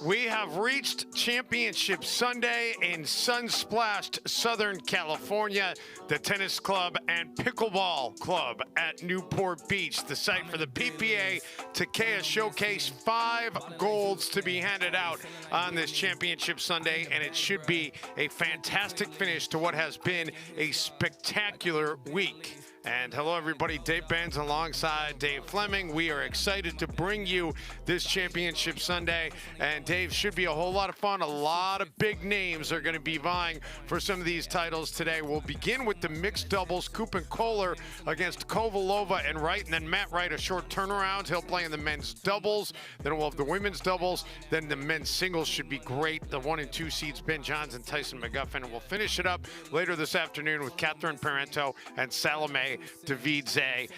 We have reached Championship Sunday in sun-splashed Southern California. The tennis club and pickleball club at Newport Beach, the site for the PPA Takeya Showcase. 5 golds to be handed out on this Championship Sunday, and it should be a fantastic finish to what has been a spectacular week. And hello, everybody. Dave Benz alongside Dave Fleming. We are excited to bring you this Championship Sunday. And Dave, should be a whole lot of fun. A lot of big names are going to be vying for some of these titles today. We'll begin with the mixed doubles. Koop and Koller against Kovalova and Wright. And then Matt Wright, a short turnaround. He'll play in the men's doubles. Then we'll have the women's doubles. Then the men's singles should be great. The 1 and 2 seeds, Ben Johns and Tyson McGuffin. And we'll finish it up later this afternoon with Parenteau and Salome Devidze.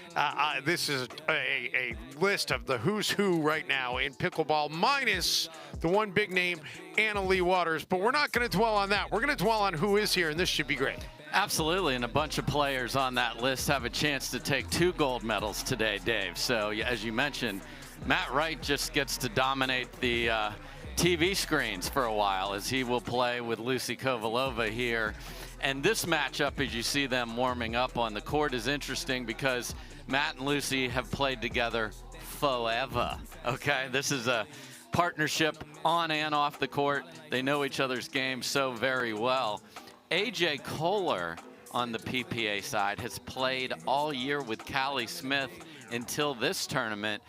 This is a list of the who's who right now in pickleball, minus the one big name, Anna Leigh Waters. But we're not going to dwell on that. We're going to dwell on who is here, and this should be great. Absolutely, and a bunch of players on that list have a chance to take 2 gold medals today, Dave. So, as you mentioned, Matt Wright just gets to dominate the TV screens for a while, as he will play with Lucy Kovalova here. And this matchup, as you see them warming up on the court, is interesting because Matt and Lucy have played together forever. Okay, this is a partnership on and off the court. They know each other's game so very well. AJ Koller on the PPA side has played all year with Callie Smith until this tournament.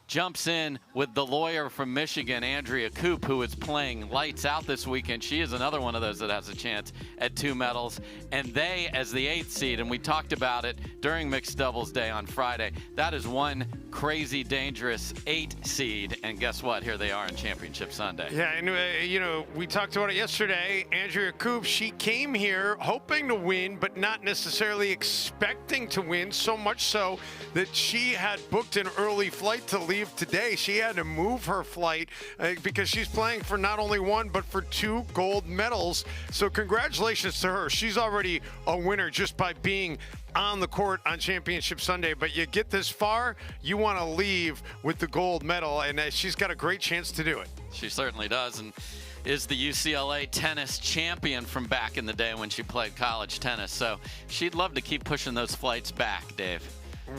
Jumps in with the lawyer from Michigan, Andrea Koop, who is playing lights out this weekend. She is another one of those that has a chance at 2 medals. And they, as the 8th seed, and we talked about it during Mixed Doubles Day on Friday, that is one crazy, dangerous 8 seed. And guess what? Here they are on Championship Sunday. Yeah, and you know, we talked about it yesterday. Andrea Koop, she came here hoping to win, but not necessarily expecting to win, so much so that she had booked an early flight to leave today. She had to move her flight because she's playing for not only 1 but for 2 gold medals. So congratulations to her. She's already a winner just by being on the court on Championship Sunday. But you get this far, you want to leave with the gold medal, and she's got a great chance to do it. She certainly does, and is the UCLA tennis champion from back in the day when she played college tennis. So she'd love to keep pushing those flights back, Dave.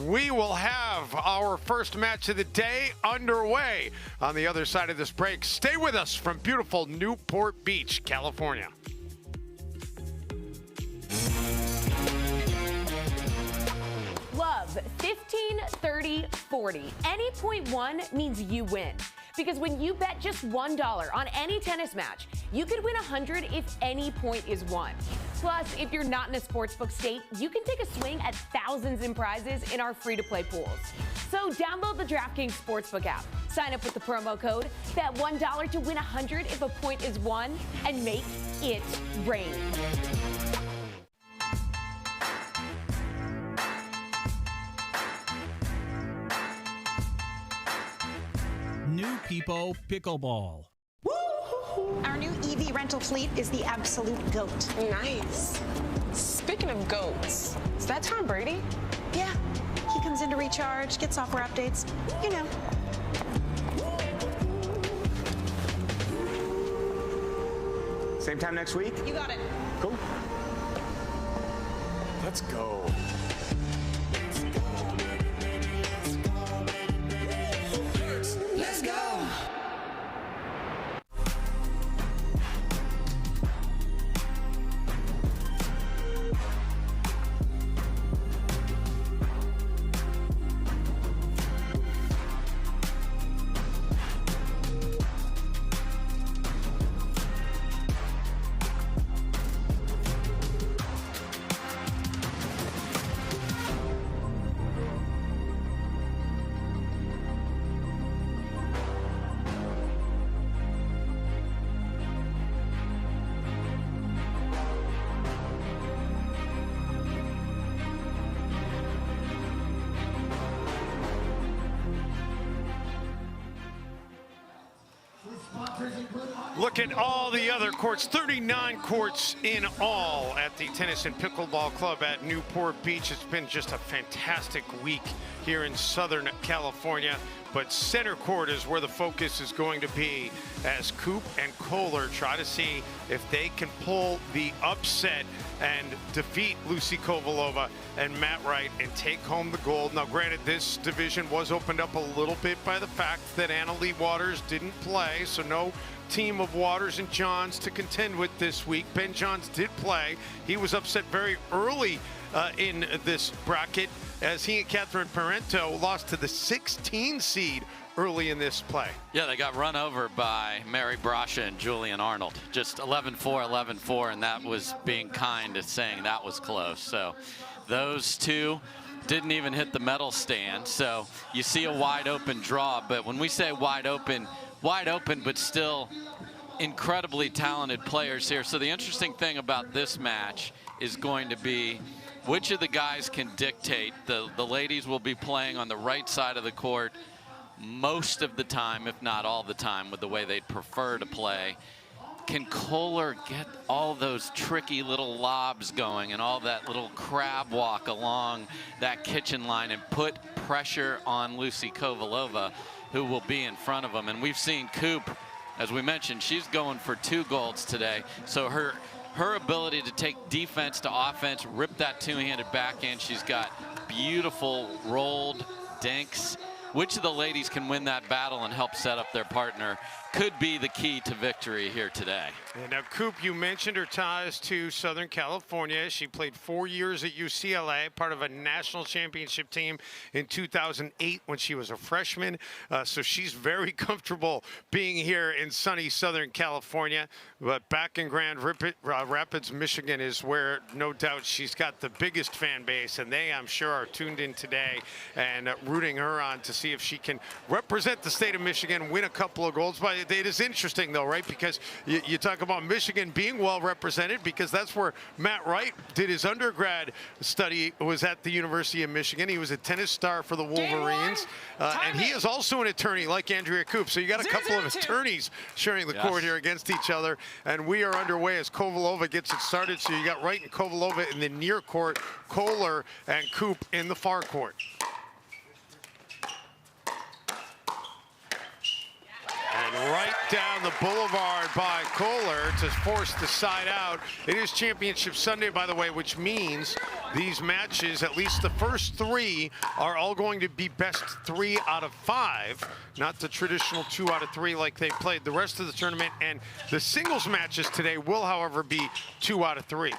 We will have our first match of the day underway on the other side of this break. Stay with us from beautiful Newport Beach, California. Love 15, 30, 40. Any point one means you win. Because when you bet just $1 on any tennis match, you could win $100 if any point is won. Plus, if you're not in a sportsbook state, you can take a swing at thousands in prizes in our free-to-play pools. So download the DraftKings Sportsbook app, sign up with the promo code, bet $1 to win $100 if a point is won, and make it rain. New People Pickleball. Our new EV rental fleet is the absolute GOAT. Nice. Speaking of goats, is that Tom Brady? Yeah, he comes in to recharge, get software updates, you know. Same time next week? You got it. Cool. Let's go. Let's go. Look at all the other courts, 39 courts in all at the Tennis and Pickleball Club at Newport Beach. It's been just a fantastic week here in Southern California. but center court is where the focus is going to be as Koop and Koller try to see if they can pull the upset and defeat Lucy Kovalova and Matt Wright and take home the gold. Now, granted, this division was opened up a little bit by the fact that Anna-Leigh Waters didn't play, so no team of Waters and Johns to contend with this week. Ben Johns did play. He was upset very early in this bracket as he and Catherine Parenteau lost to the 16 seed early in this play. Yeah, they got run over by Mary Brasha and Julian Arnold. Just 11-4, 11-4, and that was being kind to saying that was close. So those two didn't even hit the medal stand. So you see a wide open draw, but when we say wide open, but still incredibly talented players here. So the interesting thing about this match is going to be which of the guys can dictate. The ladies will be playing on the right side of the court most of the time, if not all the time, with the way they'd prefer to play. Can Koller get all those tricky little lobs going and all that little crab walk along that kitchen line and put pressure on Lucy Kovalova, who will be in front of them? And we've seen Koop, as we mentioned, she's going for 2 golds today. So her ability to take defense to offense, rip that two-handed backhand, she's got beautiful rolled dinks. Which of the ladies can win that battle and help set up their partner could be the key to victory here today. And now, Koop, you mentioned her ties to Southern California. She played 4 years at UCLA, part of a national championship team in 2008 when she was a freshman. So she's very comfortable being here in sunny Southern California. But back in Grand Rapids, Michigan is where, no doubt, she's got the biggest fan base. And they, I'm sure, are tuned in today and rooting her on to see if she can represent the state of Michigan, win a couple of golds. But it is interesting, though, right? Because you talk about Michigan being well represented, because that's where Matt Wright did his undergrad study, was at the University of Michigan. He was a tennis star for the Wolverines. And he is also an attorney like Andrea Koop. So you got a couple of attorneys sharing the court here against each other. And we are underway as Kovalova gets it started. So you got Wright and Kovalova in the near court, Koller and Koop in the far court. And right down the boulevard by Koller to force the side out. It is Championship Sunday, by the way, which means these matches, at least the first 3, are all going to be best 3 out of 5, not the traditional 2 out of 3 like they played the rest of the tournament. And the singles matches today will, however, be 2 out of 3.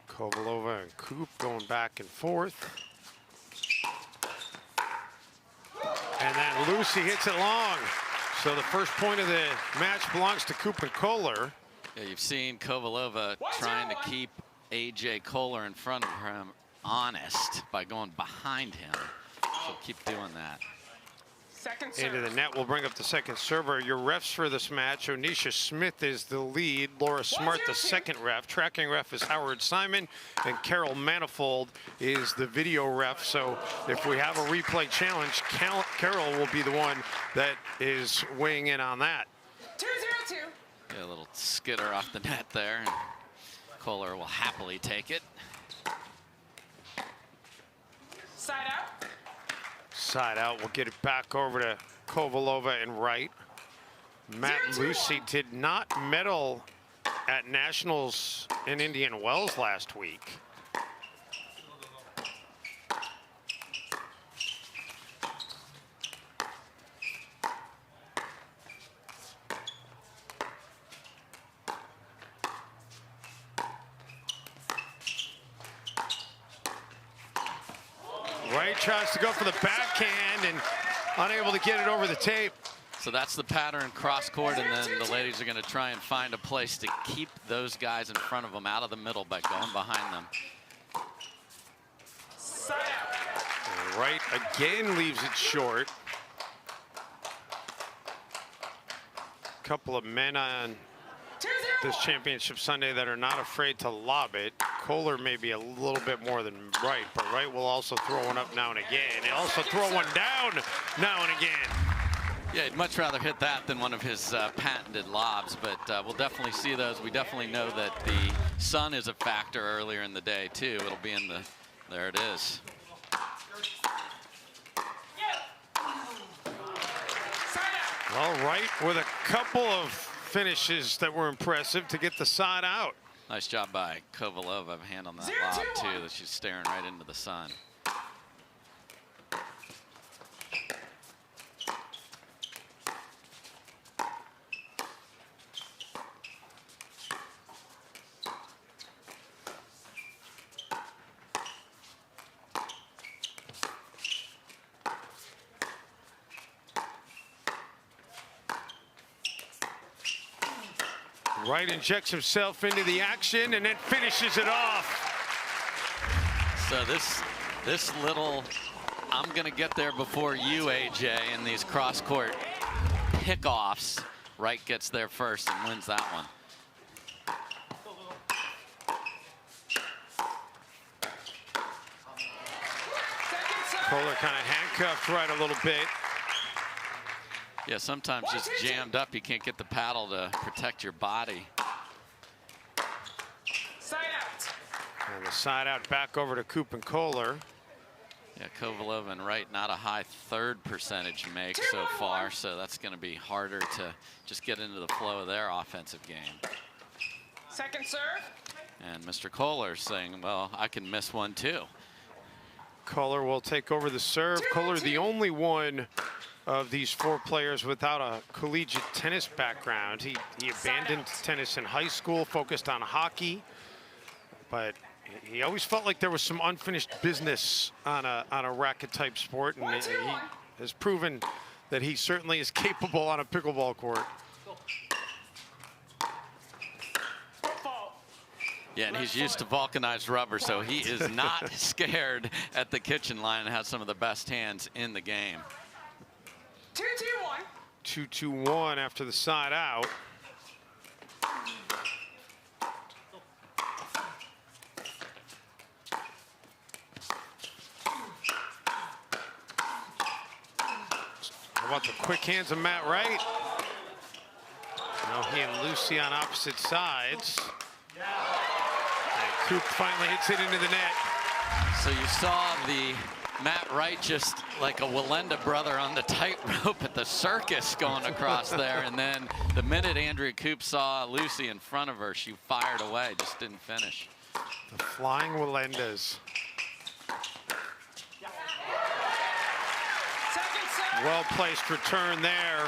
Kovalova and Koop going back and forth. And then Lucy hits it long. So the first point of the match belongs to Koop and Koller. Yeah, you've seen Kovalova trying to keep A.J. Koller in front of him honest by going behind him. So keep doing that. Into the net will bring up the second server. Your refs for this match: Onisha Smith is the lead, Laura Smart the second ref, tracking ref is Howard Simon, and Carol Manifold is the video ref. So if we have a replay challenge, Carol will be the one that is weighing in on that. 2-0-2. Yeah, a little skitter off the net there, and Koller will happily take it. Side out. Side out, we'll get it back over to Kovalova and Wright. Matt and Lucy did not medal at Nationals in Indian Wells last week. Wright tries to go for the backhand and unable to get it over the tape. So that's the pattern cross court, and then the ladies are going to try and find a place to keep those guys in front of them out of the middle by going behind them. And Wright again leaves it short. Couple of men on this Championship Sunday that are not afraid to lob it. Koller maybe a little bit more than Wright, but Wright will also throw one up now and again. He'll also throw one down now and again. Yeah, I'd much rather hit that than one of his patented lobs, but we'll definitely see those. We definitely know that the sun is a factor earlier in the day, too. It'll be in the, there it is. Well, Wright with a couple of finishes that were impressive to get the side out. Nice job by Kovalova of handling that lob, too, that she's staring right into the sun. Wright injects himself into the action and then finishes it off. So this little, I'm gonna get there before you, AJ, in these cross-court pickoffs. Wright gets there first and wins that one. Koller kind of handcuffed Wright a little bit. Yeah, sometimes just jammed up, you can't get the paddle to protect your body. Side out. And the side out back over to Koop and Koller. Yeah, Kovalova and Wright not a high third percentage make so far, so that's going to be harder to just get into the flow of their offensive game. Second serve. And Mr. Koller saying, well, I can miss one too. Koller will take over the serve. Koller, the only one of these four players without a collegiate tennis background. He abandoned tennis in high school, focused on hockey, but he always felt like there was some unfinished business on a racket type sport, and he has proven that he certainly is capable on a pickleball court. Yeah, and he's used to vulcanized rubber, so he is not scared at the kitchen line and has some of the best hands in the game. 2-2-1. 2-2-1 after the side out. How about the quick hands of Matt Wright? Now he and Lucy on opposite sides. And Koop finally hits it into the net. So you saw the Matt Wright just like a Wallenda brother on the tightrope at the circus going across there, and then the minute Andrea Koop saw Lucy in front of her, she fired away, just didn't finish. The flying Wallendas. Well-placed return there.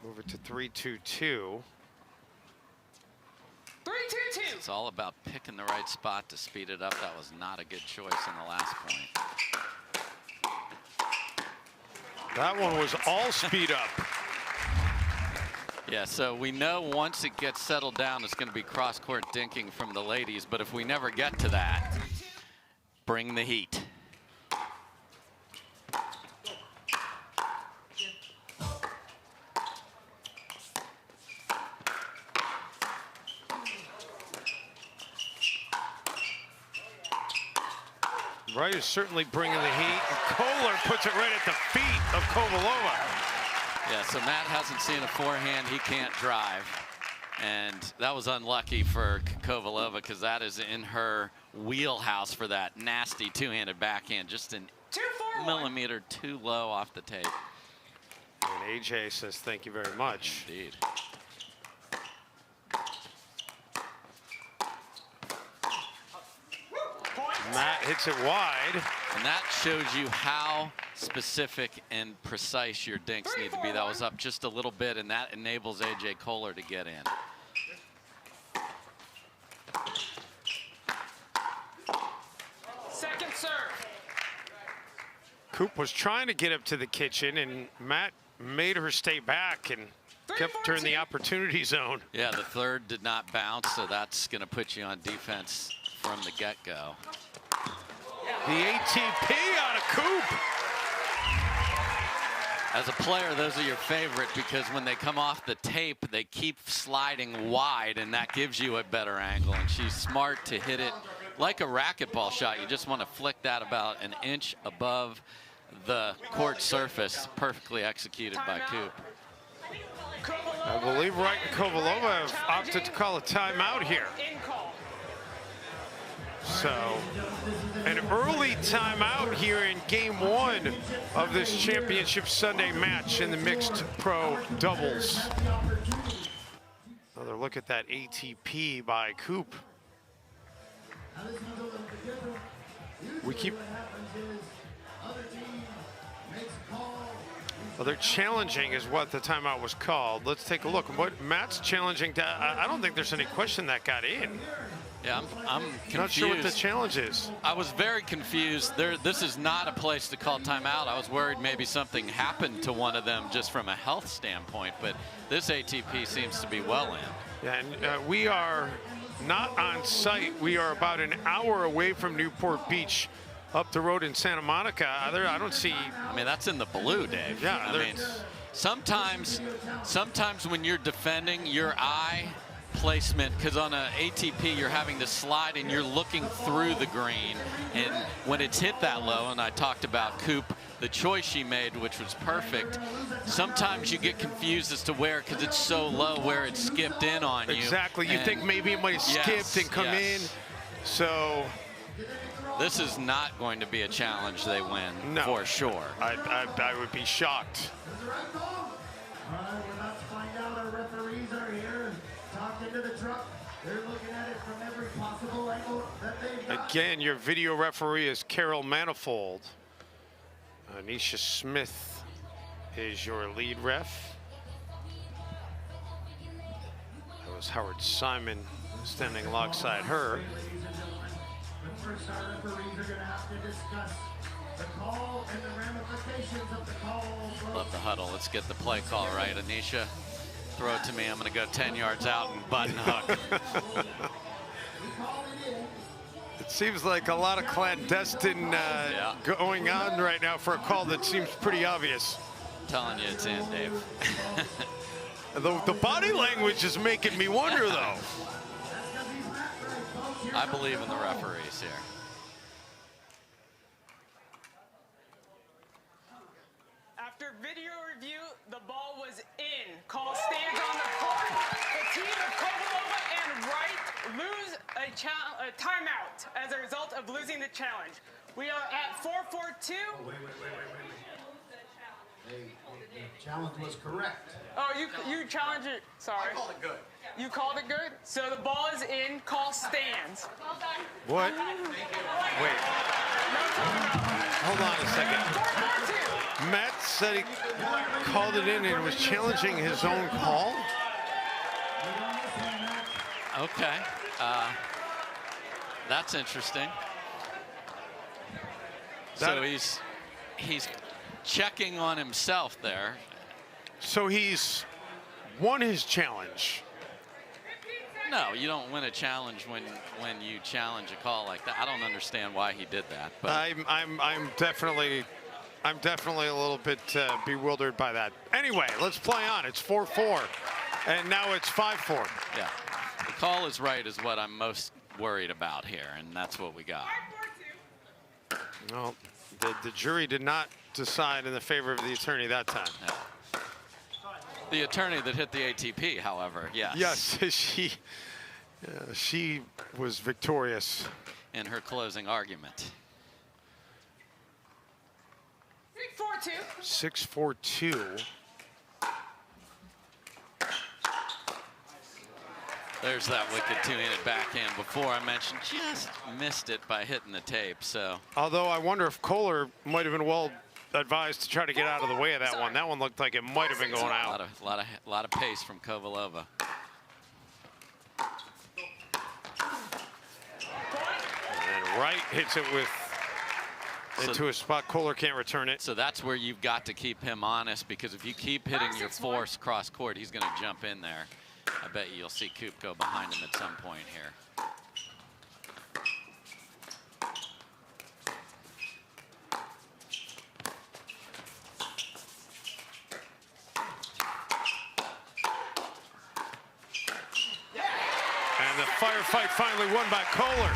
Move it to 3-2-2. 3-2-2. It's all about picking the right spot to speed it up. That was not a good choice in the last point. That one was all speed up. Yeah, so we know once it gets settled down, it's going to be cross-court dinking from the ladies, but if we never get to that, bring the heat. Wright is certainly bringing the heat. And Koller puts it right at the feet of Kovalova. Yeah, so Matt hasn't seen a forehand he can't drive. And that was unlucky for Kovalova because that is in her wheelhouse for that nasty two-handed backhand, just an millimeter too low off the tape. And AJ says thank you very much. Indeed. Matt hits it wide. And that shows you how specific and precise your dinks need to be. That was up just a little bit, and that enables AJ Koller to get in. Second serve. Koop was trying to get up to the kitchen, and Matt made her stay back and kept her in the opportunity zone. Yeah, the third did not bounce, so that's going to put you on defense from the get-go. The ATP out of Koop. As a player, those are your favorite because when they come off the tape, they keep sliding wide, and that gives you a better angle. And she's smart to hit it like a racquetball shot. You just want to flick that about an inch above the court surface. Perfectly executed by Koop. I believe Wright and Kovalova have opted to call a timeout here. So, an early timeout here in game 1 of this championship Sunday match in the mixed pro doubles. Another look at that ATP by Koop. Well, they're challenging is what the timeout was called. Let's take a look. What Matt's challenging, I don't think there's any question that got in. Yeah, I'm confused. Not sure what the challenge is. I was very confused. This is not a place to call timeout. I was worried maybe something happened to one of them just from a health standpoint, but this ATP seems to be well in. Yeah, and we are not on site. We are about an hour away from Newport Beach, up the road in Santa Monica. I don't see. I mean, that's in the blue, Dave. Yeah, I mean, sometimes when you're defending, your eye placement, because on an ATP you're having to slide and you're looking through the green, and when it's hit that low, and I talked about Koop, the choice she made, which was perfect, sometimes you get confused as to where, because it's so low, where it skipped in on you. Exactly. You think maybe it might have skipped and come in. So this is not going to be a challenge they win, for sure. I would be shocked. Again, your video referee is Carol Manifold. Anisha Smith is your lead ref. That was Howard Simon standing alongside her. Love the huddle. Let's get the play call right. Anisha, throw it to me. I'm going to go 10 yards out and button hook. It seems like a lot of clandestine going on right now for a call that seems pretty obvious. I'm telling you, it's in, Dave. The body language is making me wonder, though. I believe in the referees here. After video review, the ball was in. Call stands on the court. The team of Kovalova and Wright lose a timeout as a result of losing the challenge. We are at 4-4-2. Wait. The challenge was correct. Oh, you challenged it. Sorry. I called it good. You called it good? So the ball is in. Call stands. What? Wait. Hold on a second. 4-4-2. Matt said he called it in and was challenging his own call? Okay. That's interesting. So he's checking on himself there. So he's won his challenge. No, you don't win a challenge when you challenge a call like that. I don't understand why he did that. But I'm definitely a little bit bewildered by that. Anyway, let's play on. It's 4-4, and now it's 5-4. Yeah, the call is right is what I'm most worried about here, and that's what we got. Well, the jury did not decide in the favor of the attorney that time. Yeah. The attorney that hit the ATP, however, yes. Yes, she was victorious in her closing argument. 6-4-2. 6-4-2. There's that wicked two-handed backhand before. I mentioned just missed it by hitting the tape. So, although I wonder if Koller might have been well advised to try to get out of the way of that one. That one looked like it might have been going out. A lot of pace from Kovalova. And Wright hits it into a spot. Koller can't return it. So that's where you've got to keep him honest, because if you keep hitting your force cross court, he's going to jump in there. I bet you'll see Koop go behind him at some point here. And the firefight finally won by Koller.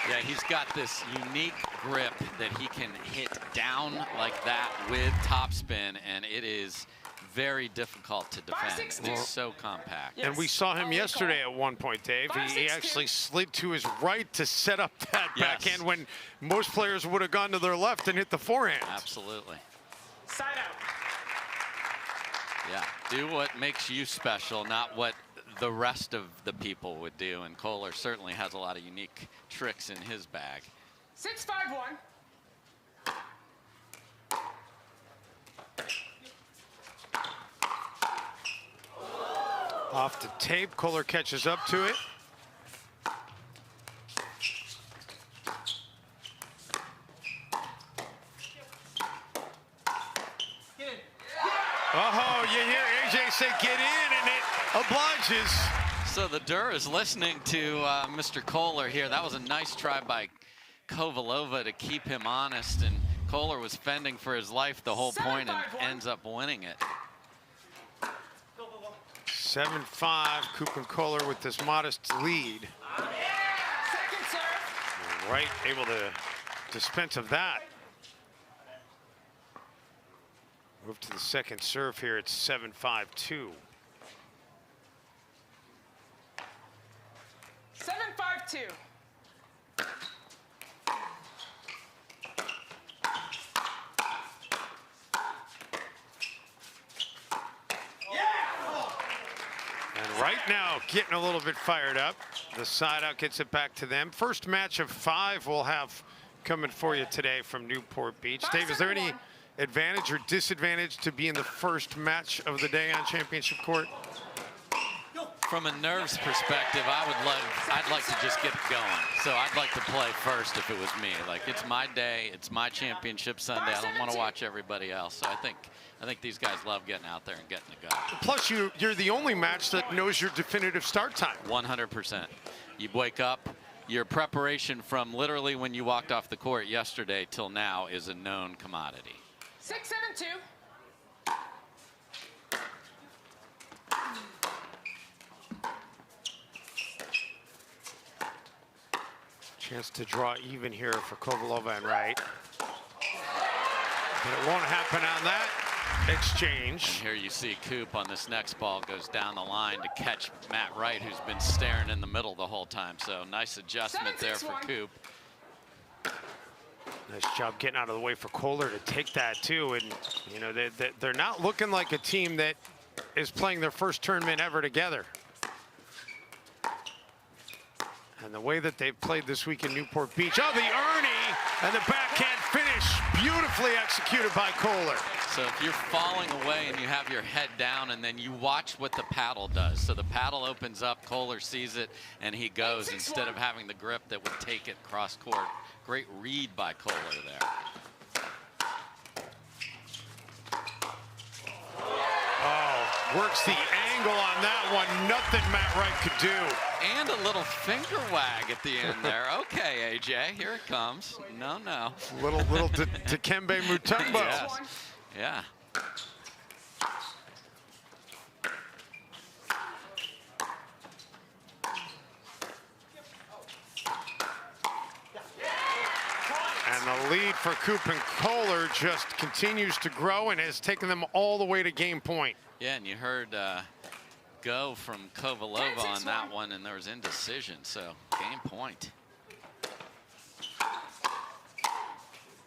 Yeah, he's got this unique grip that he can hit down like that with topspin, and it is very difficult to defend. It's so compact. And we saw him yesterday at one point, Dave. He actually slid to his right to set up that backhand when most players would have gone to their left and hit the forehand. Absolutely. Side out. Yeah, do what makes you special, not what the rest of the people would do. And Koller certainly has a lot of unique tricks in his bag. 6-5-1. Off the tape, Koller catches up to it. Oh, you hear AJ say get in, and it obliges. So the Dur is listening to Mr. Koller here. That was a nice try by Kovalova to keep him honest, and Koller was fending for his life the whole point and ends up winning it. 7-5, Koop and Koller with this modest lead. Second serve. Wright able to dispense of that. Move to the second serve here. It's 7-5-2. 7-5-2. And right now, getting a little bit fired up. The side out gets it back to them. First match of 5 we'll have coming for you today from Newport Beach. Dave, is there any advantage or disadvantage to being the first match of the day on championship court? From a nerves perspective, I'd like to just get it going. So I'd like to play first if it was me. Like, it's my day, it's my championship Sunday. I don't want to watch everybody else. So I think these guys love getting out there and getting it going. Plus, you're the only match that knows your definitive start time. 100%. You wake up, your preparation from literally when you walked off the court yesterday till now is a known commodity. 6-7-2. Chance to draw even here for Kovalova and Wright. But it won't happen on that exchange. And here you see Koop on this next ball goes down the line to catch Matt Wright, who's been staring in the middle the whole time. So nice adjustment there for Koop. Nice job getting out of the way for Koller to take that too. And you know, they're not looking like a team that is playing their first tournament ever together. And the way that they've played this week in Newport Beach. Oh, the Ernie and the backhand finish. Beautifully executed by Koller. So if you're falling away and you have your head down and then you watch what the paddle does. So the paddle opens up, Koller sees it, and he goes instead of having the grip that would take it cross court. Great read by Koller there. Works the angle on that one. Nothing Matt Wright could do. And a little finger wag at the end there. Okay, AJ, here it comes. No. Little Dikembe Mutombo. Yes. Yeah. And the lead for Koop and Koller just continues to grow and has taken them all the way to game point. Yeah, and you heard go from Kovalova on that one, and there was indecision, so game point.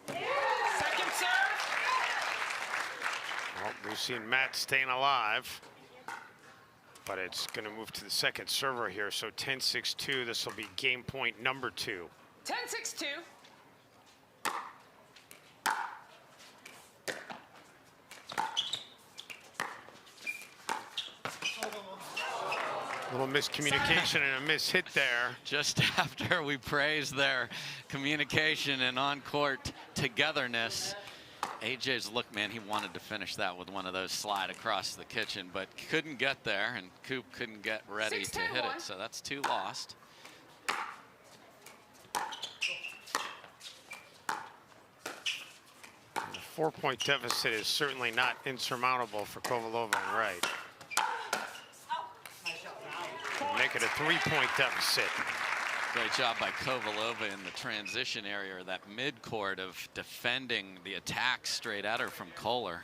Second serve. Well, we've seen Matt staying alive, but it's going to move to the second server here. So 10-6-2. This will be game point number 2. 10-6-2. Little miscommunication and a mishit there. Just after we praised their communication and on-court togetherness, AJ's look, man, he wanted to finish that with one of those slide across the kitchen, but couldn't get there, and Koop couldn't get ready to hit it, so that's 2 lost. The 4-point deficit is certainly not insurmountable for Kovalova and Wright. Make it a 3-point deficit. Great job by Kovalova in the transition area, or that mid-court, of defending the attack straight at her from Koller.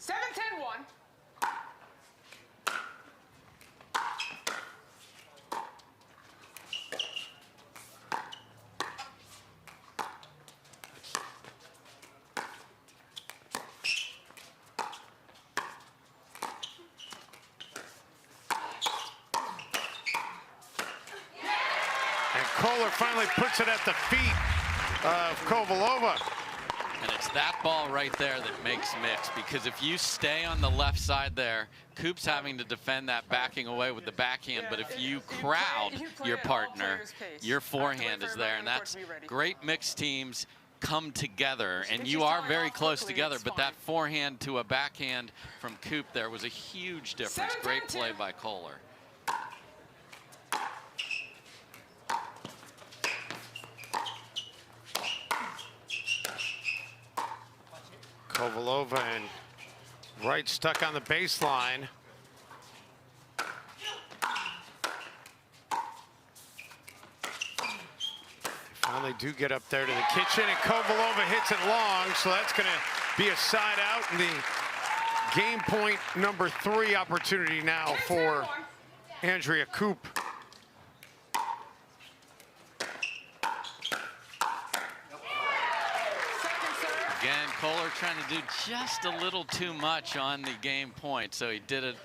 7-10-1. Koller finally puts it at the feet of Kovalova. And it's that ball right there that makes mix, because if you stay on the left side there, Koop's having to defend that backing away with the backhand, but if you crowd your partner, your forehand is there, and that's great mixed teams come together, and you are very close together, but that forehand to a backhand from Koop there was a huge difference. Great play by Koller. Kovalova and Wright stuck on the baseline. They finally do get up there to the kitchen, and Kovalova hits it long, so that's going to be a side out, and the game point number 3 opportunity now for Andrea Koop. Again, Koller trying to do just a little too much on the game point, so he did it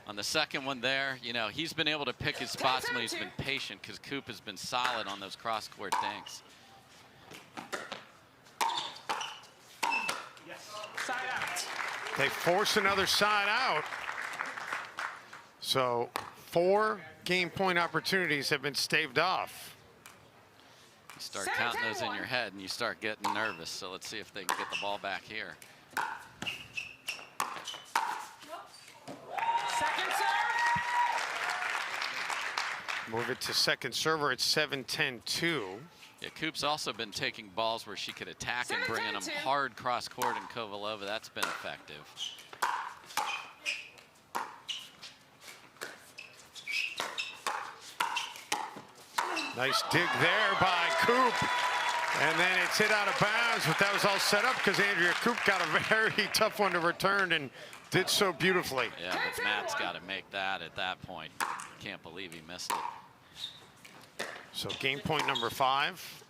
on the second one there. You know, he's been able to pick his spots when he's been patient, because Koop has been solid on those cross-court dinks. Side out. They force another side out. So 4 game point opportunities have been staved off. You start counting those in your head and you start getting nervous. So let's see if they can get the ball back here. Second serve. Move it to second server at 7-10-2. Yeah, Koop's also been taking balls where she could attack and bringing them hard cross court, and Kovalova, that's been effective. Nice dig there by Koop. And then it's hit out of bounds, but that was all set up because Andrea Koop got a very tough one to return and did so beautifully. Yeah, but Matt's got to make that at that point. Can't believe he missed it. So game point number 5.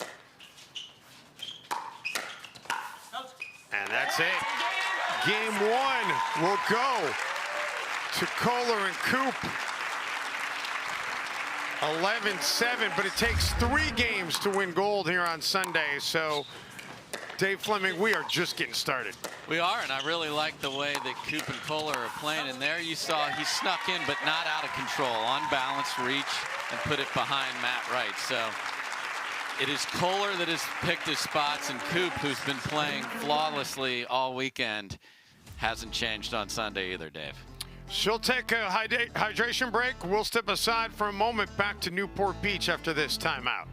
And that's it. Game 1 will go to Koller and Koop. 11-7, but it takes 3 games to win gold here on Sunday. So, Dave Fleming, we are just getting started. We are, and I really like the way that Koop and Koller are playing. And there you saw he snuck in, but not out of control. On balance, reach, and put it behind Matt Wright. So it is Koller that has picked his spots, and Koop, who's been playing flawlessly all weekend, hasn't changed on Sunday either, Dave. She'll take a hydration break. We'll step aside for a moment, back to Newport Beach after this timeout.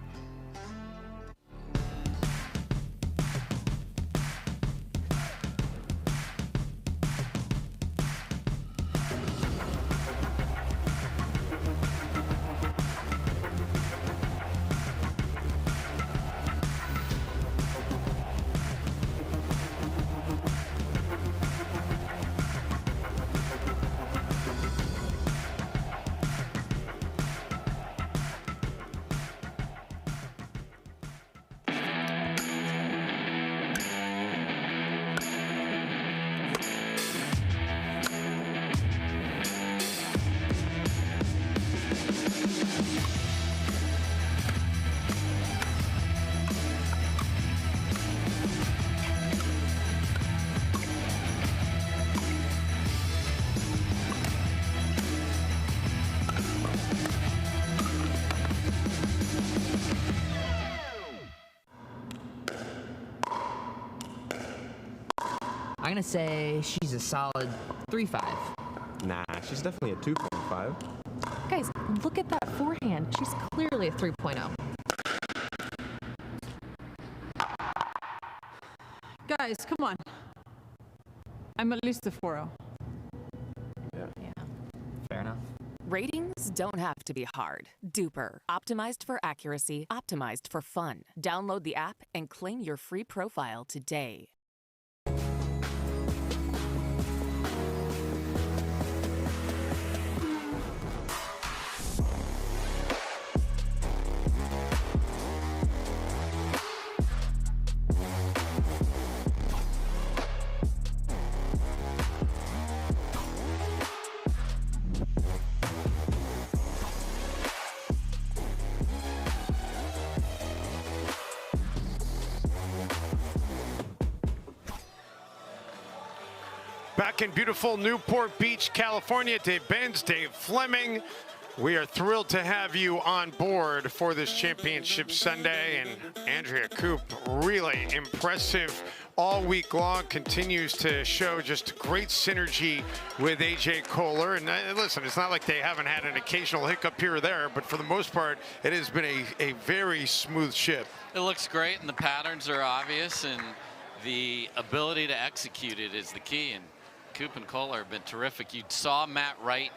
I'm gonna say she's a solid 3.5. Nah, she's definitely a 2.5. Guys, look at that forehand. She's clearly a 3.0. Guys, come on. I'm at least a 4.0. Yeah, fair enough. Ratings don't have have to be hard. Duper. Optimized for accuracy. Optimized for fun. Download the app and claim your free profile today. Back in beautiful Newport Beach, California, Dave Benz, Dave Fleming. We are thrilled to have you on board for this championship Sunday. And Andrea Koop, really impressive all week long, continues to show just great synergy with AJ Koller. And listen, it's not like they haven't had an occasional hiccup here or there, but for the most part, it has been a very smooth ship. It looks great, and the patterns are obvious, and the ability to execute it is the key. And Koop and Koller have been terrific. You saw Matt Wright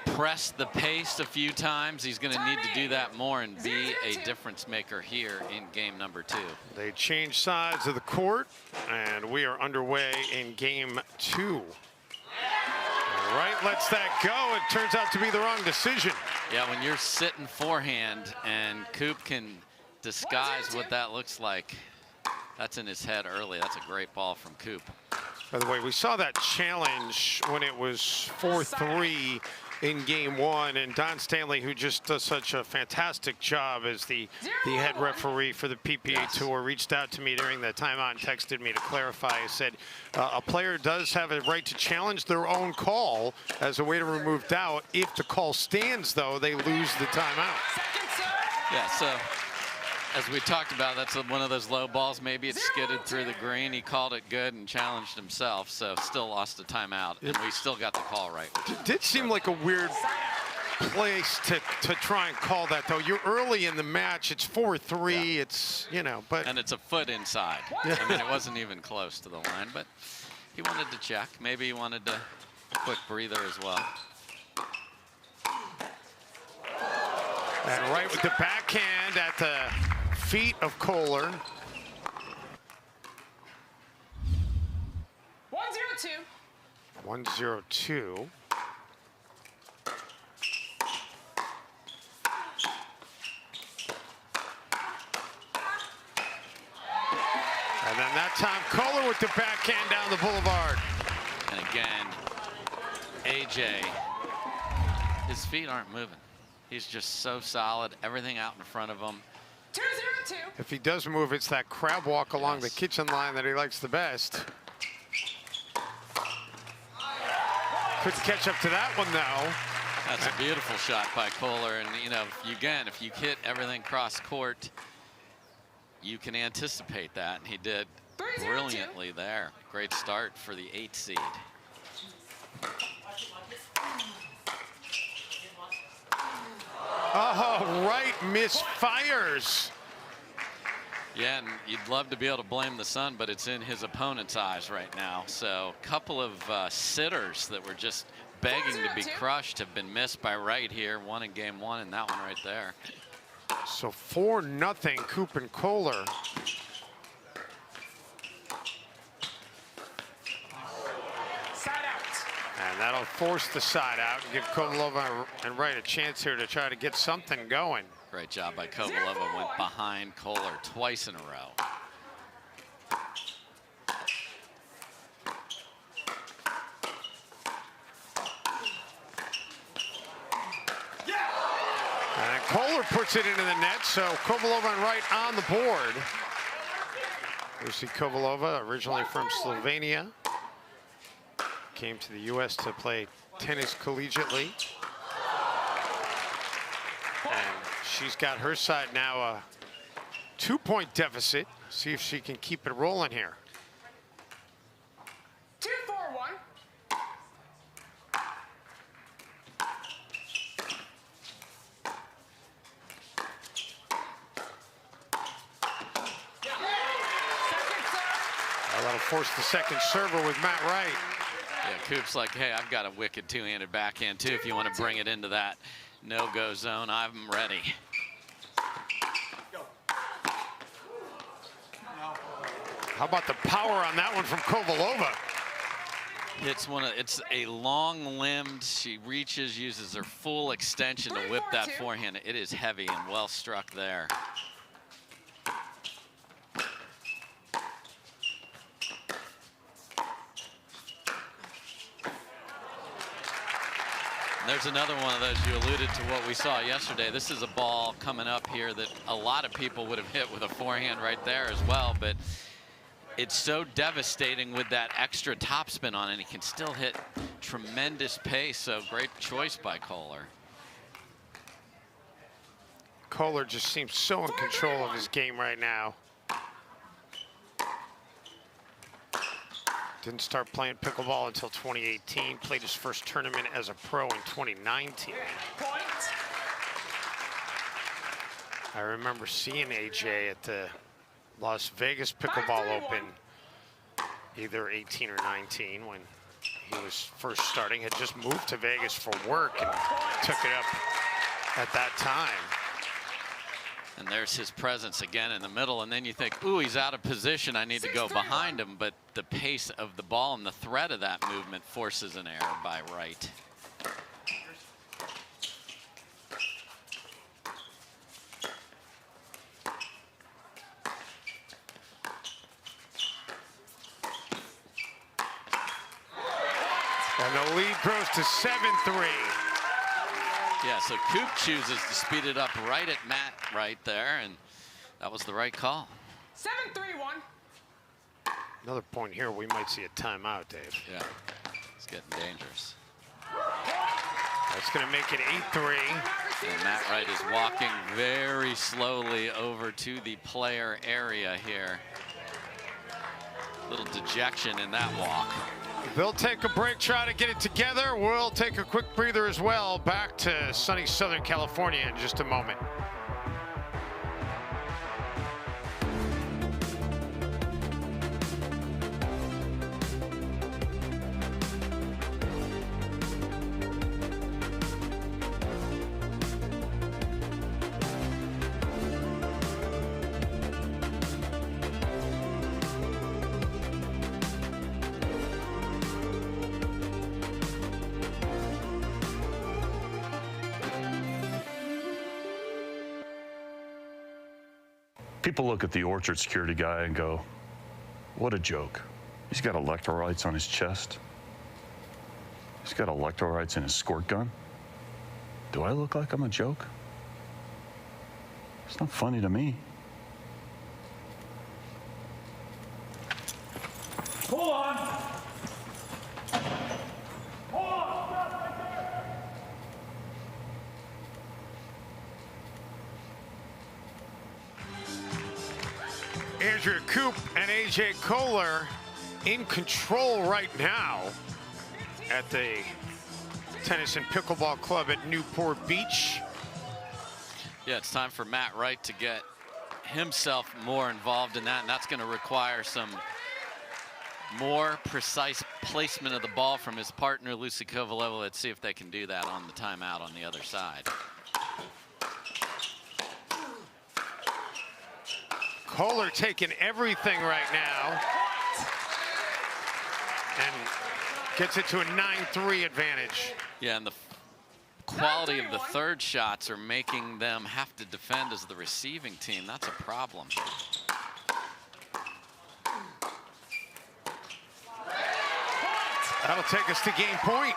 press the pace a few times. He's going to need to do that more and be a difference maker here in game number 2. They change sides of the court, and we are underway in game 2. Wright lets that go. It turns out to be the wrong decision. Yeah, when you're sitting forehand and Koop can disguise what that looks like, that's in his head early. That's a great ball from Koop. By the way, we saw that challenge when it was 4-3 in game 1, and Don Stanley, who just does such a fantastic job as the head referee for the PPA Tour, reached out to me during the timeout and texted me to clarify. He said a player does have a right to challenge their own call as a way to remove doubt. If the call stands, though, they lose the timeout. Yeah, so as we talked about, that's one of those low balls. Maybe it skidded through the green. He called it good and challenged himself, so still lost a timeout. And we still got the call right. It did seem like a weird place to try and call that, though. You're early in the match. It's 4-3. Yeah. It's, you know, but. And it's a foot inside. Yeah. I mean, it wasn't even close to the line, but he wanted to check. Maybe he wanted a quick breather as well. And Wright with the backhand at the feet of Koller. 1-0-2. 1-0-2. And then that time, Koller with the backhand down the boulevard. And again, AJ, his feet aren't moving. He's just so solid, everything out in front of him. 2-0-2. If he does move, it's that crab walk along the kitchen line that he likes the best. Couldn't catch up to that one, though. That's a beautiful shot by Koller. And, you know, if you hit everything cross court, you can anticipate that. And he did brilliantly there. Great start for the 8th seed. Oh, Wright misfires. Yeah, and you'd love to be able to blame the sun, but it's in his opponent's eyes right now. So a couple of sitters that were just begging to be crushed have been missed by Wright here. One in game 1 and that one right there. So 4-0, Koop and Koller. And that'll force the side out and give Kovalova and Wright a chance here to try to get something going. Great job by Kovalova. Went behind Koller twice in a row. And Koller puts it into the net, so Kovalova and Wright on the board. We see Kovalova, originally from Slovenia. Came to the U.S. to play tennis collegiately. And she's got her side now a 2-point deficit. See if she can keep it rolling here. 2-4-1. That'll force the second server with Matt Wright. Yeah, Koop's like, hey, I've got a wicked two-handed backhand too if you want to bring it into that. no-go zone. I'm ready. How about the power on that one from Kovalova? It's a long-limbed. She reaches, uses her full extension to whip that forehand. It is heavy and well struck there. There's another one of those. You alluded to what we saw yesterday. This is a ball coming up here that a lot of people would have hit with a forehand right there as well, but it's so devastating with that extra topspin on it. He can still hit tremendous pace, so great choice by Koller. Koller just seems so in control of his game right now. Didn't start playing pickleball until 2018. Played his first tournament as a pro in 2019. I remember seeing AJ at the Las Vegas Pickleball Open, either 18 or 19, when he was first starting. Had just moved to Vegas for work and took it up at that time. And there's his presence again in the middle, and then you think, ooh, he's out of position, I need to go behind him, but the pace of the ball and the threat of that movement forces an error by Wright. And the lead grows to 7-3. Yeah, so Koop chooses to speed it up right at Matt right there, and that was the right call. 7-3-1. Another point here, we might see a timeout, Dave. Yeah, it's getting dangerous. That's going to make it 8-3. And Matt Wright is walking very slowly over to the player area here. Little dejection in that walk. They'll take a break, try to get it together. We'll take a quick breather as well. Back to sunny Southern California in just a moment. People look at the Orchard security guy and go, what a joke. He's got electrolytes on his chest. He's got electrolytes in his squirt gun. Do I look like I'm a joke? It's not funny to me. Hold on. Hold on. Stop right there. Andrea Koop and AJ Koller in control right now at the Tennis and Pickleball Club at Newport Beach. Yeah, it's time for Matt Wright to get himself more involved in that, and that's going to require some more precise placement of the ball from his partner, Lucy Kovalova. Let's see if they can do that on the timeout on the other side. Koller taking everything right now and gets it to a 9-3 advantage. Yeah, and the quality of the third shots are making them have to defend as the receiving team. That's a problem. That'll take us to game point.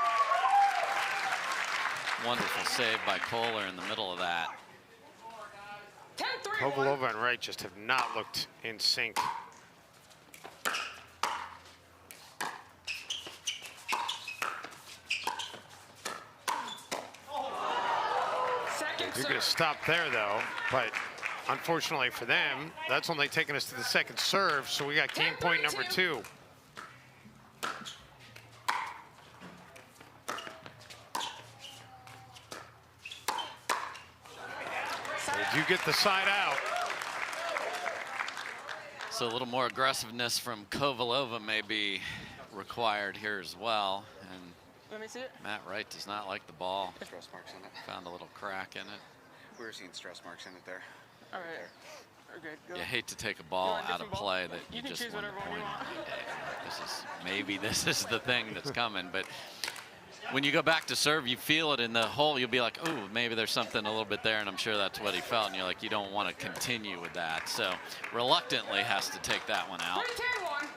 Wonderful save by Koller in the middle of that. Kovalova and Wright just have not looked in sync. You're going to stop there, though, but unfortunately for them, that's only taking us to the second serve, so we got game point number 2. They do get the side out. So a little more aggressiveness from Kovalova may be required here as well. And Let me see it. Matt Wright does not like the ball. Stress marks in it. Found a little crack in it. We were seeing stress marks in it there. All right. We're good. Go. You hate to take a ball out of play that you can just choose won the whatever point. one you want. This is the thing that's coming. But when you go back to serve, you feel it in the hole. You'll be like, oh, maybe there's something a little bit there, and I'm sure that's what he felt. And you're like, you don't want to continue with that. So reluctantly has to take that one out. 3-10-1.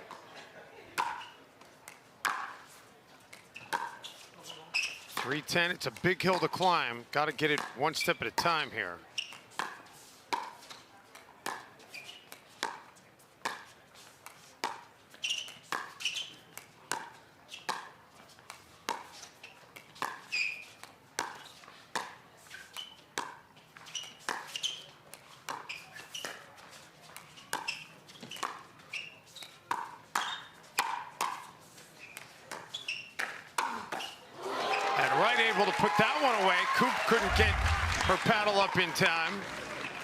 .310, it's a big hill to climb. Got to get it one step at a time here. Able to put that one away. Koop couldn't get her paddle up in time.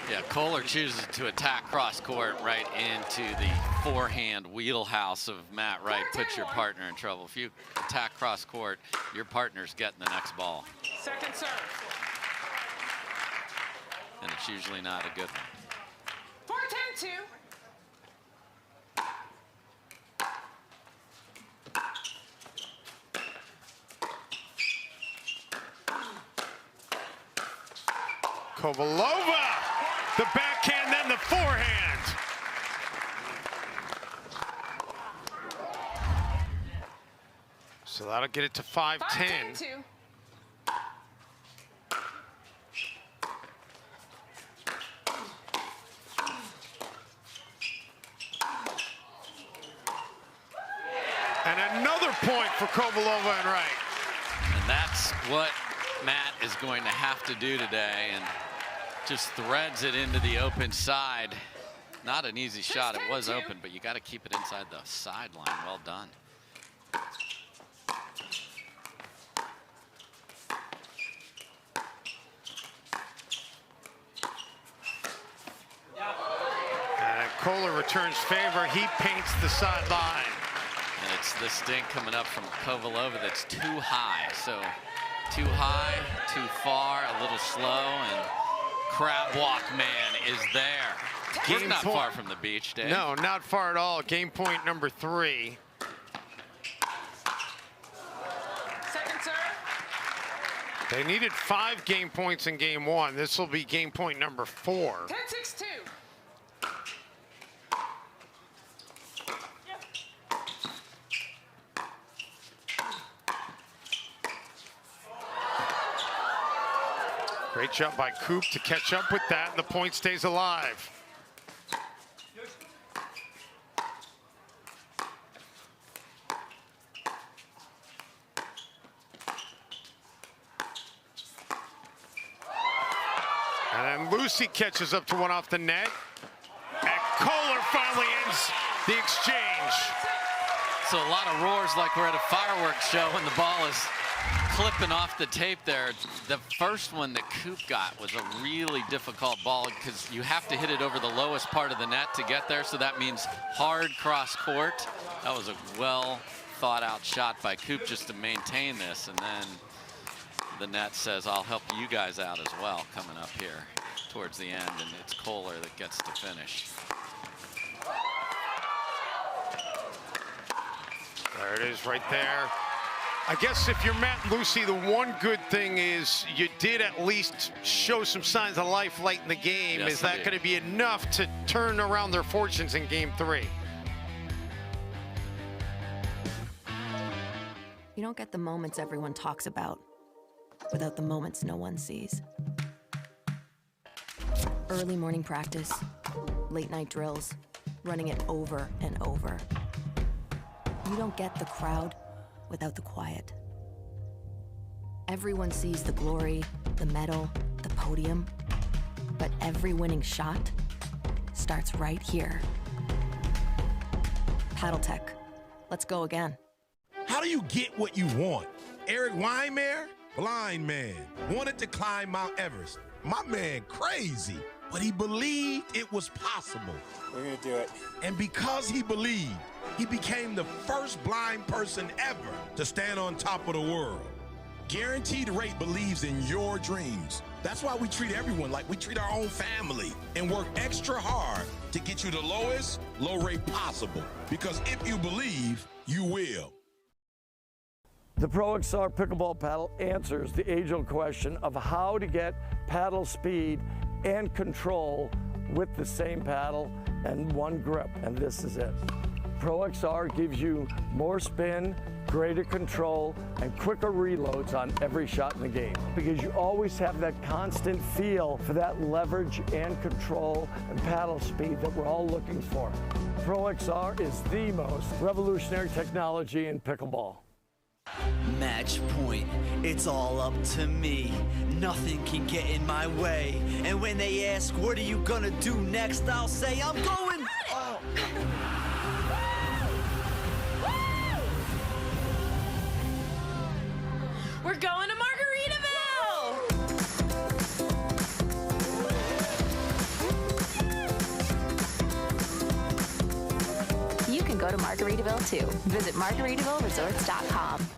Yeah, Koller chooses to attack cross court right into the forehand wheelhouse of Matt Wright. Puts your partner in trouble. If you attack cross court, your partner's getting the next ball. Second serve. And it's usually not a good one. 4-10-2. Kovalova, the backhand, then the forehand. So that'll get it to 5-10. 5-10-2. And another point for Kovalova and Wright. And that's what Matt is going to have to do today, and just threads it into the open side. Not an easy shot. It was open, but you got to keep it inside the sideline. Well done. And Koller returns favor. He paints the sideline. And it's this dink coming up from Kovalova that's too high. So too high, too far, a little slow, and crab walk man is there. He's not far from the beach, Dave. No, not far at all. Game point number 3. Second serve. They needed 5 game points in game 1. This will be game point number 4. 10-6-2. Great job by Koop to catch up with that, and the point stays alive. And then Lucy catches up to one off the net. And Koller finally ends the exchange. So a lot of roars like we're at a fireworks show when the ball is clipping off the tape there. The first one that Koop got was a really difficult ball because you have to hit it over the lowest part of the net to get there. So that means hard cross court. That was a well thought out shot by Koop just to maintain this. And then the net says, I'll help you guys out as well coming up here towards the end. And it's Koller that gets to finish. There it is right there. I guess if you're Matt and Lucy, the one good thing is you did at least show some signs of life late in the game. Yes, is that going to be enough to turn around their fortunes in game 3? You don't get the moments everyone talks about without the moments no one sees. Early morning practice, late night drills, running it over and over. You don't get the crowd without the quiet. Everyone sees the glory, the medal, the podium, but every winning shot starts right here. Paddle Tech, let's go again. How do you get what you want? Eric Weimer, blind man, wanted to climb Mount Everest. My man crazy. but he believed it was possible. We're gonna do it. And because he believed, he became the first blind person ever to stand on top of the world. Guaranteed Rate believes in your dreams. That's why we treat everyone like we treat our own family and work extra hard to get you the lowest low rate possible. Because if you believe, you will. The Pro XR pickleball paddle answers the age-old question of how to get paddle speed and control with the same paddle and one grip, and this is it. Pro XR gives you more spin, greater control, and quicker reloads on every shot in the game, because you always have that constant feel for that leverage and control and paddle speed that we're all looking for. Pro XR is the most revolutionary technology in pickleball. Match point, it's all up to me. Nothing can get in my way. And when they ask, what are you gonna do next? I'll say, I'm going. Oh. We're going to Margaritaville! You can go to Margaritaville too. Visit MargaritavilleResorts.com.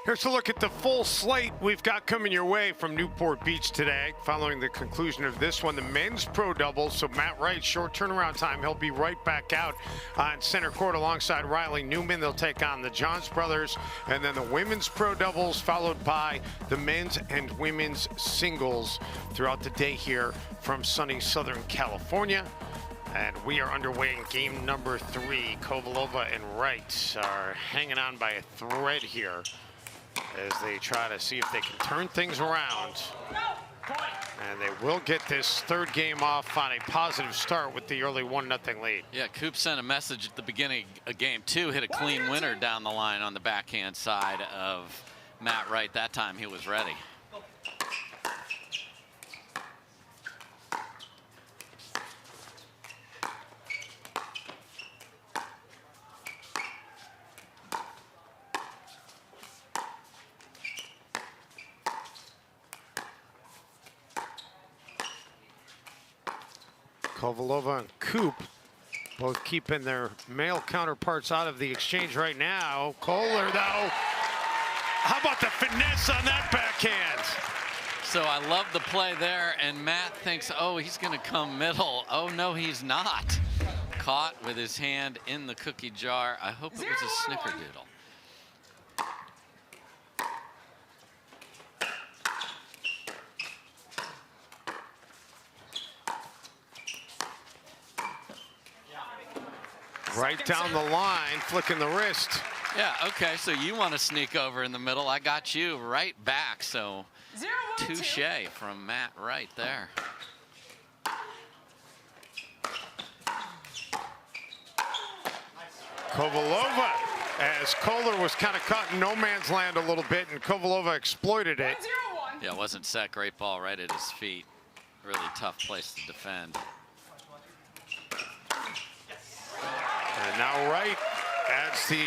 Here's a look at the full slate we've got coming your way from Newport Beach today. Following the conclusion of this one, the men's pro doubles. So Matt Wright, short turnaround time. He'll be right back out on center court alongside Riley Newman. They'll take on the Johns brothers. And then the women's pro doubles, followed by the men's and women's singles throughout the day here from sunny Southern California. And we are underway in game number 3. Kovalova and Wright are hanging on by a thread here as they try to see if they can turn things around. And they will get this third game off on a positive start with the early 1-0 lead. Yeah, Koop sent a message at the beginning of game 2, hit a clean winner down the line on the backhand side of Matt Wright. That time he was ready. Kovalova and Koop both keeping their male counterparts out of the exchange right now. Koller, though, how about the finesse on that backhand? So I love the play there, and Matt thinks, oh, he's going to come middle. Oh, no, he's not. Caught with his hand in the cookie jar. I hope it was a snickerdoodle. Right down the line, flicking the wrist. Yeah, okay, so you want to sneak over in the middle. I got you right back, so touche from Matt right there. Kovalova, as Koller was kind of caught in no man's land a little bit, and Kovalova exploited it. Yeah, it wasn't set. Great ball right at his feet. Really tough place to defend. And now Wright adds the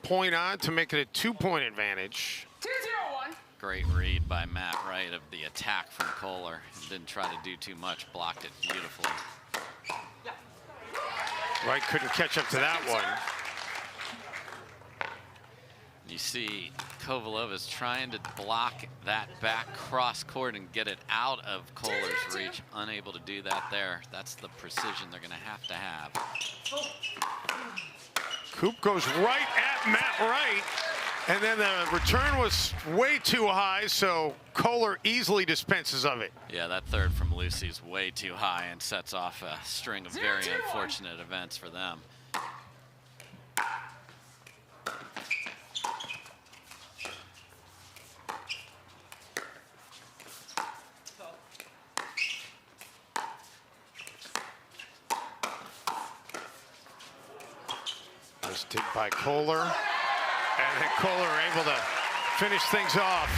point on to make it a 2-point advantage. 2-0-1. Great read by Matt Wright of the attack from Koller. Didn't try to do too much, blocked it beautifully. Wright couldn't catch up to that one. You see Kovalova's trying to block that back cross court and get it out of Koller's reach. Unable to do that there. That's the precision they're going to have. Koop goes right at Matt Wright, and then the return was way too high, so Koller easily dispenses of it. Yeah, that third from Lucy's way too high and sets off a string of very unfortunate events for them. Did by Koller, and then Koller able to finish things off.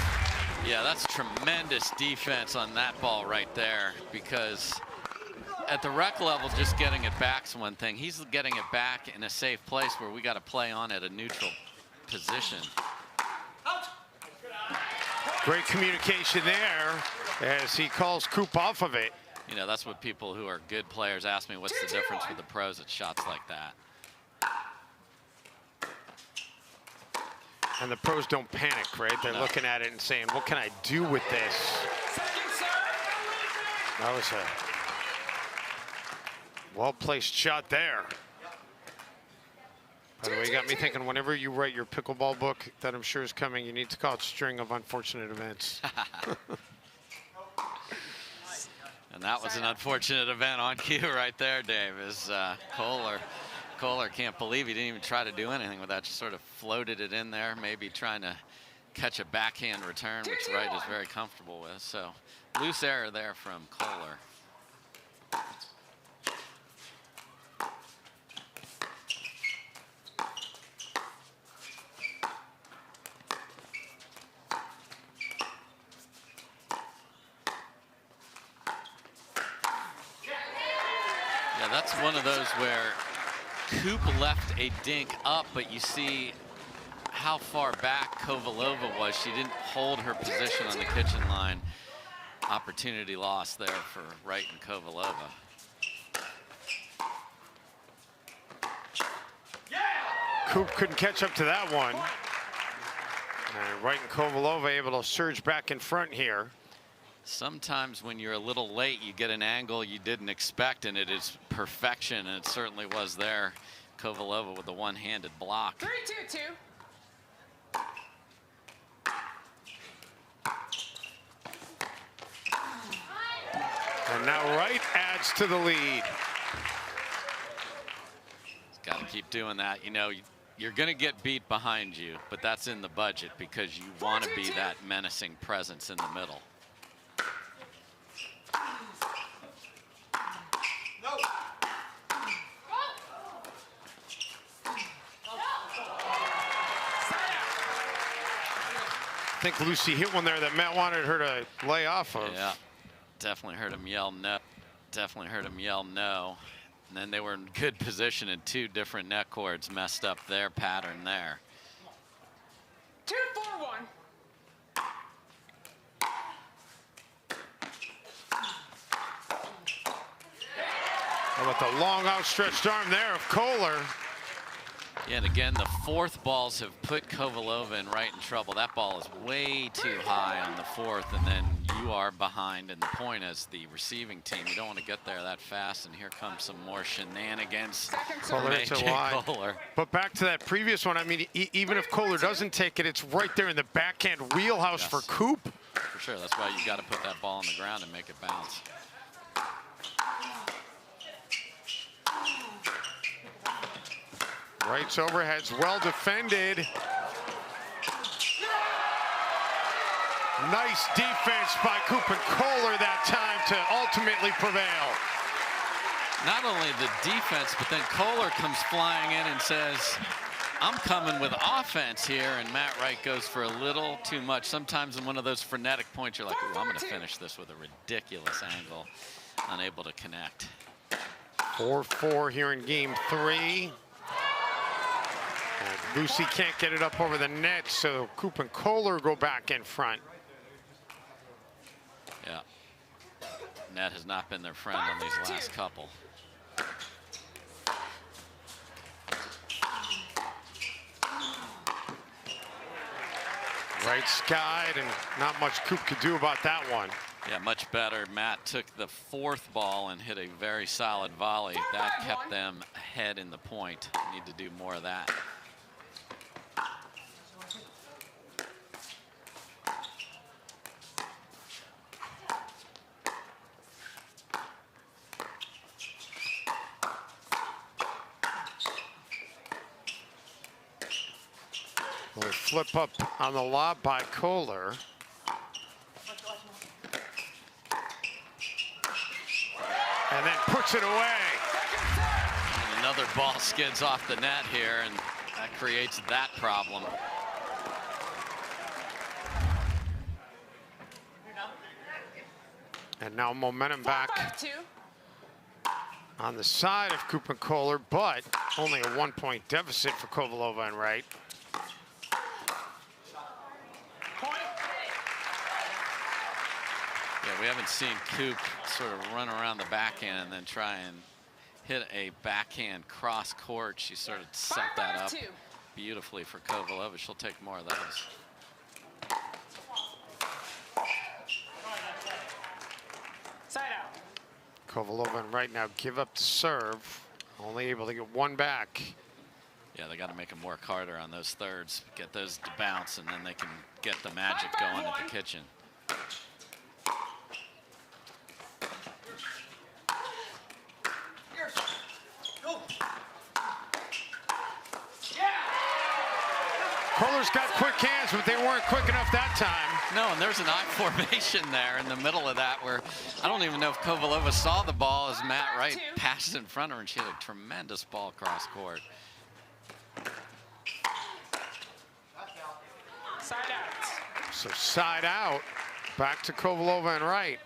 Yeah, that's tremendous defense on that ball right there, because at the rec level, just getting it back's one thing. He's getting it back in a safe place where we got to play on at a neutral position. Great communication there as he calls Koop off of it. You know, that's what people who are good players ask me, what's the difference with the pros at shots like that? And the pros don't panic, right? They're looking at it and saying, what can I do with this? That was a well-placed shot there. By the way, you got me thinking, whenever you write your pickleball book that I'm sure is coming, you need to call it String of Unfortunate Events. And that was an unfortunate event on cue right there, Dave, as Koller can't believe he didn't even try to do anything with that, just sort of floated it in there, maybe trying to catch a backhand return, which Wright is very comfortable with. So loose error there from Koller. Yeah, that's one of those where Koop left a dink up, but you see how far back Kovalova was. She didn't hold her position on the kitchen line. Opportunity lost there for Wright and Kovalova. Koop couldn't catch up to that one. And Wright and Kovalova able to surge back in front here. Sometimes when you're a little late, you get an angle you didn't expect, and it is perfection, and it certainly was there. Kovalova with a one-handed block. 3-2-2. And now Wright adds to the lead. Got to keep doing that. You know, you're going to get beat behind you, but that's in the budget because you want to be that menacing presence in the middle. I think Lucy hit one there that Matt wanted her to lay off of. Yeah, definitely heard him yell no. Definitely heard him yell no. And then they were in good position, and two different net cords messed up their pattern there. 2-4-1. How about the long outstretched arm there of Koller? Yeah, and again, the fourth balls have put Kovalova and Wright in trouble. That ball is way too high on the fourth, and then you are behind in the point as the receiving team. You don't want to get there that fast, and here comes some more shenanigans. Koller hits it wide. But back to that previous one, I mean, even if Koller doesn't take it, it's right there in the backhand wheelhouse for Koop. For sure, that's why you got to put that ball on the ground and make it bounce. Wright's overhead's well defended. Nice defense by Koop and Koller that time to ultimately prevail. Not only the defense, but then Koller comes flying in and says, I'm coming with offense here, and Matt Wright goes for a little too much. Sometimes in one of those frenetic points, you're like, ooh, I'm going to finish this with a ridiculous angle. Unable to connect. 4-4 here in game 3. And Lucy can't get it up over the net, so Koop and Koller go back in front. Yeah. Net has not been their friend on these last couple. Right skied, and not much Koop could do about that one. Yeah, much better. Matt took the fourth ball and hit a very solid volley. That kept them ahead in the point. Need to do more of that. We'll flip up on the lob by Koller. And then puts it away. And another ball skids off the net here, and that creates that problem. And now momentum back on the side of Koop and Koller, but only a 1-point deficit for Kovalova and Wright. Yeah, we haven't seen Koop sort of run around the backhand and then try and hit a backhand cross court. She sort of set that up beautifully for Kovalova. She'll take more of those. Side out. Kovalova and Wright now give up the serve. Only able to get one back. Yeah, they got to make them work harder on those thirds, get those to bounce, and then they can get the magic going at the kitchen. Koller's got quick hands, but they weren't quick enough that time. No, and there's an I formation there in the middle of that where I don't even know if Kovalova saw the ball as Matt Wright passed in front of her, and she had a tremendous ball cross court. Side out. So side out, back to Kovalova and Wright,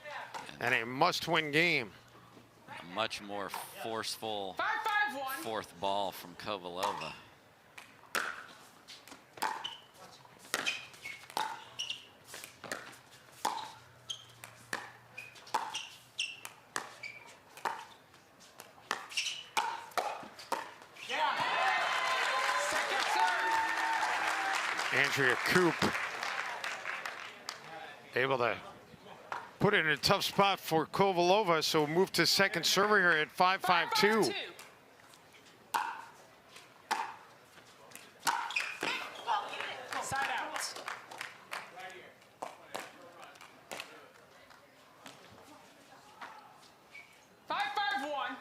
and a must-win game. A much more forceful 5-5-1. fourth ball from Kovalova. Andrea Koop able to put it in a tough spot for Kovalova, so move to second server here at 5-5-2. Side out. 5-5-1.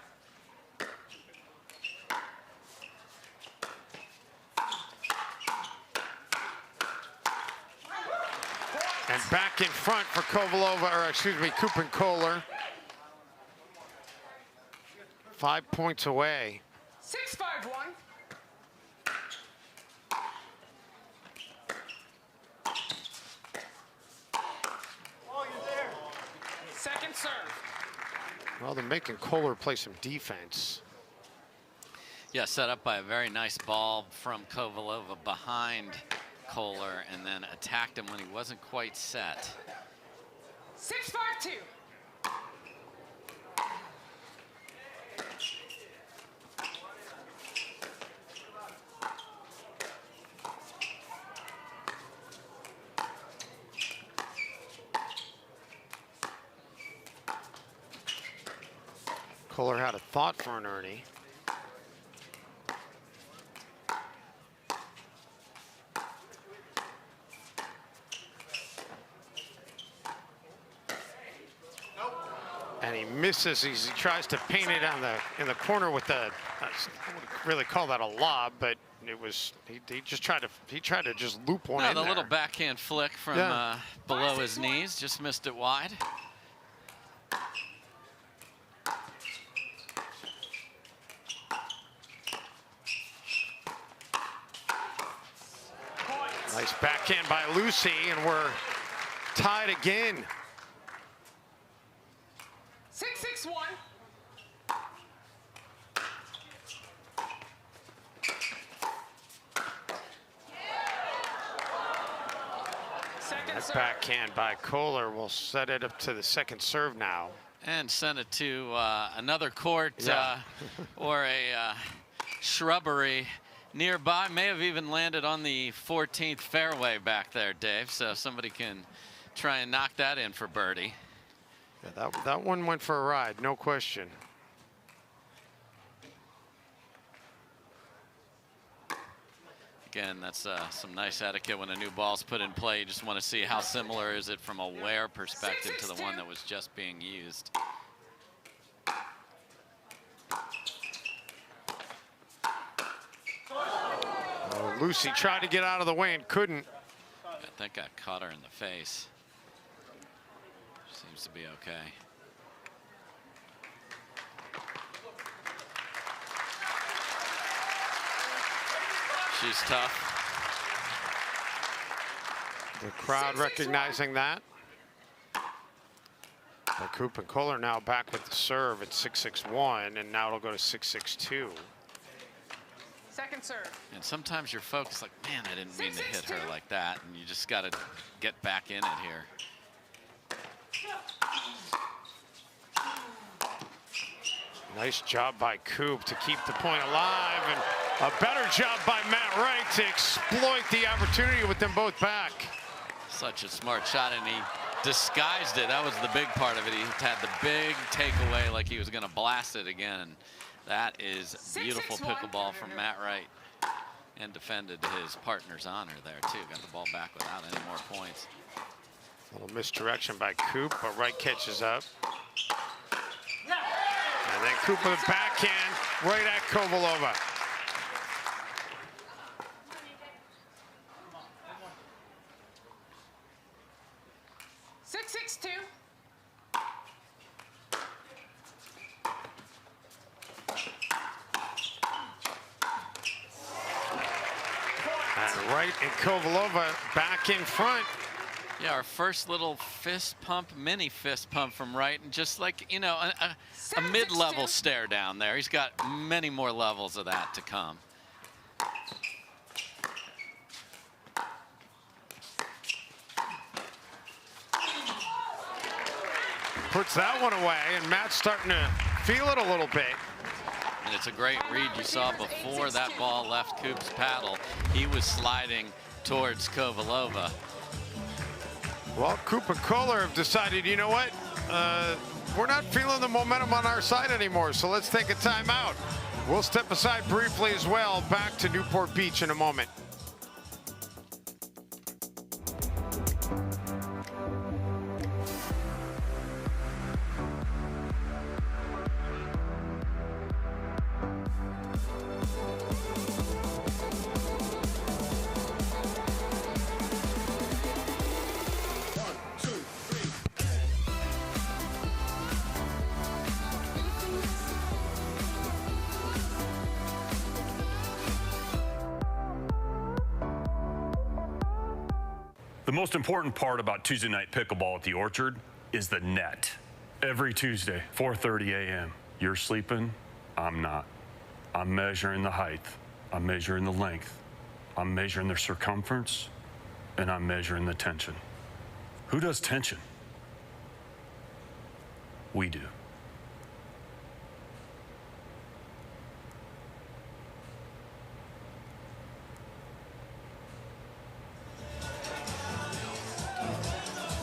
And back in front for Kovalova, or excuse me, Koop and Koller. 5 points away. 6-5-1. Second serve. Well, they're making Koller play some defense. Yeah, set up by a very nice ball from Kovalova behind Koller, and then attacked him when he wasn't quite set. 6-5-2. Koller had a thought for an Ernie. And he misses. He tries to paint it on in the corner with the. I wouldn't really call that a lob, but it was. He just tried to just loop one in the there. little backhand flick from below his knees, just missed it wide. Nice backhand by Lucy, and we're tied again. 6-6-1. That backhand by Koller will set it up to the second serve now. And send it to another court or a shrubbery nearby. May have even landed on the 14th fairway back there, Dave. So somebody can try and knock that in for birdie. Yeah, that one went for a ride, no question. Again, that's some nice etiquette when a new ball's put in play. You just want to see how similar is it from a wear perspective to the one that was just being used. Oh, Lucy tried to get out of the way and couldn't. I think I caught her in the face. Seems to be okay. She's tough. The crowd recognizing that. But Koop and Koller now back with the serve at 6-6-1, and now it'll go to 6-6-2. Second serve. And sometimes you're focused like, man, I didn't mean to hit her like that, and you just got to get back in it here. Nice job by Koop to keep the point alive, and a better job by Matt Wright to exploit the opportunity with them both back. Such a smart shot, and he disguised it. That was the big part of it. He had the big takeaway like he was going to blast it again. That is beautiful pickleball from Matt Wright, and defended his partner's honor there too. Got the ball back without any more points. A little misdirection by Koop, but Wright catches up. And then Koop with a backhand right at Kovalova. Six-6-2. And Wright and Kovalova back in front. Yeah, our first little fist pump, mini fist pump from Wright, and just like, you know, a mid-level stare down there. He's got many more levels of that to come. Puts that one away, and Matt's starting to feel it a little bit. And it's a great read. You saw before that ball left Koop's paddle, he was sliding towards Kovalova. Well, Koop and Koller have decided, you know what? We're not feeling the momentum on our side anymore, so let's take a timeout. We'll step aside briefly as well. Back to Newport Beach in a moment. The most important part about Tuesday night pickleball at the Orchard is the net. Every Tuesday, 4:30 a.m. You're sleeping, I'm not. I'm measuring the height, I'm measuring the length, I'm measuring the circumference, and I'm measuring the tension. Who does tension? We do.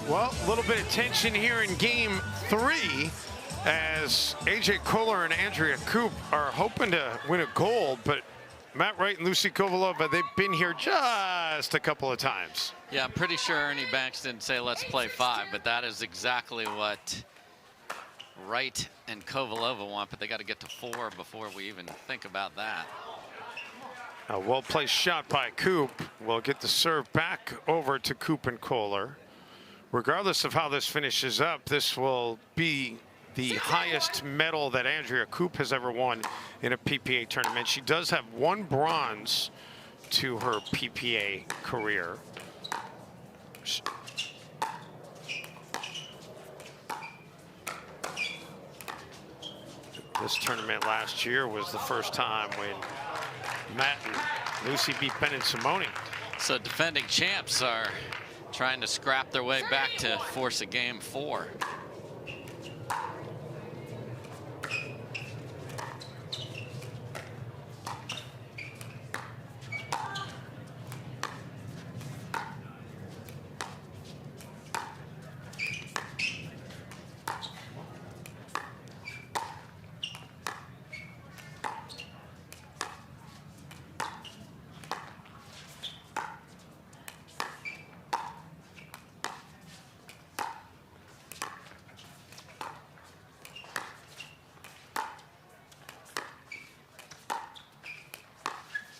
Well, a little bit of tension here in game 3 as AJ Koller and Andrea Koop are hoping to win a gold, but Matt Wright and Lucy Kovalova, they've been here just a couple of times. Yeah, I'm pretty sure Ernie Banks didn't say let's play 5, but that is exactly what Wright and Kovalova want, but they got to get to 4 before we even think about that. A well-placed shot by Koop will get the serve back over to Koop and Koller. Regardless of how this finishes up, this will be the highest medal that Andrea Koop has ever won in a PPA tournament. She does have 1 bronze to her PPA career. This tournament last year was the first time when Matt and Lucy beat Ben and Simone. So defending champs are trying to scrap their way back to force a game 4.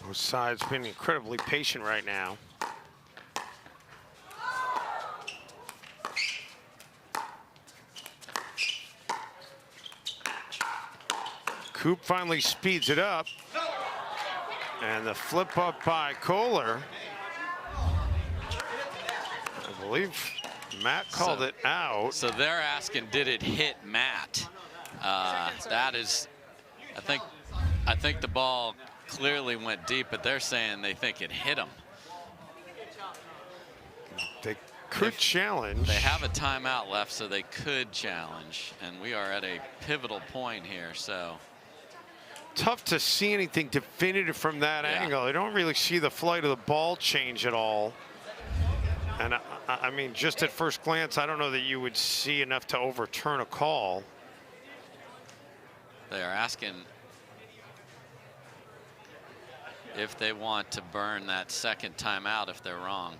Both sides being incredibly patient right now. Koop finally speeds it up. And the flip up by Koller. I believe Matt called it out. So they're asking, did it hit Matt? That is, I think the ball clearly went deep, but they're saying they think it hit him. Could challenge. They have a timeout left, so they could challenge. And we are at a pivotal point here, so. Tough to see anything definitive from that angle. I don't really see the flight of the ball change at all. And I mean, just at first glance, I don't know that you would see enough to overturn a call. They are asking if they want to burn that second timeout if they're wrong.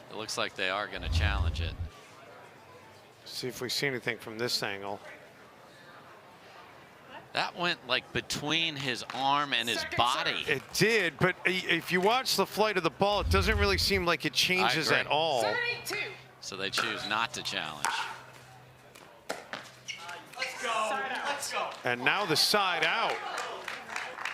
It looks like they are going to challenge it. See if we see anything from this angle. That went like between his arm and his body. It did, but if you watch the flight of the ball, it doesn't really seem like it changes at all. So they choose not to challenge. Let's go. Let's go. And now the side out.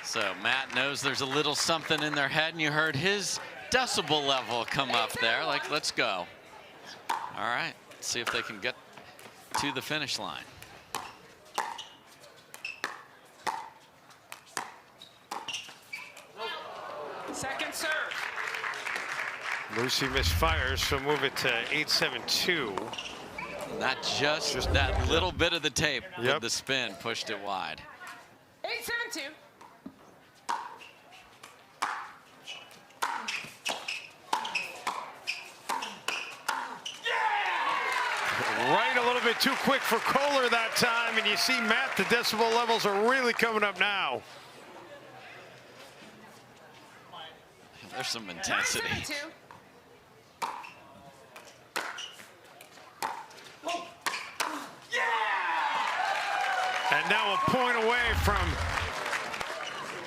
So Matt knows there's a little something in their head, and you heard his decibel level come up there, like, let's go. All right, let's see if they can get to the finish line. Second serve. Lucy misfires, so move it to 8-7-2. Not just that little bit of the tape with the spin pushed it wide. 8-7-2. Right a little bit too quick for Koller that time, and you see, Matt, the decibel levels are really coming up now. There's some intensity. And now a point away from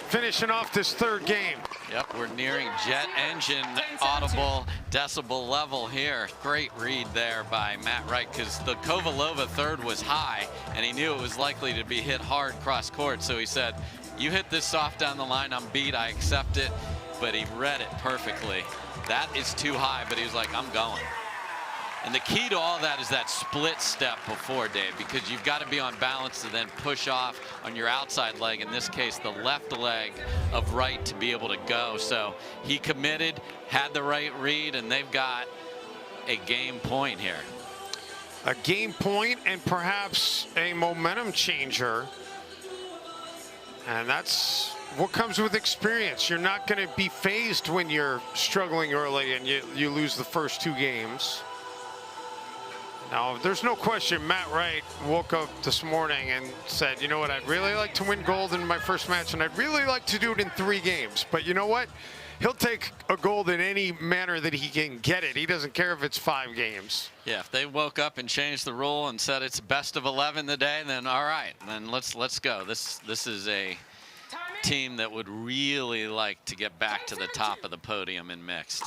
finishing off this third game. Yep, we're nearing jet engine audible decibel level here. Great read there by Matt Wright, because the Kovalova third was high, and he knew it was likely to be hit hard cross court. So he said, you hit this soft down the line, I'm beat, I accept it. But he read it perfectly. That is too high, but he was like, I'm going. And the key to all that is that split step before, Dave, because you've got to be on balance to then push off on your outside leg, in this case, the left leg of Wright, to be able to go. So he committed, had the right read, and they've got a game point here. A game point and perhaps a momentum changer. And that's what comes with experience. You're not going to be fazed when you're struggling early and you lose the first two games. Now, there's no question Matt Wright woke up this morning and said, you know what, I'd really like to win gold in my first match, and I'd really like to do it in 3 games. But you know what? He'll take a gold in any manner that he can get it. He doesn't care if it's 5 games. Yeah, if they woke up and changed the rule and said it's best of 11 today, then all right, then let's go. This is a team that would really like to get back to the top of the podium in mixed.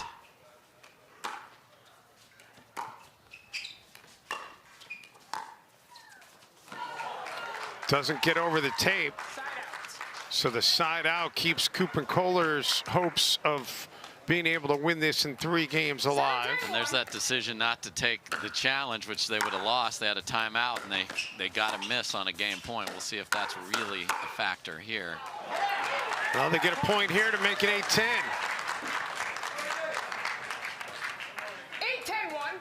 Doesn't get over the tape. So the side out keeps Koop and Koller's hopes of being able to win this in 3 games alive. And there's that decision not to take the challenge, which they would have lost. They had a timeout, and they got a miss on a game point. We'll see if that's really a factor here. Well, they get a point here to make it 8-10. 8-10-1.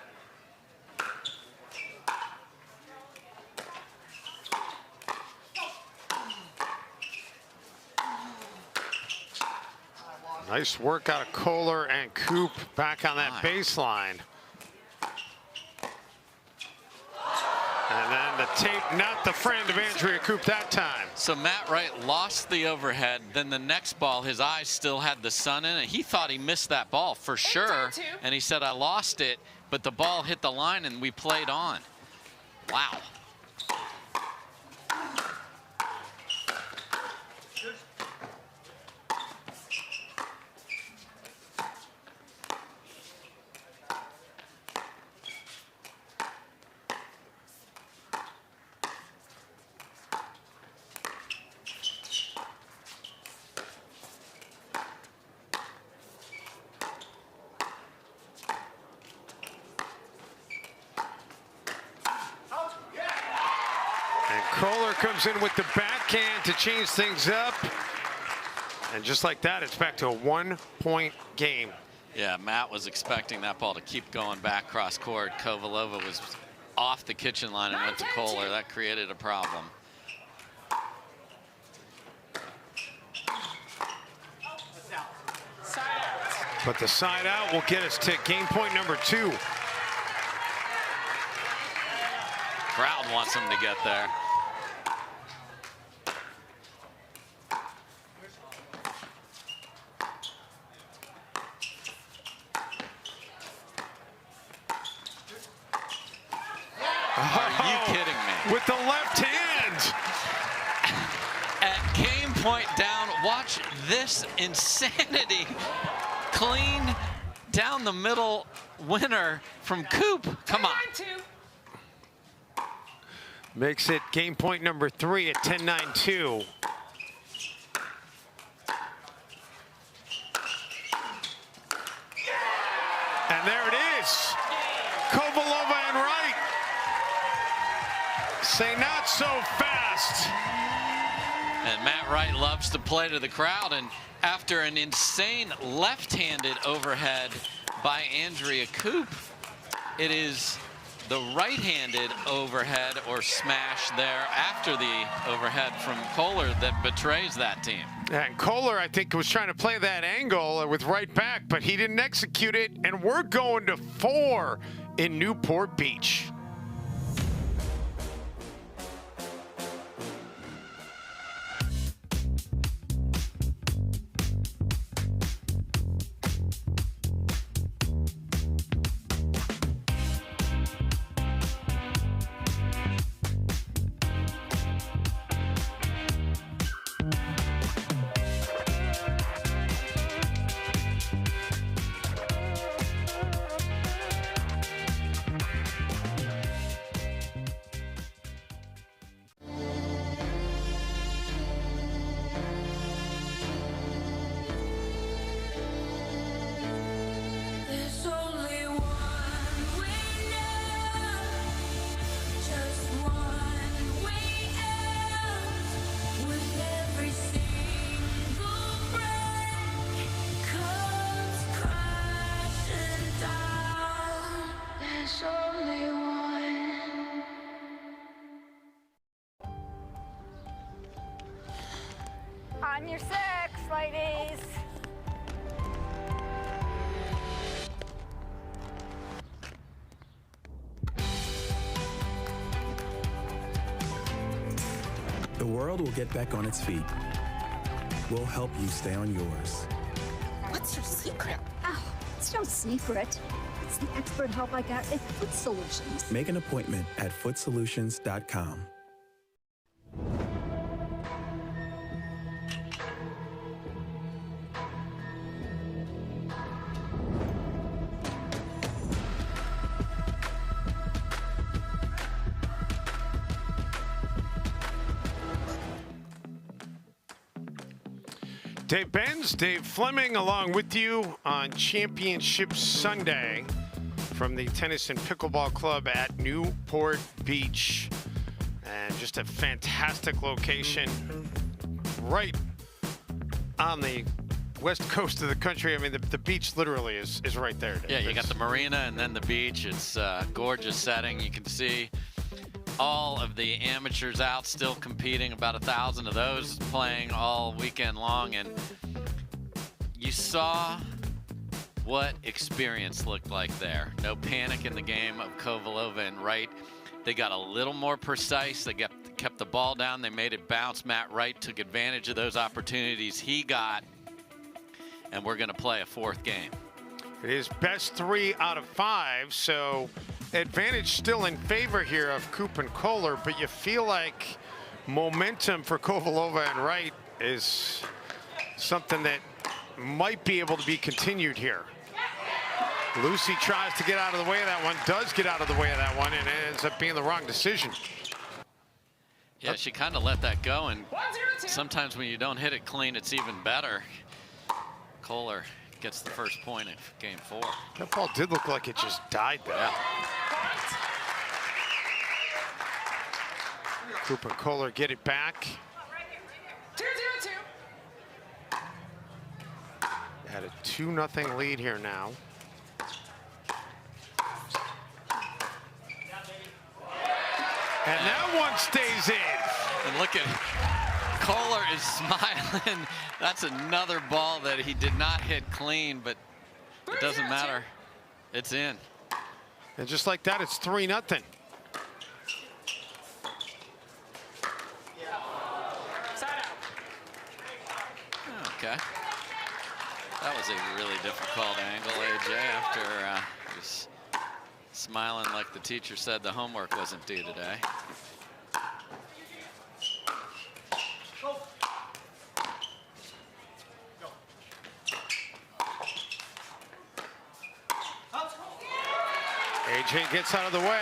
Nice work out of Koller and Koop back on that baseline. And then the tape, not the friend of Andrea Koop that time. So Matt Wright lost the overhead. Then the next ball, his eyes still had the sun in it. He thought he missed that ball for sure. And he said, I lost it, but the ball hit the line and we played on. Wow. Koller comes in with the backhand to change things up. And just like that, it's back to a 1-point game. Yeah, Matt was expecting that ball to keep going back cross court. Kovalova was off the kitchen line and went to Koller. That created a problem. But the side out will get us to game point number 2. Crowd wants him to get there. Are you kidding me? With the left hand. At game point down, watch this insanity. Clean down the middle winner from Koop. Come on. Makes it game point number 3 at 10-9-2. And there it is. Kovalova and Wright. Say not so fast. And Matt Wright loves to play to the crowd, and after an insane left-handed overhead by Andrea Koop, it is the right-handed overhead or smash there after the overhead from Koller that betrays that team. And Koller, I think, was trying to play that angle with right back, but he didn't execute it, and we're going to 4 in Newport Beach. On your six, ladies. The world will get back on its feet. We'll help you stay on yours. What's your secret? Oh, it's no secret. It's the expert help I got at Foot Solutions. Make an appointment at footsolutions.com. Dave Benz, Dave Fleming, along with you on Championship Sunday from the Tennis and Pickleball Club at Newport Beach. And just a fantastic location right on the west coast of the country. I mean, the beach literally is right there, Dave. Yeah, you got the marina and then the beach. It's a gorgeous setting. You can see all of the amateurs out still competing, about 1,000 of those playing all weekend long. And you saw what experience looked like there. No panic in the game of Kovalova and Wright. They got a little more precise. They kept the ball down. They made it bounce. Matt Wright took advantage of those opportunities he got. And we're going to play a 4th game. It is best 3 out of 5, so advantage still in favor here of Koop and Koller, but you feel like momentum for Kovalova and Wright is something that might be able to be continued here. Lucy tries to get out of the way of that one, does get out of the way of that one, and it ends up being the wrong decision. Yeah, she kind of let that go, and sometimes when you don't hit it clean, it's even better. Koller gets the first point of game 4. That ball did look like it just died there. Yeah. Koop and Koller get it back. 2-2-2. At a 2-0 lead here now. And that one stays in. And look at Koller is smiling. That's another ball that he did not hit clean, but it doesn't matter. It's in. And just like that, it's 3-0. Okay. That was a really difficult angle, AJ, after he was smiling like the teacher said the homework wasn't due today. AJ gets out of the way.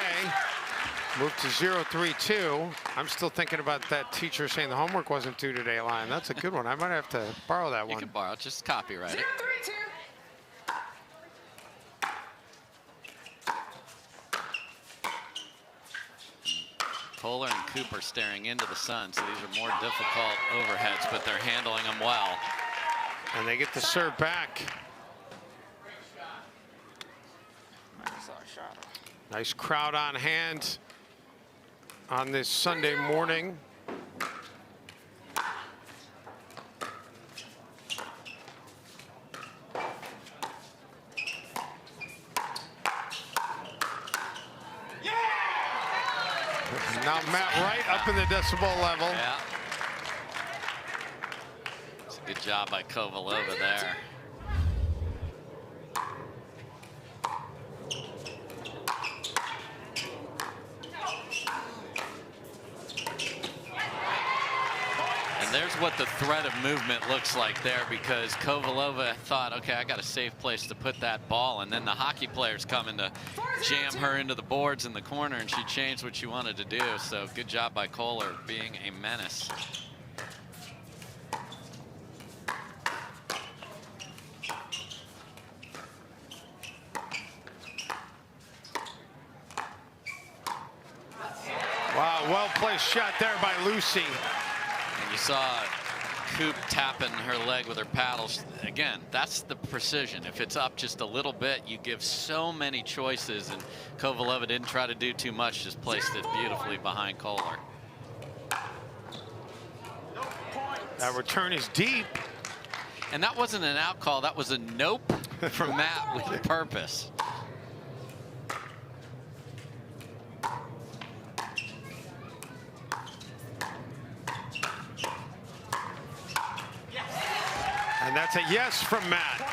Move to 0-3-2. I'm still thinking about that teacher saying the homework wasn't due today line. That's a good one. I might have to borrow that one. You can borrow, just copyright it. 0-3-2. Koller and Koop are staring into the sun, so these are more difficult overheads, but they're handling them well. And they get the serve back. Nice crowd on hand on this Sunday morning. Now Matt Wright up in the decibel level. Yeah. It's a good job by Kovalova there. And there's what the threat of movement looks like there, because Kovalova thought, okay, I got a safe place to put that ball, and then the hockey players coming to jam her into the boards in the corner, and she changed what she wanted to do. So good job by Koller being a menace. Wow, well-placed shot there by Lucy. And you saw Koop tapping her leg with her paddles. Again, that's the precision. If it's up just a little bit, you give so many choices, and Kovalova didn't try to do too much, just placed it beautifully behind Koller. That return is deep. And that wasn't an out call, that was a nope from Matt with purpose. And that's a yes from Matt.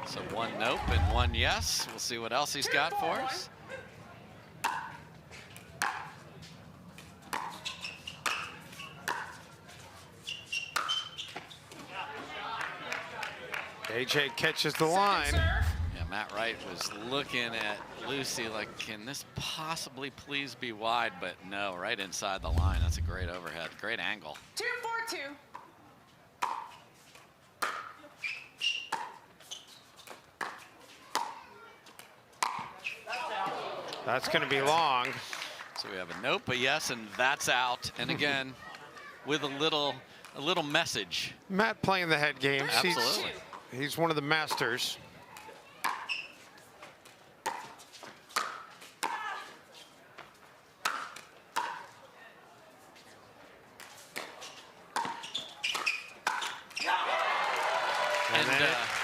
So one nope and one yes. We'll see what else he's got for us. AJ catches the line. Yeah, Matt Wright was looking at Lucy like, can this possibly please be wide? But no, right inside the line. That's a great overhead, great angle. 2-4-2. That's going to be long. So we have a nope, a yes, and that's out. And again, with a little message. Matt playing the head games. Absolutely. He's one of the masters.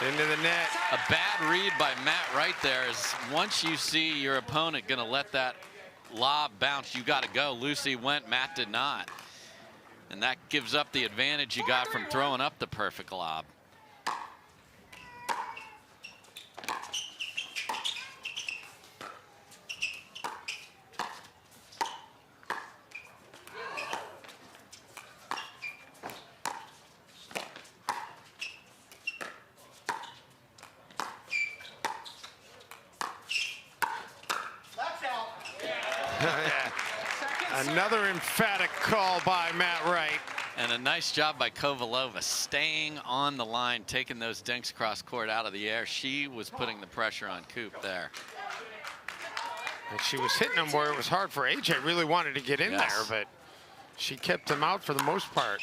Into the net. A bad read by Matt Wright there is once you see your opponent going to let that lob bounce, you got to go. Lucy went, Matt did not. And that gives up the advantage you got from throwing up the perfect lob. Another emphatic call by Matt Wright. And a nice job by Kovalova staying on the line, taking those dinks across court out of the air. She was putting the pressure on Koop there. And she was hitting him where it was hard for AJ. Really wanted to get in there, but she kept him out for the most part.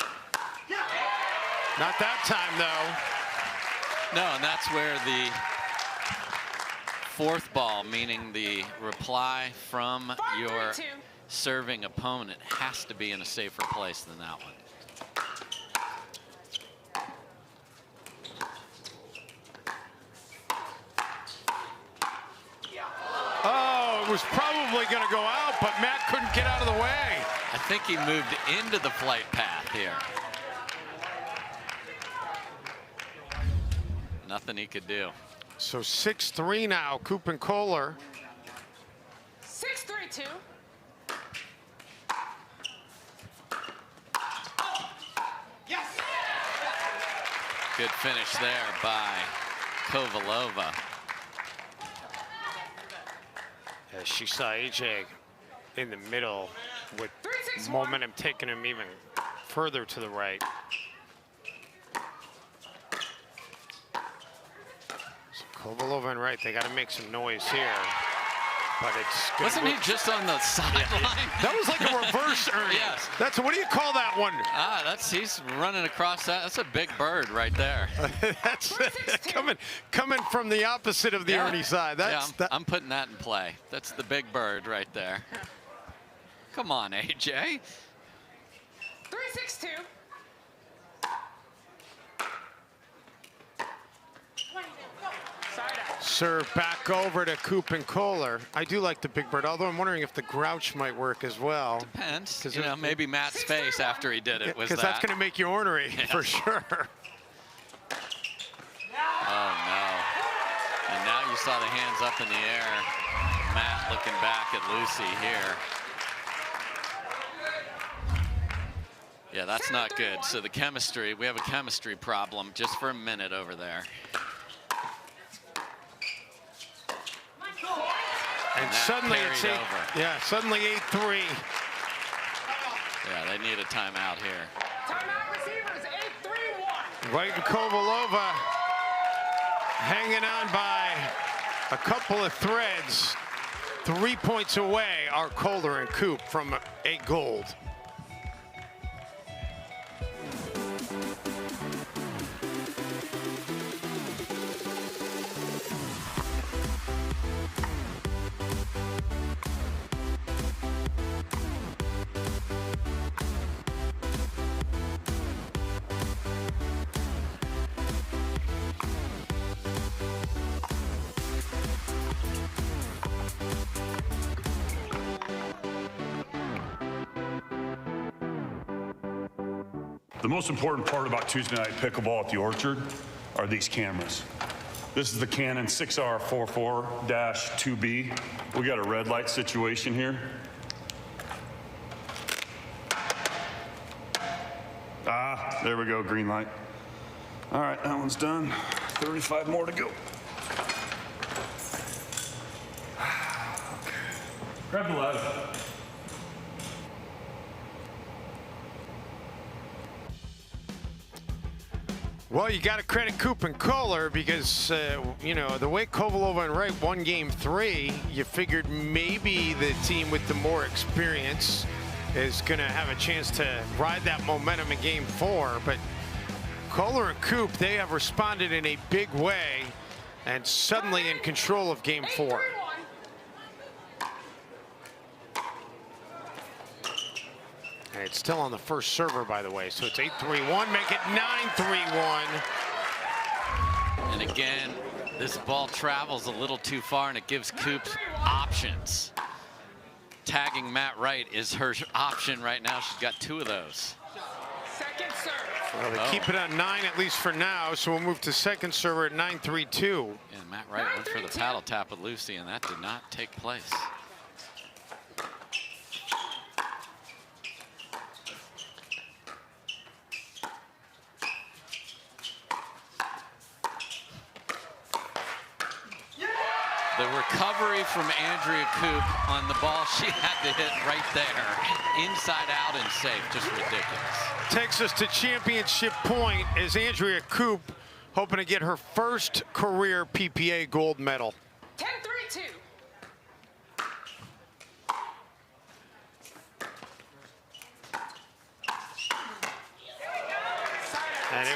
Not that time, though. No, and that's where the fourth ball, meaning the reply from your serving opponent, has to be in a safer place than that one. Oh, it was probably going to go out, but Matt couldn't get out of the way. I think he moved into the flight path here. Nothing he could do. So 6-3 now, Koop and Koller. 6-3-2. Yes. Good finish there by Kovalova. She saw AJ in the middle with momentum taking him even further to the right. So Kovalova and Wright, they got to make some noise here. But it's good. Wasn't he just on the sideline? That was like a reverse Ernie. Yes. That's, what do you call that one? He's running across that. That's a big bird right there. That's coming from the opposite of the Ernie side. That's I'm putting that in play. That's the big bird right there. Come on, AJ. 3-6-2. Serve back over to Koop and Koller. I do like the big bird, although I'm wondering if the grouch might work as well. Depends. You know, maybe Matt's face after he did it was that. Because that's going to make you ornery, for sure. Oh, no. And now you saw the hands up in the air. Matt looking back at Lucy here. Yeah, that's not good. So the chemistry, we have a chemistry problem just for a minute over there. And suddenly it's suddenly 8-3. Yeah, they need a timeout here. Timeout receivers, 8-3-1. Wright and Kovalova hanging on by a couple of threads. 3 points away are Koller and Koop from a gold. The most important part about Tuesday night pickleball at the Orchard are these cameras. This is the Canon 6R44-2B. We got a red light situation here. There we go, green light. All right, that one's done. 35 more to go. Okay. Grab the ladder. Well, you got to credit Koop and Koller because, you know, the way Kovalova and Wright won game 3, you figured maybe the team with the more experience is going to have a chance to ride that momentum in game 4. But Koller and Koop, they have responded in a big way and suddenly in control of game 4. And it's still on the first server, by the way. So it's 8-3-1, make it 9-3-1. And again, this ball travels a little too far and it gives Koop options. Tagging Matt Wright is her option right now. She's got 2 of those. Second serve. Well, they keep it on 9 at least for now, so we'll move to second server at 9-3-2. And Matt Wright went for the paddle tap with Lucy, and that did not take place. The recovery from Andrea Koop on the ball she had to hit right there. Inside out and safe, just ridiculous. Takes us to championship point as Andrea Koop hoping to get her first career PPA gold medal. 10-3-2.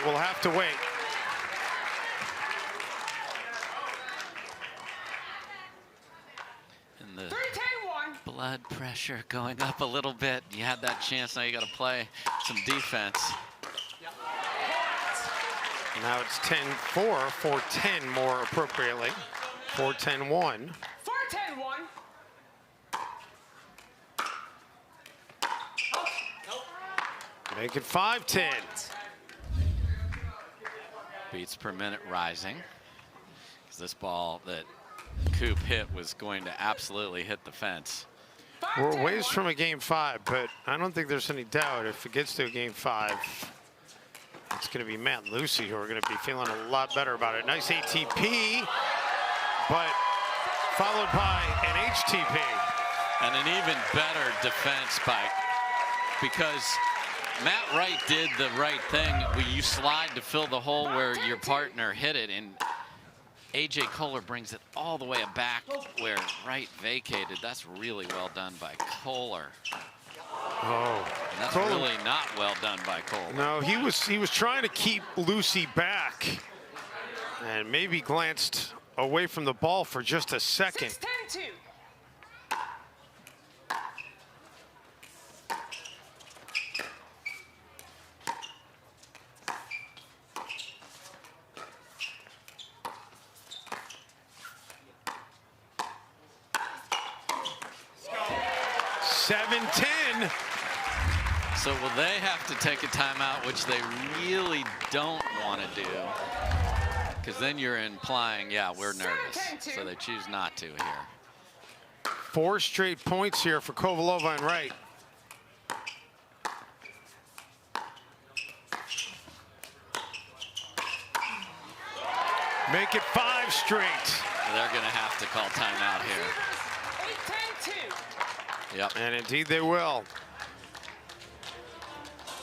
we'll have to wait. And the blood pressure going up a little bit. You had that chance, now you got to play some defense. Now it's 10-4, 4-10 more appropriately. 4-10-1. 4-10-1. Make it 5-10. Beats per minute rising. Because this ball that Koop hit was going to absolutely hit the fence. We're ways from a game 5, but I don't think there's any doubt if it gets to a game 5, it's going to be Matt and Lucy who are going to be feeling a lot better about it. Nice ATP, but followed by an HTP. And an even better defense because Matt Wright did the right thing where you slide to fill the hole where your partner hit it, and AJ Koller brings it all the way back where Wright vacated. That's really well done by Koller. Oh, and that's Koller, really not well done by Koller. No, he was trying to keep Lucy back and maybe glanced away from the ball for just a second. 6-10-2. So will they have to take a timeout, which they really don't want to do? Because then you're implying, yeah, we're nervous. So they choose not to here. 4 straight points here for Kovalova and Wright. Make it 5 straight. They're going to have to call timeout here. 8-10-2. Yep. And indeed they will.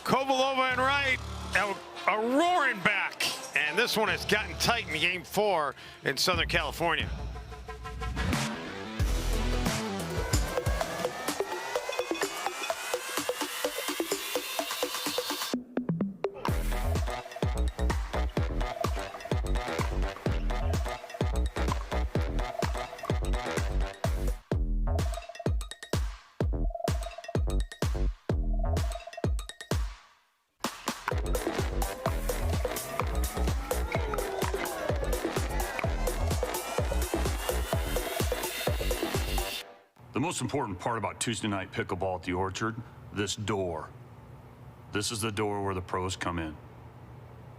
Kovalova and Wright are roaring back. And this one has gotten tight in game 4 in Southern California. The most important part about Tuesday night pickleball at the Orchard, this door. This is the door where the pros come in.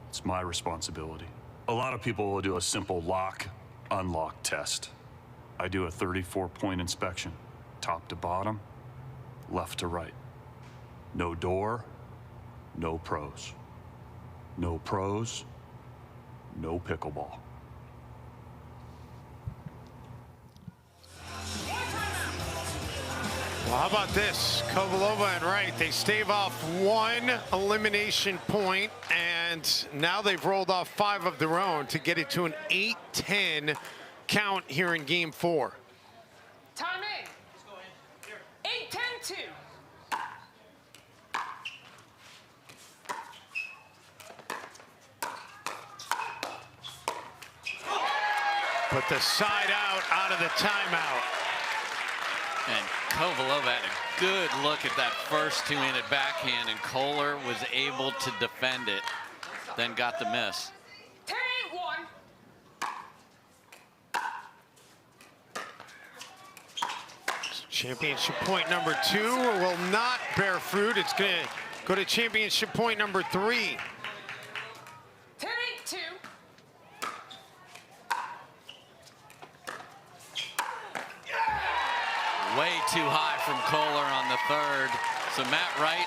It's my responsibility. A lot of people will do a simple lock, unlock test. I do a 34-point inspection, top to bottom, left to right. No door, no pros. No pros, no pickleball. Well, how about this? Kovalova and Wright, they stave off 1 elimination point, and now they've rolled off 5 of their own to get it to an 8-10 count here in game 4. Time in. 8-10-2. But the side out of the timeout. And Kovalova had a good look at that first two-handed backhand, and Koller was able to defend it, then got the miss. 10-8-1. Championship point number 2 will not bear fruit. It's going to go to championship point number 3. 10-8-2. Way too high from Koller on the third. So Matt Wright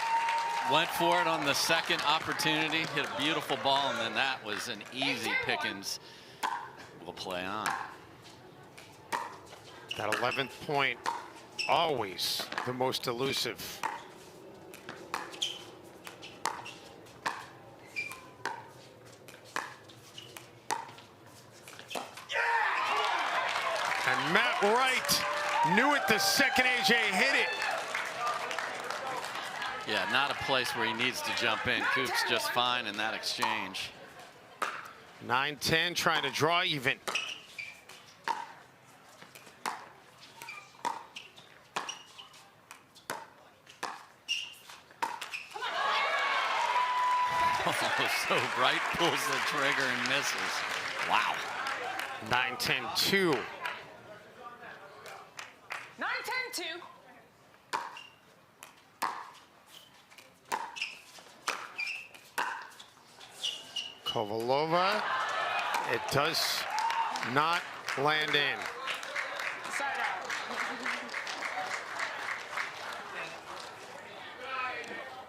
went for it on the second opportunity, hit a beautiful ball, and then that was an easy pickings. We'll play on. That 11th point, always the most elusive. And Matt Wright knew it the second AJ hit it. Yeah, not a place where he needs to jump in. Koop's just fine in that exchange. 9-10, trying to draw even. So Wright pulls the trigger and misses. Wow. 9-10-2. 9-10-2. Kovalova. It does not land in. Side out.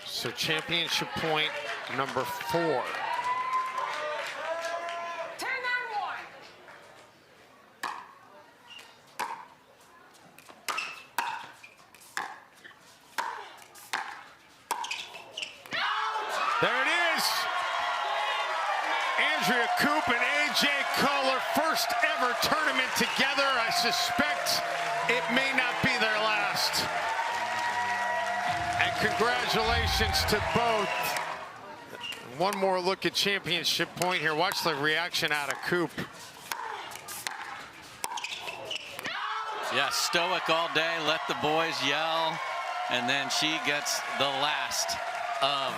So championship point number 4. 10-9-1. There it is. Andrea Koop and AJ Koller, first ever tournament together. I suspect it may not be their last. And congratulations to both. One more look at championship point here. Watch the reaction out of Koop. Yeah, stoic all day, let the boys yell, and then she gets the last of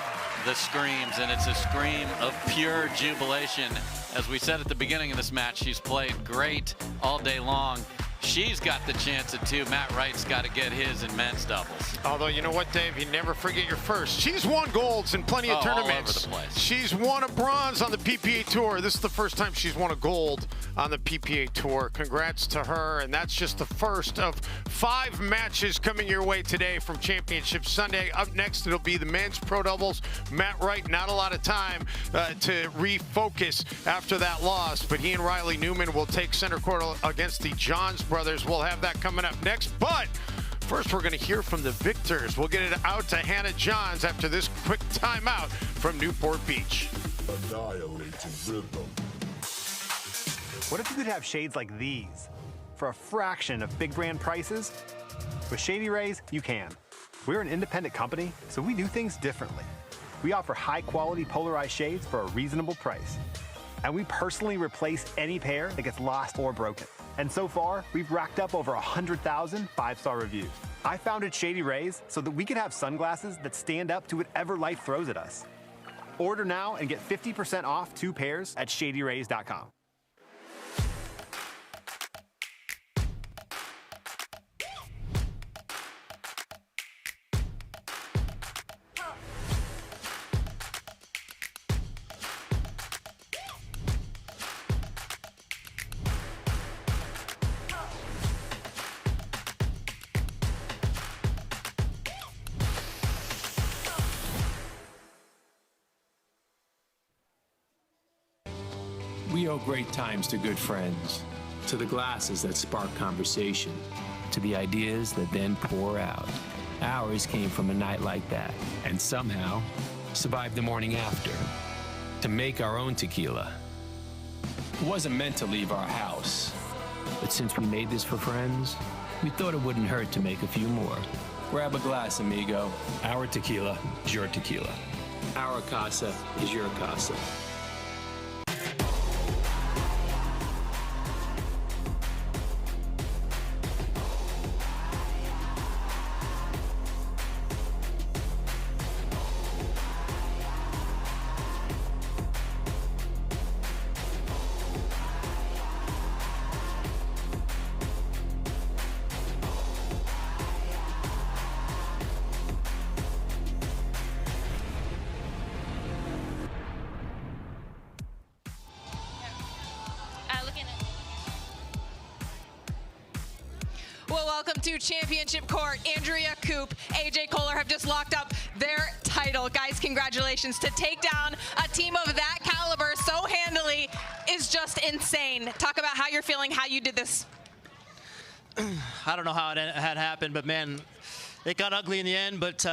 the screams, and it's a scream of pure jubilation. As we said at the beginning of this match, she's played great all day long. She's got the chance at 2. Matt Wright's got to get his in men's doubles. Although, you know what, Dave? You never forget your first. She's won golds in plenty of tournaments. All over the place. She's won a bronze on the PPA Tour. This is the first time she's won a gold on the PPA Tour. Congrats to her, and that's just the first of 5 matches coming your way today from Championship Sunday. Up next, it'll be the men's pro doubles. Matt Wright, not a lot of time to refocus after that loss, but he and Riley Newman will take center court against the Johns brothers. We'll have that coming up next, but first we're going to hear from the victors. We'll get it out to Hannah Johns after this quick timeout from Newport Beach. Annihilating rhythm. What if you could have shades like these for a fraction of big brand prices? With Shady Rays, you can. We're an independent company, so we do things differently. We offer high quality polarized shades for a reasonable price. And we personally replace any pair that gets lost or broken. And so far, we've racked up over 100,000 5-star reviews. I founded Shady Rays so that we could have sunglasses that stand up to whatever life throws at us. Order now and get 50% off 2 pairs at shadyrays.com. We owe great times to good friends, to the glasses that spark conversation, to the ideas that then pour out. Ours came from a night like that, and somehow survived the morning after, to make our own tequila. It wasn't meant to leave our house, but since we made this for friends, we thought it wouldn't hurt to make a few more. Grab a glass, amigo. Our tequila is your tequila. Our casa is your casa. Well, welcome to Championship Court. Andrea Koop, AJ Koller have just locked up their title. Guys, congratulations. To take down a team of that caliber so handily is just insane. Talk about how you're feeling, how you did this. I don't know how it had happened, but man, it got ugly in the end. But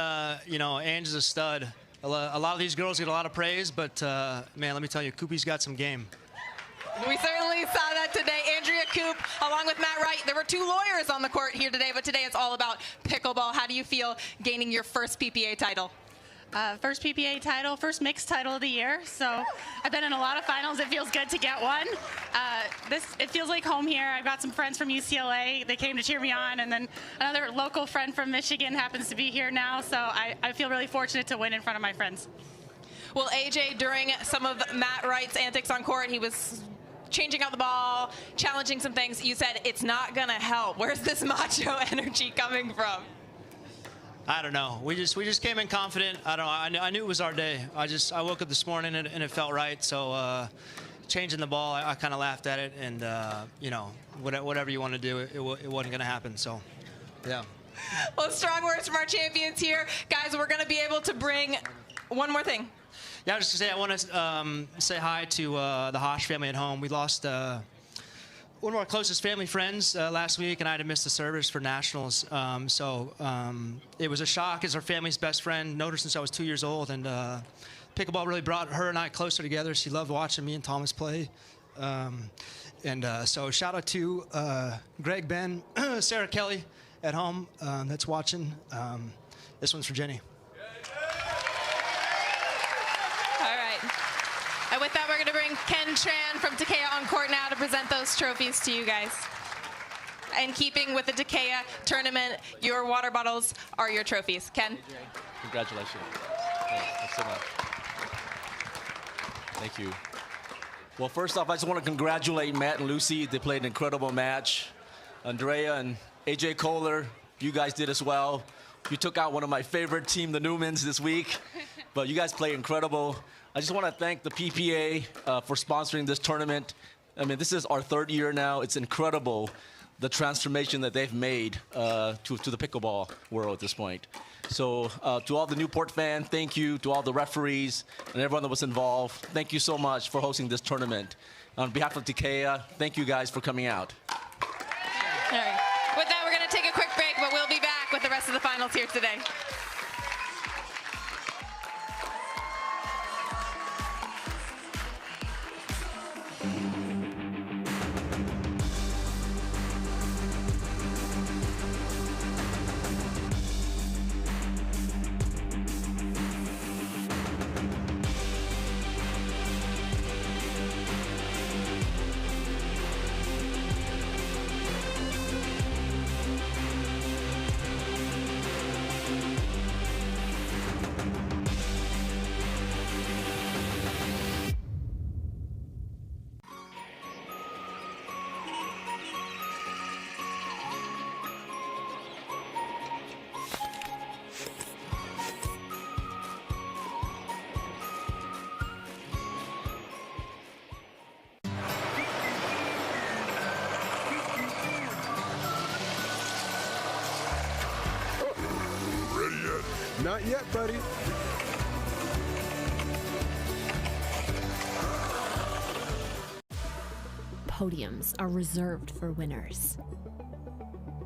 you know, Ange is a stud. A lot of these girls get a lot of praise, but man, let me tell you, Koopy's got some game. We certainly saw that today. Andrea Koop, a Along with Matt Wright, there were 2 lawyers on the court here today, but today it's all about pickleball. How do you feel gaining your first PPA title? First PPA title, first mixed title of the year. So I've been in a lot of finals. It feels good to get one. It feels like home here. I've got some friends from UCLA. They came to cheer me on, and then another local friend from Michigan happens to be here now. So I feel really fortunate to win in front of my friends. Well, AJ, during some of Matt Wright's antics on court, he was changing out the ball, challenging some things. You said it's not gonna help. Where's this macho energy coming from? I don't know. We just came in confident. I don't know. I knew it was our day. I woke up this morning and it felt right. So changing the ball, I kind of laughed at it, and you know, whatever you want to do, it wasn't going to happen. So, yeah. Well, strong words from our champions here, guys. We're going to be able to bring one more thing. Yeah, I was just gonna say I want to say hi to the Hosh family at home. We lost one of our closest family friends last week, and I had to miss the service for nationals. It was a shock as our family's best friend. Known her since I was 2 years old, and pickleball really brought her and I closer together. She loved watching me and Thomas play. So shout out to Greg, Ben, Sarah Kelly at home that's watching. This one's for Jenny. And with that, we're going to bring Ken Tran from Takeya on court now to present those trophies to you guys. And keeping with the Takeya tournament, your water bottles are your trophies. Ken? Congratulations. Thanks so much. Thank you. Well, first off, I just want to congratulate Matt and Lucy. They played an incredible match. Andrea and AJ Koller, you guys did as well. You took out one of my favorite team, the Newmans, this week. But you guys played incredible. I just want to thank the PPA for sponsoring this tournament. I mean, this is our 3rd year now. It's incredible, the transformation that they've made to the pickleball world at this point. So to all the Newport fans, thank you. To all the referees and everyone that was involved, thank you so much for hosting this tournament. On behalf of Takeya, thank you guys for coming out. All right. With that, we're going to take a quick break, but we'll be back with the rest of the finals here today. Not yet, buddy. Podiums are reserved for winners.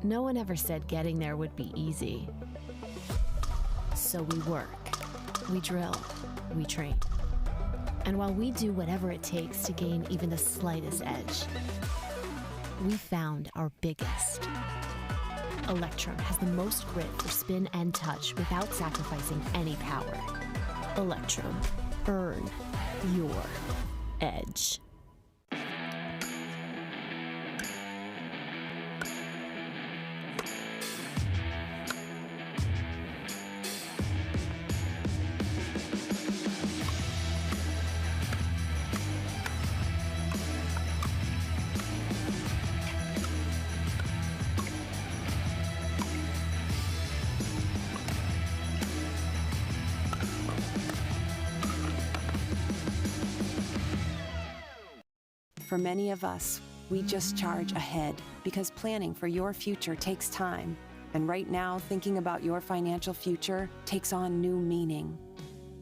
No one ever said getting there would be easy. So we work, we drill, we train. And while we do whatever it takes to gain even the slightest edge, we found our biggest. Electrum has the most grit for spin and touch without sacrificing any power. Electrum, earn your edge. For many of us, we just charge ahead because planning for your future takes time. And right now, thinking about your financial future takes on new meaning.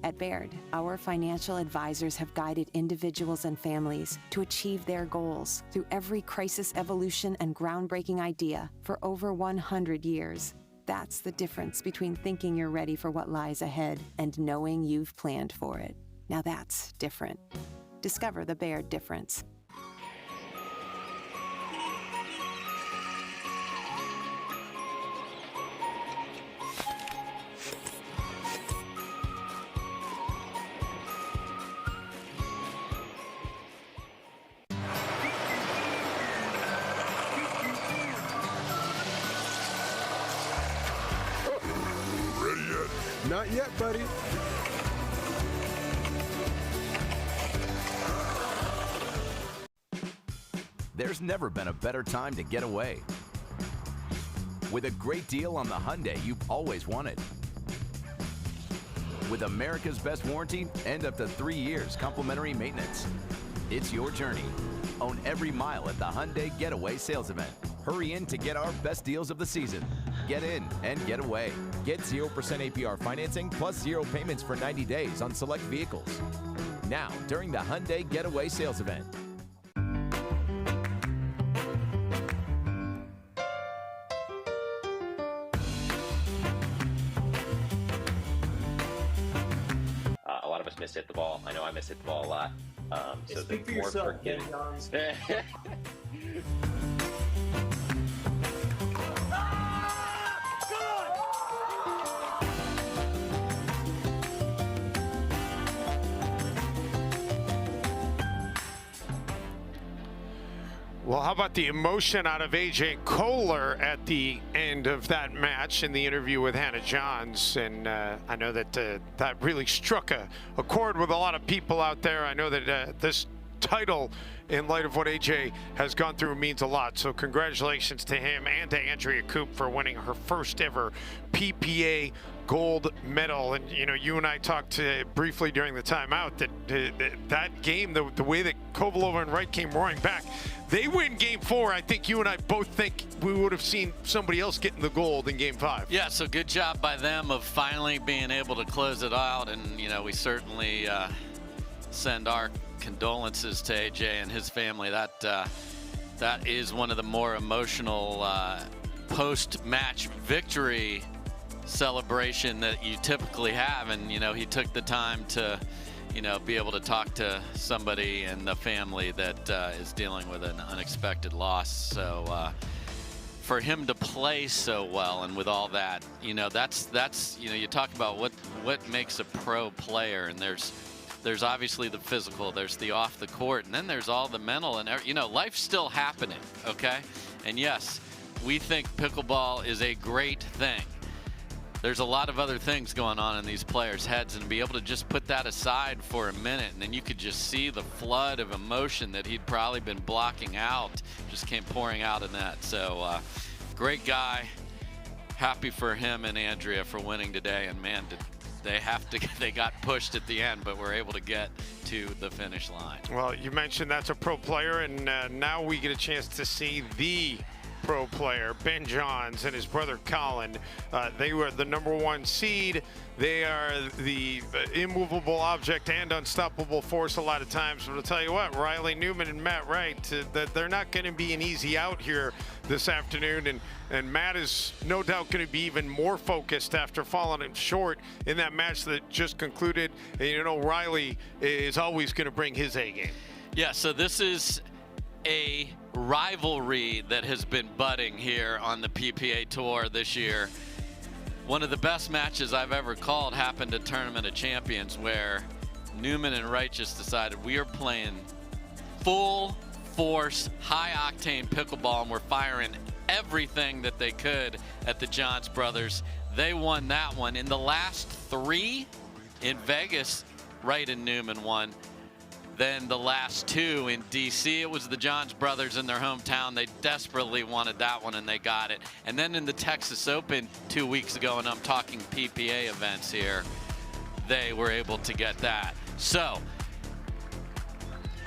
At Baird, our financial advisors have guided individuals and families to achieve their goals through every crisis evolution and groundbreaking idea for over 100 years. That's the difference between thinking you're ready for what lies ahead and knowing you've planned for it. Now that's different. Discover the Baird difference. Not yet, buddy. There's never been a better time to get away. With a great deal on the Hyundai you've always wanted. With America's best warranty and up to 3 years complimentary maintenance. It's your journey. Own every mile at the Hyundai Getaway Sales Event. Hurry in to get our best deals of the season. Get in and get away. Get 0% APR financing plus 0 payments for 90 days on select vehicles. Now, during the Hyundai Getaway Sales Event. A lot of us miss hit the ball. I know I miss hit the ball a lot. So Speak for the more yourself, forgiving. Well, how about the emotion out of AJ Koller at the end of that match in the interview with Hannah Johns? And I know that that really struck a chord with a lot of people out there. I know that this title, in light of what AJ has gone through, means a lot. So congratulations to him and to Andrea Koop for winning her first ever PPA gold medal. And you know, you and I talked briefly during the timeout that game, the way that Kovalova and Wright came roaring back, they win game 4. I think you and I both think we would have seen somebody else getting the gold in game 5. Yeah, so good job by them of finally being able to close it out. And, you know, we certainly send our condolences to AJ and his family. That is one of the more emotional post-match victory celebration that you typically have. And, you know, he took the time to, you know, be able to talk to somebody in the family that is dealing with an unexpected loss. So for him to play so well and with all that, you know, that's you know, you talk about what makes a pro player, and there's obviously the physical, there's the off the court, and then there's all the mental, and you know, life's still happening, okay? And yes, we think pickleball is a great thing. There's a lot of other things going on in these players' heads, and to be able to just put that aside for a minute, and then you could just see the flood of emotion that he'd probably been blocking out just came pouring out in that. So great guy. Happy for him and Andrea for winning today, and man, they got pushed at the end, but were able to get to the finish line. Well, you mentioned that's a pro player, and now we get a chance to see the pro player, Ben Johns, and his brother Collin. They were the #1 seed. They are the immovable object and unstoppable force a lot of times. But I'll tell you what, Riley Newman and Matt Wright, that they're not going to be an easy out here this afternoon. And Matt is no doubt going to be even more focused after falling him short in that match that just concluded. And you know, Riley is always going to bring his A game. Yeah, so this is a rivalry that has been budding here on the PPA Tour this year. One of the best matches I've ever called happened at Tournament of Champions, where Newman and Wright just decided we are playing full force, high octane pickleball, and we're firing everything that they could at the Johns brothers. They won that one. In the last 3 in Vegas, Wright and Newman won. Then the last 2 in DC, it was the Johns brothers in their hometown. They desperately wanted that one, and they got it. And then in the Texas Open 2 weeks ago, and I'm talking PPA events here, they were able to get that. So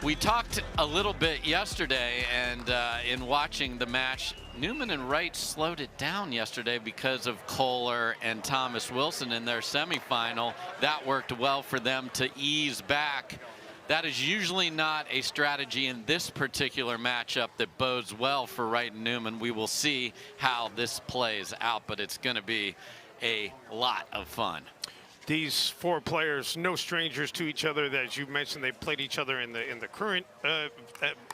we talked a little bit yesterday, and in watching the match, Newman and Wright slowed it down yesterday because of Koller and Thomas Wilson in their semifinal. That worked well for them to ease back. That is usually not a strategy in this particular matchup that bodes well for Wright and Newman. We will see how this plays out, but it's going to be a lot of fun. These 4 players, no strangers to each other. As you mentioned, they played each other in the current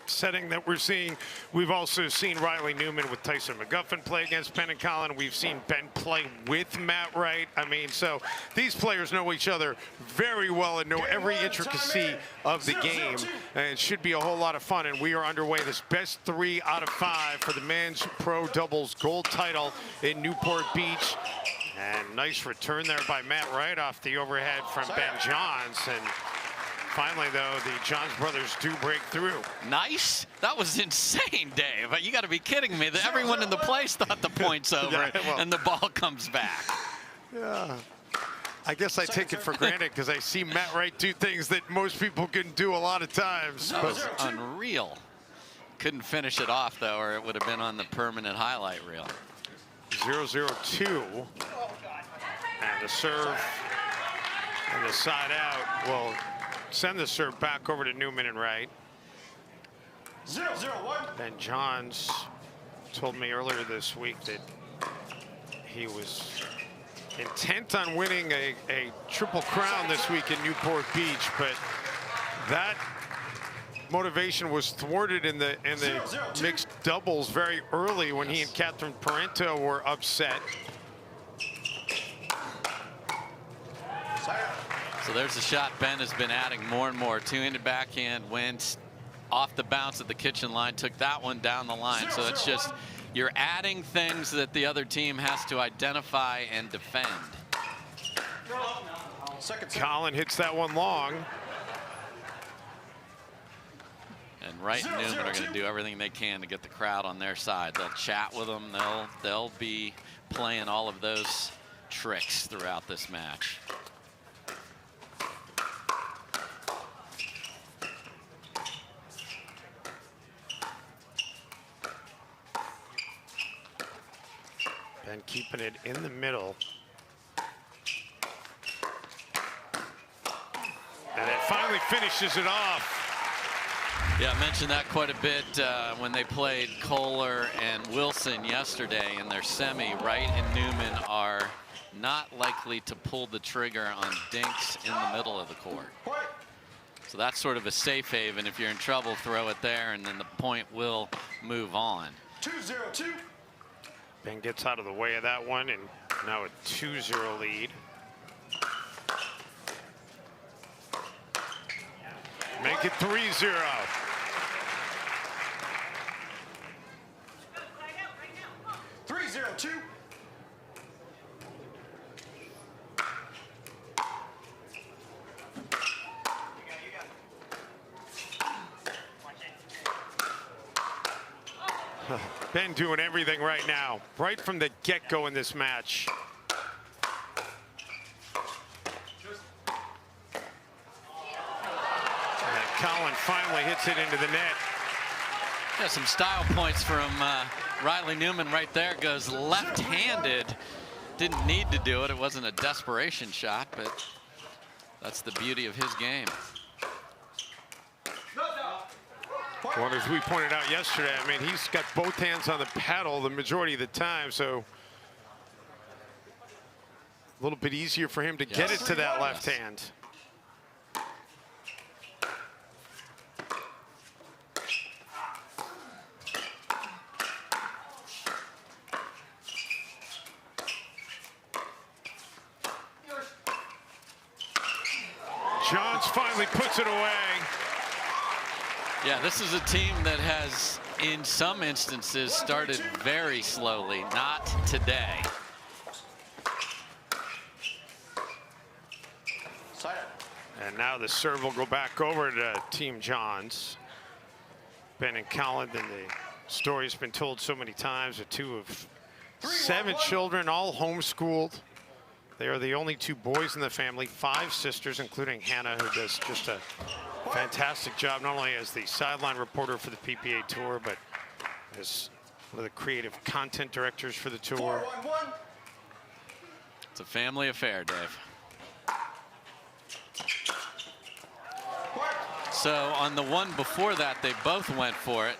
setting that we're seeing. We've also seen Riley Newman with Tyson McGuffin play against Ben and Collin. We've seen Ben play with Matt Wright. I mean, so these players know each other very well and know every intricacy of the game. And it should be a whole lot of fun. And we are underway. This best 3 out of 5 for the men's pro doubles gold title in Newport Beach. And nice return there by Matt Wright off the overhead from Ben Johns. And finally, though, the Johns brothers do break through. Nice. That was insane, Dave. You got to be kidding me. Everyone in the place thought the point's over, and the ball comes back. Yeah. I guess I take it for granted because I see Matt Wright do things that most people couldn't do a lot of times. That was unreal. Couldn't finish it off, though, or it would have been on the permanent highlight reel. 0-0-2. And the serve and the side out will send the serve back over to Newman and Wright. 0-0-1. Ben Johns told me earlier this week that he was intent on winning a triple crown this week in Newport Beach, but that motivation was thwarted in the mixed doubles very early when he and Catherine Parenteau were upset. So there's a shot Ben has been adding more and more. Two-handed backhand went off the bounce at the kitchen line, took that one down the line. So it's just, you're adding things that the other team has to identify and defend. Collin hits that one long. And Wright and Newman are going to do everything they can to get the crowd on their side. They'll chat with them. They'll be playing all of those tricks throughout this match. Ben keeping it in the middle. And it finally finishes it off. Yeah, I mentioned that quite a bit when they played Koller and Wilson yesterday in their semi. Wright and Newman are not likely to pull the trigger on dinks in the middle of the court. So that's sort of a safe haven. If you're in trouble, throw it there, and then the point will move on. 2-0-2. Ben gets out of the way of that one, and now a 2-0 lead. Make it 3-0. Ben doing everything right now, right from the get-go in this match. And Collin finally hits it into the net. Yeah, some style points from Riley Newman right there. Goes left-handed. Didn't need to do it. It wasn't a desperation shot, but that's the beauty of his game. Well, as we pointed out yesterday, I mean, he's got both hands on the paddle the majority of the time, so a little bit easier for him to get it to that left hand. Johns finally puts it away. Yeah, this is a team that has, in some instances, started very slowly. Not today. And now the serve will go back over to Team Johns. Ben and Collin, and the story's been told so many times, are two of 7 children, all homeschooled. They are the only 2 boys in the family, 5 sisters, including Hannah, who does just a fantastic job, not only as the sideline reporter for the PPA Tour, but as one of the creative content directors for the tour. It's a family affair, Dave. So on the one before that, they both went for it.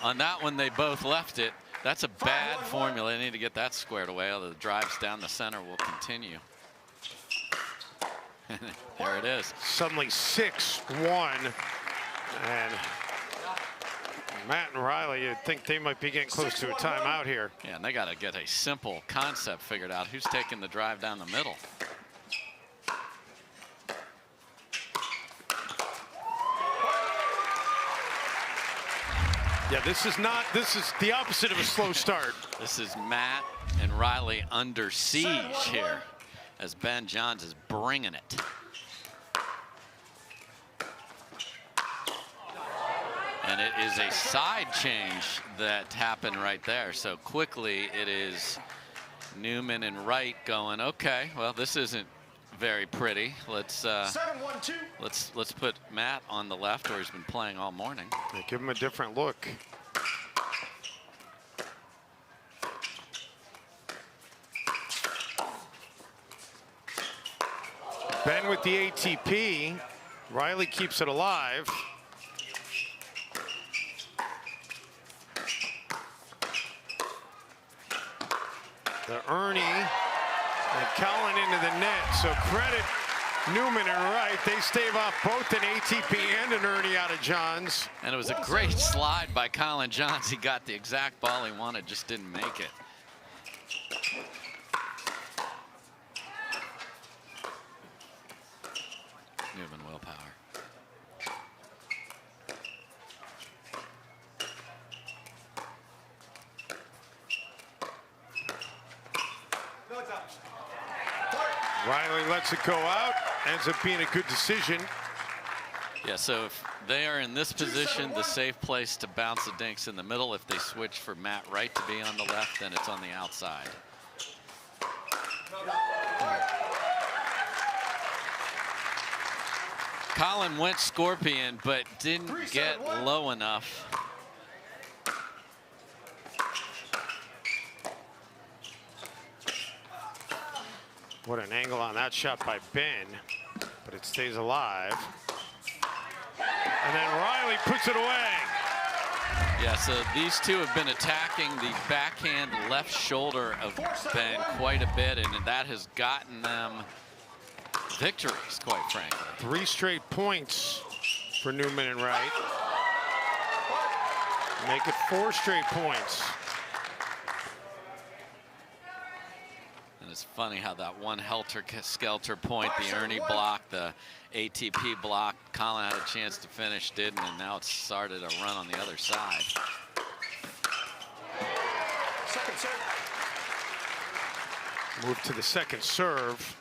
On that one, they both left it. That's a bad formula. They need to get that squared away, although the drives down the center will continue. There it is. Suddenly 6-1. And Matt and Riley, you'd think they might be getting close to a timeout here. Yeah, and they got to get a simple concept figured out. Who's taking the drive down the middle? Yeah, this is the opposite of a slow start. This is Matt and Riley under siege here as Ben Johns is bringing it. And it is a side change that happened right there. So quickly it is Newman and Wright going, okay, well, this isn't very pretty. Let's put Matt on the left, where he's been playing all morning. Yeah, give him a different look. Ben with the ATP. Riley keeps it alive. The Ernie and Collin into the net. So credit Newman and Wright. They stave off both an ATP and an Ernie out of Johns. And it was a great slide by Collin Johns. He got the exact ball he wanted, just didn't make it. Newman willpower. Riley lets it go out. Ends up being a good decision. Yeah, so if they are in this position, the safe place to bounce the dinks in the middle. If they switch for Matt Wright to be on the left, then it's on the outside. Collin went scorpion, but didn't get low enough. What an angle on that shot by Ben, but it stays alive. And then Riley puts it away. Yeah, so these two have been attacking the backhand left shoulder of Ben quite a bit, and that has gotten them victories, quite frankly. 3 straight points for Newman and Wright. Make it 4 straight points. And it's funny how that one helter-skelter point, the Ernie block, the ATP block, Collin had a chance to finish, didn't, and now it's started a run on the other side. Second serve. Move to the second serve.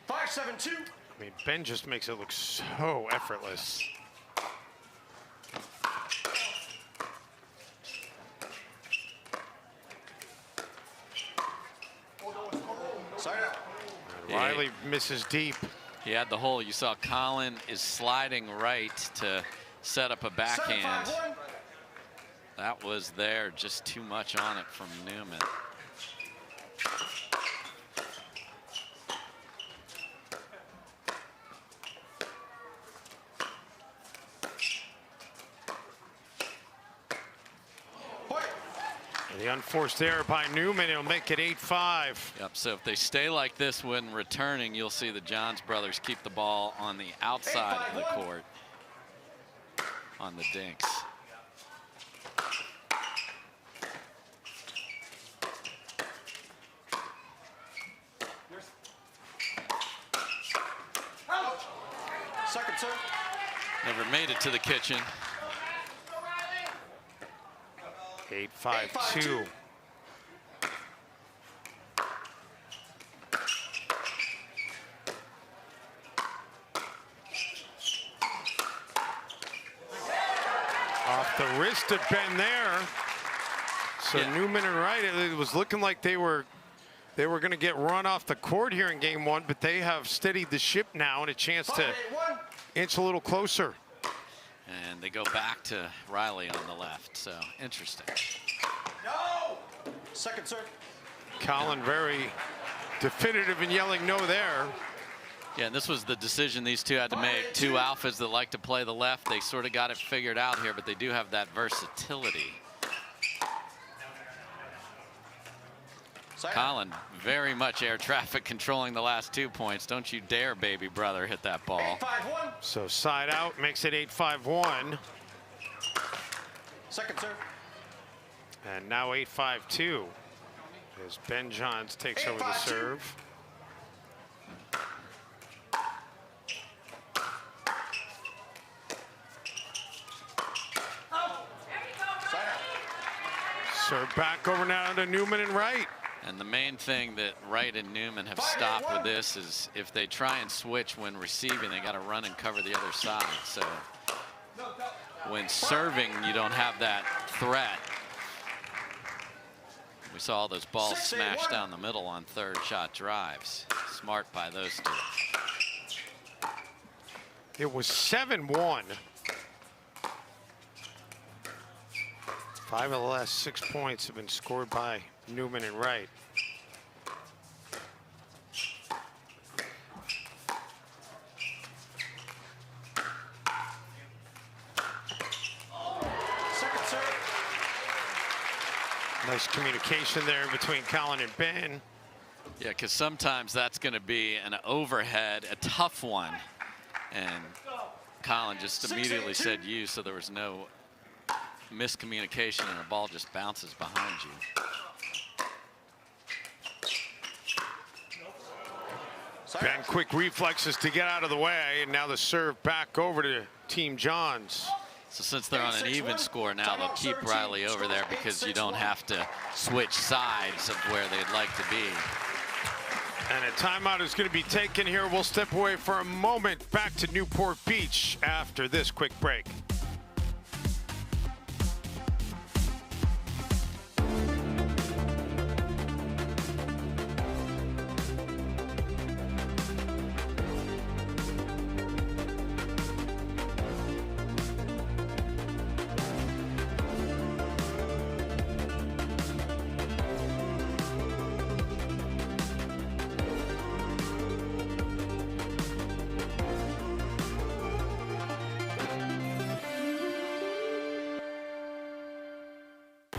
5-7-2. I mean, Ben just makes it look so effortless. Riley misses deep. He had the hole. You saw Collin is sliding right to set up a backhand. That was there, just too much on it from Newman. The unforced error by Newman, it'll make it 8-5. Yep, so if they stay like this when returning, you'll see the Johns brothers keep the ball on the outside of the court on the dinks. Second serve. Never made it to the kitchen. 8-5-2. Off the wrist of Ben there. So yeah. Newman and Wright, it was looking like they were going to get run off the court here in game 1, but they have steadied the ship now and a chance to inch a little closer. And they go back to Riley on the left, so interesting. No! Second serve. Collin very definitive in yelling no there. Yeah, and this was the decision these two had to make. Two alphas that like to play the left. They sort of got it figured out here, but they do have that versatility. Collin very much air traffic controlling the last 2 points. Don't you dare, baby brother, hit that ball. 8-5-1. So side out makes it 8-5-1. Second serve. And now 8-5-2 as Ben Johns takes over the serve. Serve back over now to Newman and Wright. And the main thing that Wright and Newman have stopped with this is if they try and switch when receiving, they got to run and cover the other side. So when serving, you don't have that threat. We saw all those balls smashed down the middle on third shot drives. Smart by those two. It was 7-1. 5 of the last 6 points have been scored by Newman and Wright. Second serve. Nice communication there between Collin and Ben. Yeah, because sometimes that's going to be an overhead, a tough one. And Collin just immediately said you, so there was no miscommunication, and the ball just bounces behind you. Ben, quick reflexes to get out of the way, and now the serve back over to Team Johns. So since they're on an even score now, they'll keep Riley over there because you don't have to switch sides of where they'd like to be. And a timeout is going to be taken here. We'll step away for a moment. Back to Newport Beach after this quick break.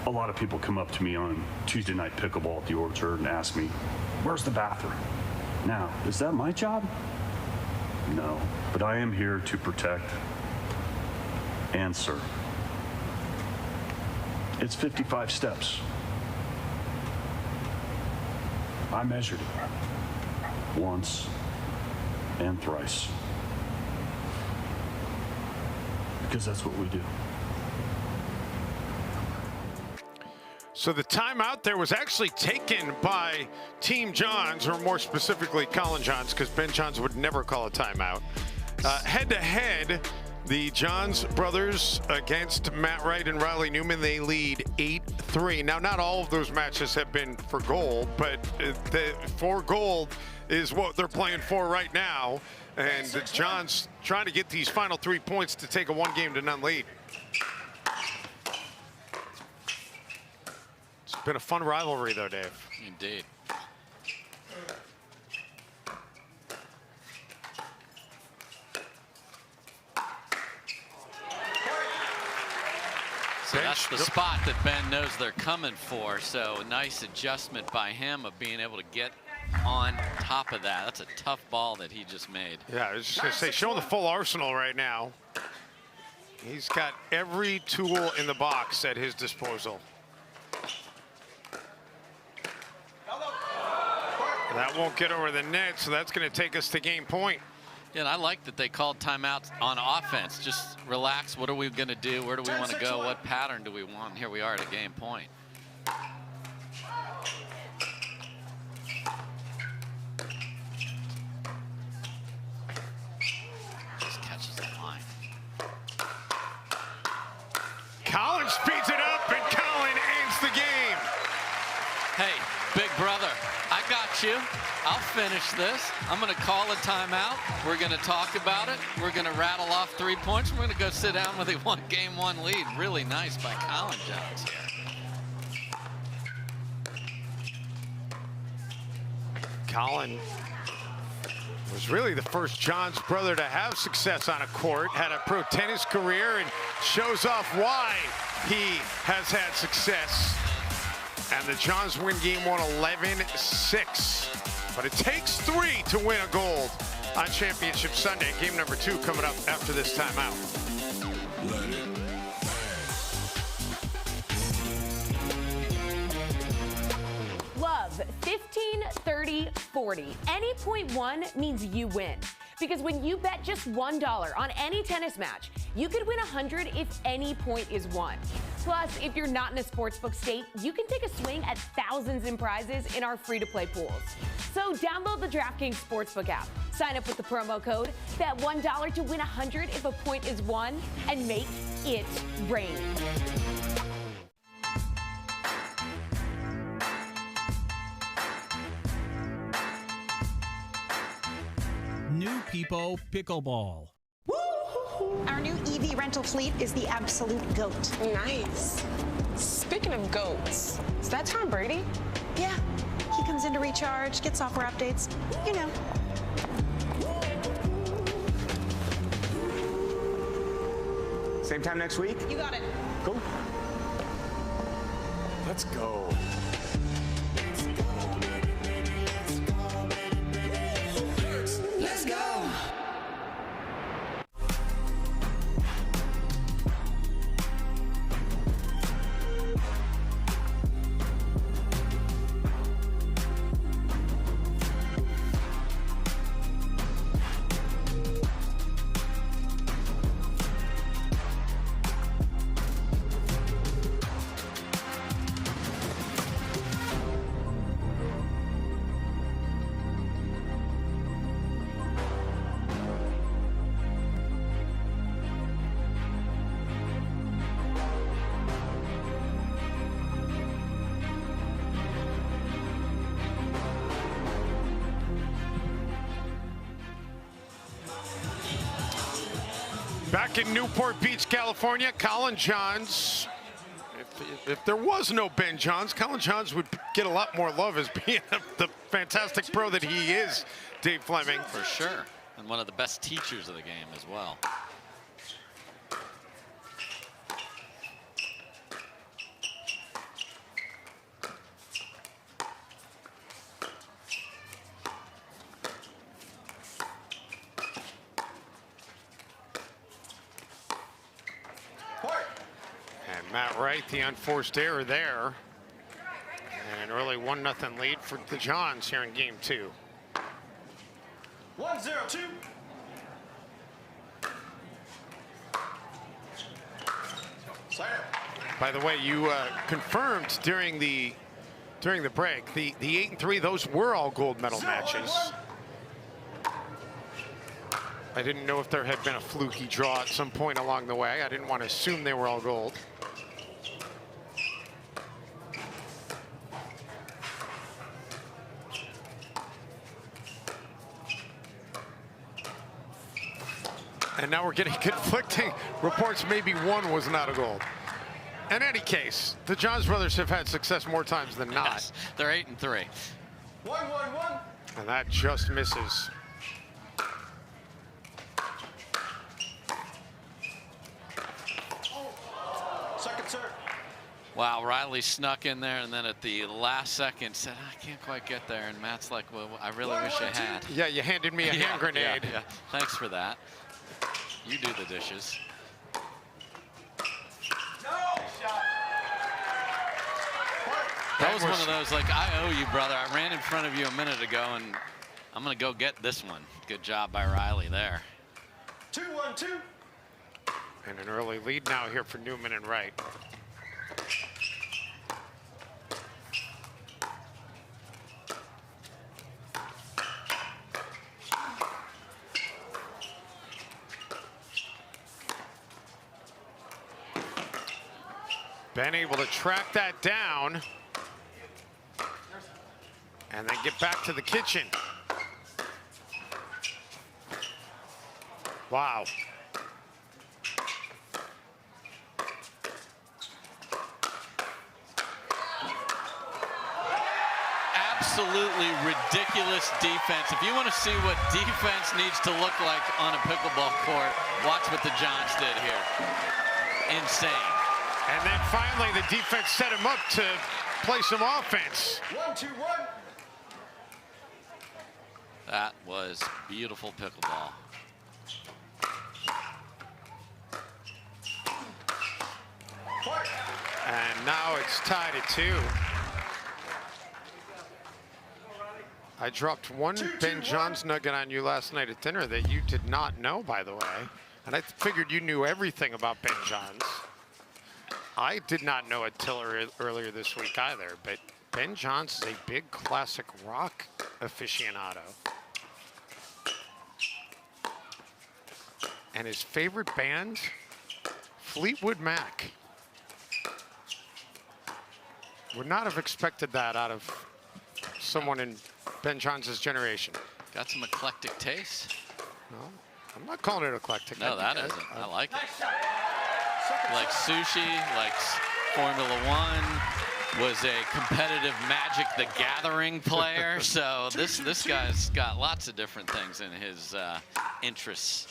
A lot of people come up to me on Tuesday night pickleball at the Orchard and ask me, where's the bathroom? Now, is that my job? No, but I am here to protect and serve. It's 55 steps. I measured it once and thrice. Because that's what we do. So the timeout there was actually taken by Team Johns, or more specifically Collin Johns, because Ben Johns would never call a timeout. Head-to-head, the Johns brothers against Matt Wright and Riley Newman, they lead 8-3. Now, not all of those matches have been for gold, but for gold is what they're playing for right now. And the Johns trying to get these final 3 points to take a 1-game-to-none lead. It's been a fun rivalry, though, Dave. Indeed. So that's the spot that Ben knows they're coming for. So nice adjustment by him of being able to get on top of that. That's a tough ball that he just made. Yeah, I was just going to say, showing the full arsenal right now. He's got every tool in the box at his disposal. That won't get over the net, so that's going to take us to game point. Yeah, and I like that they called timeouts on offense. Just relax. What are we going to do? Where do we want to go? What pattern do we want? Here we are at a game point. Just catches the line. Collin speeds it up, and Collin ends the game. Hey, big brother, I got you. I'll finish this. I'm going to call a timeout. We're going to talk about it. We're going to rattle off 3 points. We're going to go sit down with a game one lead. Really nice by Collin Johns here. Collin was really the first Johns brother to have success on a court, had a pro tennis career, and shows off why he has had success. And the Johns win game one 11-6. But it takes 3 to win a gold on Championship Sunday. Game number 2 coming up after this timeout. Love 15, 30, 40. Any point one means you win. Because when you bet just $1 on any tennis match, you could win $100 if any point is won. Plus, if you're not in a sportsbook state, you can take a swing at thousands in prizes in our free-to-play pools. So download the DraftKings Sportsbook app, sign up with the promo code, bet $1 to win $100 if a point is won, and make it rain. New People Pickleball. Our new EV rental fleet is the absolute GOAT. Nice. Speaking of goats, is that Tom Brady? Yeah. He comes in to recharge, get software updates, you know. Same time next week? You got it. Cool. Let's go. Let's go. Back in Newport Beach, California, Collin Johns. If there was no Ben Johns, Collin Johns would get a lot more love as being the fantastic pro that he is, Dave Fleming. For sure. And one of the best teachers of the game as well. Matt Wright, the unforced error there. And an early 1-0 lead for the Johns here in game 2. 1-0-2. By the way, you confirmed during the break the 8-3. Those were all gold medal matches. I didn't know if there had been a fluky draw at some point along the way. I didn't want to assume they were all gold. And now we're getting conflicting reports. Maybe one was not a gold. In any case, the Johns brothers have had success more times than not. Yes, they're 8-3. 1-1-1. And that just misses. Second serve. Wow, Riley snuck in there and then at the last second said, I can't quite get there. And Matt's like, well, I really wish I had. Yeah, you handed me a hand grenade. Yeah. Thanks for that. You do the dishes. That was one of those, like, I owe you, brother. I ran in front of you a minute ago, and I'm going to go get this one. Good job by Riley there. 2-1-2. And an early lead now here for Newman and Wright. Ben able to track that down and then get back to the kitchen. Wow. Absolutely ridiculous defense. If you want to see what defense needs to look like on a pickleball court, watch what the Johns did here. Insane. And then finally, the defense set him up to play some offense. 1-2-1. That was beautiful pickleball. And now it's tied at 2. I dropped one Ben Johns nugget on you last night at dinner that you did not know, by the way. And I figured you knew everything about Ben Johns. I did not know it till earlier this week either, but Ben Johns is a big classic rock aficionado. And his favorite band, Fleetwood Mac. Would not have expected that out of someone in Ben Johns' generation. Got some eclectic taste. No, I'm not calling it eclectic. No, that isn't. I like it. Like sushi, likes Formula One, was a competitive Magic the Gathering player. So this guy's got lots of different things in his interests.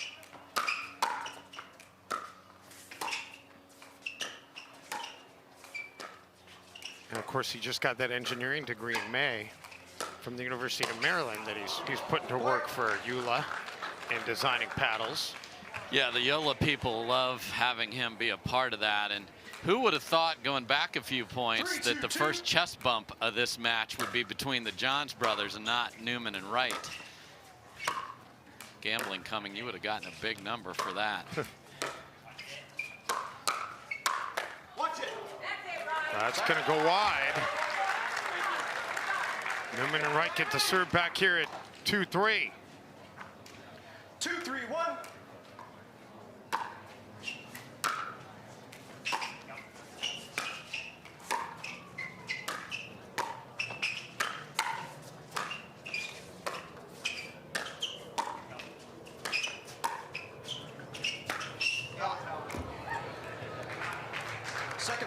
And of course, he just got that engineering degree in May from the University of Maryland that he's putting to work for EULA and designing paddles. Yeah, the EULA people love having him be a part of that. And who would have thought, going back a few points, that the first chest bump of this match would be between the Johns brothers and not Newman and Wright? Gambling coming, you would have gotten a big number for that. That's going to go wide. Newman and Wright get the serve back here at 2-3. 2-3-1.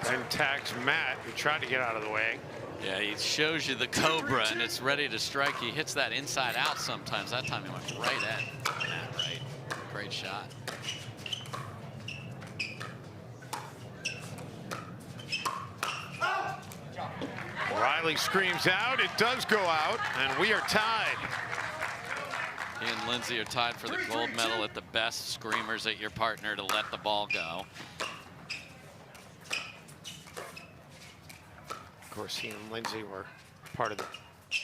And tags Matt, who tried to get out of the way. Yeah, he shows you the Cobra, and it's ready to strike. He hits that inside out sometimes. That time he went right at Matt Wright. Great shot. Riley screams out. It does go out, and we are tied. He and Lindsay are tied for the gold medal at the best screamers at your partner to let the ball go. Of course, he and Lindsay were part of the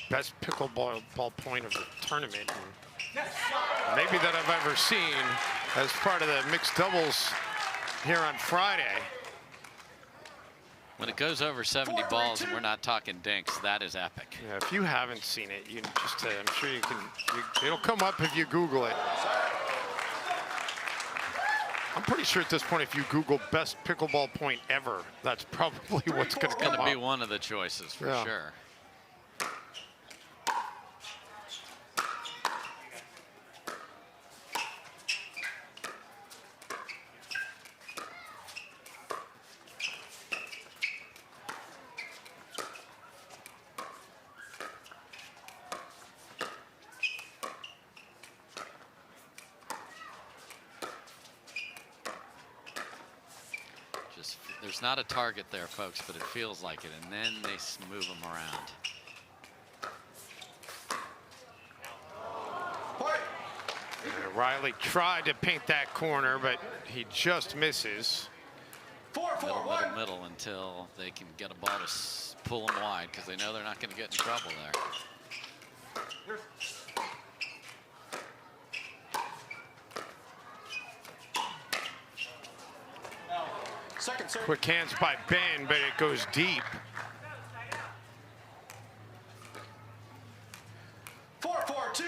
best pickleball point of the tournament, and maybe that I've ever seen as part of the mixed doubles here on Friday. When it goes over 70 balls and we're not talking dinks, that is epic. Yeah, if you haven't seen it, you just I'm sure you can. It'll come up if you Google it. I'm pretty sure at this point, if you Google best pickleball point ever, that's probably what's going to come up. It's going to be one of the choices for sure. There's not a target there, folks, but it feels like it, and then they move them around. And Riley tried to paint that corner, but he just misses. Middle until they can get a ball to pull them wide, because they know they're not going to get in trouble there. Quick hands by Ben, but it goes deep. 4-4-2.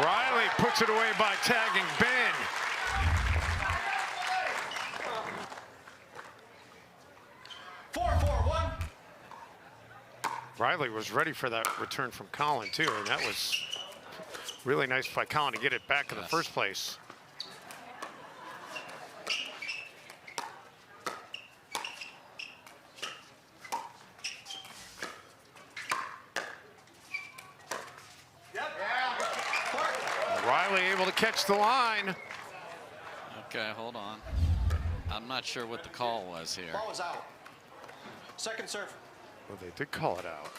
Riley puts it away by tagging Ben. Riley was ready for that return from Collin, too, and that was really nice by Collin to get it back in the first place. Riley able to catch the line. Okay, hold on. I'm not sure what the call was here. Ball was out. Second serve. Well, they did call it out.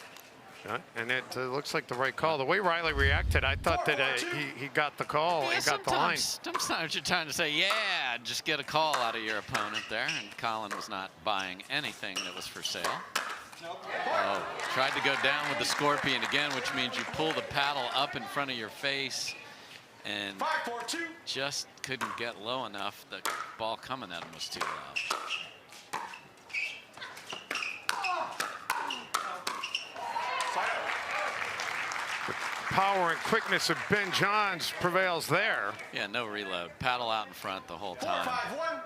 And it looks like the right call. The way Riley reacted, I thought that he got the call and got the line. Sometimes you're trying to say, yeah, just get a call out of your opponent there. And Collin was not buying anything that was for sale. Oh, tried to go down with the scorpion again, which means you pull the paddle up in front of your face and just couldn't get low enough. The ball coming at him was too low. Power and quickness of Ben Johns prevails there. Yeah, no reload. Paddle out in front the whole time. 4-5-1.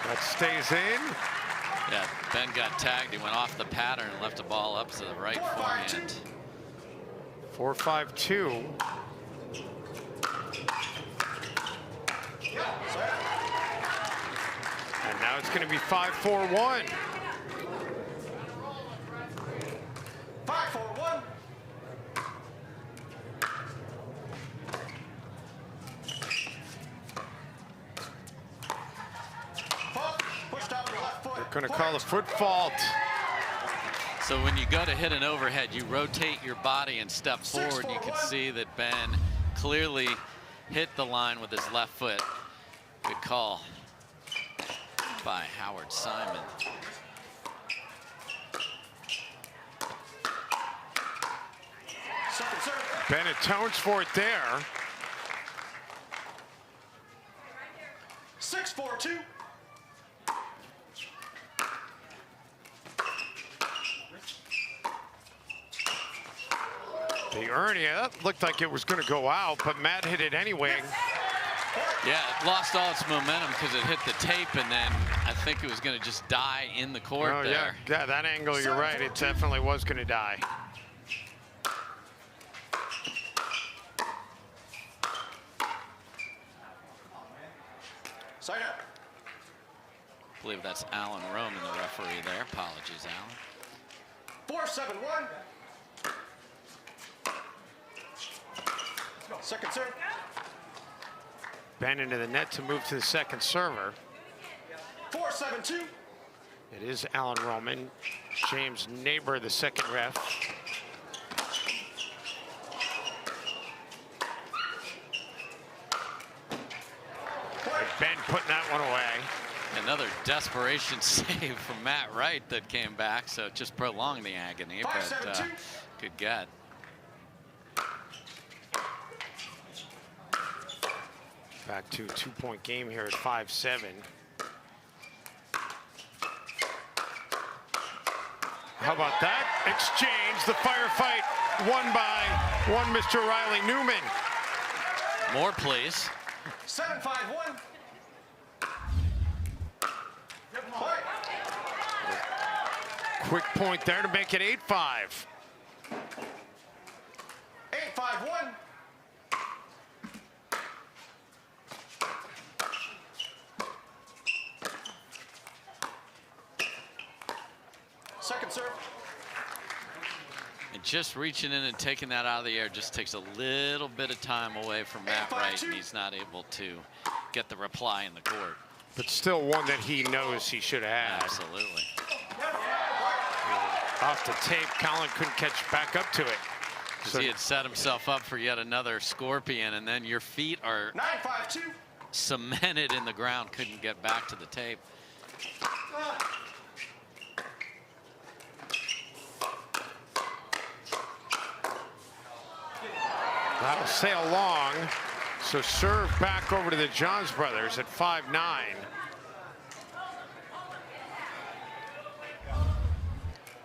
That stays in. Yeah, Ben got tagged. He went off the pattern and left the ball up to the right forehand. 4-5-2. And now it's going to be 5-4-1. 5-4-1. They're going to call a foot fault. So when you go to hit an overhead, you rotate your body and step forward. You can see that Ben clearly hit the line with his left foot. Good call by Howard Simon. Ben atones for it there. 6-4-2. The Irina looked like it was going to go out, but Matt hit it anyway. Yeah, it lost all its momentum because it hit the tape, and then I think it was going to just die in the court there. Yeah, that angle, you're right. It definitely was going to die. Side up. I believe that's Alan Roman, the referee there. Apologies, Alan. 4-7-1. Second serve. Ben into the net to move to the second server. 4-7-2. It is Alan Roman. James Neighbor, the second ref. Ben putting that one away. Another desperation save from Matt Wright that came back, so it just prolonged the agony, but good get. Back to a 2-point game here at 5-7. How about that exchange? The firefight won by one Mr. Riley Newman. More, please. 7-5-1. Quick point there to make it 8-5. 8-5-1. Second serve. And just reaching in and taking that out of the air just takes a little bit of time away from Matt Wright, and he's not able to get the reply in the court. But still one that he knows he should have had. Absolutely. Off the tape, Collin couldn't catch back up to it. Because he had set himself up for yet another scorpion, and then your feet are 9-5-2. cemented in the ground, couldn't get back to the tape. That'll sail long. So serve back over to the Johns brothers at 5-9.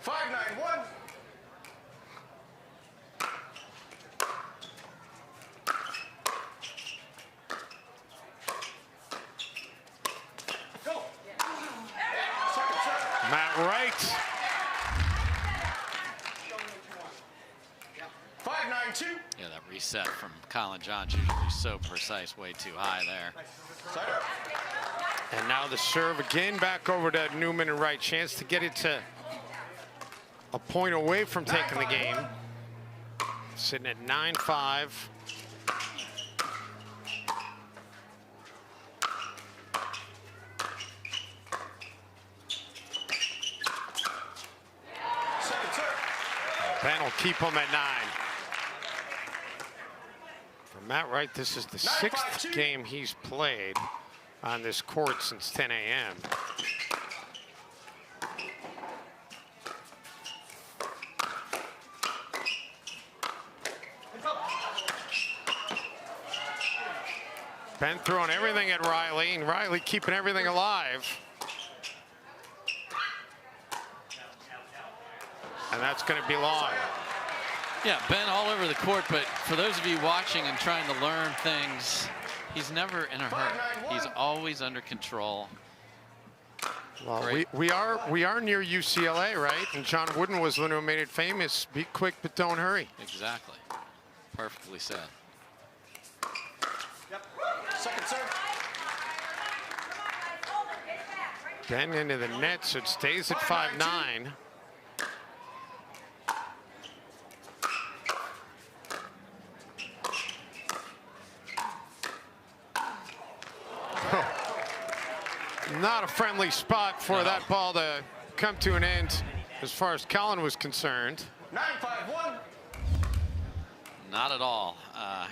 5-9-1. Go. Second serve. Matt Wright. 5-9-2. Yeah, that reset from Collin Johns usually so precise, way too high there. And now the serve again back over to Newman and Wright. Chance to get it to a point away from taking the game. Sitting at 9-5. Ben will keep him at 9. For Matt Wright, this is the 6th game he's played on this court since 10 a.m. Ben throwing everything at Riley, and Riley keeping everything alive. And that's going to be long. Yeah, Ben all over the court, but for those of you watching and trying to learn things, he's never in a hurry. He's always under control. Well, we are near UCLA, right? And John Wooden was the one who made it famous. Be quick, but don't hurry. Exactly. Perfectly said. Second serve. Ben into the net, so it stays at 5-9. Not a friendly spot for that ball to come to an end as far as Collin was concerned. 9-5-1. Not at all.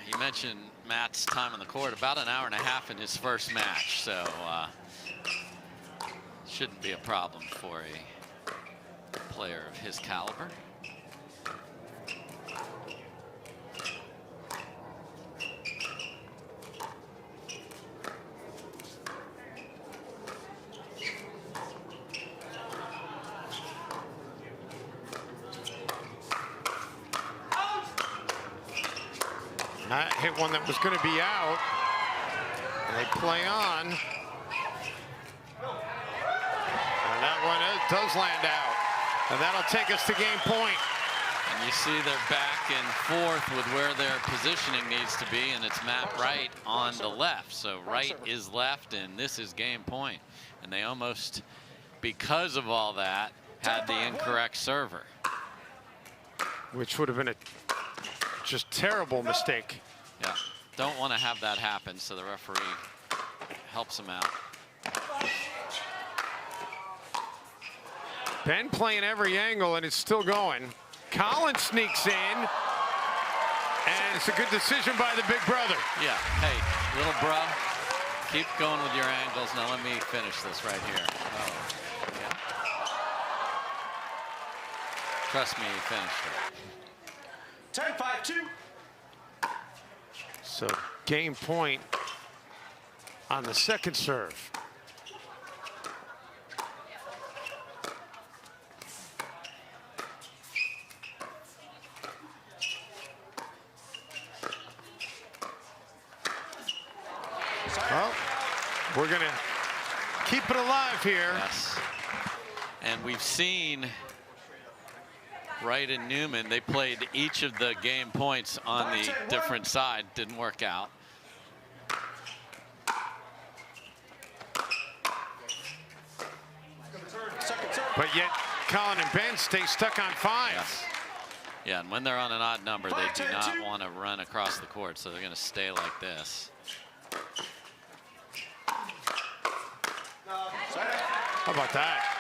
You mentioned Matt's time on the court, about an hour and a half in his first match, so shouldn't be a problem for a player of his caliber. That hit one that was going to be out. And they play on. And that one does land out. And that'll take us to game point. And you see they're back and forth with where their positioning needs to be, and it's Matt Wright on the left. So Wright is left, and this is game point. And they almost, because of all that, had the incorrect server. Which would have been a just terrible mistake. Yeah, don't want to have that happen, so the referee helps him out. Ben playing every angle, and it's still going. Collin sneaks in, and it's a good decision by the big brother. Yeah, hey, little bro, keep going with your angles. Now let me finish this right here. Oh, yeah. Trust me, he finished it. 10-5-2. So game point on the second serve. Well, we're going to keep it alive here. Yes. And we've seen Wright and Newman, they played each of the game points on the different side. Didn't work out. But yet, Collin and Ben stay stuck on 5. Yes. Yeah, and when they're on an odd number, they do not want to run across the court, so they're going to stay like this. How about that?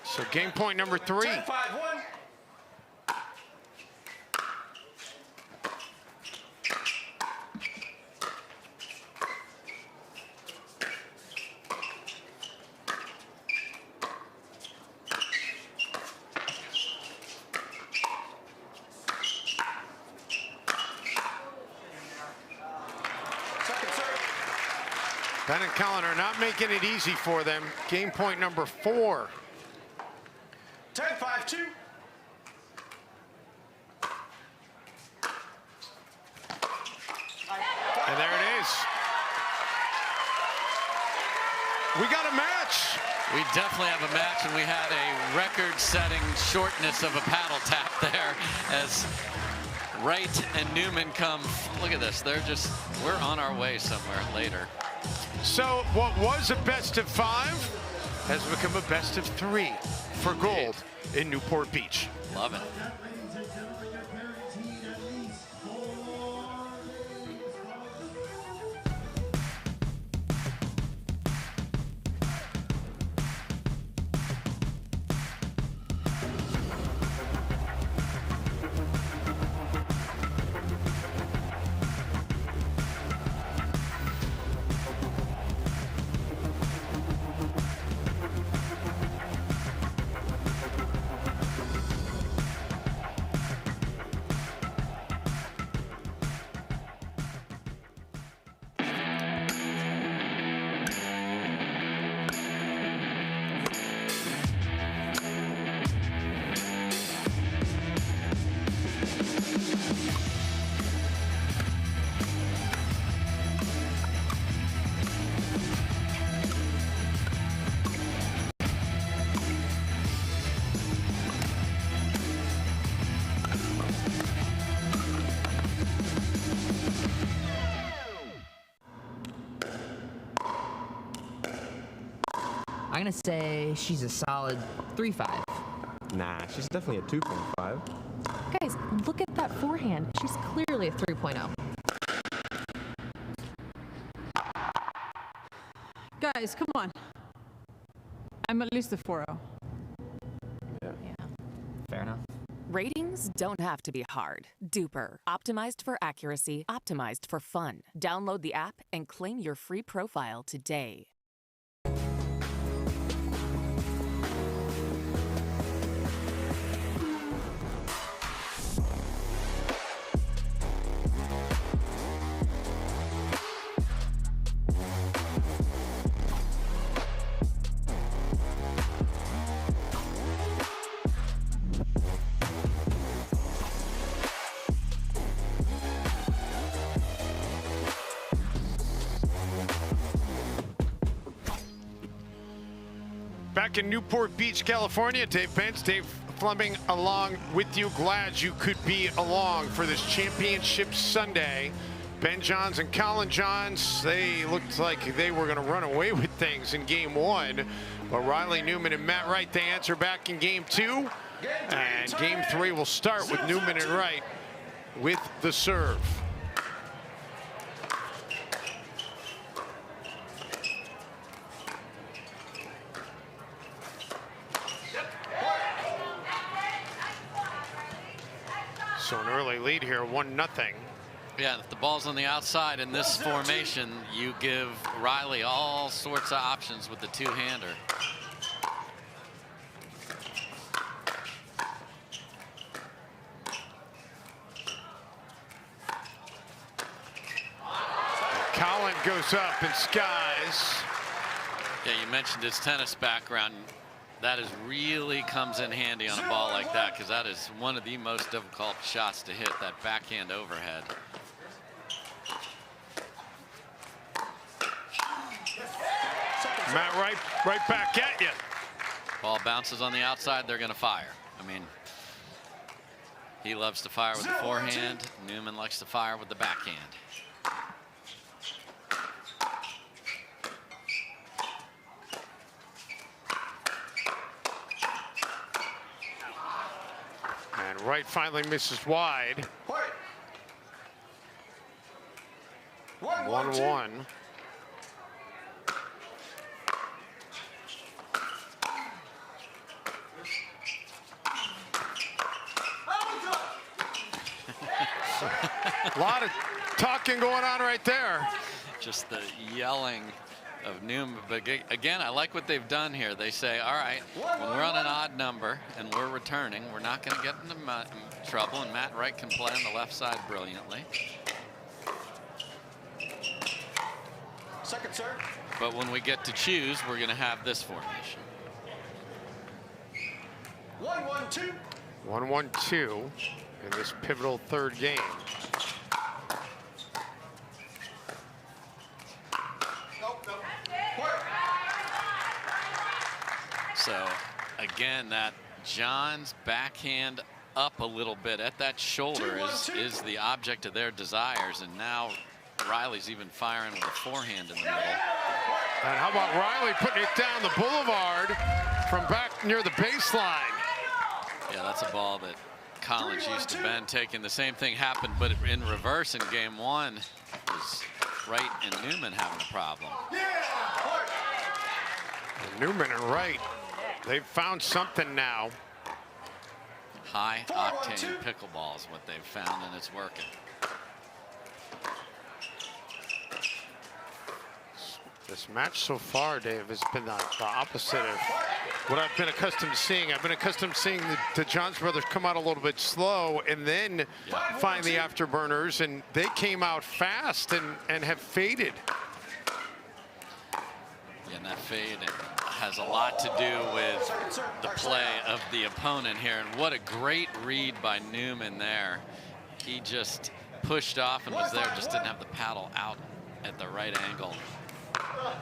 So game point number 3. 10-5-1. Ben and Collin are not making it easy for them. Game point number 4. 10-5-2. And there it is. We got a match. We definitely have a match, and we had a record-setting shortness of a paddle tap there as Wright and Newman come. Look at this. We're on our way somewhere later. So what was a best of 5 has become a best of 3 for gold in Newport Beach. Love it. I'm gonna say she's a solid 3.5. Nah, she's definitely a 2.5. Guys, look at that forehand. She's clearly a 3.0. Guys, come on. I'm at least a 4.0. Yeah. Fair enough. Ratings don't have to be hard. Duper. Optimized for accuracy, optimized for fun. Download the app and claim your free profile today. Back in Newport Beach, California, Dave Bentz, Dave Fleming along with you. Glad you could be along for this championship Sunday. Ben Johns and Collin Johns, they looked like they were going to run away with things in game 1. But Riley Newman and Matt Wright, they answer back in game 2. And game 3 will start with Newman and Wright with the serve. So an early lead here, 1-0. Yeah, if the ball's on the outside in this formation, you give Riley all sorts of options with the two-hander. Collin goes up and skies. Yeah, you mentioned his tennis background. That really comes in handy on a ball like that, because that is one of the most difficult shots to hit, that backhand overhead. Matt Wright right back at you. Ball bounces on the outside, they're going to fire. I mean, he loves to fire with the forehand. Newman likes to fire with the backhand. And Wright finally misses wide. 1-1. A lot of talking going on right there. Just the yelling of Newman. But again, I like what they've done here. They say, all right, when we're on an odd number and we're returning, we're not going to get into trouble. And Matt Wright can play on the left side brilliantly. Second serve. But when we get to choose, we're going to have this formation. 1-1-2. 1-1-2 in this pivotal third game. So again, that John's backhand up a little bit at that shoulder is the object of their desires, and now Riley's even firing with a forehand in the middle. And how about Riley putting it down the boulevard from back near the baseline? Yeah, that's a ball that Collins used to bend, taking the same thing happened, but in reverse in game one. It was Wright and Newman having a problem. And Newman and Wright, they've found something now. High octane pickleball is what they've found, and it's working. This match so far, Dave, has been the opposite of what I've been accustomed to seeing. I've been accustomed to seeing the Johns brothers come out a little bit slow and then find the afterburners, and they came out fast and have faded. Yeah, and that fade has a lot to do with the play of the opponent here. And what a great read by Newman there. He just pushed off and was there, just didn't have the paddle out at the right angle. And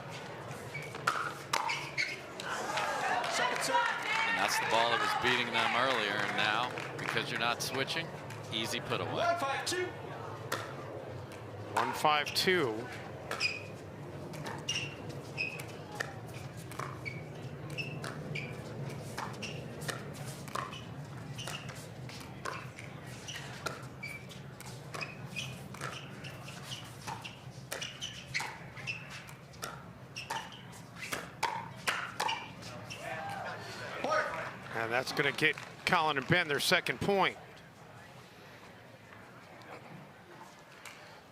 that's the ball that was beating them earlier. And now, because you're not switching, easy put away. 1-5-2. 1-5-2. And that's going to get Collin and Ben their second point.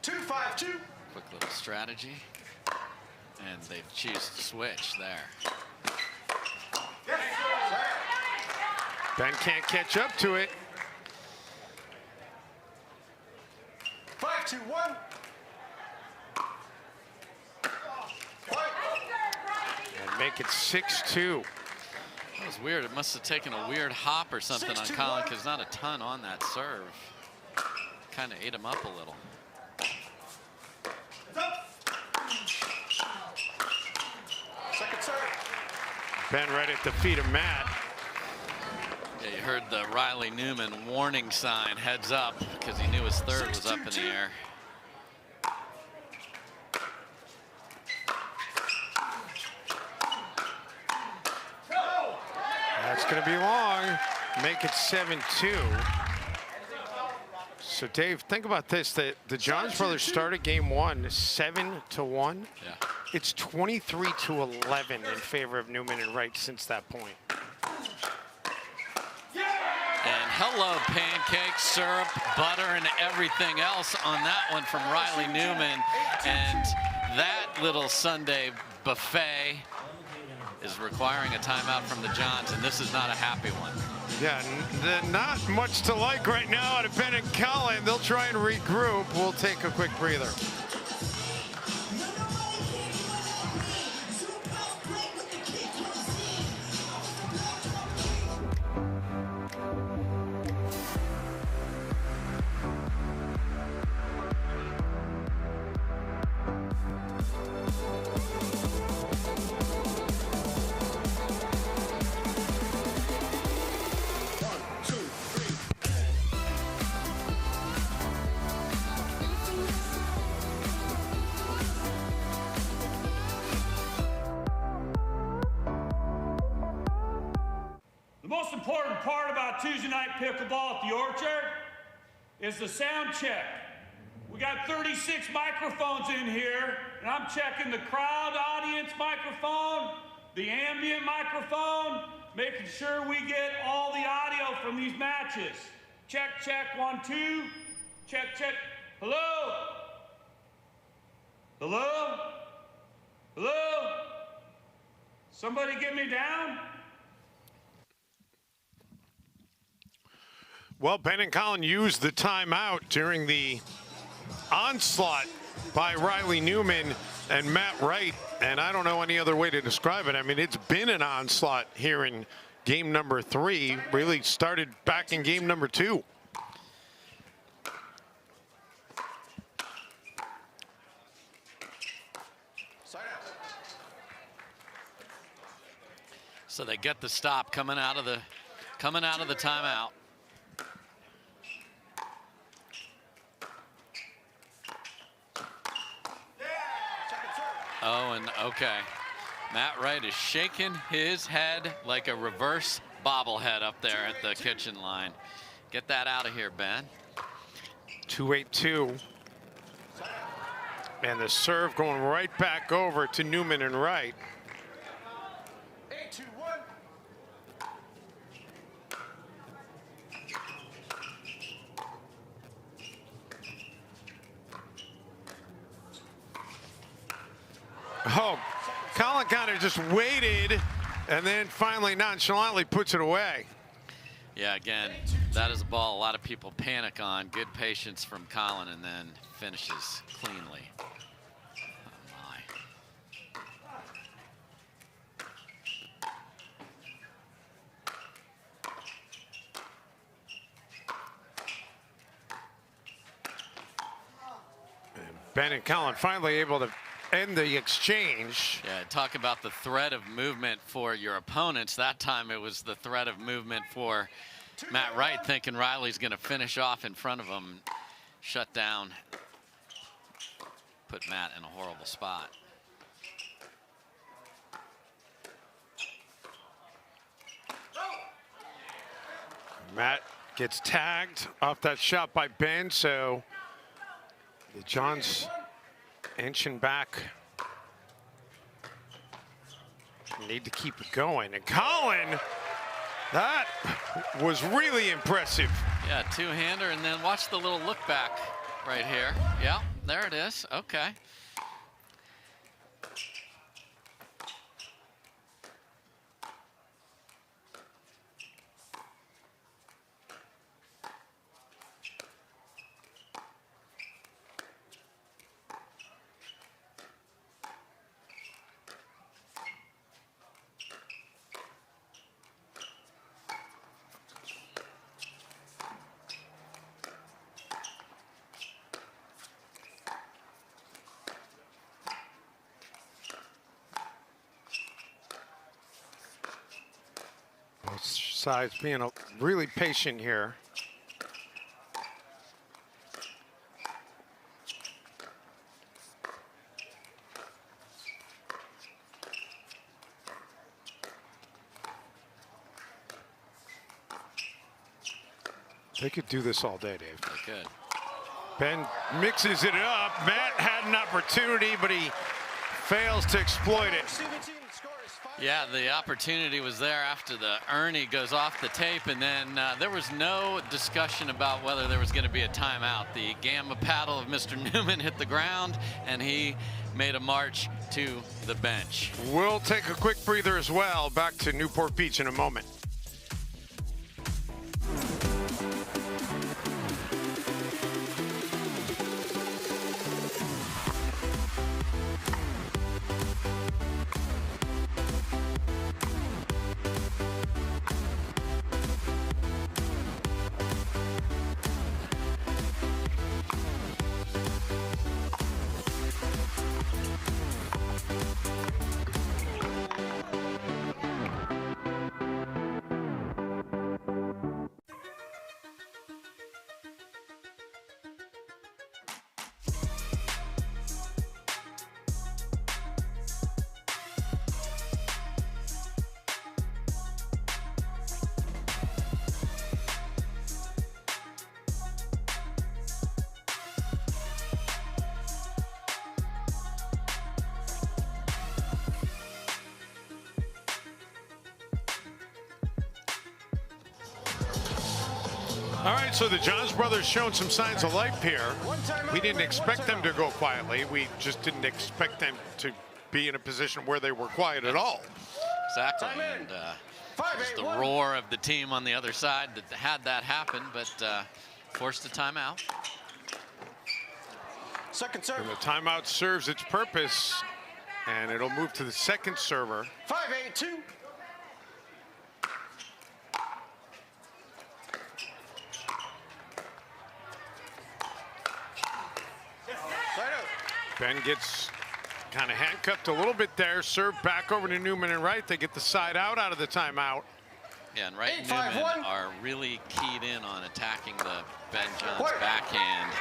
2-5-2. Quick little strategy. And they choose to switch there. Ben can't catch up to it. 5-2-1. And make it 6-2. That was weird. It must have taken a weird hop or something on Collin, because not a ton on that serve. Kind of ate him up a little. Second serve. Ben right at the feet of Matt. Yeah, you heard the Riley Newman warning sign, heads up, because he knew his third was up in the air. That's going to be long. Make it 7-2. So Dave, think about this: the Johns brothers started game one 7-1. Yeah. It's 23-11 in favor of Newman and Wright since that point. And hello, pancakes, syrup, butter, and everything else on that one from Riley Newman. And that little Sunday buffet is requiring a timeout from the Johns, and this is not a happy one. Yeah, not much to like right now out of Ben and Collin. They'll try and regroup. We'll take a quick breather. The most important part about Tuesday night pickleball at the Orchard is the sound check. We got 36 microphones in here, and I'm checking the crowd audience microphone, the ambient microphone, making sure we get all the audio from these matches. Check, check, 1, 2. Check, check. Hello? Hello? Hello? Somebody get me down? Well, Ben and Collin used the timeout during the onslaught by Riley Newman and Matt Wright, and I don't know any other way to describe it. I mean, it's been an onslaught here in game number 3. Really started back in game number 2. So they get the stop coming out of the timeout. Oh, and okay. Matt Wright is shaking his head like a reverse bobblehead up there at the kitchen line. Get that out of here, Ben. 2-8-2. And the serve going right back over to Newman and Wright. 8-2-1. Oh, Collin kind of just waited and then finally nonchalantly puts it away. Yeah, again, that is a ball a lot of people panic on. Good patience from Collin, and then finishes cleanly. Oh my. And Ben and Collin finally able to end the exchange. Yeah, talk about the threat of movement for your opponents. That time it was the threat of movement for Matt Wright, thinking Riley's going to finish off in front of him, shut down, put Matt in a horrible spot. Matt gets tagged off that shot by Ben, so the Johns inching back. Need to keep it going. And Collin, that was really impressive. Yeah, two-hander, and then watch the little look back right here. Yeah, there it is. Okay. Both sides being really patient here. They could do this all day, Dave. They could. Ben mixes it up. Matt had an opportunity, but he fails to exploit it. Yeah, the opportunity was there after the Ernie goes off the tape, and then there was no discussion about whether there was going to be a timeout. The gamma paddle of Mr. Newman hit the ground, and he made a march to the bench. We'll take a quick breather as well. Back to Newport Beach in a moment. All right, so the Johns brothers showing some signs of life here. We didn't expect them to go quietly. We just didn't expect them to be in a position where they were quiet at all. Exactly, and just the roar of the team on the other side that had that happen, but forced a timeout. Second serve. And the timeout serves its purpose, and it'll move to the second server. 5-8-2. Ben gets kind of handcuffed a little bit there. Serve back over to Newman and Wright. They get the side out of the timeout. Yeah, and Wright and Newman are really keyed in on attacking the Ben Johns backhand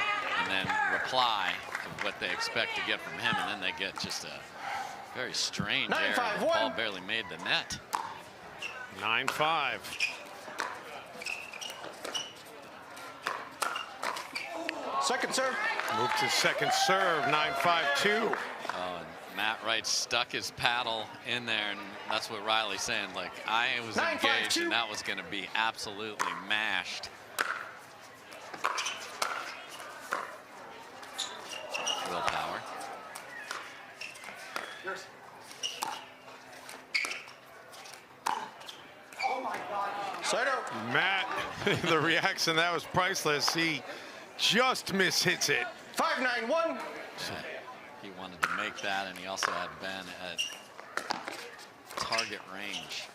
and then reply of what they expect to get from him, and then they get just a Very strange area. The ball barely made the net. 9-5. Second serve. Move to second serve, 9-5-2. Oh, and Matt Wright stuck his paddle in there, and that's what Riley's saying. Like, I was engaged, and that was going to be absolutely mashed. Willpower. Oh my God. Matt, the reaction, that was priceless. He just mishits it. 5-9-1. He wanted to make that, and he also had Ben at target range.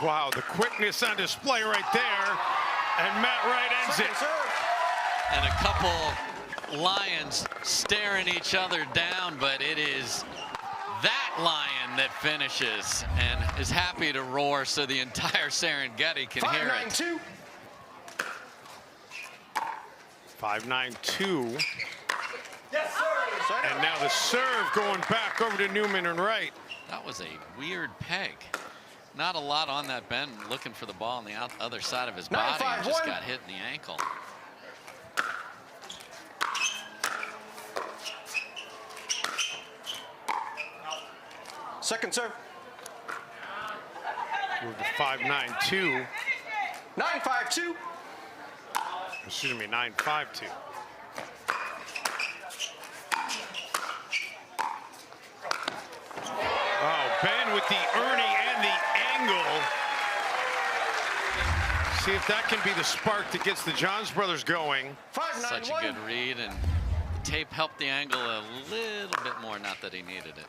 Wow, the quickness on display right there, and Matt Wright ends it. And a couple Lions staring each other down, but it is that Lion that finishes and is happy to roar so the entire Serengeti can hear it. 5-9-2. Yes, sir. And now the serve going back over to Newman and Wright. That was a weird peg. Not a lot on that Ben, looking for the ball on the other side of his body, and just got hit in the ankle. Second serve. Move to 5-9-2. 9-5-2. Excuse me, 9-5-2. Oh, Ben with the Ernie and the angle. See if that can be the spark that gets the Johns brothers going. Such a good read, and the tape helped the angle a little bit more, not that he needed it.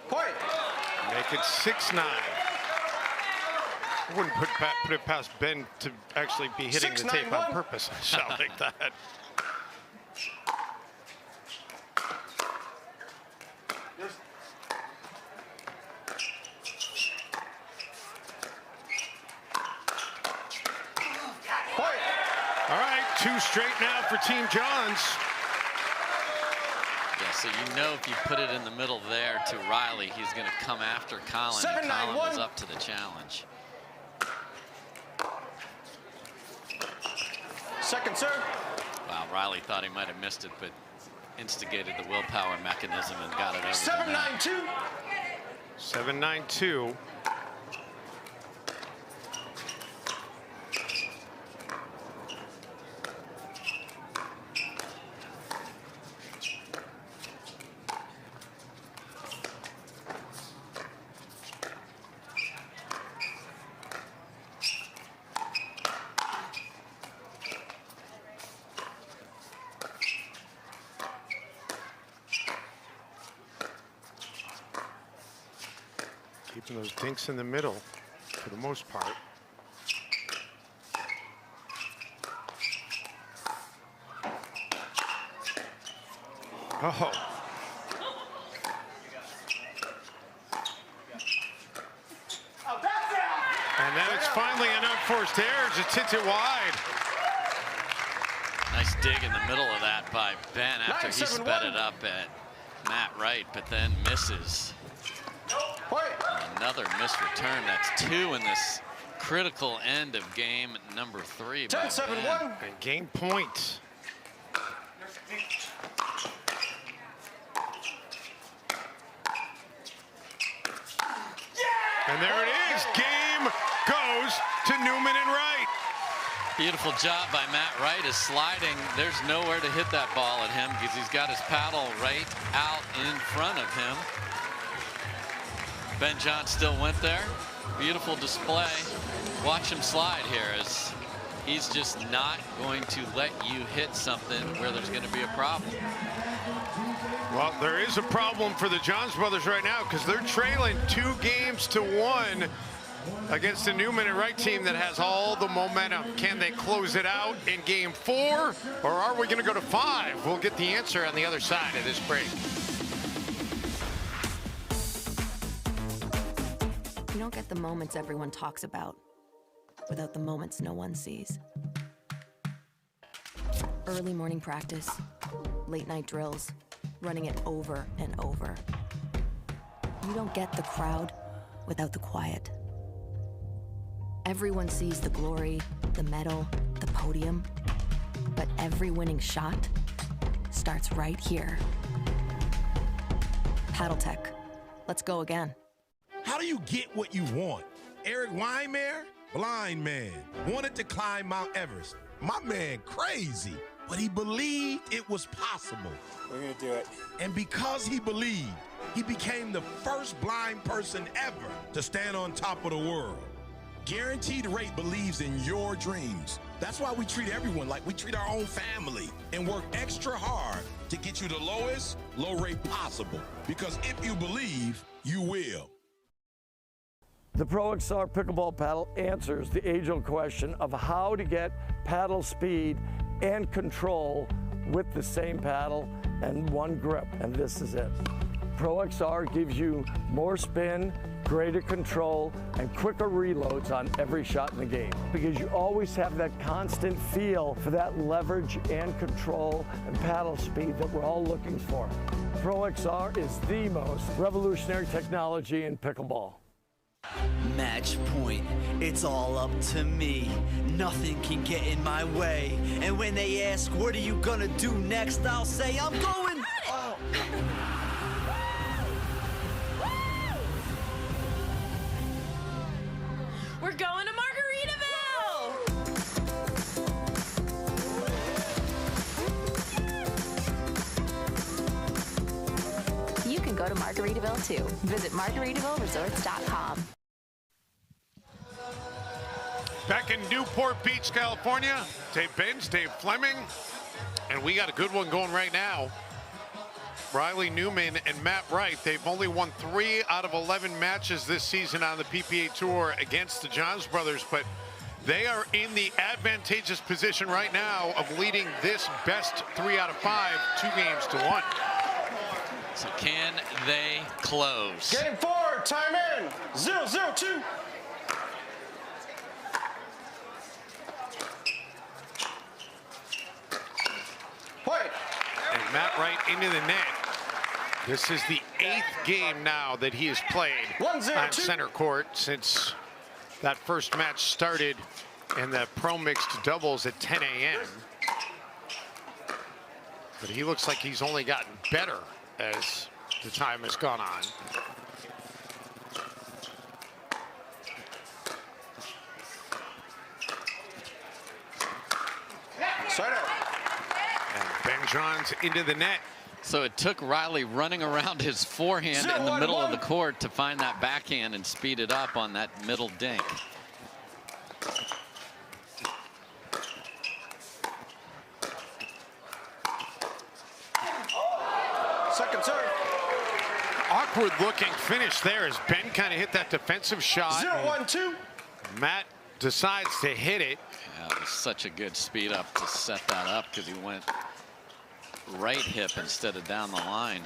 Point. Make it 6-9. I wouldn't put it past Ben to actually be hitting the tape on purpose. A shot like that. All right, 2 straight now for Team Johns. Yeah, so you know if you put it in the middle there to Riley, he's going to come after Collin, and Collin was up to the challenge. Second serve. Wow, Riley thought he might have missed it, but instigated the willpower mechanism and got it over. 7-9-2. 7-9-2. Keeping those dinks in the middle for the most part. Oh. And then it's finally an unforced error. Just hits it wide. Nice dig in the middle of that by Ben after he sped it up at Matt Wright, but then misses. Another missed return. That's 2 in this critical end of game number 3 by Ben. And game point. And there it is. Game goes to Newman and Wright. Beautiful job by Matt Wright is sliding. There's nowhere to hit that ball at him because he's got his paddle right out in front of him. Ben John still went there. Beautiful display. Watch him slide here as he's just not going to let you hit something where there's going to be a problem. Well, there is a problem for the Johns brothers right now because they're trailing 2-1 against the Newman and Wright team that has all the momentum. Can they close it out in game 4, or are we going to go to 5? We'll get the answer on the other side of this break. You don't get the moments everyone talks about without the moments no one sees. Early morning practice, late night drills, running it over and over. You don't get the crowd without the quiet. Everyone sees the glory, the medal, the podium, but every winning shot starts right here. Paddle Tech, let's go again. How do you get what you want? Eric Weimer, blind man, wanted to climb Mount Everest. My man crazy, but he believed it was possible. We're gonna do it. And because he believed, he became the first blind person ever to stand on top of the world. Guaranteed Rate believes in your dreams. That's why we treat everyone like we treat our own family and work extra hard to get you the lowest low rate possible. Because if you believe, you will. The Pro XR pickleball paddle answers the age-old question of how to get paddle speed and control with the same paddle and one grip, and this is it. Pro XR gives you more spin, greater control, and quicker reloads on every shot in the game, because you always have that constant feel for that leverage and control and paddle speed that we're all looking for. Pro XR is the most revolutionary technology in pickleball. Match point, it's all up to me. Nothing can get in my way. And when they ask, what are you gonna do next? I'll say, I'm going. Oh. We're going to Margaritaville! You can go to Margaritaville too. Visit MargaritavilleResorts.com. Back in Newport Beach, California, Dave Benz, Dave Fleming, and we got a good one going right now. Riley Newman and Matt Wright, they've only won 3 out of 11 matches this season on the PPA Tour against the Johns brothers, but they are in the advantageous position right now of leading this best 3 out of 5, 2 games to 1. So can they close? Game 4, time in, 0-0-2. And Matt Wright into the net. This is the 8th game now that he has played on center court since that first match started in the pro mixed doubles at 10 a.m. But he looks like he's only gotten better as the time has gone on. And Ben Johns into the net. So it took Riley running around his forehand in the middle of the court to find that backhand and speed it up on that middle dink. Second serve. Awkward looking finish there as Ben kind of hit that defensive shot. 0-1-2. Matt decides to hit it. Yeah, it was such a good speed up to set that up because he went right hip instead of down the line.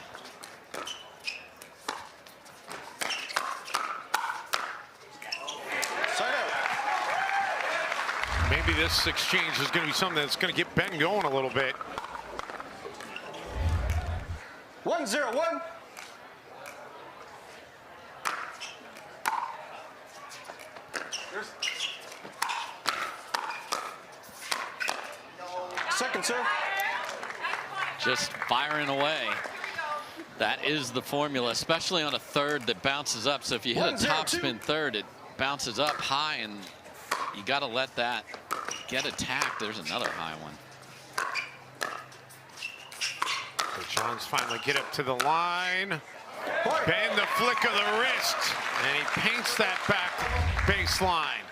Maybe this exchange is going to be something that's going to get Ben going a little bit. 1-0-1. Second serve. Just firing away. That is the formula, especially on a third that bounces up. So if you hit a topspin third, it bounces up high, and you got to let that get attacked. There's another high one. So Johns finally get up to the line. Ben the flick of the wrist, and he paints that back baseline.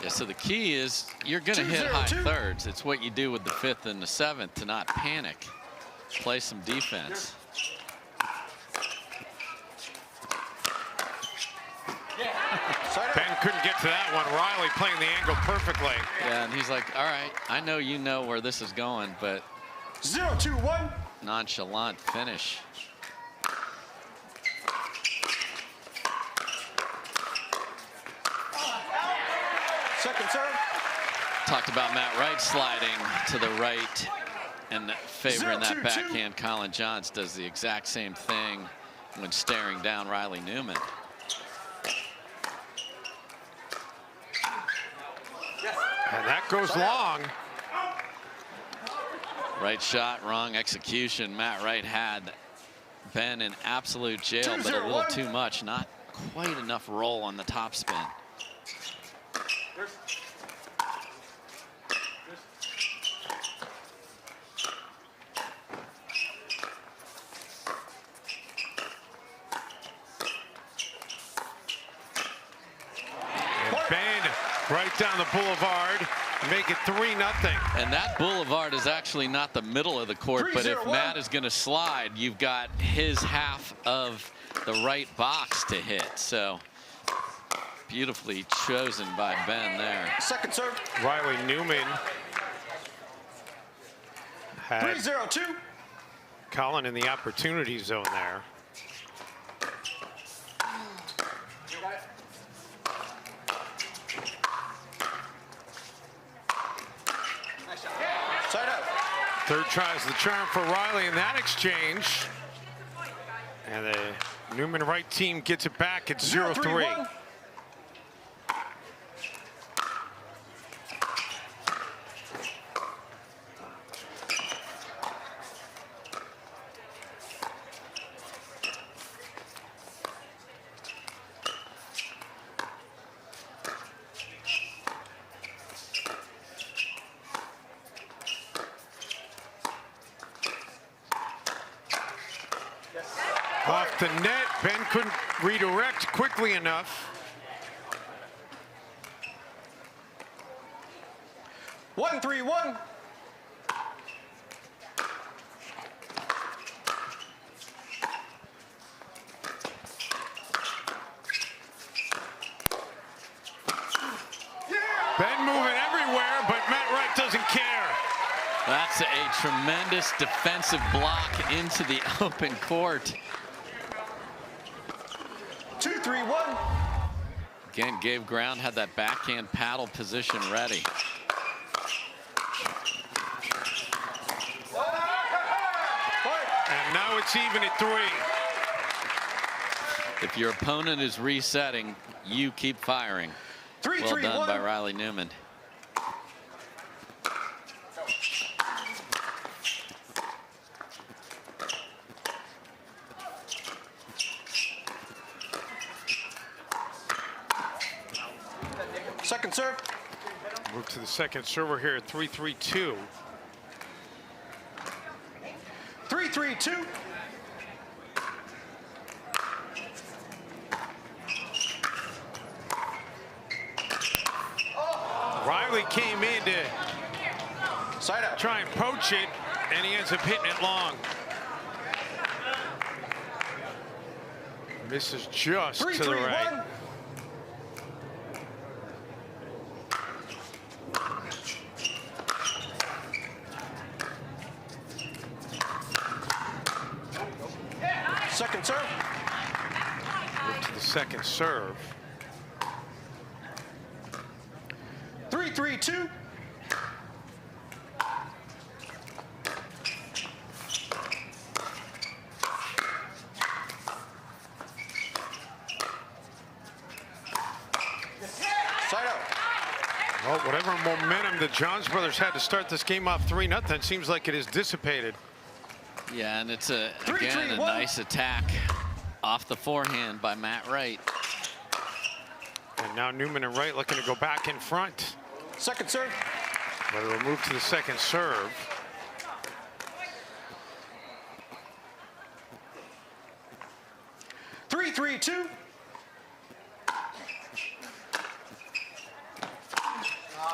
Yeah, so the key is you're going to hit high thirds. It's what you do with the 5th and the 7th to not panic. Play some defense. Ben couldn't get to that one. Riley playing the angle perfectly. Yeah, and he's like, all right, I know you know where this is going, but 0-2-1. Nonchalant finish. Second serve. Talked about Matt Wright sliding to the right and favoring that 0-2-2. backhand. Collin Johns does the exact same thing when staring down Riley Newman. And that goes long. Right shot, wrong execution. Matt Wright had Ben in absolute jail, but a little too much. Not quite enough roll on the top spin. Right down the boulevard, make it 3-0. And that boulevard is actually not the middle of the court, but if Matt is going to slide, you've got his half of the right box to hit. So beautifully chosen by Ben there. Second serve. Riley Newman had 3-0-2. Collin in the opportunity zone there. Third tries the charm for Riley in that exchange. And the Newman Wright team gets it back at 0-3. Off the net, Ben couldn't redirect quickly enough. 1-3-1. Ben moving everywhere, but Matt Wright doesn't care. That's a tremendous defensive block into the open court. 2-3-1. Again, gave ground, had that backhand paddle position ready. And now it's even at 3. If your opponent is resetting, you keep firing. Well done by Riley Newman. Second serve. Move to the second server here at 3-3-2. 3-3-2. Riley came in to side out, try and poach it, and he ends up hitting it long. Misses just to the right. Second serve. Move to the second serve. 3-3-2. Side out. Well, whatever momentum the Johns brothers had to start this game off 3-0 seems like it is dissipated. Yeah, and it's again a nice attack off the forehand by Matt Wright. And now Newman and Wright looking to go back in front. Second serve. But it'll move to the second serve. Three, 3-2.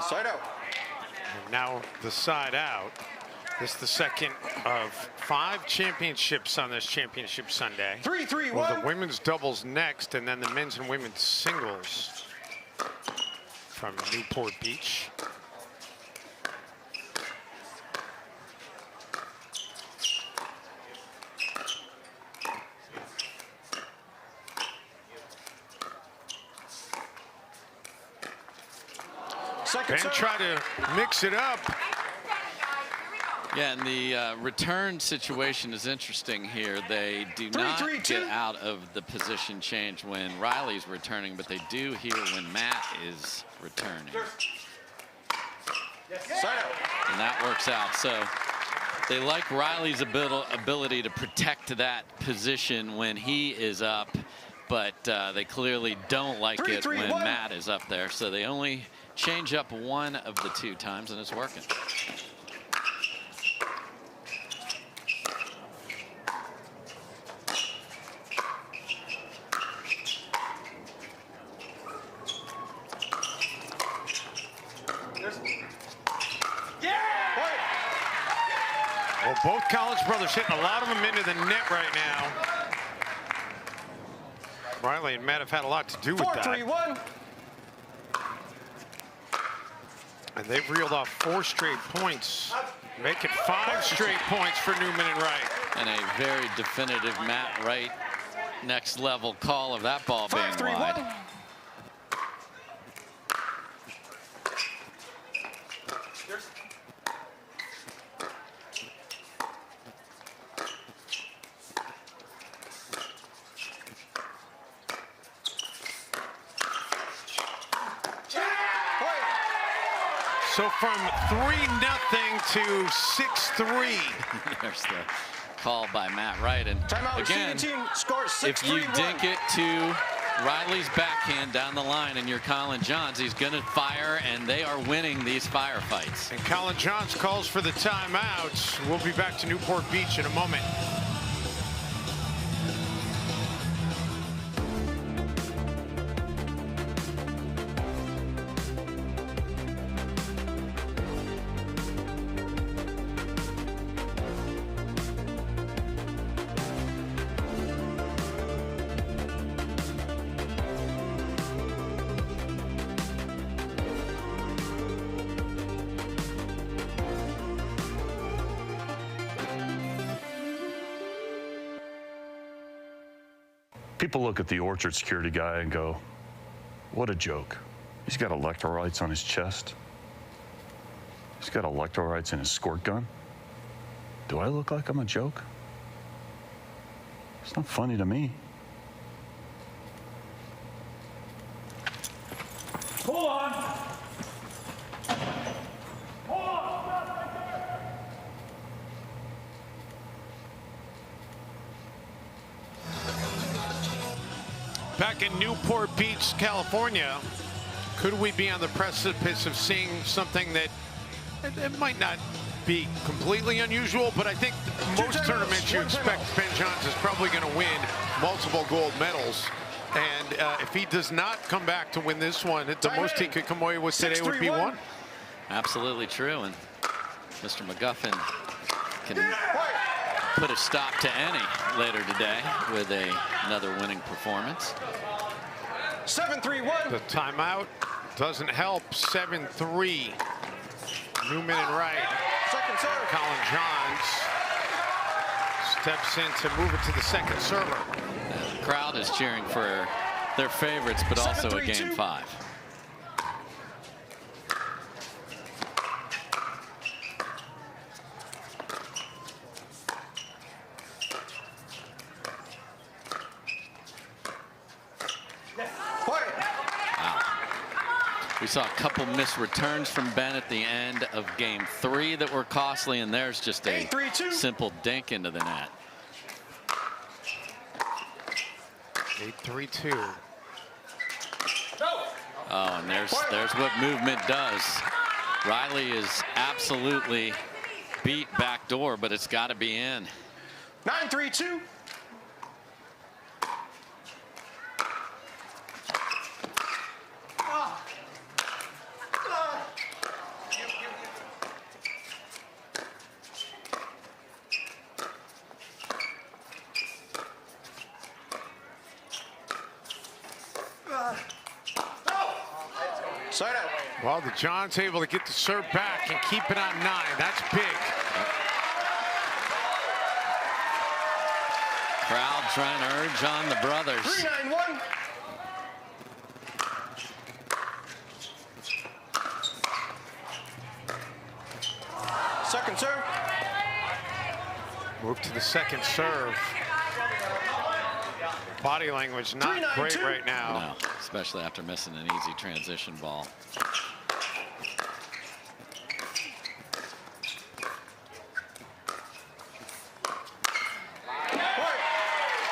Side out. And now the side out. This is the second of 5 championships on this championship Sunday. 3-3-1. Well, the women's doubles next, and then the men's and women's singles from Newport Beach. Ben try to mix it up. Yeah, and the return situation is interesting here. They do not get out of the position change when Riley's returning, but they do here when Matt is returning. And that works out. So they like Riley's ability to protect that position when he is up, but they clearly don't like it when Matt is up there. So they only change up one of the 2 times, and it's working. Well, both Collins brothers hitting a lot of them into the net right now. Riley and Matt have had a lot to do with that. 4-3-1. And they've reeled off 4 straight points, make it 5 straight points for Newman and Wright. And a very definitive Matt Wright next level call of that ball being wide. So from 3-0 to 6-3. There's the call by Matt Wright. And again, if you dink it to Riley's backhand down the line and you're Collin Johns, he's going to fire, and they are winning these firefights. And Collin Johns calls for the timeout. We'll be back to Newport Beach in a moment. People look at the Orchard security guy and go, what a joke. He's got electrolytes on his chest. He's got electrolytes in his squirt gun. Do I look like I'm a joke? It's not funny to me. Hold on. Back in Newport Beach, California, could we be on the precipice of seeing something that it might not be completely unusual, but I think most tournaments you expect Ben Johns is probably going to win multiple gold medals. And if he does not come back to win this one, the most he could come away with today would be 1. Absolutely true. And Mr. McGuffin can put a stop to any later today with another winning performance. 7-3-1. The timeout doesn't help. 7-3. Newman and Wright. Second serve. Collin Johns steps in to move it to the second server. The crowd is cheering for their favorites, but also a game 5. We saw a couple missed returns from Ben at the end of game 3 that were costly, and there's just a simple dink into the net. 8-3-2. Oh, and there's what movement does. Riley is absolutely beat backdoor, but it's got to be in. 9-3-2. Side out. Well, the John's able to get the serve back and keep it on 9. That's big. Crowd trying to urge on the brothers. 3-9-1. Second serve. Move to the second serve. Body language not great right now. No, especially after missing an easy transition ball.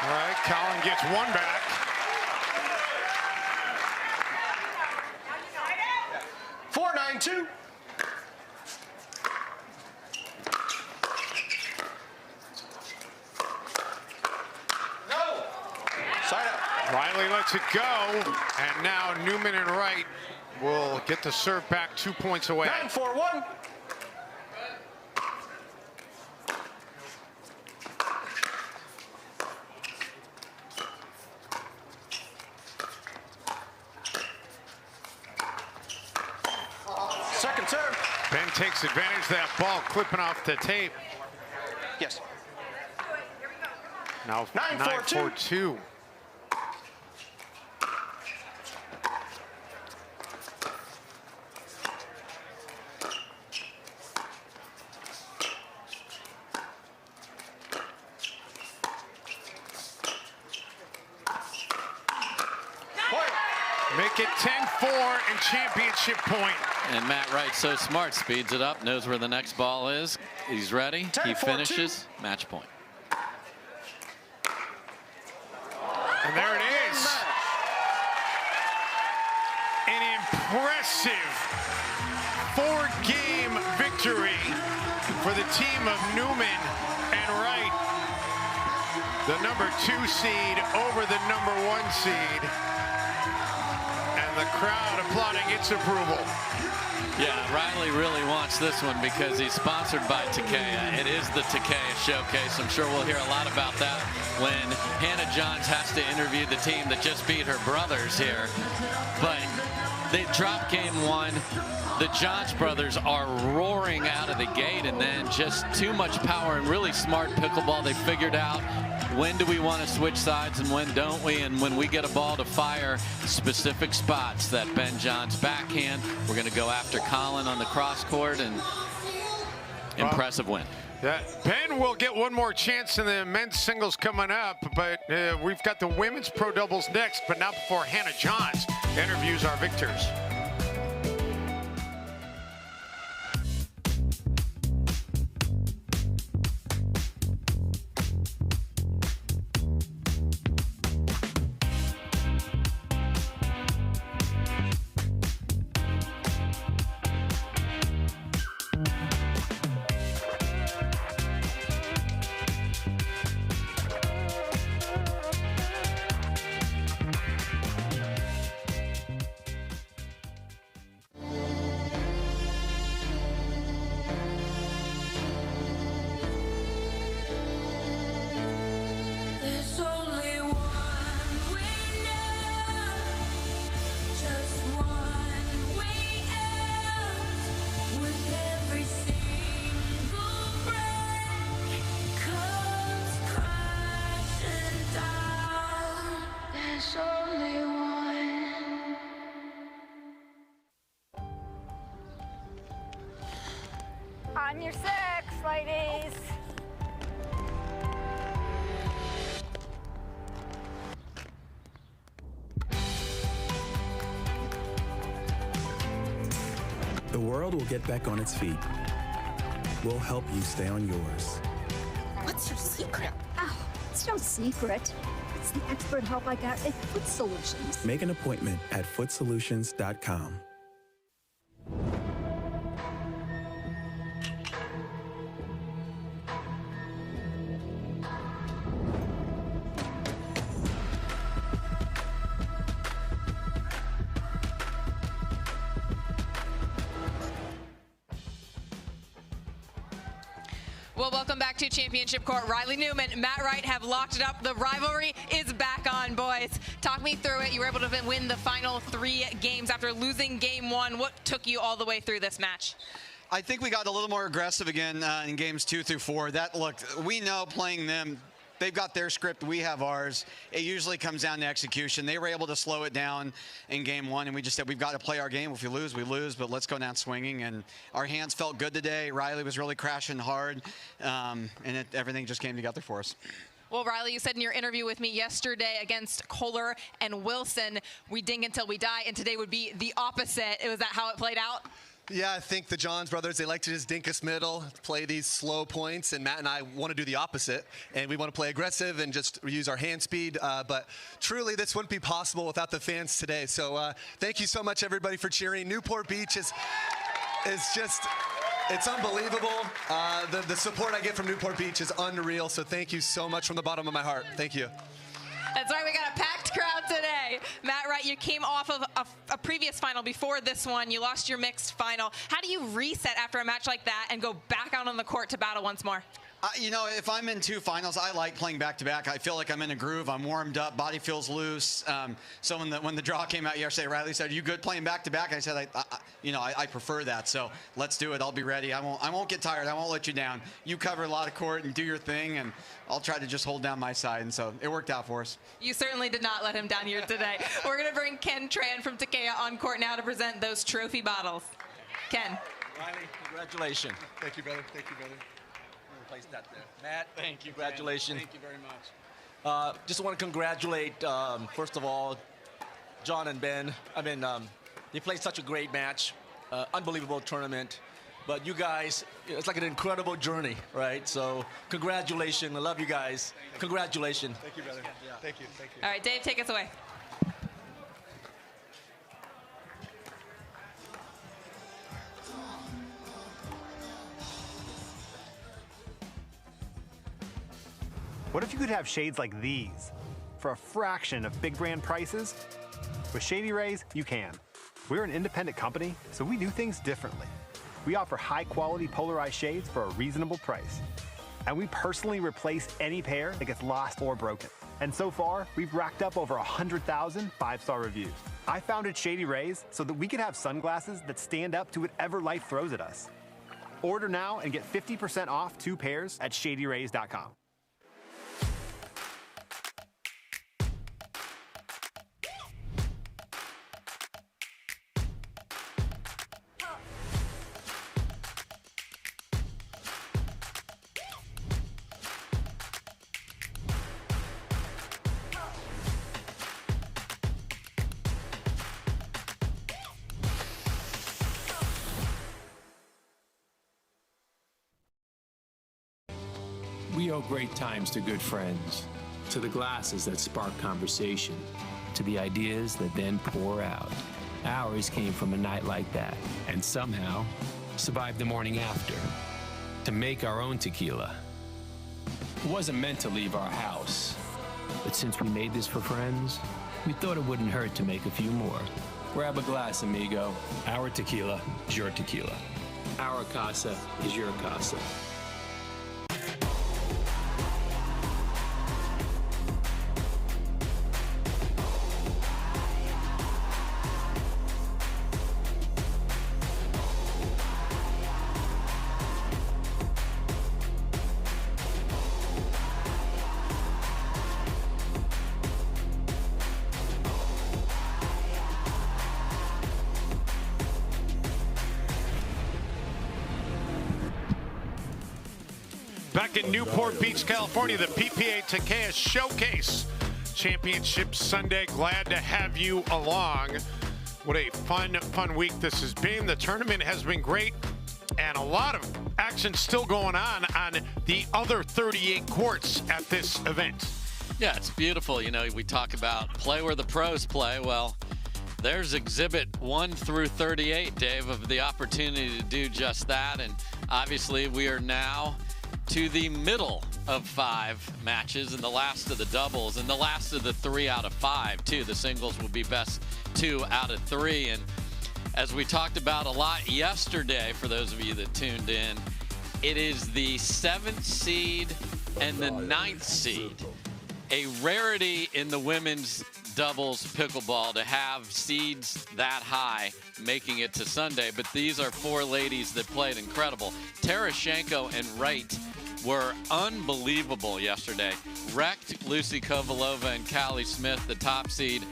All right, Collin gets one back. Four, 9-2. Riley lets it go, and now Newman and Wright will get the serve back 2 points away. 9-4-1. Second serve. Ben takes advantage of that ball clipping off the tape. Yes. Now 9-4-2. Make it 10-4 and championship point. And Matt Wright, so smart, speeds it up, knows where the next ball is. He's ready. He finishes. Match point. And there it is. An impressive 4-game victory for the team of Newman and Wright. The #2 seed over the #1 seed. And the crowd applauding its approval. Yeah, Riley really wants this one because he's sponsored by Takeya. It is the Takeya Showcase. I'm sure we'll hear a lot about that when Hannah Johns has to interview the team that just beat her brothers here. But they dropped game 1. The Johns brothers are roaring out of the gate, and then just too much power and really smart pickleball. They figured out when do we want to switch sides and when don't we, and when we get a ball to fire specific spots. That Ben Johns backhand, we're going to go after Collin on the cross court, and impressive win. Yeah, Ben will get one more chance in the men's singles coming up, but we've got the women's pro doubles next, but not before Hannah Johns interviews our victors. On your six, ladies. The world will get back on its feet. We'll help you stay on yours. What's your secret? Oh, it's no secret. It's the expert help I got at Foot Solutions. Make an appointment at footsolutions.com. Well, welcome back to Championship Court. Riley Newman, Matt Wright have locked it up. The rivalry is back on, boys. Talk me through it. You were able to win the final 3 games after losing game 1. What took you all the way through this match? I think we got a little more aggressive again in games 2 through 4. We know playing them, they've got their script, we have ours. It usually comes down to execution. They were able to slow it down in game 1, and we just said, we've got to play our game. If we lose, we lose, but let's go down swinging. And our hands felt good today. Riley was really crashing hard, and everything just came together for us. Well, Riley, you said in your interview with me yesterday against Koller and Wilson, we ding until we die, and today would be the opposite. Was that how it played out? Yeah, I think the Johns brothers, they like to just dink us middle, play these slow points, and Matt and I want to do the opposite, and we want to play aggressive and just use our hand speed, but truly this wouldn't be possible without the fans today. So thank you so much, everybody, for cheering. Newport Beach is just, it's unbelievable. The support I get from Newport Beach is unreal, so thank you so much from the bottom of my heart. Thank you. That's right, we got a packed crowd today. Matt Wright, you came off of a previous final before this one. You lost your mixed final. How do you reset after a match like that and go back out on the court to battle once more? You know, if I'm in 2 finals, I like playing back-to-back. I feel like I'm in a groove. I'm warmed up. Body feels loose. So when the draw came out yesterday, Riley said, "Are you good playing back-to-back?" I said, I prefer that. So let's do it. I'll be ready. I won't get tired. I won't let you down. You cover a lot of court and do your thing, and I'll try to just hold down my side. And so it worked out for us. You certainly did not let him down here today. We're going to bring Ken Tran from Takeya on court now to present those trophy bottles. Ken. Riley, congratulations. Thank you, brother. Thank you, brother. Place that there. Matt, thank you. Congratulations. Thank you very much. Just want to congratulate, first of all, John and Ben. I mean, they played such a great match, unbelievable tournament. But you guys, it's like an incredible journey, right? So congratulations. I love you guys. Congratulations. Thank you, brother. Yeah. Thank you. Thank you. All right, Dave, take us away. What if you could have shades like these for a fraction of big brand prices? With Shady Rays, you can. We're an independent company, so we do things differently. We offer high-quality polarized shades for a reasonable price. And we personally replace any pair that gets lost or broken. And so far, we've racked up over 100,000 5-star reviews. I founded Shady Rays so that we could have sunglasses that stand up to whatever life throws at us. Order now and get 50% off 2 pairs at shadyrays.com. We owe great times to good friends, to the glasses that spark conversation, to the ideas that then pour out. Ours came from a night like that, and somehow survived the morning after, to make our own tequila. It wasn't meant to leave our house, but since we made this for friends, we thought it wouldn't hurt to make a few more. Grab a glass, amigo. Our tequila is your tequila. Our casa is your casa. Back in Newport Beach, California, the PPA Takeya Showcase Championship Sunday. Glad to have you along. What a fun week this has been. The tournament has been great, and a lot of action still going on the other 38 courts at this event. Yeah, it's beautiful. You know, we talk about play where the pros play. Well, there's exhibit 1 through 38, Dave, of the opportunity to do just that. And obviously we are now to the middle of 5 matches and the last of the doubles and the last of the 3 out of 5 too. The singles will be best 2 out of 3. And as we talked about a lot yesterday, for those of you that tuned in, It is the 7th seed and the 9th seed. A rarity in the women's doubles pickleball to have seeds that high making it to Sunday, but these are 4 ladies that played incredible. Tereschenko and Wright were unbelievable yesterday. Wrecked Lucy Kovalova and Callie Smith, the top seed,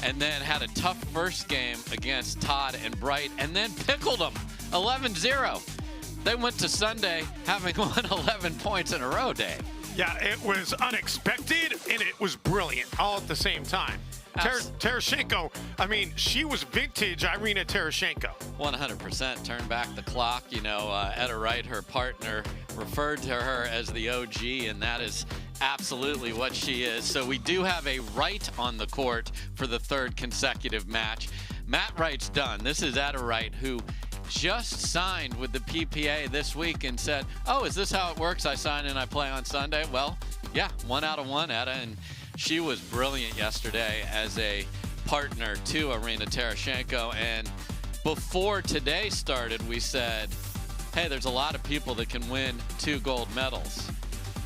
and then had a tough first game against Todd and Bright, and then pickled them 11-0. They went to Sunday having won 11 points in a row, Dave. Yeah, it was unexpected, and it was brilliant all at the same time. Tereschenko, I mean, she was vintage Irina Tereschenko. 100%. Turn back the clock. You know, Etta Wright, her partner, referred to her as the OG, and that is absolutely what she is. So we do have a Wright on the court for the 3rd consecutive match. Matt Wright's done. This is Etta Wright, who just signed with the PPA this week and said, oh, is this how it works? I sign and I play on Sunday? Well, yeah, 1 out of 1, Etta, and she was brilliant yesterday as a partner to Irina Tereschenko. And before today started, we said, hey, there's a lot of people that can win 2 gold medals.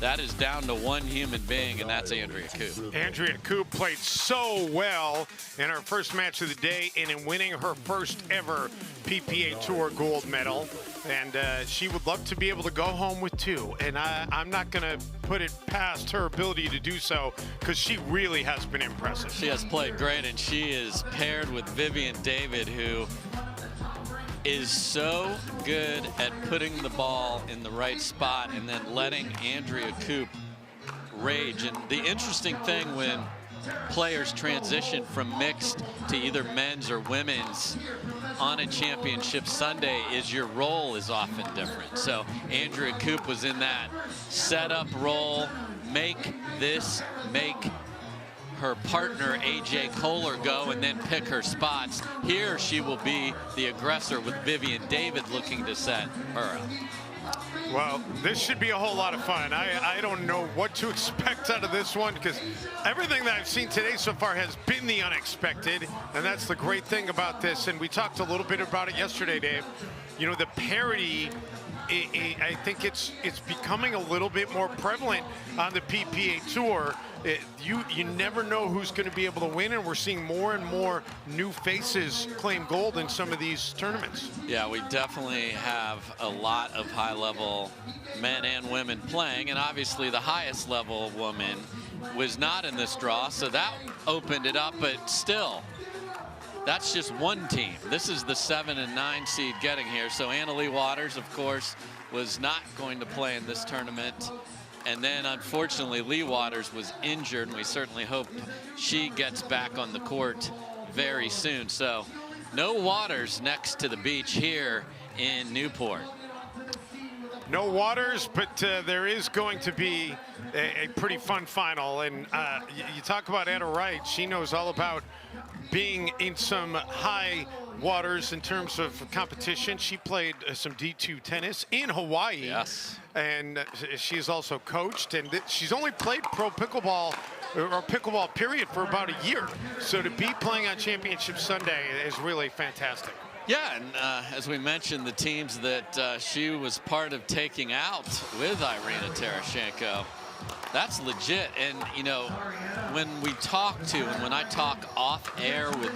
That is down to 1 human being, and that's Andrea Koop. Andrea Koop played so well in her first match of the day and in winning her first ever PPA Tour gold medal. And she would love to be able to go home with 2. And I'm not going to put it past her ability to do so, because she really has been impressive. She has played great, and she is paired with Vivienne David, who is so good at putting the ball in the right spot and then letting Andrea Koop rage. And the interesting thing when players transition from mixed to either men's or women's on a championship Sunday is your role is often different. So Andrea Koop was in that setup role, make her partner AJ Koller go and then pick her spots. Here she will be the aggressor with Vivienne David looking to set her up. Well, this should be a whole lot of fun. I don't know what to expect out of this one, because everything that I've seen today so far has been the unexpected, and that's the great thing about this. And we talked a little bit about it yesterday, Dave. You know, the parity, I think it's becoming a little bit more prevalent on the PPA Tour. You never know who's going to be able to win, and we're seeing more and more new faces claim gold in some of these tournaments. Yeah, we definitely have a lot of high-level men and women playing, and obviously the highest level woman was not in this draw, so that opened it up, but still, that's just one team. This is the 7 and 9 seed getting here. So Anna Leigh Waters, of course, was not going to play in this tournament. And then, unfortunately, Leigh Waters was injured, and we certainly hope she gets back on the court very soon. So no Waters next to the beach here in Newport. No Waters, but there is going to be a pretty fun final. And you talk about Etta Wright. She knows all about being in some high waters in terms of competition. She played some D2 tennis in Hawaii. Yes. And she's also coached, and she's only played pro pickleball or pickleball period for about a year. So to be playing on Championship Sunday is really fantastic. Yeah, and as we mentioned, the teams that she was part of taking out with Irina Tereschenko, that's legit. And, you know, when we talk to, and when I talk off air with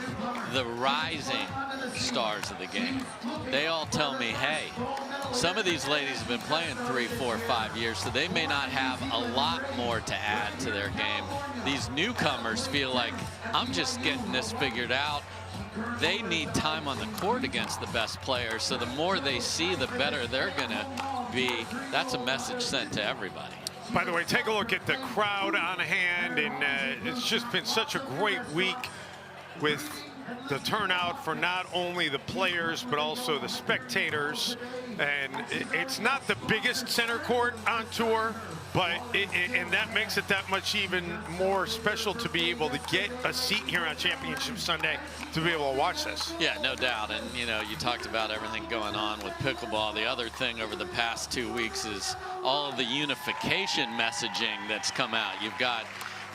the rising stars of the game, they all tell me, hey, some of these ladies have been playing 3, 4, 5 years, so they may not have a lot more to add to their game. These newcomers feel like, I'm just getting this figured out. They need time on the court against the best players, so the more they see, the better they're gonna be. That's a message sent to everybody. By the way, take a look at the crowd on hand, and it's just been such a great week with the turnout for not only the players but also the spectators. And it's not the biggest center court on tour, but and that makes it that much even more special to be able to get a seat here on Championship Sunday to be able to watch this. Yeah, no doubt. And, you know, you talked about everything going on with pickleball. The other thing over the past 2 weeks is all of the unification messaging that's come out. You've got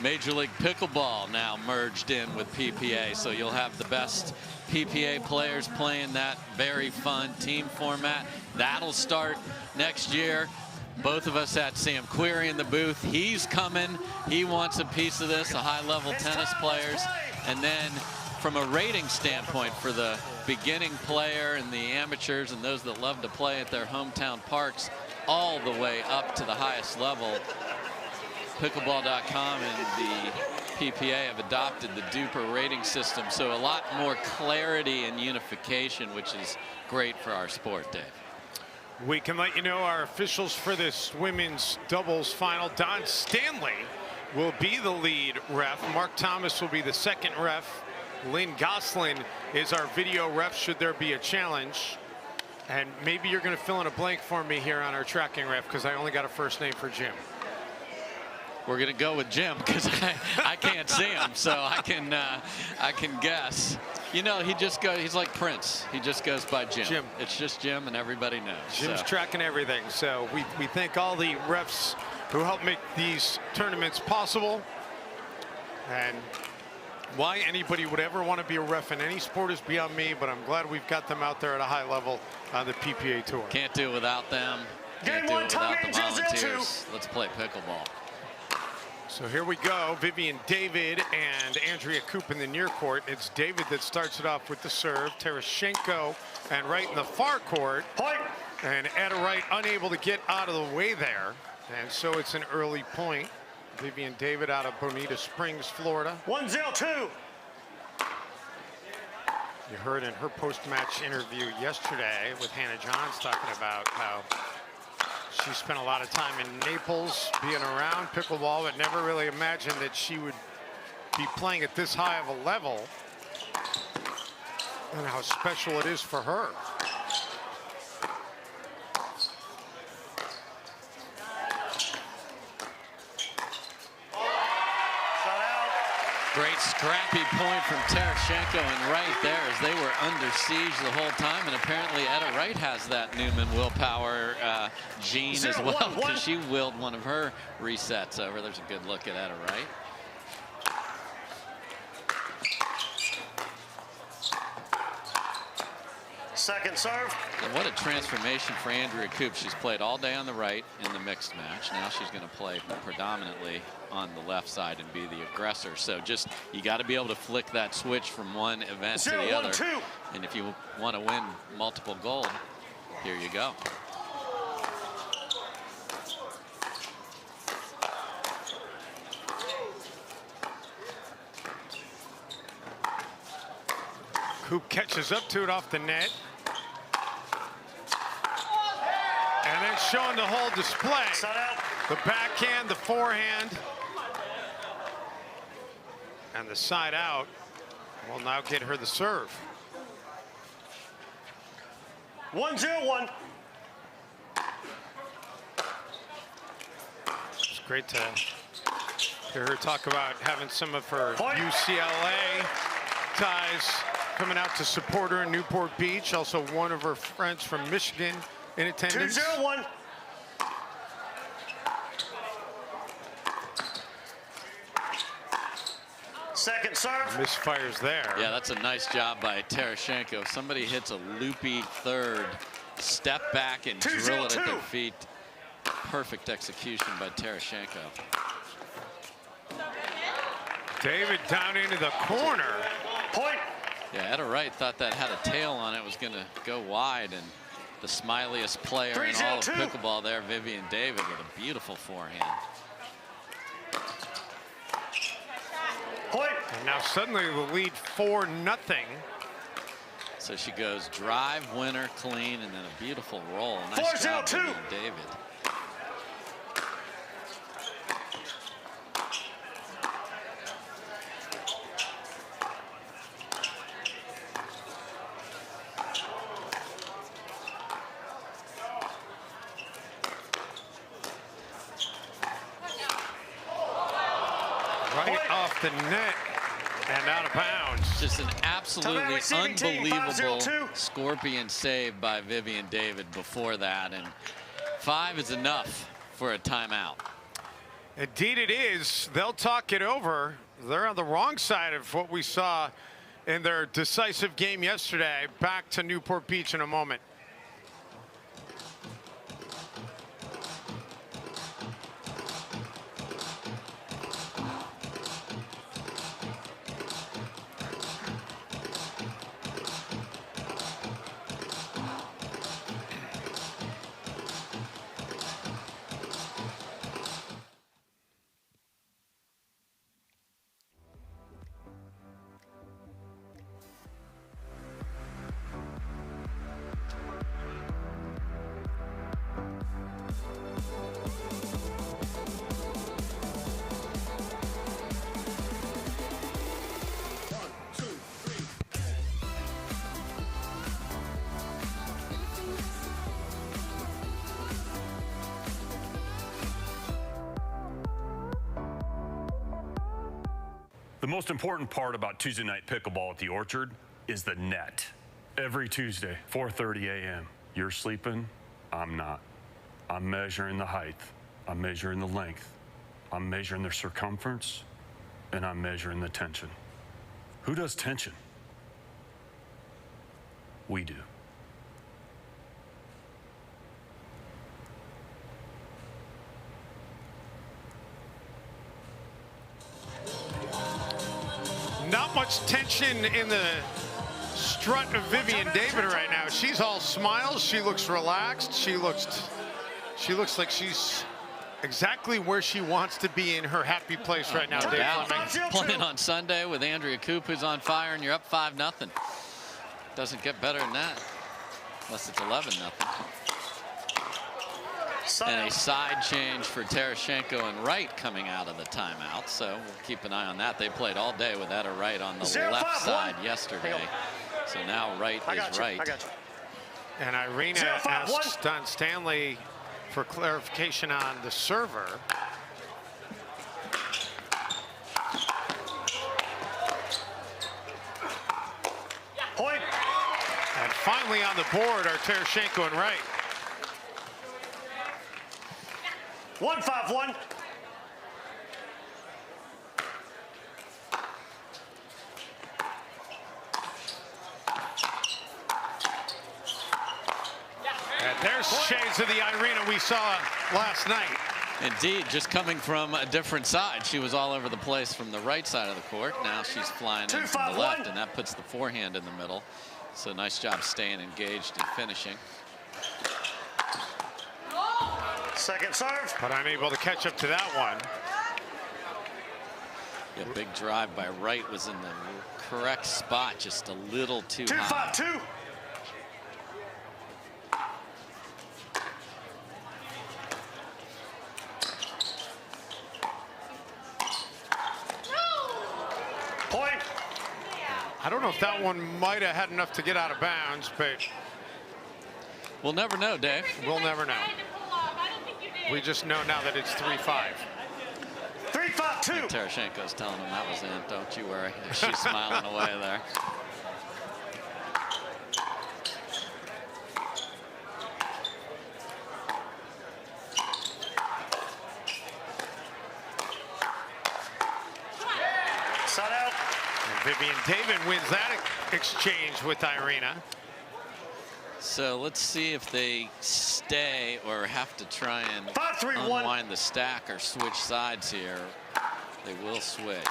Major League Pickleball now merged in with PPA, so you'll have the best PPA players playing that very fun team format. That'll start next year. Both of us had Sam Query in the booth. He's coming. He wants a piece of this, the high-level tennis players. And then from a rating standpoint for the beginning player and the amateurs and those that love to play at their hometown parks, all the way up to the highest level, Pickleball.com and the PPA have adopted the Duper rating system, so a lot more clarity and unification, which is great for our sport, Dave. We can let you know our officials for this women's doubles final. Don Stanley will be the lead ref. Mark Thomas will be the second ref. Lynn Goslin is our video ref should there be a challenge. And maybe you're going to fill in a blank for me here on our tracking ref, because I only got a first name for Jim. We're going to go with Jim because I can't see him, so I can guess. You know, he's like Prince. He just goes by Jim. It's just Jim, and everybody knows. Jim's tracking everything. So we thank all the refs who help make these tournaments possible. And why anybody would ever want to be a ref in any sport is beyond me, but I'm glad we've got them out there at a high level on the PPA Tour. Can't do it without them. Can't do it without the volunteers. Let's play pickleball. So here we go. Vivienne David and Andrea Koop in the near court. It's David that starts it off with the serve. Tereschenko and Wright in the far court. Point. And Etta Wright unable to get out of the way there. And so it's an early point. Vivienne David out of Bonita Springs, Florida. 1-0-2. You heard in her post-match interview yesterday with Hannah Johns talking about how she spent a lot of time in Naples being around pickleball, but never really imagined that she would be playing at this high of a level, and how special it is for her. Great scrappy point from Tereschenko and Wright there as they were under siege the whole time, and apparently Etta Wright has that Newman willpower gene as well, because she willed one of her resets over. There's a good look at Etta Wright. Second serve. And what a transformation for Andrea Koop. She's played all day on the right in the mixed match. Now she's going to play predominantly on the left side and be the aggressor. So just, you got to be able to flick that switch from one event to the other. And if you want to win multiple gold, here you go. Koop catches up to it off the net. And then showing the whole display. The backhand, the forehand, and the side out will now get her the serve. 1-0-1. It's great to hear her talk about having some of her UCLA ties coming out to support her in Newport Beach. Also one of her friends from Michigan in attendance. 2-0-1. Second serve. Misfires there. Yeah, that's a nice job by Tereschenko. If somebody hits a loopy third, step back and drill it at their feet. Perfect execution by Tereschenko. David down into the corner. Point. Yeah, Etta Wright thought that had a tail on it, was going to go wide, and the smiliest player in all of pickleball there, Vivienne David, with a beautiful forehand. Point. And now suddenly the lead 4-0. So she goes drive, winner, clean, and then a beautiful roll. Nice job, Vivienne David. Right off the net and out of bounds. Just an absolutely unbelievable scorpion save by Vivienne David before that, and 5 is enough for a timeout. Indeed it is. They'll talk it over. They're on the wrong side of what we saw in their decisive game yesterday. Back to Newport Beach in a moment. The most important part about Tuesday night pickleball at the Orchard is the net. Every Tuesday, 4:30 a.m. You're sleeping, I'm not. I'm measuring the height, I'm measuring the length, I'm measuring the circumference, and I'm measuring the tension. Who does tension? We do. Not much tension in the strut of Vivienne David right now. She's all smiles. She looks relaxed. She looks like she's exactly where she wants to be in her happy place right now. Dave Fleming. Playing on Sunday with Andrea Koop, who's on fire, and you're up 5-0. Doesn't get better than that, unless it's 11-0. And a side change for Tereschenko and Wright coming out of the timeout. So we'll keep an eye on that. They played all day with Etta Wright on the left side yesterday. So now Wright is right. And Irina asks Don Stanley for clarification on the server. Point. And finally on the board are Tereschenko and Wright. 1-5-1. And there's shades of the Irina we saw last night. Indeed, just coming from a different side. She was all over the place from the right side of the court. Now she's flying in from the left, and that puts the forehand in the middle. So nice job staying engaged and finishing. Second serve. But unable to catch up to that one. Yeah, big drive by Wright was in the correct spot, just a little too high. 2-5-2. Point. I don't know if that one might have had enough to get out of bounds, but we'll never know, Dave. We'll never know. We just know now that it's 3-5. 3-5-2. Tereschenko's telling him that was in. Don't you worry. She's smiling away there. Side out. And Vivienne David wins that exchange with Irina. So let's see if they stay or have to try and 5-3-1. unwind the stack or switch sides here. They will switch.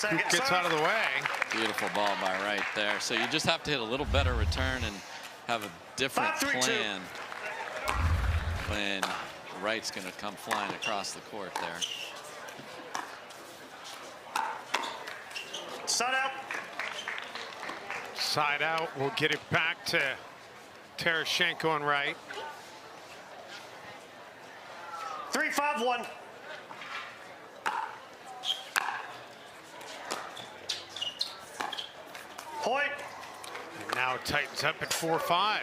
Koop gets out of the way. Beautiful ball by Wright there. So you just have to hit a little better return and have a different plan when Wright's going to come flying across the court there. Side out. Side out. We'll get it back to Tereschenko and Wright. 3-5-1. Point. And now it tightens up at 4-5.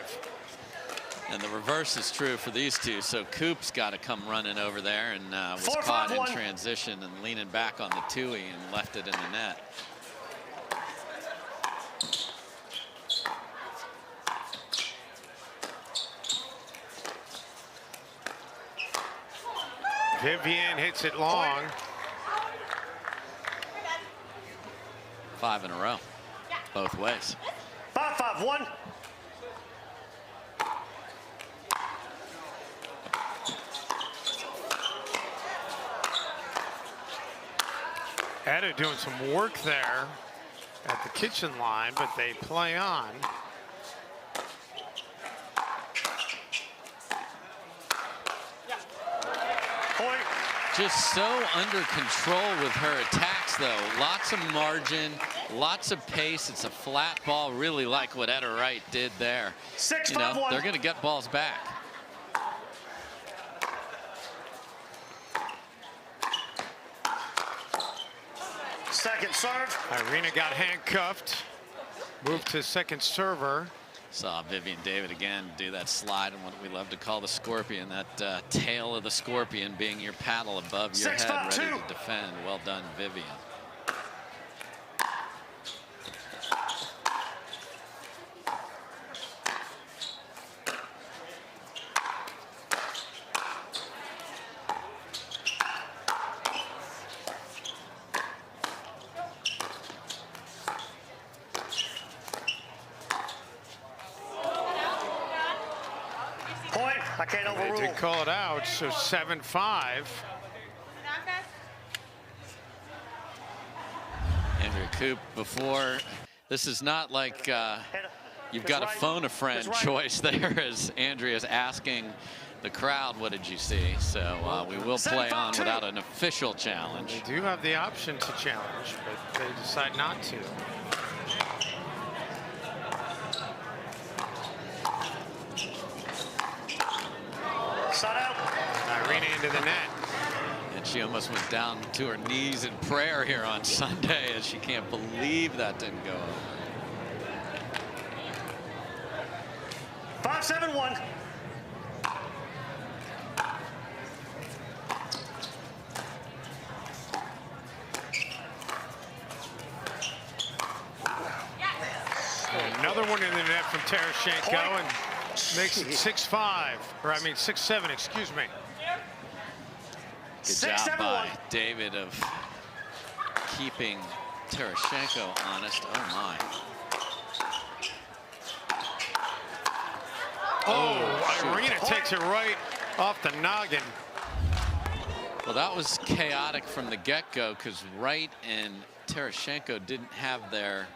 And the reverse is true for these two. So Koop's got to come running over there and was caught in transition and leaning back on the two-y and left it in the net. Vivienne hits it long. 5 in a row, both ways. 5-5-1. Etta doing some work there at the kitchen line, but they play on. Just so under control with her attacks, though. Lots of margin, lots of pace. It's a flat ball, really like what Etta Wright did there. 6-5-1. They're going to get balls back. Second serve. Irina got handcuffed. Moved to second server. Saw Vivienne David again do that slide and what we love to call the scorpion, that tail of the scorpion being your paddle above your head, ready to defend. Well done, Vivienne. I can't overrule. They did call it out, so 7-5. Andrea Koop before. This is not like you've got a phone a friend choice there, as Andrea's asking the crowd, what did you see? So we will play on without an official challenge. They do have the option to challenge, but they decide not to. Irina into the net. And she almost went down to her knees in prayer here on Sunday, as she can't believe that didn't go over. 5-7-1. Another one in the net from Tereschenko, and makes it 6-5, or I mean 6-7, excuse me. Good job by David of keeping Tereschenko honest. Oh my. Oh, Irina takes it right off the noggin. Well, that was chaotic from the get-go, because Wright and Tereschenko didn't have their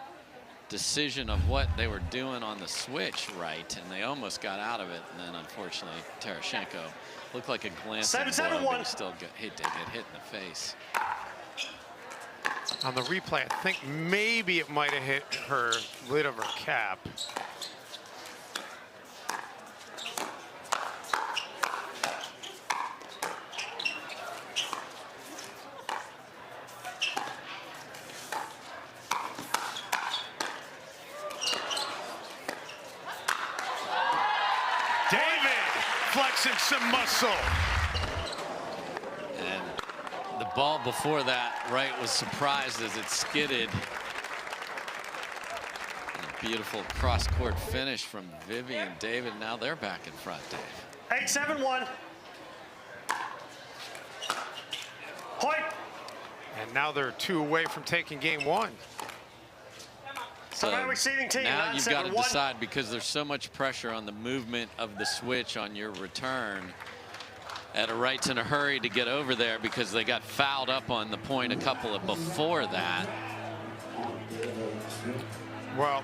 decision of what they were doing on the switch right, and they almost got out of it. And then unfortunately Tereschenko looked like a glancing blow, but he still did get hit in the face. On the replay, I think maybe it might have hit her lid of her cap. Flexing some muscle. And the ball before that, Wright was surprised as it skidded. A beautiful cross-court finish from Vivienne David. Now they're back in front, Dave. 8-7-1. Point. And now they're 2 away from taking game 1. So now you've got to decide, because there's so much pressure on the movement of the switch on your return. Etta Wright's in a hurry to get over there because they got fouled up on the point a couple of before that. Well,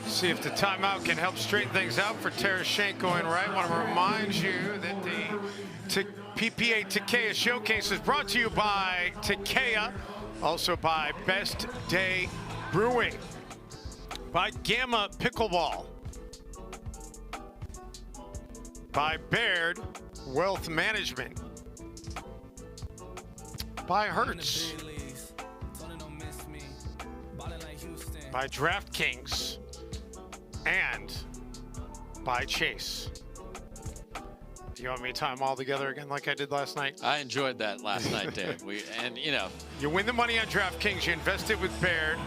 see if the timeout can help straighten things out for Tereschenko and Wright. I want to remind you that the PPA Takeya Showcase is brought to you by Takeya, also by Best Day Brewing, by Gamma Pickleball, by Baird Wealth Management, by Hertz, by DraftKings, and by Chase. You want me to tie them all together again like I did last night? I enjoyed that last night, Dave. You win the money on DraftKings, you invest it with Baird,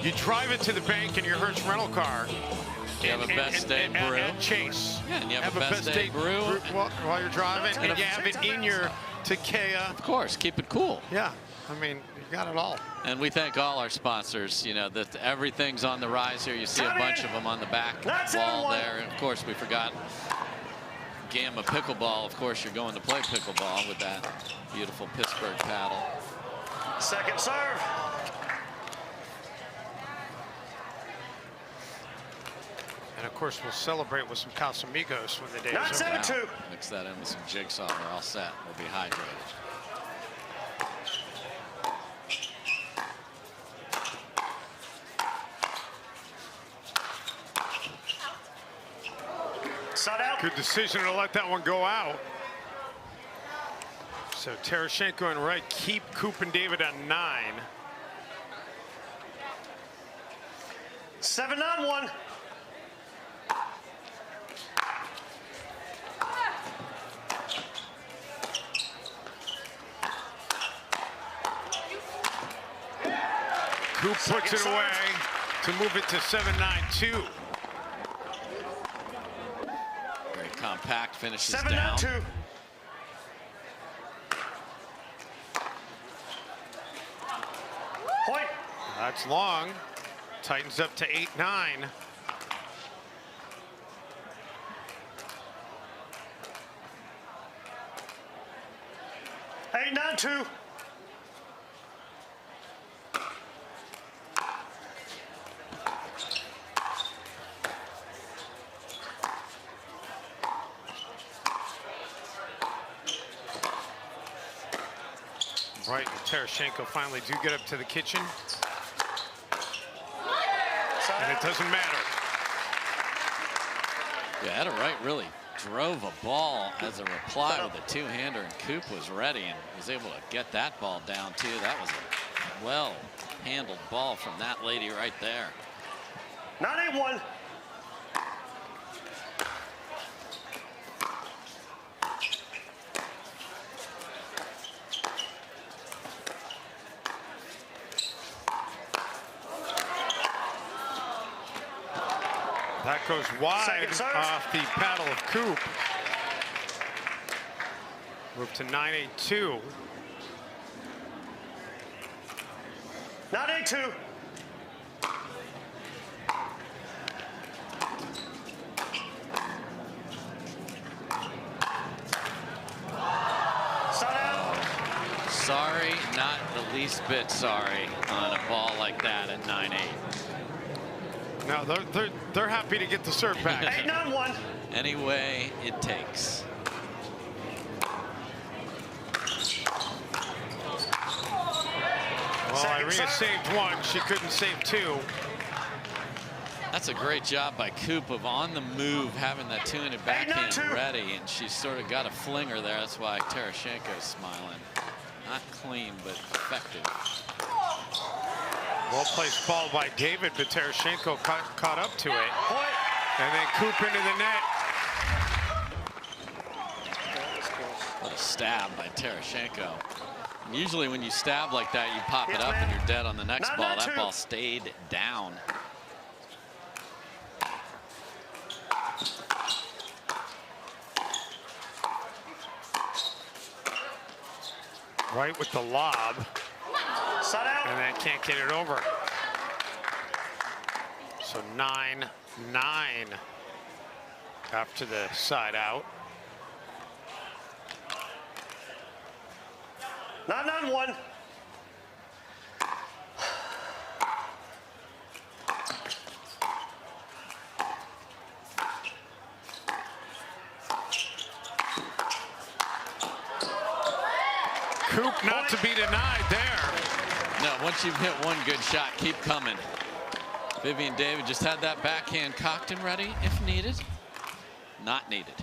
you drive it to the bank in your Hertz rental car. You have a best day brew. At Chase. Yeah, and you have a best day brew while you're driving, and you have it in your Takeya. Of course, keep it cool. Yeah, I mean, you got it all. And we thank all our sponsors. You know, that everything's on the rise here. You see a bunch of them on the back wall there. And of course, we forgot Gamma Pickleball. Of course, you're going to play pickleball with that beautiful Pittsburgh paddle. Second serve. And of course, we'll celebrate with some Casamigos when the day Not is over. 7-2. Mix that in with some Jigsaw. We're all set. We'll be hydrated. Good decision to let that one go out. So Tereschenko and Wright keep Koop and David on 9. 7-1. Koop puts it away to move it to 7-9-2. Very compact, finishes 7-2. down. Point. That's long. Tightens up to 8-9. Eight, 9-2. Wright and Tereschenko finally do get up to the kitchen. And it doesn't matter. Yeah, Etta Wright really drove a ball as a reply with a two-hander, and Koop was ready and was able to get that ball down too. That was a well-handled ball from that lady right there. 9-8-1. That goes wide off the paddle of Koop. Move to 9-8-2. 9-8-2. Sorry, not the least bit sorry on a ball like that at 9-8. No, they're happy to get the serve back. 8-9-1. Any way it takes. Well, Irina saved one. She couldn't save two. That's a great job by Koop of on the move, having that two-handed backhand ready, and she's sort of got a flinger there. That's why Tereschenko's smiling. Not clean, but effective. Well-placed ball by David, but Tereschenko caught up to it. And then Koop into the net. What a stab by Tereschenko. And usually when you stab like that, you pop it up and you're dead on the next ball. That ball stayed down. Right with the lob. And then can't get it over. So 9-9 after the side out. 9-9-1. Koop not to be denied there. No, once you've hit one good shot, keep coming. Vivienne David just had that backhand cocked and ready if needed. Not needed.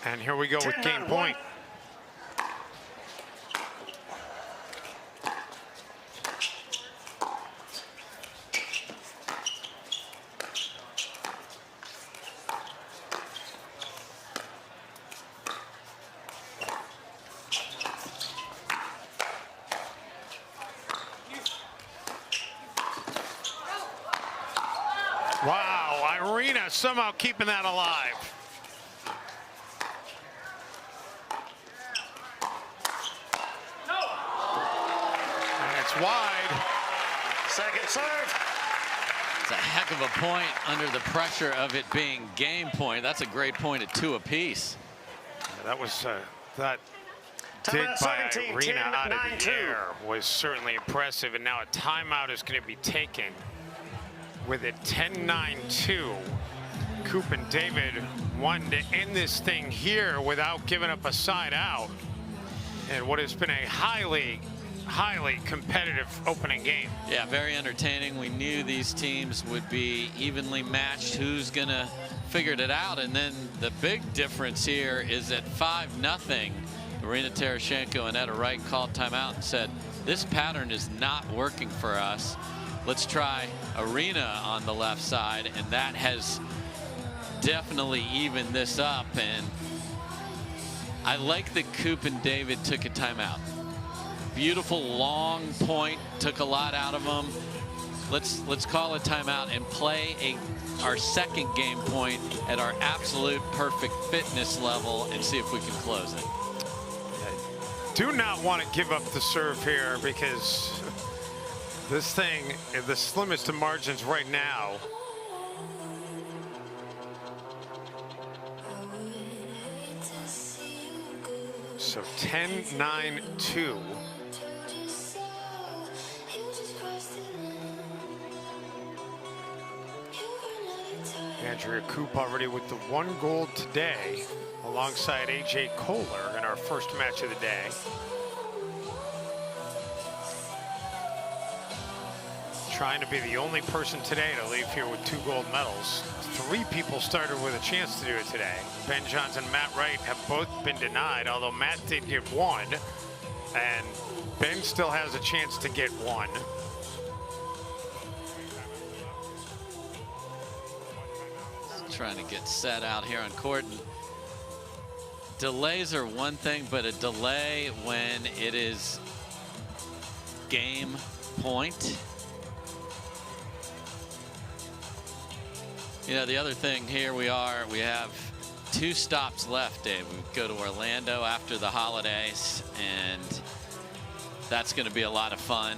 And here we go with game point. Wow, Irina somehow keeping that alive. it's wide. Second serve. It's a heck of a point under the pressure of it being game point. That's a great point at 2 apiece. Yeah, that was that Timeout, dig by 17, Irina 10, out of 9, the 2. air was certainly impressive, and now a timeout is going to be taken with it 10-9-2. Koop and David wanting to end this thing here without giving up a side out, and what has been a highly competitive opening game. Yeah, very entertaining. We knew these teams would be evenly matched. Who's gonna figure it out? And then the big difference here is at 5-0, Irina Tereschenko and Etta Wright called timeout and said, this pattern is not working for us. Let's try Irina on the left side, and that has definitely evened this up. And I like that Koop and David took a timeout. Beautiful long point, took a lot out of them. Let's call a timeout and play our second game point at our absolute perfect fitness level and see if we can close it. Do not want to give up the serve here, because this thing, the slimmest of margins right now. So 10-9-2. Andrea Koop already with the 1 goal today, alongside AJ Koller in our first match of the day. Trying to be the only person today to leave here with 2 gold medals. 3 people started with a chance to do it today. Ben Johnson and Matt Wright have both been denied, although Matt did get 1, and Ben still has a chance to get 1. Trying to get set out here on court. And delays are one thing, but a delay when it is game point. You know, the other thing here, we have 2 stops left, Dave. We go to Orlando after the holidays, and that's going to be a lot of fun.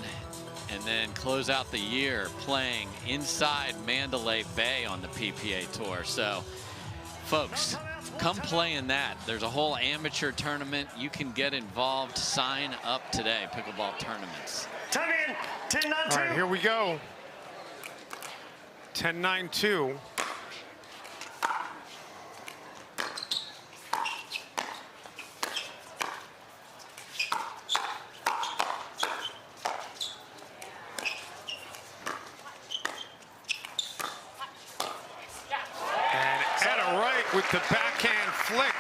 And then close out the year playing inside Mandalay Bay on the PPA Tour. So, folks, come play in that. There's a whole amateur tournament. You can get involved. Sign up today, pickleball tournaments. Time in, 10-9-2. All right, here we go. 10-9-2. With the backhand flick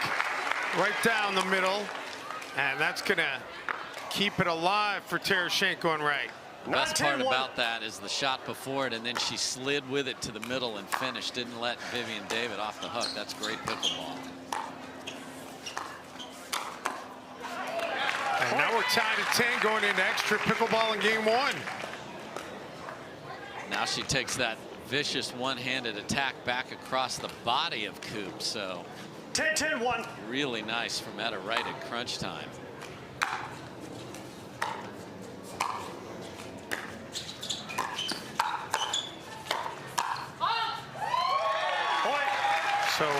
right down the middle, and that's gonna keep it alive for Tereschenko and Wright. The best part about that is the shot before it, and then she slid with it to the middle and finished. Didn't let Vivienne David off the hook. That's great pickleball. And now we're tied at 10 going into extra pickleball in game 1. Now she takes that vicious one-handed attack back across the body of Koop. So 10-10-1. Really nice from Etta Wright at crunch time. So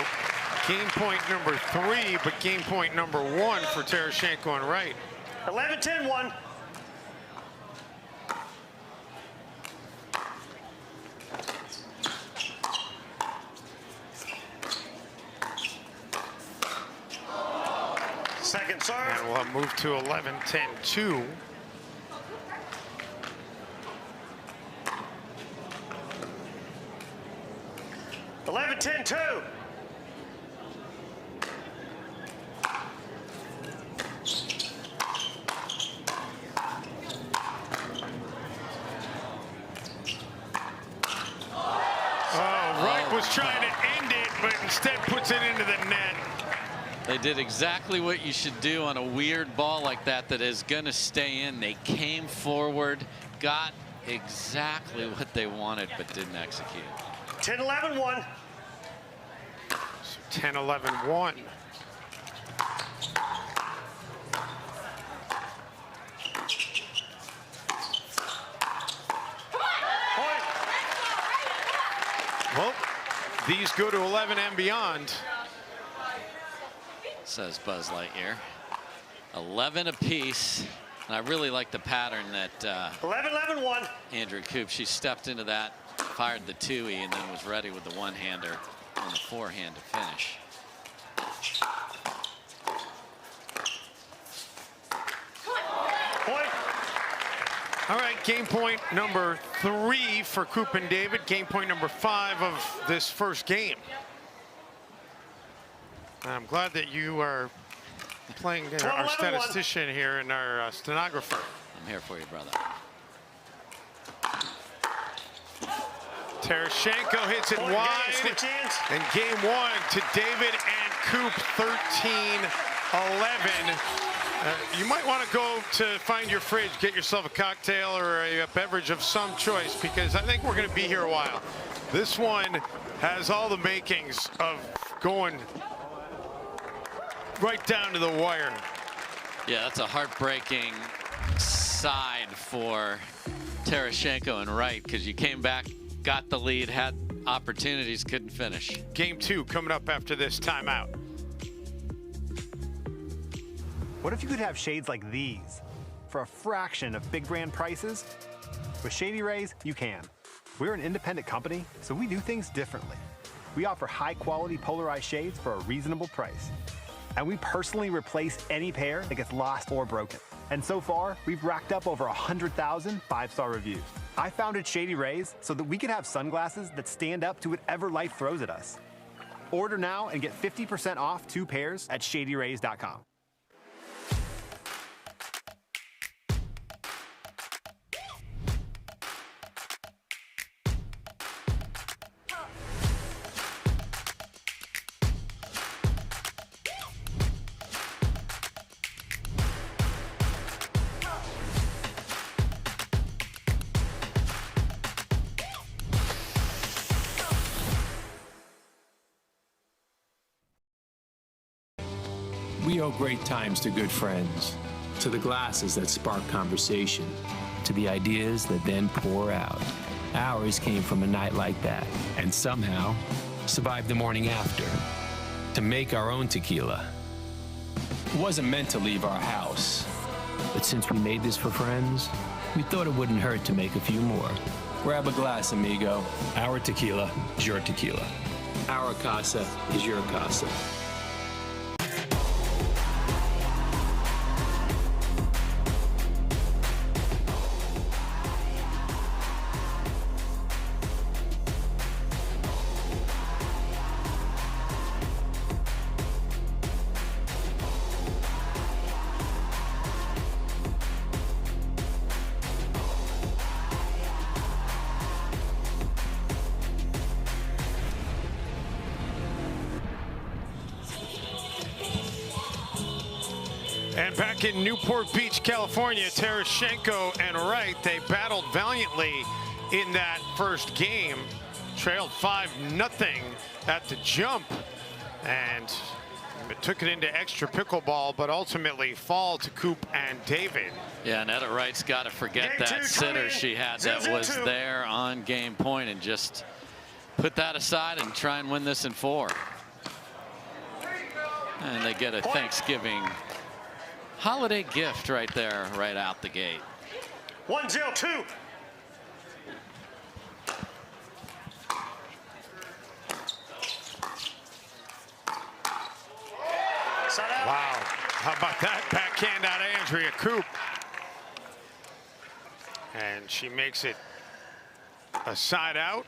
game point number 3, but game point number 1 for Tereschenko and Wright. 11-10-1. Second serve. And we'll move to 11-10-2. $11-10-2. Wright was trying to end it, but instead puts it into the net. They did exactly what you should do on a weird ball like that that is going to stay in. They came forward, got exactly what they wanted, but didn't execute. 10-11-1. So 10-11-1. these go to 11 and beyond. Says Buzz Lightyear. 11 apiece. And I really like the pattern that 11-11-1. Andrea Koop, she stepped into that, fired the 2E, and then was ready with the one-hander on the forehand to finish. Point. All right, game point number 3 for Koop and David. Game point number 5 of this first game. I'm glad that you are playing our statistician here and our stenographer. I'm here for you, brother. Tereschenko hits it wide. And game 1 to David and Koop, 13-11. You might want to go to find your fridge, get yourself a cocktail or a beverage of some choice, because I think we're going to be here a while. This one has all the makings of going right down to the wire. Yeah, that's a heartbreaking side for Tereschenko and Wright, because you came back, got the lead, had opportunities, couldn't finish. Game 2 coming up after this timeout. What if you could have shades like these for a fraction of big brand prices? With Shady Rays, you can. We're an independent company, so we do things differently. We offer high-quality polarized shades for a reasonable price. And we personally replace any pair that gets lost or broken. And so far, we've racked up over 100,000 5-star reviews. I founded Shady Rays so that we could have sunglasses that stand up to whatever life throws at us. Order now and get 50% off 2 pairs at shadyrays.com. We owe great times to good friends, to the glasses that spark conversation, to the ideas that then pour out. Ours came from a night like that, and somehow survived the morning after, to make our own tequila. It wasn't meant to leave our house, but since we made this for friends, we thought it wouldn't hurt to make a few more. Grab a glass, amigo. Our tequila is your tequila. Our casa is your casa. And back in Newport Beach, California, Tereschenko and Wright, they battled valiantly in that first game. Trailed 5-0 at the jump and took it into extra pickleball, but ultimately fall to Koop and David. Yeah, and Etta Wright's got to forget that sitter she had that was there on game point and just put that aside and try and win this in 4. And they get a Thanksgiving holiday gift right there, right out the gate. 1-0-2. Wow, how about that backhand out of Andrea Koop? And she makes it a side out.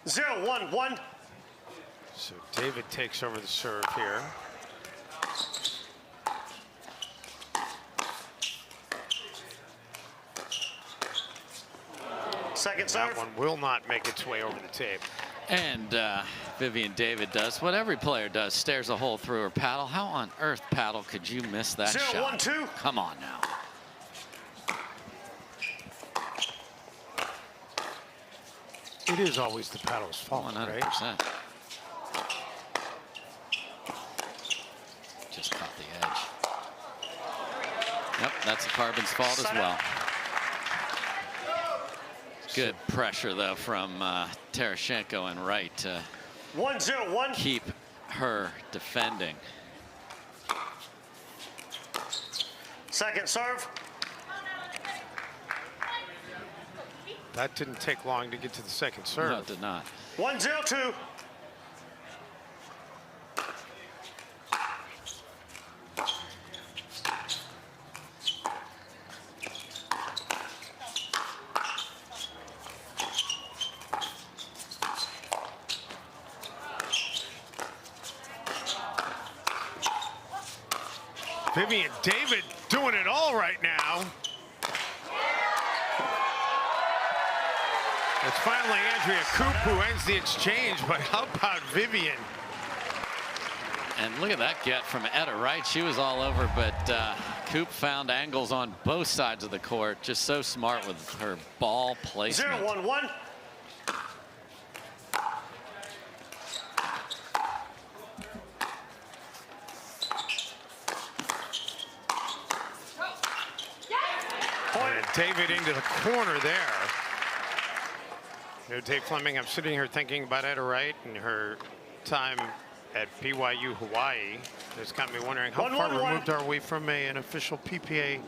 Zero, 1-1. So David takes over the serve here. Second serve. That one will not make its way over the tape. And Vivienne David does what every player does, stares a hole through her paddle. How on earth, paddle, could you miss that shot? 0-1-2. Come on now. It is always the paddle's fault, 100%. right? Just caught the edge. Yep, that's the Carbon's fault as well. Good pressure, though, from Tereschenko and Wright to 1-0-1. keep her defending. Second serve. That didn't take long to get to the second serve. No, it did not. 1-0-2. Vivienne David doing it all right now. It's finally Andrea Koop who ends the exchange, but how about Vivienne? And look at that get from Etta Wright. She was all over, but Koop found angles on both sides of the court. Just so smart with her ball placement. 0-1-1. And David into the corner there. You know, Dave Fleming, I'm sitting here thinking about Etta Wright and her time at BYU Hawaii. It's got me wondering how far removed are we from an official PPA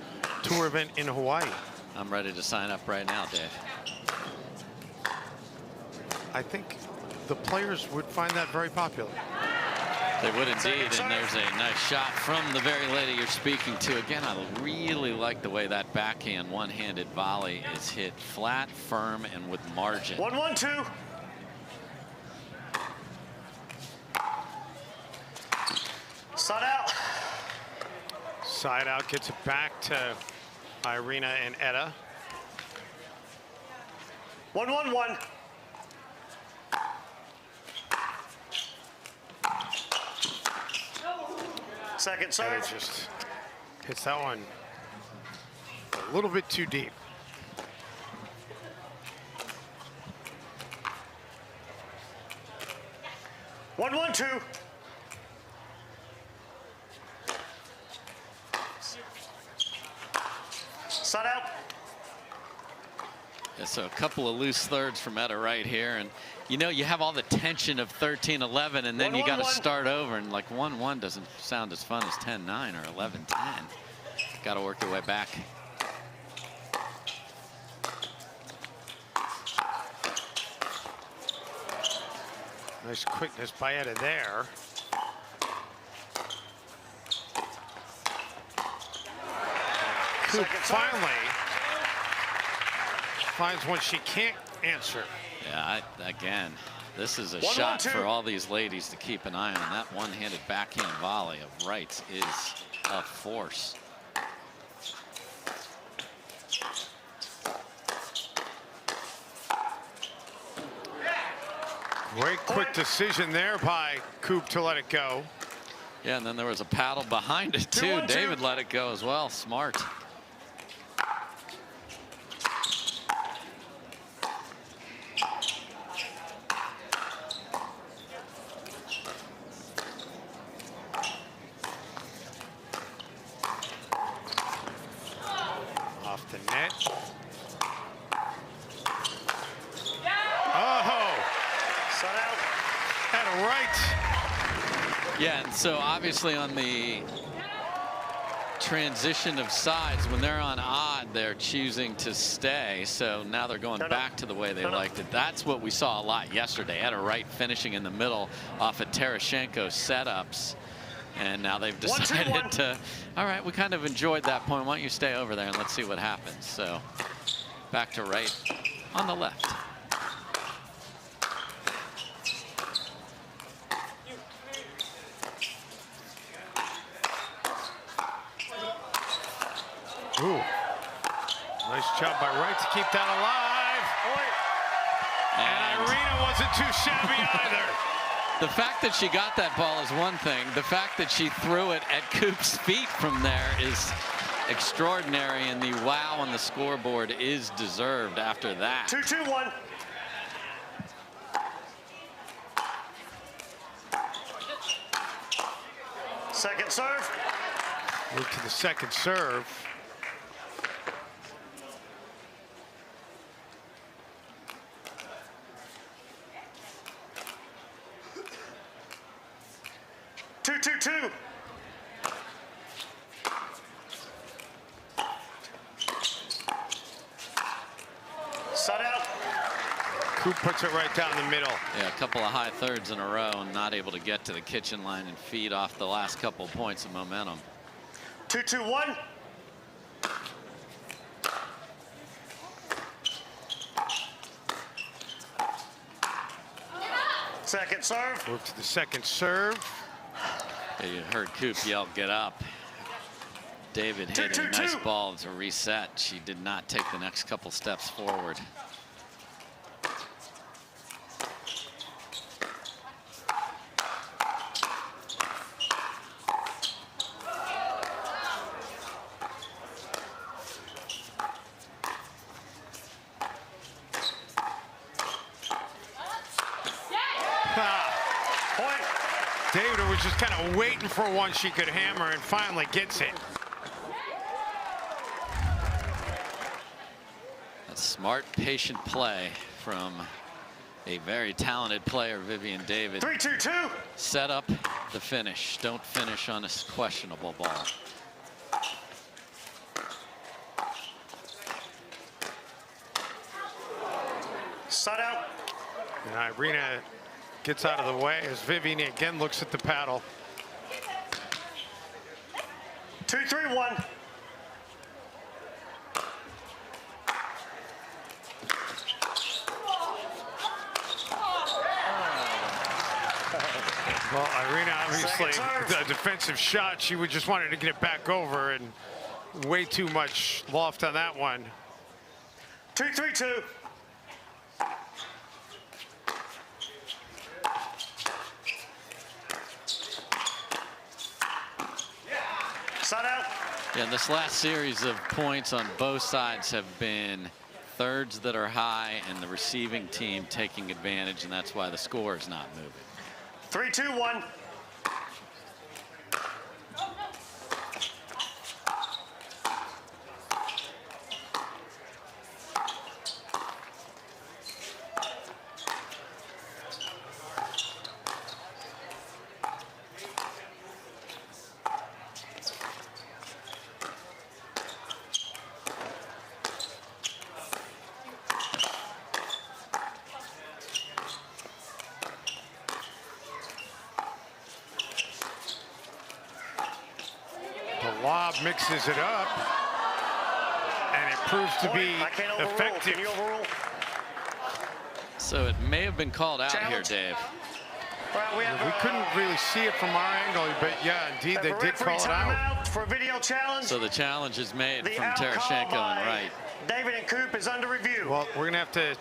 tour event in Hawaii? I'm ready to sign up right now, Dave. I think the players would find that very popular. They would indeed, and there's a nice shot from the very lady you're speaking to. Again, I really like the way that backhand one-handed volley is hit flat, firm, and with margin. 1-1-2. Side out. Side out gets it back to Irina and Etta. 1-1-1. Second serve. Etta just hits that one a little bit too deep. One, 1-2. Side out. Yeah, so a couple of loose thirds from Etta right here, and you know you have all the tension of 13-11, and then you got to start over, and like 1-1 doesn't sound as fun as 10-9 or 11-10. Got to work your way back. Nice quickness by Etta there. Koop finally finds one she can't answer. Yeah, again, this is a shot for all these ladies to keep an eye on. That one-handed backhand volley of Wright's is a force. Great quick decision there by Koop to let it go. Yeah, and then there was a paddle behind it too. David let it go as well. Smart. Off the net. Oh! Etta Wright. Yeah, and so obviously on the transition of sides, when they're on odd, they're choosing to stay. So now they're going back to the way they liked it. That's what we saw a lot yesterday. Etta Wright finishing in the middle off of Tereschenko setups. And now they've decided to, all right, we kind of enjoyed that point. Why don't you stay over there and let's see what happens. So back to Wright on the left. Ooh. Nice job by Wright to keep that alive. And Irina wasn't too shabby either. The fact that she got that ball is one thing. The fact that she threw it at Koop's feet from there is extraordinary, and the wow on the scoreboard is deserved after that. 2-2-1. Second serve. Move to the second serve. 2-2-2. Side out. Koop puts it right down the middle. Yeah, a couple of high thirds in a row and not able to get to the kitchen line and feed off the last couple of points of momentum. 2-2-1. Second serve. Move to the second serve. Yeah, you heard Koop yell, "Get up." David hit a nice ball to reset. She did not take the next couple steps forward. David was just kind of waiting for one she could hammer and finally gets it. That's smart, patient play from a very talented player, Vivienne David. 3-2-2. Set up the finish. Don't finish on a questionable ball. Side out. And Irina gets out of the way as Vivienne again looks at the paddle. 2-3-1. Well, Irina, obviously, the defensive shot, she would just wanted to get it back over, and way too much loft on that one. 2-3-2. Side out. Yeah, this last series of points on both sides have been thirds that are high and the receiving team taking advantage, and that's why the score is not moving. 3-2-1. Lob mixes it up, and it proves to be effective. So it may have been called out here, Dave. Well, we couldn't really see it from our angle, but yeah, indeed, they did call it out. For a video challenge. So the challenge is made from Tereschenko and Wright. David and Koop is under review. Well, we're going to have to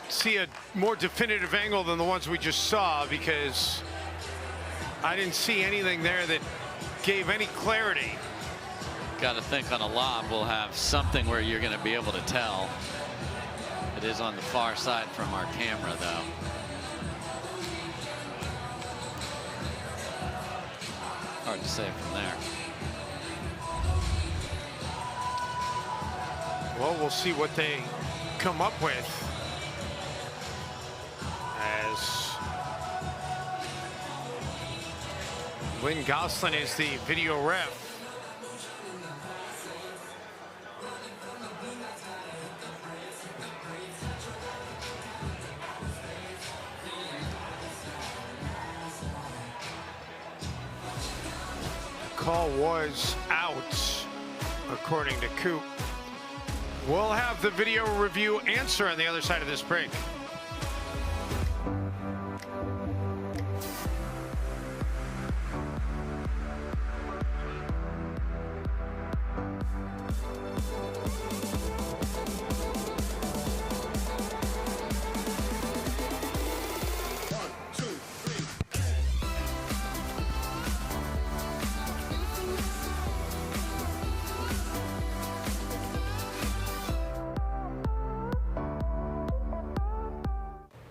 see a more definitive angle than the ones we just saw, because I didn't see anything there that gave any clarity. Got to think on a lob we'll have something where you're going to be able to tell. It is on the far side from our camera, though. Hard to say from there. Well, we'll see what they come up with as Lynn Goslin is the video ref. Call was out, according to Koop. We'll have the video review answer on the other side of this break.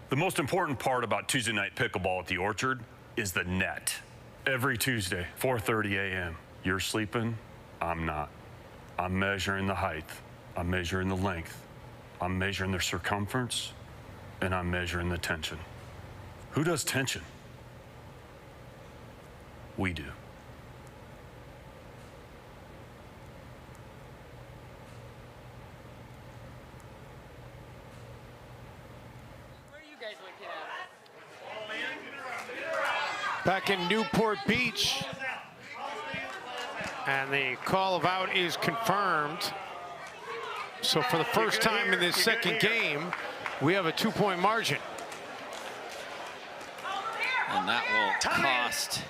The most important part about Tuesday night pickleball at the Orchard is the net. Every Tuesday, 4:30 a.m. You're sleeping, I'm not. I'm measuring the height, I'm measuring the length, I'm measuring the circumference, and I'm measuring the tension. Who does tension? We do. Back in Newport Beach. And the call of out is confirmed. So for the first time in this second game, we have a 2-point margin. And that will cost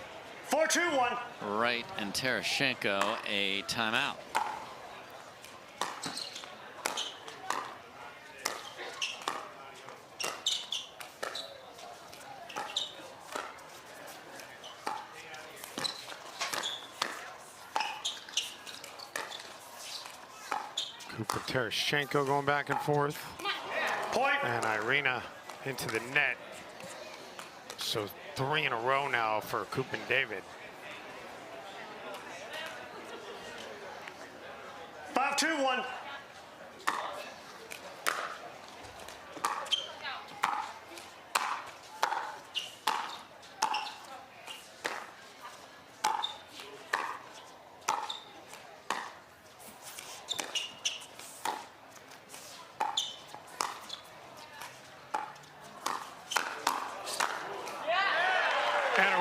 4-2-1. Wright and Tereschenko a timeout. Koop and Tereschenko going back and forth. Point. And Irina into the net. So 3 in a row now for Koop and David. 5-2-1.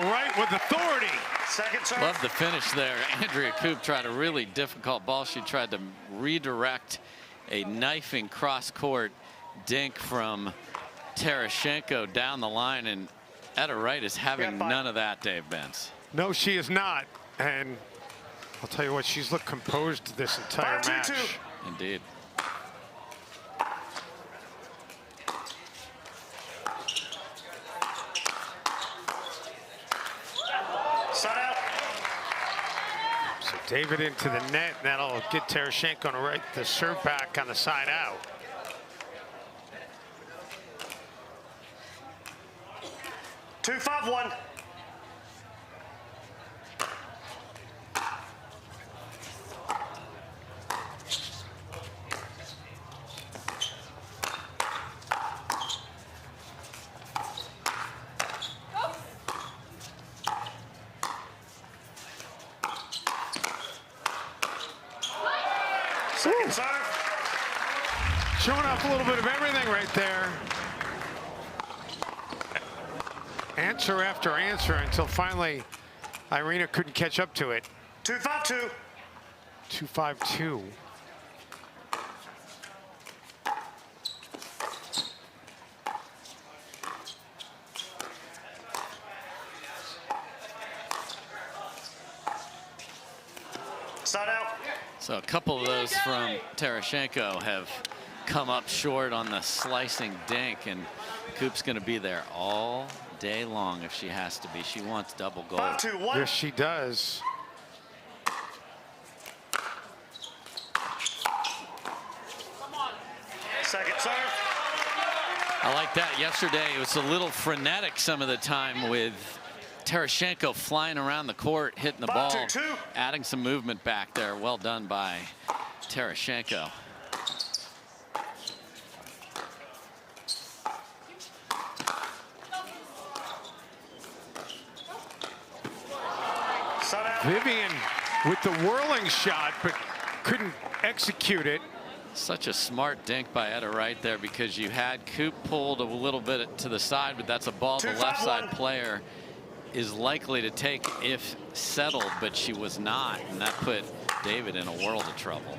Wright with authority. Second serve. Love the finish there. Andrea Koop tried a really difficult ball. She tried to redirect a knifing cross-court dink from Tereschenko down the line, and Etta Wright is having none of that, Dave Benz. No, she is not. And I'll tell you what, she's looked composed this entire match. Indeed. So David into the net, and that'll get Tereschenko to right the serve back on the side out. 2-5-1. Second serve. Showing off a little bit of everything right there. Answer after answer until finally Irina couldn't catch up to it. 2-5-2. 2-5-2. Side out. So a couple of those from Tereschenko have come up short on the slicing dink, and Koop's going to be there all day long if she has to be. She wants double gold. 5-2-1. Yes, she does. Second serve. I like that. Yesterday it was a little frenetic some of the time with Tereschenko flying around the court, hitting the ball, adding some movement back there. Well done by Tereschenko. Vivienne with the whirling shot, but couldn't execute it. Such a smart dink by Etta Wright there, because you had Koop pulled a little bit to the side, but that's a ball the left side player is likely to take if settled, but she was not, and that put David in a world of trouble.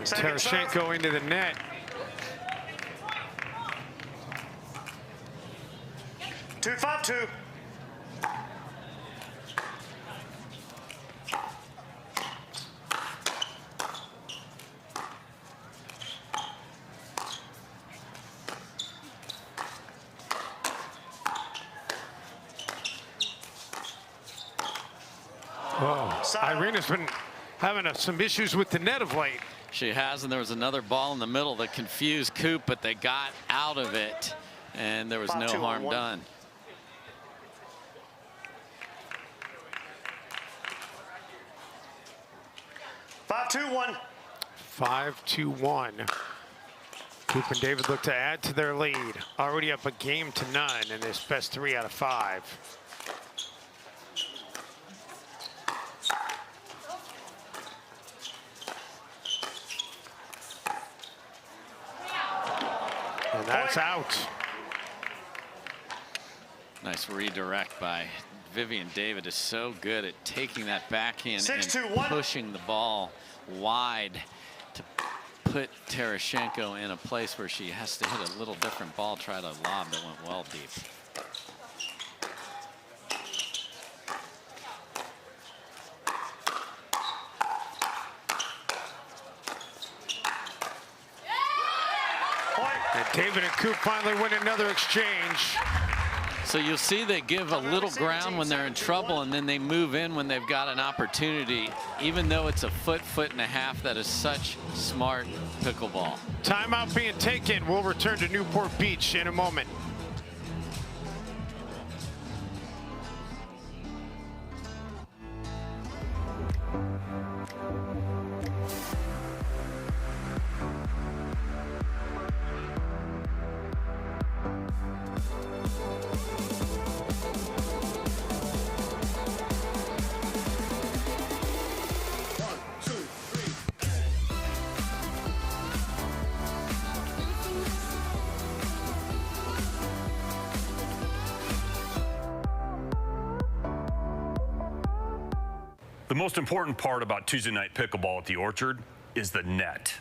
Tereschenko into the net. Two, 5-2. Oh, Irina's been having some issues with the net of late. She has, and there was another ball in the middle that confused Koop, but they got out of it, and there was no harm done. Five, 2-1. 5-2-1. Koop and David look to add to their lead. Already up a game to none in this best 3 out of 5. And that's out. Nice redirect by Vivienne. David is so good at taking that backhand and 6-2-1. pushing the ball wide to put Tereschenko in a place where she has to hit a little different ball, try to lob that went well deep. And David and Koop finally win another exchange. So you'll see they give a little ground when they're in trouble, and then they move in when they've got an opportunity, even though it's a foot and a half. That is such smart pickleball. Timeout being taken. We'll return to Newport Beach in a moment. The most important part about Tuesday night pickleball at the Orchard is the net.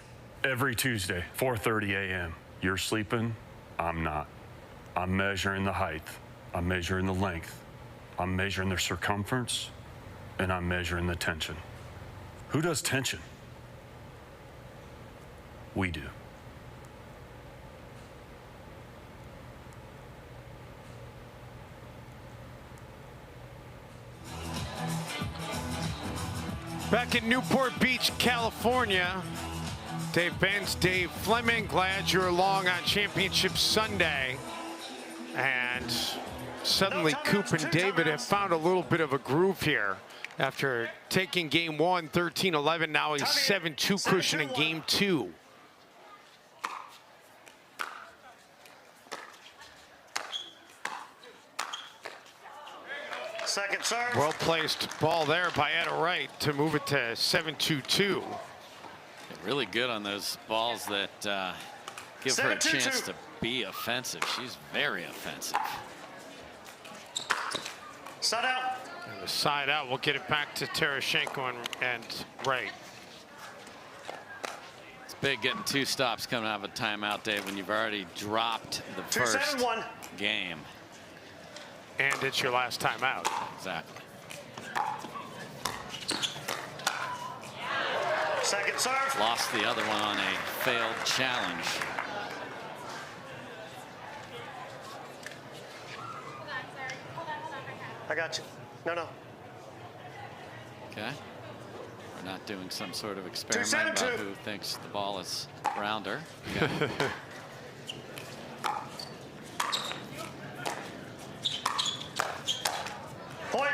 Every Tuesday, 4:30 a.m. You're sleeping, I'm not. I'm measuring the height, I'm measuring the length, I'm measuring the circumference, and I'm measuring the tension. Who does tension? We do. Back in Newport Beach, California. Dave Benz, Dave Fleming, glad you're along on Championship Sunday. And suddenly Koop and David have found a little bit of a groove here. After taking game one, 13-11, now he's 7-2 cushion in game two. Second serve. Well-placed ball there by Etta Wright to move it to 7-2-2. Really good on those balls that give her a chance to be offensive. She's very offensive. Side out. And the side out, we'll get it back to Tereschenko and Wright. It's big getting two stops coming out of a timeout, Dave, when you've already dropped the first game. And it's your last time out. Exactly. Second serve. Lost the other one on a failed challenge. I got you. No. Okay. We're not doing some sort of experiment about who thinks the ball is rounder. Okay. Point.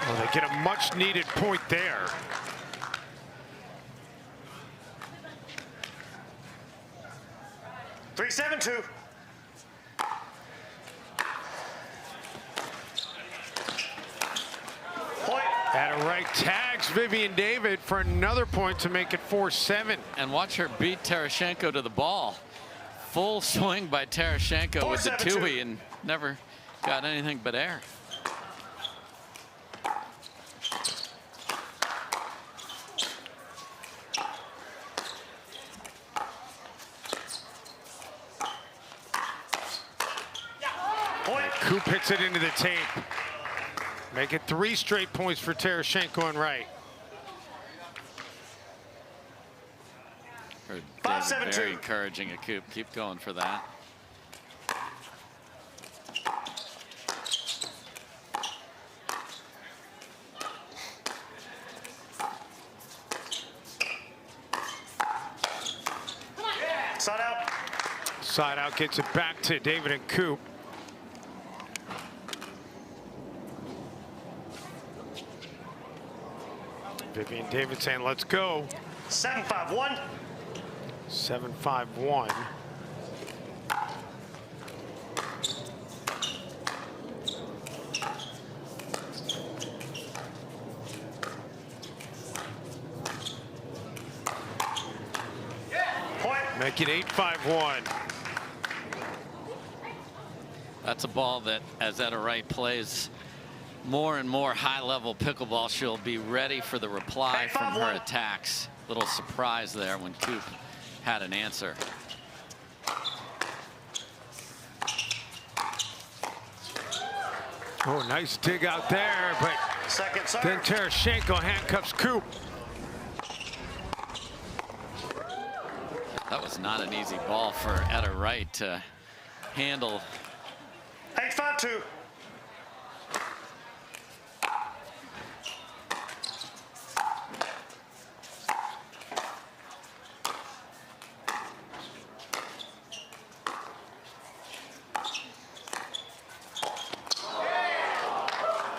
Well, they get a much-needed point there. Three, 7-2. Point. Etta Wright tags Vivienne David for another point to make it 4-7. And watch her beat Tereschenko to the ball. Full swing by Tereschenko with the two-way and never got anything but air. Koop hits it into the tape. Make it 3 straight points for Tereschenko and Wright. Very encouraging a Koop. Keep going for that. Side out. Side out gets it back to David and Koop. Vivienne David saying, let's go. 7-5-1. 7-5-1. Point. Make it 8-5-1. That's a ball that, as Etta Wright plays more and more high-level pickleball, she'll be ready for the reply from her attacks. Little surprise there when Koop had an answer. Oh, nice dig out there, but then Tereschenko handcuffs Koop. That was not an easy ball for Etta Wright to handle. 8-5-2.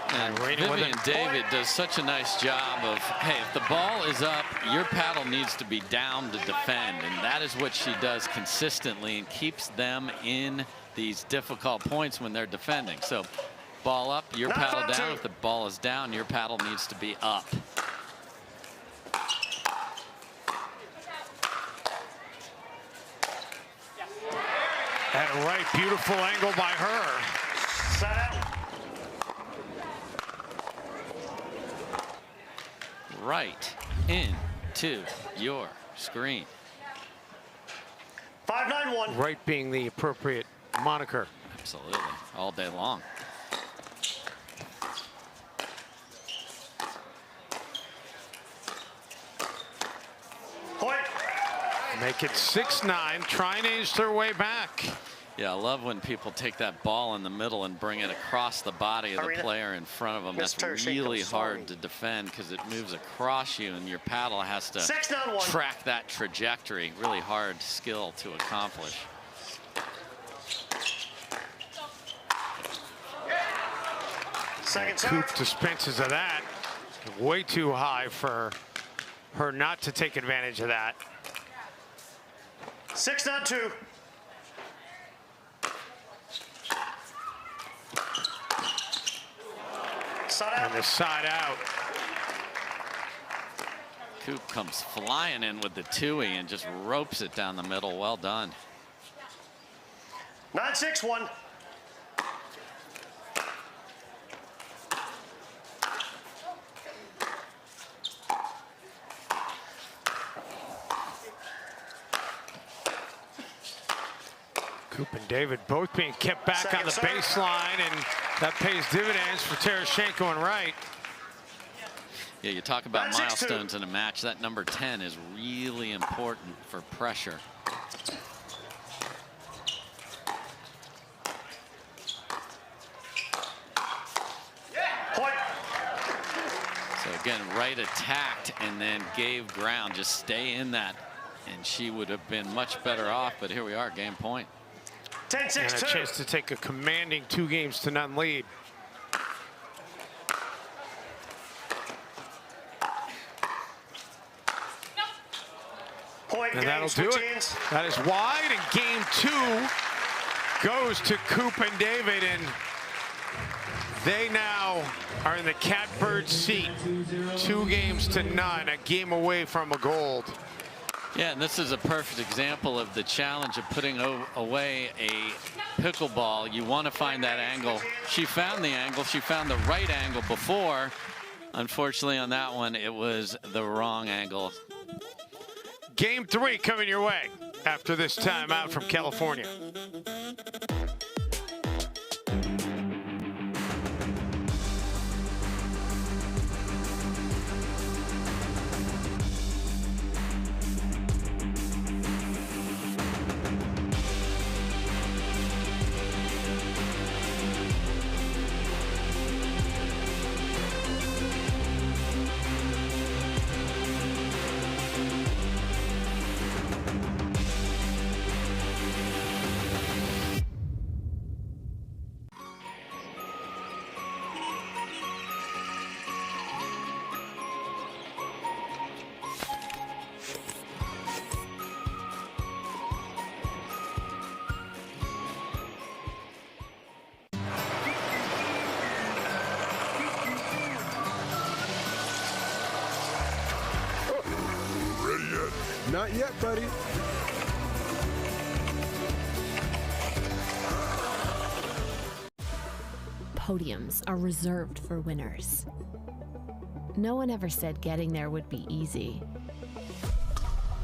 And Vivienne David does such a nice job of, hey, if the ball is up, your paddle needs to be down to defend. And that is what she does consistently and keeps them in these difficult points when they're defending. So ball up, your paddle down. If the ball is down, your paddle needs to be up. Etta Wright, beautiful angle by her. Set out. Right into your screen. 5-9-1. Right being the appropriate moniker. Absolutely, all day long. Point. Make it 6-9, try and inch their way back. Yeah, I love when people take that ball in the middle and bring it across the body of the Irina. player in front of them. That's really hard to defend because it moves across you and your paddle has to track that trajectory. Really hard skill to accomplish. Koop dispenses of that. Way too high for her not to take advantage of that. 6-2. And the side out. Koop comes flying in with the two-y and just ropes it down the middle. Well done. 9-6-1. Koop and David both being kept back on the baseline, and that pays dividends for Tereschenko and Wright. Yeah, you talk about milestones in a match. That number 10 is really important for pressure. Point. So again, Wright attacked and then gave ground. Just stay in that, and she would have been much better off. But here we are, game point. 10-6-2. And a chance to take a commanding 2-0 lead. Point. And that'll do it. That is wide, and game 2 goes to Koop and David, and they now are in the catbird seat. 2-0, a game away from a gold. Yeah, and this is a perfect example of the challenge of putting away a pickleball. You want to find that angle. She found the angle. She found the right angle before. Unfortunately, on that one, it was the wrong angle. Game 3 coming your way after this timeout from California. Not yet, buddy. podiums are reserved for winners. No one ever said getting there would be easy.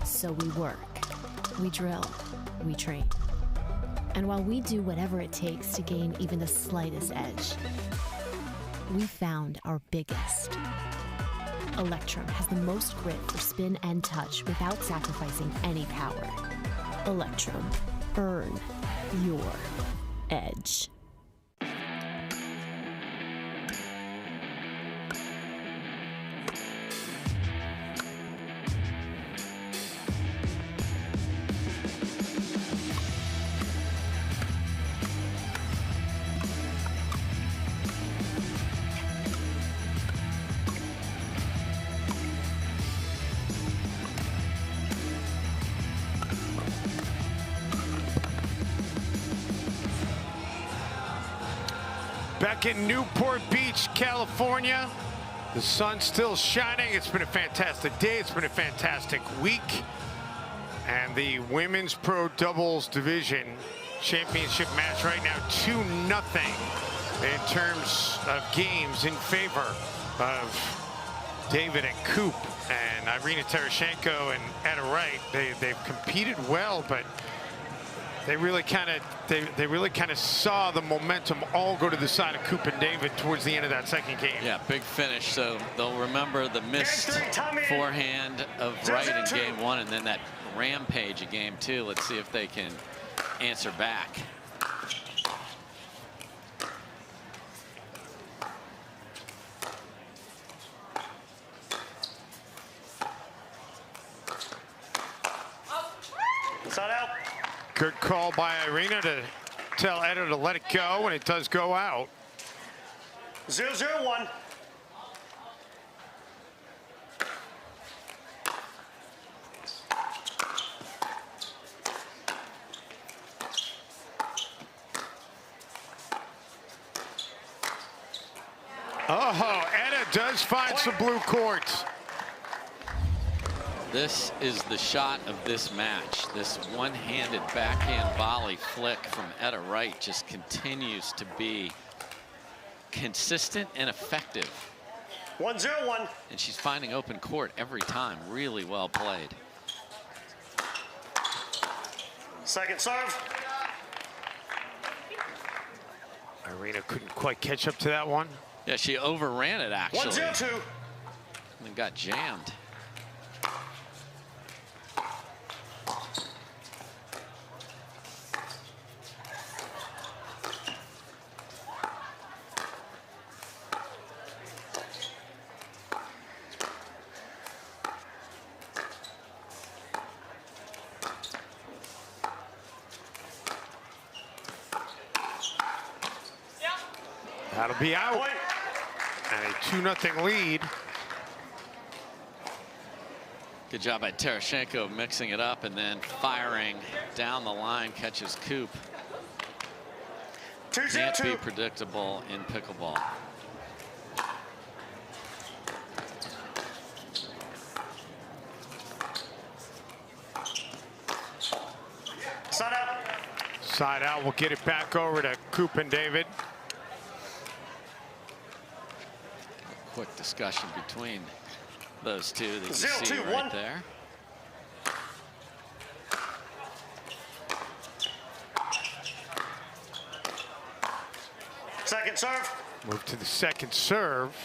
So we work, we drill, we train. And while we do whatever it takes to gain even the slightest edge, we found our biggest. Electrum has the most grit for spin and touch without sacrificing any power. Electrum, earn your edge. Back in Newport Beach, California. The sun's still shining. It's been a fantastic day. It's been a fantastic week. And the women's pro doubles division championship match right now, 2-0 in terms of games in favor of David and Koop. And Irina Tereschenko and Etta Wright, they've competed well, but they really kind of saw the momentum all go to the side of Koop and David towards the end of that second game. Yeah, big finish. So they'll remember the missed forehand of Wright in game one, and then that rampage in game two. Let's see if they can answer back. Side out. Good call by Irina to tell Etta to let it go, and it does go out. 0-0-1. Oh, Etta does find some blue courts. This is the shot of this match. This one-handed backhand volley flick from Etta Wright just continues to be consistent and effective. 1-0-1. And she's finding open court every time. Really well played. Second serve. Irina couldn't quite catch up to that one. Yeah, she overran it actually. 1-0-2. And got jammed. That'll be out. And a 2-0 lead. Good job by Tereschenko mixing it up and then firing down the line, catches Koop. Can't be predictable in pickleball. Side out. Side out. We'll get it back over to Koop and David. Quick discussion between those two that you see right there. Second serve. Move to the second serve.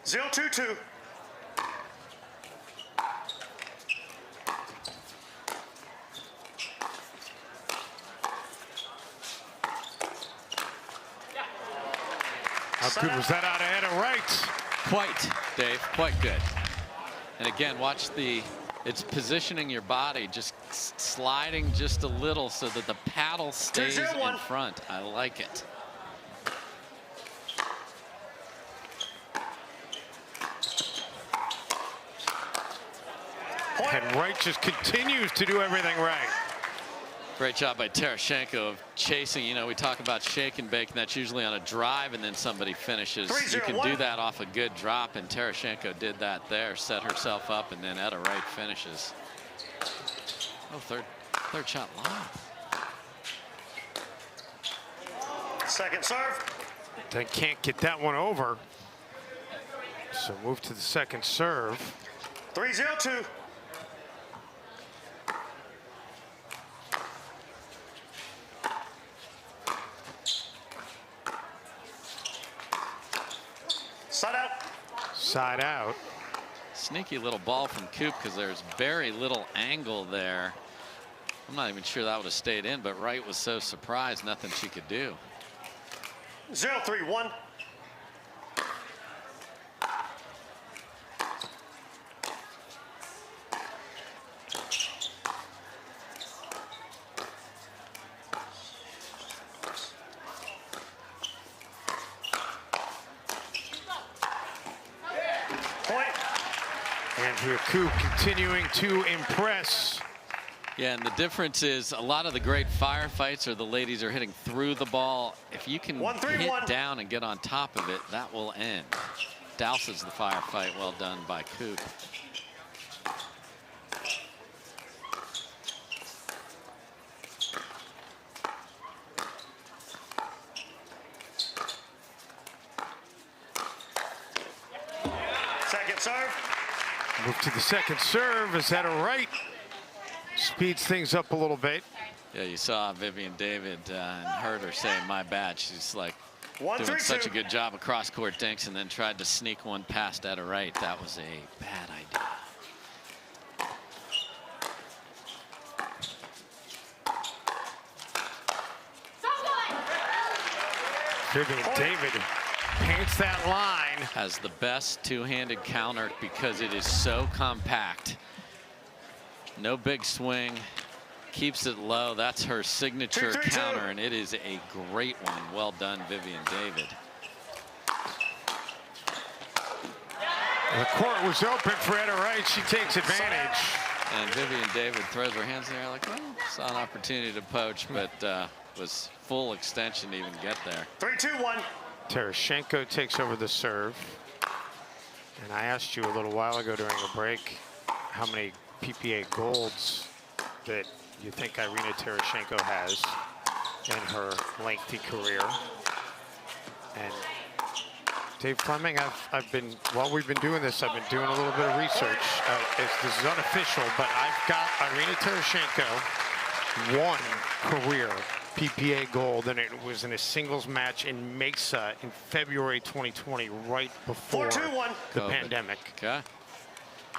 0-2-2. How good was that out of Etta Wright? Quite, Dave, quite good. And again, watch it's positioning your body, just sliding just a little so that the paddle stays in front. I like it. And Wright just continues to do everything right. Great job by Tereschenko of chasing. You know, we talk about shake and bake, and that's usually on a drive, and then somebody finishes. You can do that off a good drop, and Tereschenko did that there, set herself up, and then Etta Wright finishes. Oh, third shot live. Second serve. They can't get that one over. So move to the second serve. 3-0-2. Side out. Side out. Sneaky little ball from Koop because there's very little angle there. I'm not even sure that would have stayed in, but Wright was so surprised, nothing she could do. 0-3-1. Andrea Koop continuing to impress. Yeah, and the difference is a lot of the great firefights are the ladies are hitting through the ball. If you can hit down and get on top of it, that will end. Douses the firefight. Well done by Koop. Second serve. Move to the second serve as Etta Wright speeds things up a little bit. Yeah, you saw Vivienne David and heard her say, my bad. She's like doing 1-3-2. such a good job of cross-court dinks and then tried to sneak one past Etta Wright. That was a bad idea. Vivienne David paints that line. Has the best two-handed counter because it is so compact. No big swing, keeps it low. That's her signature counter, and it is a great one. Well done, Vivienne David. The court was open for Etta Wright. She takes advantage. And Vivienne David throws her hands in the air like, well, saw an opportunity to poach, but was full extension to even get there. 3-2-1. Tereschenko takes over the serve. And I asked you a little while ago during the break how many PPA golds that you think Irina Tereschenko has in her lengthy career. And Dave Fleming, I've been, while we've been doing this, I've been doing a little bit of research. This is unofficial, but I've got Irina Tereschenko one career PPA gold, and it was in a singles match in Mesa in February 2020, right before the pandemic. Okay.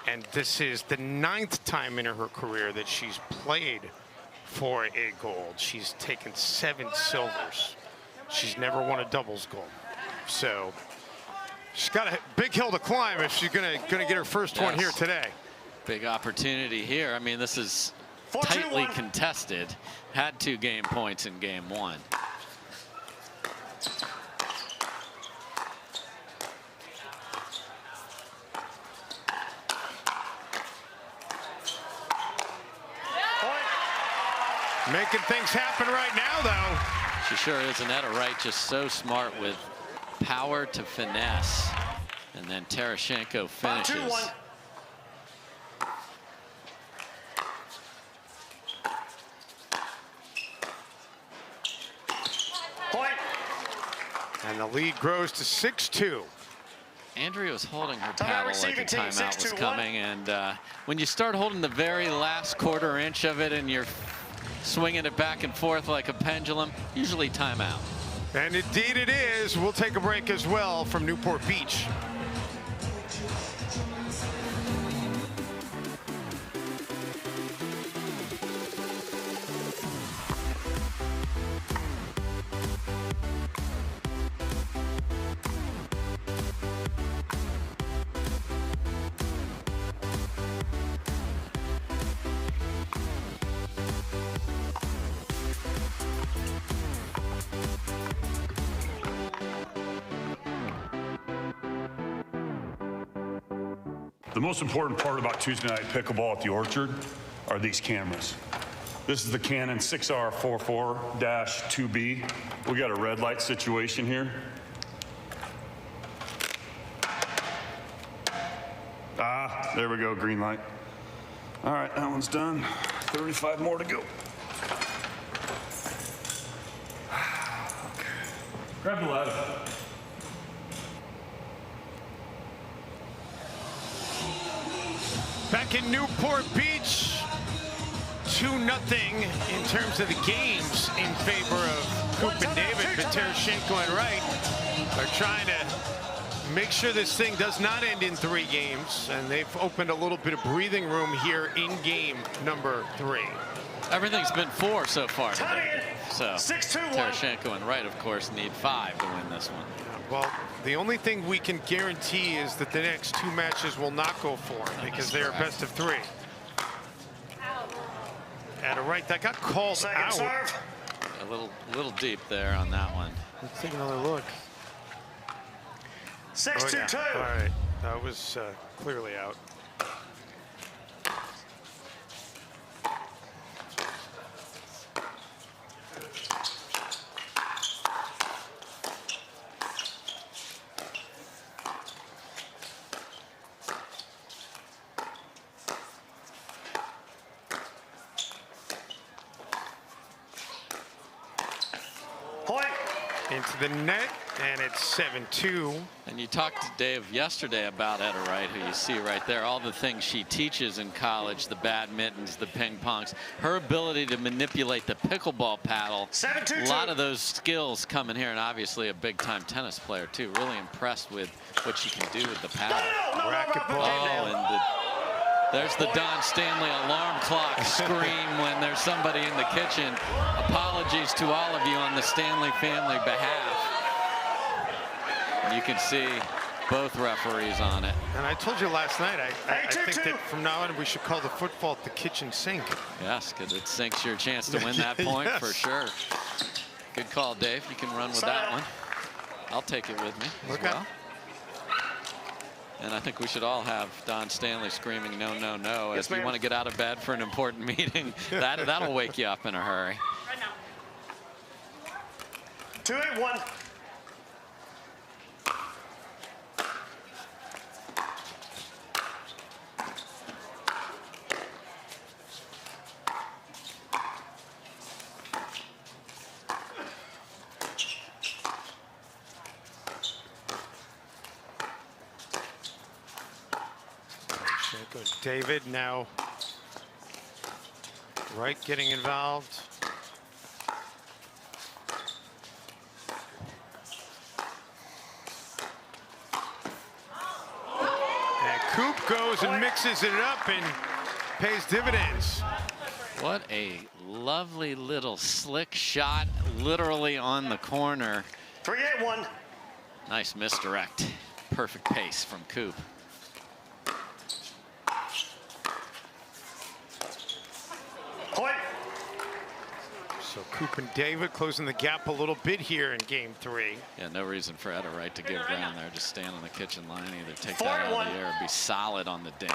And this is the 9th time in her career that she's played for a gold. She's taken 7 silvers. She's never won a doubles gold. So she's got a big hill to climb if she's gonna get her first one here today. Big opportunity here. I mean, this is tightly contested. Had 2 game points in game 1. Making things happen right now, though. She sure is. And Etta Wright just so smart with power to finesse. And then Tereschenko finishes. 2-1. And the lead grows to 6-2. Andrea was holding her paddle like a timeout was coming. And when you start holding the very last quarter inch of it and you're swinging it back and forth like a pendulum, usually timeout. And indeed it is. We'll take a break as well from Newport Beach. The most important part about Tuesday night pickleball at the Orchard are these cameras. This is the Canon 6R44-2B. We got a red light situation here. Ah, there we go, green light. All right, that one's done. 35 more to go. Okay. Grab the ladder. Back in Newport Beach, 2-0 in terms of the games in favor of Koop and David, but Tereschenko and Wright are trying to make sure this thing does not end in 3 games, and they've opened a little bit of breathing room here in game number 3. Everything's been 4 so far today. So 6-2-1. Tereschenko and Wright, of course, need 5 to win this one. Well, the only thing we can guarantee is that the next 2 matches will not go 4 because they are best of 3. Etta Wright, that got called out. Serve. A little deep there on that one. Let's take another look. 6-2-2. All right, that was clearly out. Into the net, and it's 7-2. And you talked to Dave yesterday about Etta Wright, who you see right there, all the things she teaches in college, the badmintons, the ping pongs, her ability to manipulate the pickleball paddle. 7-2-2. A lot of those skills come in here, and obviously a big-time tennis player too. Really impressed with what she can do with the paddle. There's the Don Stanley alarm clock scream when there's somebody in the kitchen. Apologies to all of you on the Stanley family behalf. And you can see both referees on it. And I told you last night, I think that from now on we should call the foot fault the kitchen sink. Yes, because it sinks your chance to win that point for sure. Good call, Dave. You can run with that one. I'll take it with me as well. And I think we should all have Don Stanley screaming, no, no, no, Yes, if you want to get out of bed for an important meeting. That'll wake you up in a hurry. 2-8-1. David now. Wright getting involved. And Koop goes and mixes it up and pays dividends. What a lovely little slick shot, literally on the corner. 3-8-1. Nice misdirect. Perfect pace from Koop. So Koop and David closing the gap a little bit here in game 3. Yeah, no reason for Etta Wright to give ground there. Just stand on the kitchen line, either take that out of the air or be solid on the dink.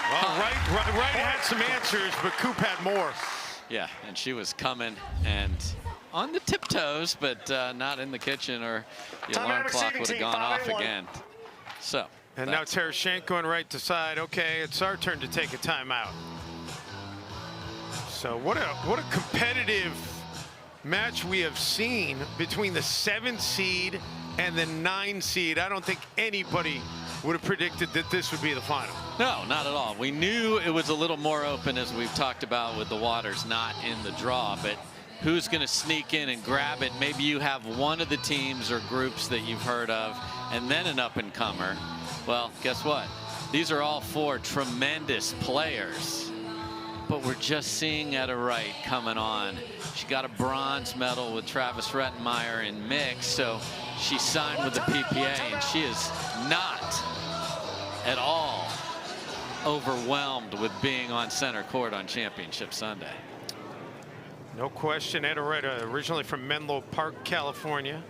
Well, Wright had some answers, but Koop had more. Yeah, and she was coming and on the tiptoes, but not in the kitchen, or the alarm clock would have gone off again. So. And now Tereschenko and Wright decide, okay, it's our turn to take a timeout. So what a competitive match we have seen between the 7 seed and the 9 seed. I don't think anybody would have predicted that this would be the final. No, not at all. We knew it was a little more open, as we've talked about, with the Waters not in the draw, but who's going to sneak in and grab it? Maybe you have one of the teams or groups that you've heard of, and then an up-and-comer. Well, guess what? These are all 4 tremendous players. But we're just seeing Etta Wright coming on. She got a bronze medal with Travis Rettenmeyer in mix, so she signed with the PPA, and she is not at all overwhelmed with being on center court on Championship Sunday. No question. Etta Wright, originally from Menlo Park, California.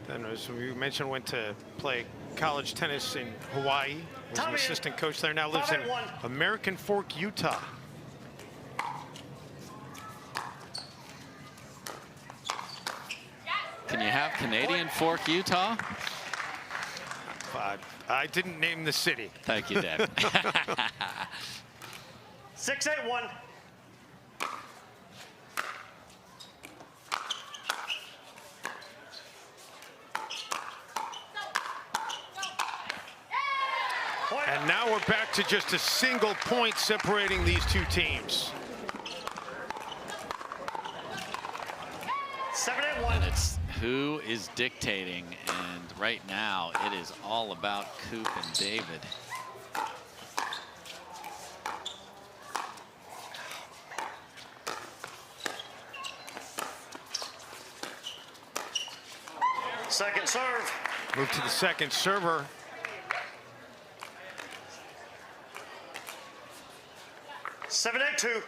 Then, as we mentioned, went to play college tennis in Hawaii. Was an assistant coach there. Now lives in American Fork, Utah. Can you have Canadian Fork, Utah? I didn't name the city. Thank you, Dave. 6-8-1. And now we're back to just a single point separating these two teams. 7-8-1. And it's who is dictating, and right now it is all about Koop and David. Second serve. Move to the second server. 7-8-2.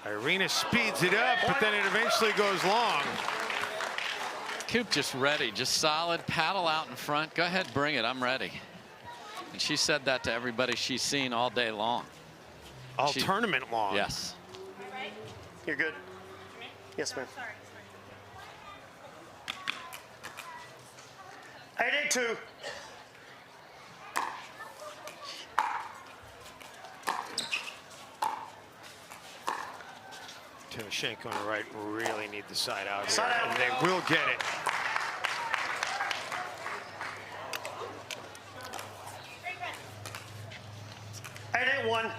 Irina speeds it up, but then it eventually goes long. Koop just ready, just solid, paddle out in front. Go ahead, bring it, I'm ready. And she said that to everybody she's seen all day long. All tournament long? Yes. You're good. Yes, ma'am. 8-8-2. Tereschenko and Wright really need the side out here, Side out. and they will get it. Eight, 8-1.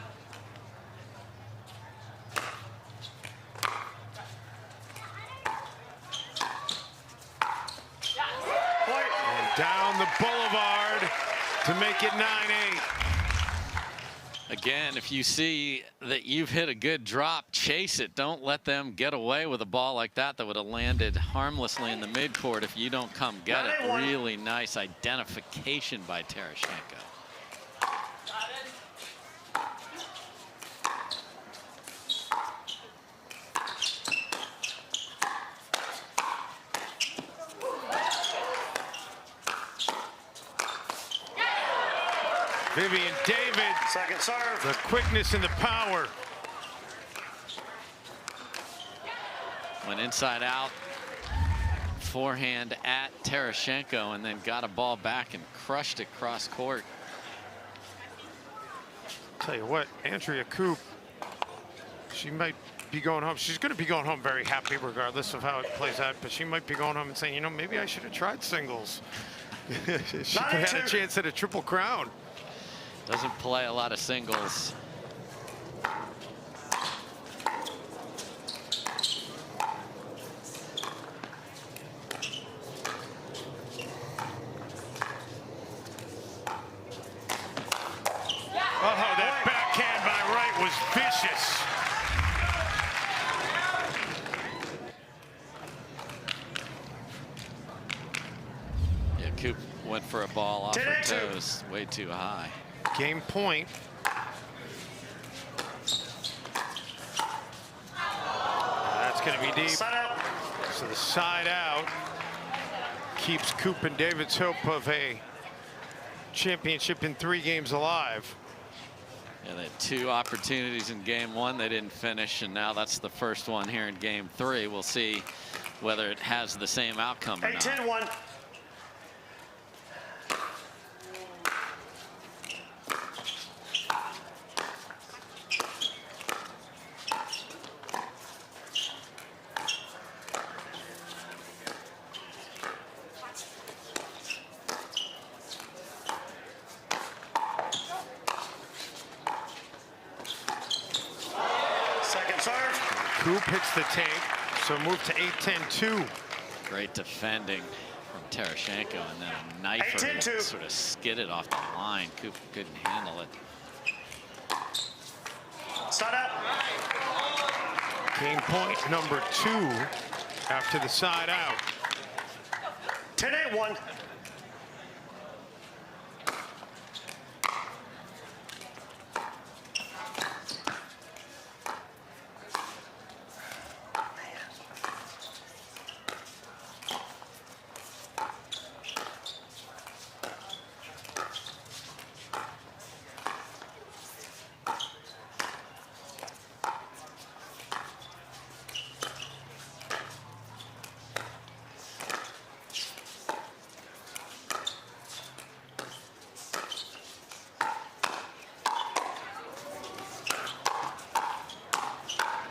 And down the boulevard to make it 9-8. Again, if you see that you've hit a good drop, chase it. Don't let them get away with a ball like that that would have landed harmlessly in the midcourt if you don't come get it. Really nice identification by Tereschenko. Vivienne, David. Second serve. The quickness and the power. Went inside out, forehand at Tereschenko, and then got a ball back and crushed it cross court. Tell you what, Andrea Koop, she might be going home. She's going to be going home very happy regardless of how it plays out, but she might be going home and saying, you know, maybe I should have tried singles. She could have had a chance at a triple crown. Doesn't play a lot of singles. Oh, that backhand by Wright was vicious. Yeah, Koop went for a ball off her toes, way too high. Game point. That's going to be deep. So the side out keeps Koop and David's hope of a championship in 3 games alive. Yeah, they had 2 opportunities in game 1. They didn't finish, and now that's the first one here in game 3. We'll see whether it has the same outcome or not. 8-10-1. Koop hits the take, so move to 8-10-2. Great defending from Tereschenko, and then a knifer that sort of skidded off the line. Koop couldn't handle it. Start out. Game point number 2 after the side out. 10-8-1.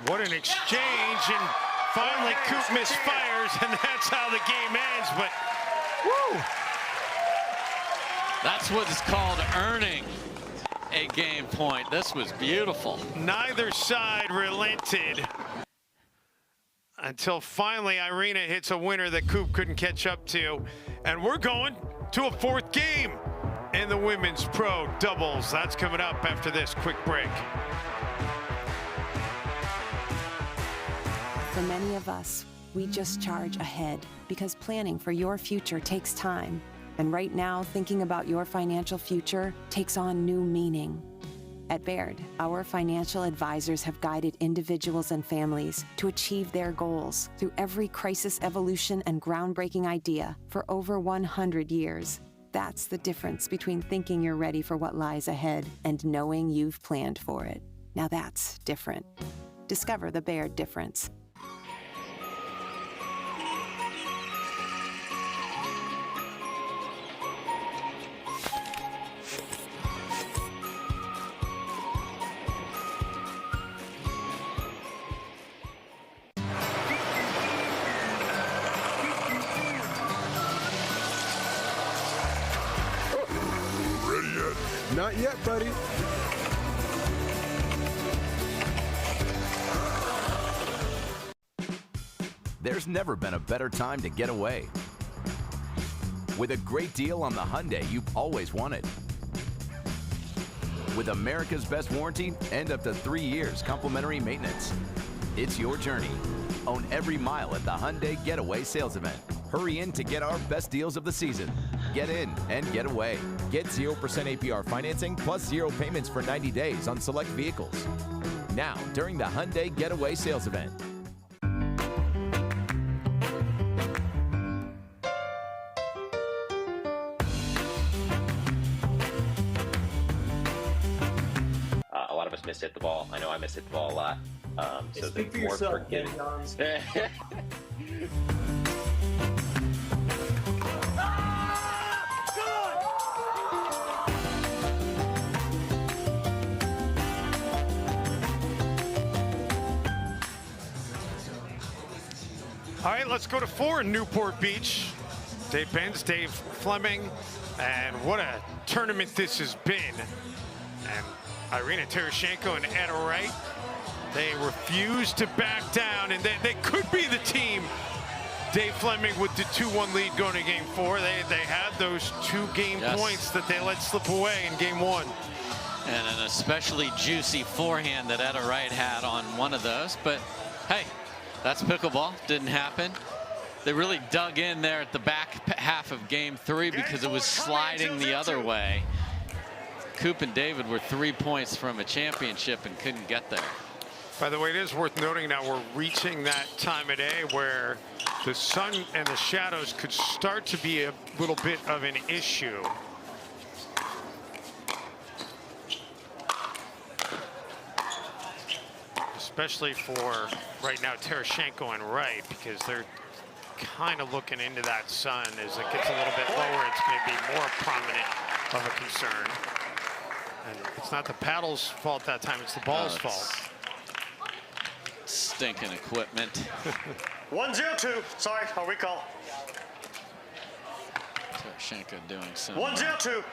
What an exchange, and finally Koop misfires, and that's how the game ends. But woo! That's what's called earning a game point. This was beautiful. Neither side relented until finally Irina hits a winner that Koop couldn't catch up to. And we're going to a fourth game in the women's pro doubles. That's coming up after this quick break. For many of us, we just charge ahead because planning for your future takes time. And right now, thinking about your financial future takes on new meaning. At Baird, our financial advisors have guided individuals and families to achieve their goals through every crisis evolution and groundbreaking idea for over 100 years. That's the difference between thinking you're ready for what lies ahead and knowing you've planned for it. Now that's different. Discover the Baird difference. Not yet, buddy. There's never been a better time to get away. With a great deal on the Hyundai you've always wanted. With America's best warranty and up to 3 years complimentary maintenance. It's your journey. Own every mile at the Hyundai Getaway Sales Event. Hurry in to get our best deals of the season. Get in and get away. Get 0% APR financing plus 0 payments for 90 days on select vehicles. Now, during the Hyundai Getaway Sales Event. A lot of us miss hit the ball. I know I miss hit the ball a lot. So speak for more yourself, forgiving. All right, let's go to 4 in Newport Beach. Dave Benz, Dave Fleming, and what a tournament this has been. And Irina Tereschenko and Etta Wright, they refuse to back down, and they could be the team. Dave Fleming with the 2-1 lead going to game 4. They had those 2 game points that they let slip away in game 1. And an especially juicy forehand that Etta Wright had on one of those. But hey, that's pickleball. Didn't happen. They really dug in there at the back half of game 3 because it was sliding the other way. Koop and David were 3 points from a championship and couldn't get there. By the way, it is worth noting now we're reaching that time of day where the sun and the shadows could start to be a little bit of an issue. Especially for right now Tereschenko and Wright, because they're kind of looking into that sun. As it gets a little bit lower, it's going to be more prominent of a concern. And it's not the paddle's fault that time, it's the ball's fault. Stinking equipment. 1-0-2. Sorry, I'll recall. Tereschenko doing some 1-0-2.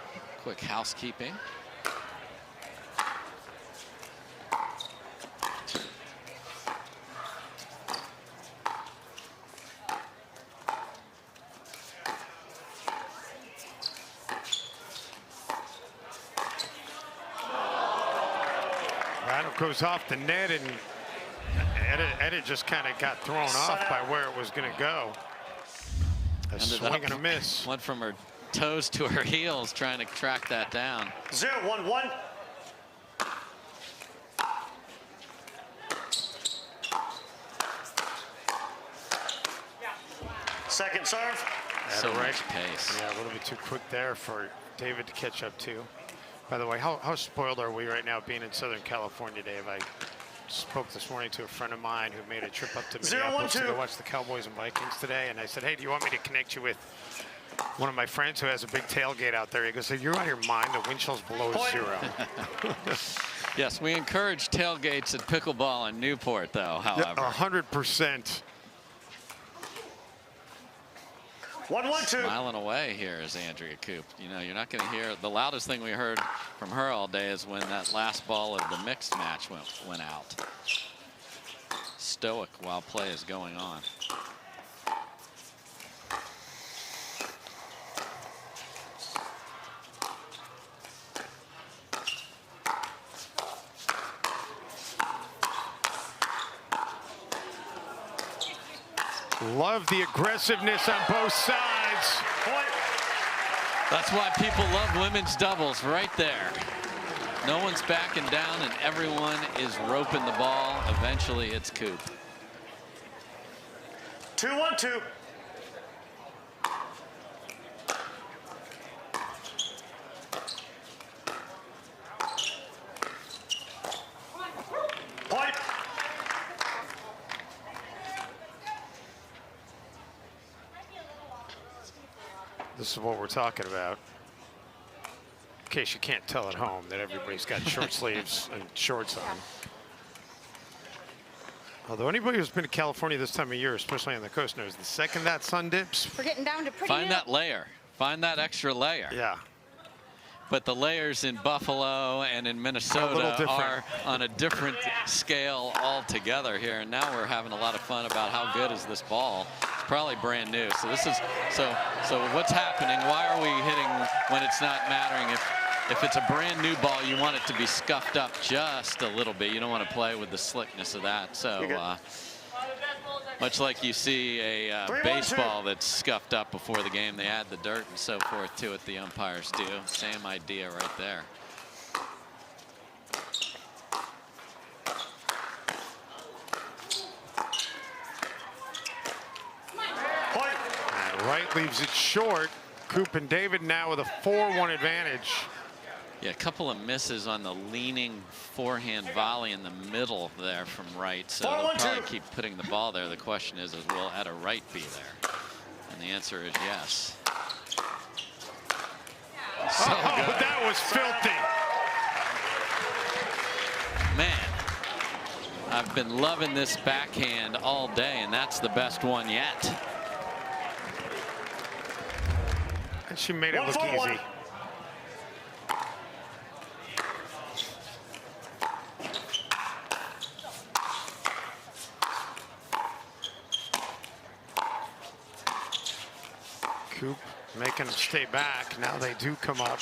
quick housekeeping. Goes off the net, and Etta just kind of got thrown off by where it was going to go. A swing and a miss. Went from her toes to her heels trying to track that down. 0-1-1. Second serve. So much pace. Yeah, a little bit too quick there for David to catch up to. By the way, how spoiled are we right now being in Southern California, Dave? I spoke this morning to a friend of mine who made a trip up to Minneapolis to go watch the Cowboys and Vikings today, and I said, hey, do you want me to connect you with One of my friends who has a big tailgate out there, he goes, "You're out of your mind. The wind chill's below 0." Yes, we encourage tailgates at pickleball in Newport, though, however. 100%. 1-1-2. Smiling away here is Andrea Koop. You know, you're not going to hear the loudest thing we heard from her all day is when that last ball of the mixed match went out. Stoic while play is going on. Love the aggressiveness on both sides. That's why people love women's doubles right there. No one's backing down and everyone is roping the ball. Eventually it's Koop. 2-1-2. Point. This is what we're talking about. In case you can't tell at home that everybody's got short sleeves and shorts on. Although anybody who's been to California this time of year, especially on the coast, knows the second that sun dips. We're getting down to pretty. Find that layer. Find that extra layer. Yeah. But the layers in Buffalo and in Minnesota are on a different scale altogether here. And now we're having a lot of fun about how good is this ball. It's probably brand new. So this is so what's happening? Why are we hitting when it's not mattering? If it's a brand new ball, you want it to be scuffed up just a little bit. You don't want to play with the slickness of that. So much like you see a baseball that's scuffed up before the game, they add the dirt and so forth to it. The umpires do. Same idea right there. Wright leaves it short. Koop and David now with a 4-1 advantage. Yeah, a couple of misses on the leaning forehand volley in the middle there from Wright. So they'll probably keep putting the ball there. The question is will Etta Wright be there? And the answer is yes. So good. That was filthy. Man, I've been loving this backhand all day, and that's the best one yet. And she made it look easy. Koop making them stay back. Now they do come up.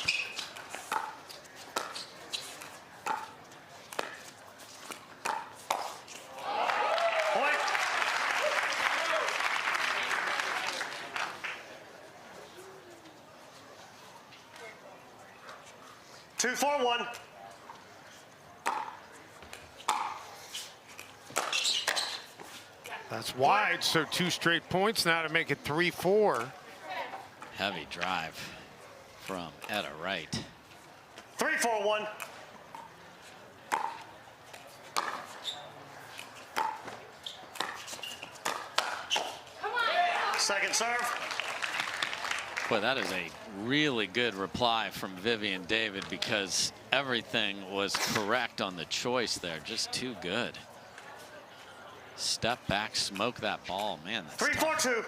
Two, 4-1. That's wide, so 2 straight points now to make it 3-4. Heavy drive from Etta Wright. 3-4-1. Second serve. Boy, that is a really good reply from Vivienne David because everything was correct on the choice there. Just too good. Step back, smoke that ball. Man, that's 3-4-2.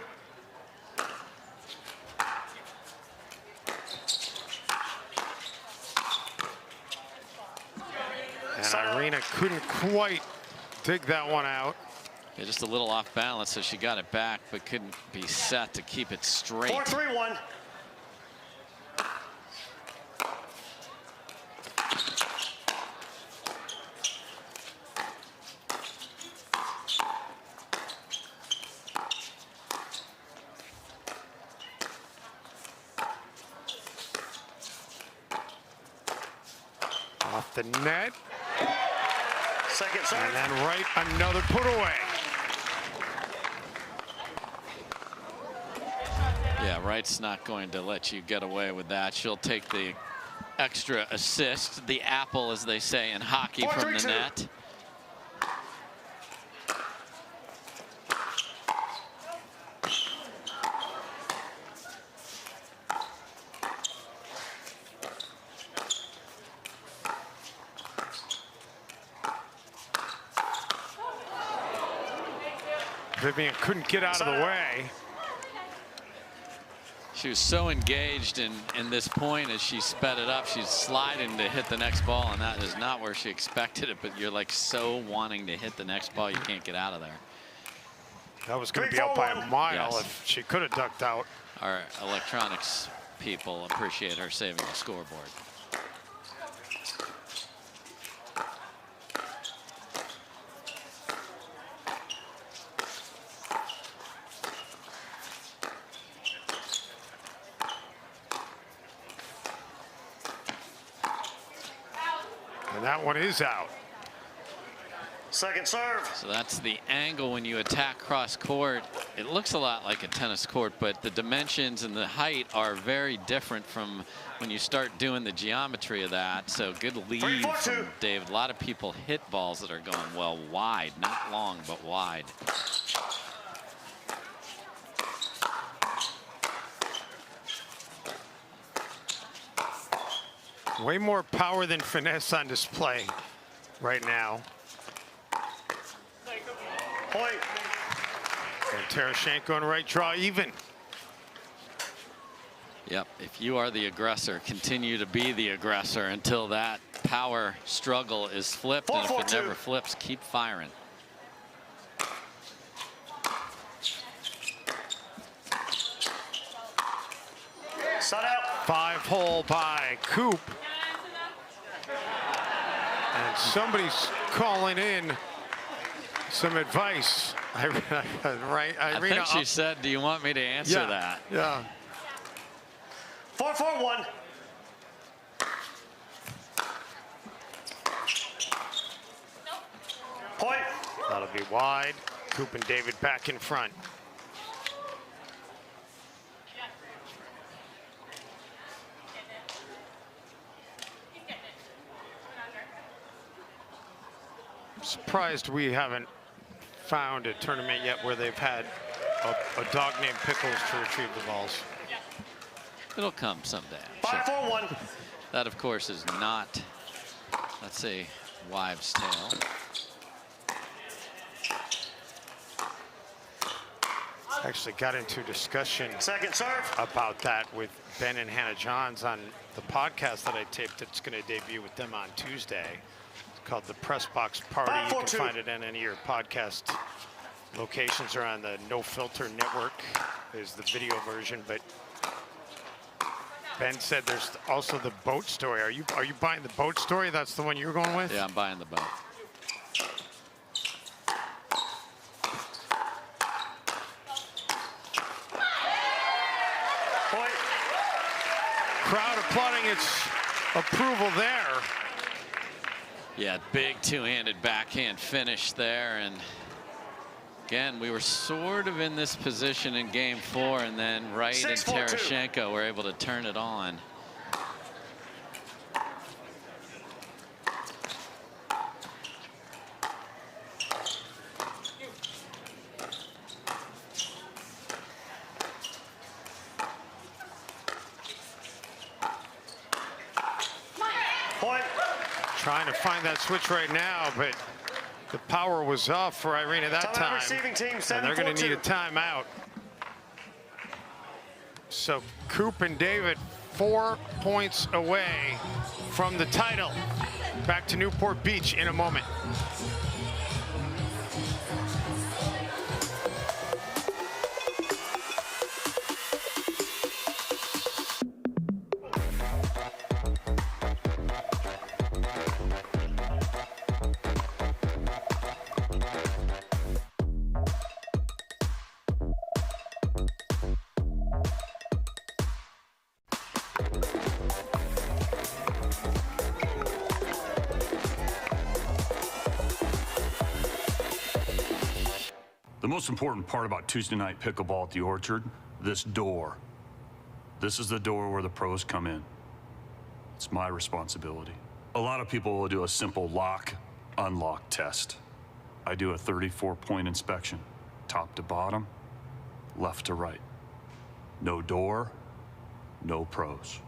And Irina couldn't quite dig that one out. Yeah, just a little off balance, so she got it back, but couldn't be set to keep it straight. 4-3-1. Off the net. Second serve. And then Wright, another put away. Yeah, Wright's not going to let you get away with that. She'll take the extra assist, the apple, as they say in hockey, from the net. Vivienne couldn't get out of the way. She was so engaged in this point as she sped it up. She's sliding to hit the next ball, and that is not where she expected it, but you're like so wanting to hit the next ball, you can't get out of there. That was going to be out by a mile Yes. if she could have ducked out. Our electronics people appreciate her saving the scoreboard. And that one is out. Second serve. So that's the angle when you attack cross court. It looks a lot like a tennis court, but the dimensions and the height are very different from when you start doing the geometry of that. So good lead from David. A lot of people hit balls that are going well wide, not long, but wide. Way more power than finesse on display right now. Point. And Tereschenko and Wright draw even. Yep, if you are the aggressor, continue to be the aggressor until that power struggle is flipped. And if it never flips, keep firing. Sun out. 5-hole by Koop. And somebody's calling in some advice. Right, I Irina. think she said, do you want me to answer that? Yeah. 4-4-1. Point. That'll be wide. Koop and David back in front. I'm surprised we haven't found a tournament yet where they've had a dog named Pickles to retrieve the balls. It'll come someday. 5-4-1. That, of course, is not, let's say, wives' tale. Actually got into discussion Second serve. about that with Ben and Hannah Johns on the podcast that I taped that's going to debut with them on Tuesday. It's called The Press Box Party. You can find it on any of your podcast locations or on the No Filter Network is the video version. But Ben said there's also the boat story. Are you buying the boat story? That's the one you're going with? Yeah, I'm buying the boat. Crowd applauding its approval there. Yeah, big two-handed backhand finish there. And again, we were sort of in this position in game 4, and then Wright and Tereschenko were able to turn it on. Trying to find that switch right now, but the power was off for Irina that time. Receiving team, and they're going to need a timeout. So Koop and David 4 points away from the title. Back to Newport Beach in a moment. The most important part about Tuesday night pickleball at the Orchard, this door. This is the door where the pros come in. It's my responsibility. A lot of people will do a simple lock, unlock test. I do a 34-point inspection, top to bottom, left to right. No door, no pros.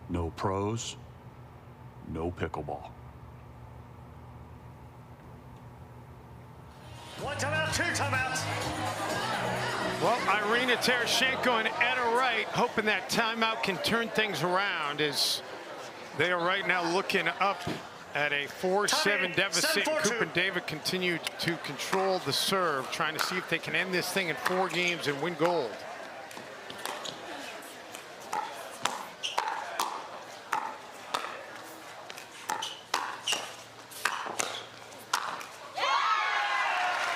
No pros, no pickleball. One timeout, two timeouts. Well, Irina, Tereschenko, and Etta Wright hoping that timeout can turn things around as they are right now looking up at a 4-7 deficit. Koop and David continue to control the serve, trying to see if they can end this thing in 4 games and win gold.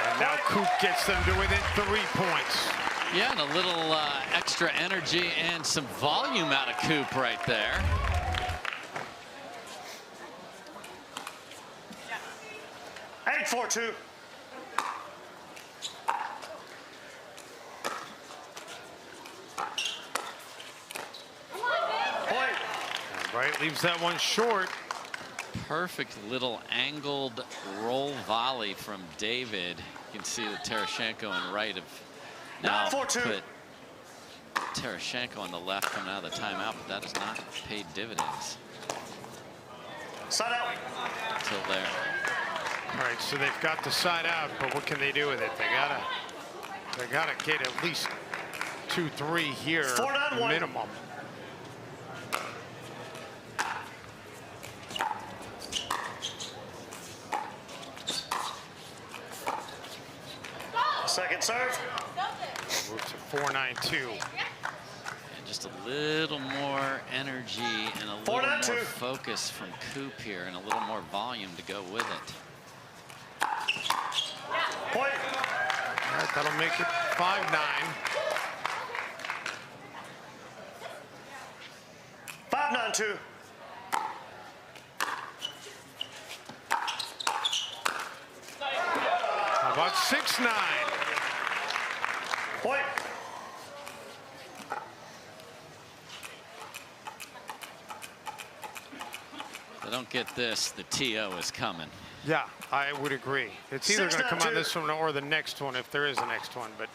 And now Koop gets them to within 3 points. Yeah, and a little extra energy and some volume out of Koop right there. Yeah. 8-4-2. Point. Wright leaves that one short. Perfect little angled roll volley from David. You can see that Tereschenko and Wright have now put Tereschenko on the left coming out of the timeout, but that has not paid dividends. Side out. Until there. All right, so they've got the side out, but what can they do with it? They gotta get at least 2-3 here, 4-1 minimum. Second serve. Move to 4-9-2. And just a little more energy and a little more focus from Koop here and a little more volume to go with it. Point. All right, that'll make it 5-9. 5-9-2. How about 6-9? Point. If they don't get this, the TO is coming. Yeah, I would agree. It's either going to come on this one or the next one, if there is a next one. But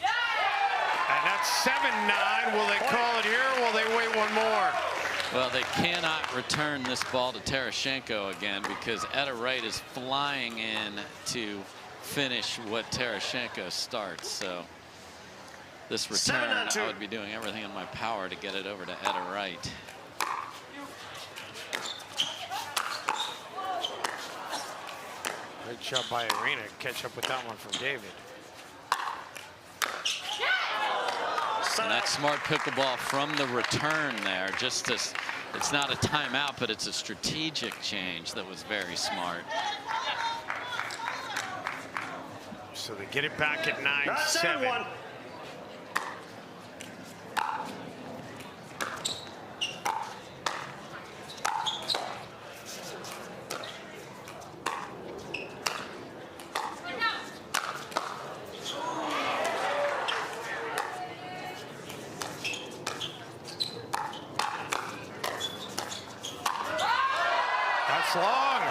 and that's 7-9. Will they call it here, or will they wait one more? Well, they cannot return this ball to Tereschenko again because Etta Wright is flying in to finish what Tereschenko starts. So this return, I would be doing everything in my power to get it over to Etta Wright. Great job by Irina to catch up with that one from David. And that's smart pickleball from the return there. Just as it's not a timeout, but it's a strategic change that was very smart. So they get it back at 9-7. Long.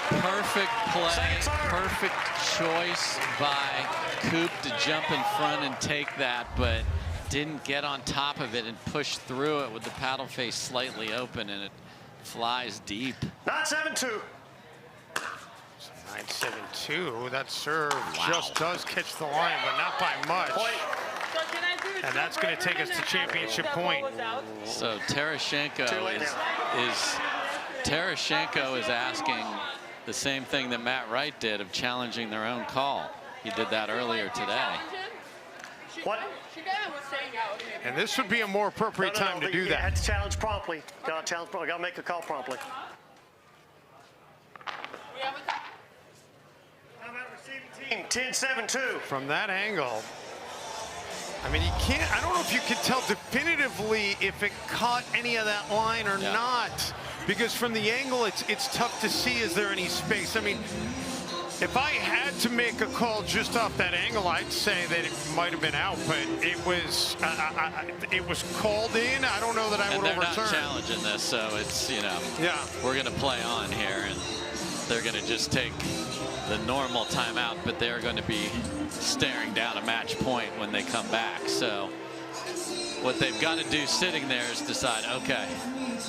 Perfect play, perfect choice by Koop to jump in front and take that, but didn't get on top of it and push through it with the paddle face slightly open, and it flies deep. 9-7-2. 9-7-2. That serve just does catch the line, but not by much. And that's going to take us to championship point. So Tereschenko is asking the same thing that Matt Wright did of challenging their own call. He did that earlier today. What? And this would be a more appropriate time to do that. Had to challenge promptly. Got to challenge promptly. Got to make a call promptly. Team 10-7-2. From that angle, I mean, you can't, I don't know if you can tell definitively if it caught any of that line or not, because from the angle, it's tough to see, is there any space? I mean, if I had to make a call just off that angle, I'd say that it might have been out, but it was called in. I don't know that I would overturn. And they're not challenging this, so it's, you know, we're going to play on here, and they're going to just take the normal timeout, but they're going to be staring down a match point when they come back. So what they've got to do sitting there is decide, okay,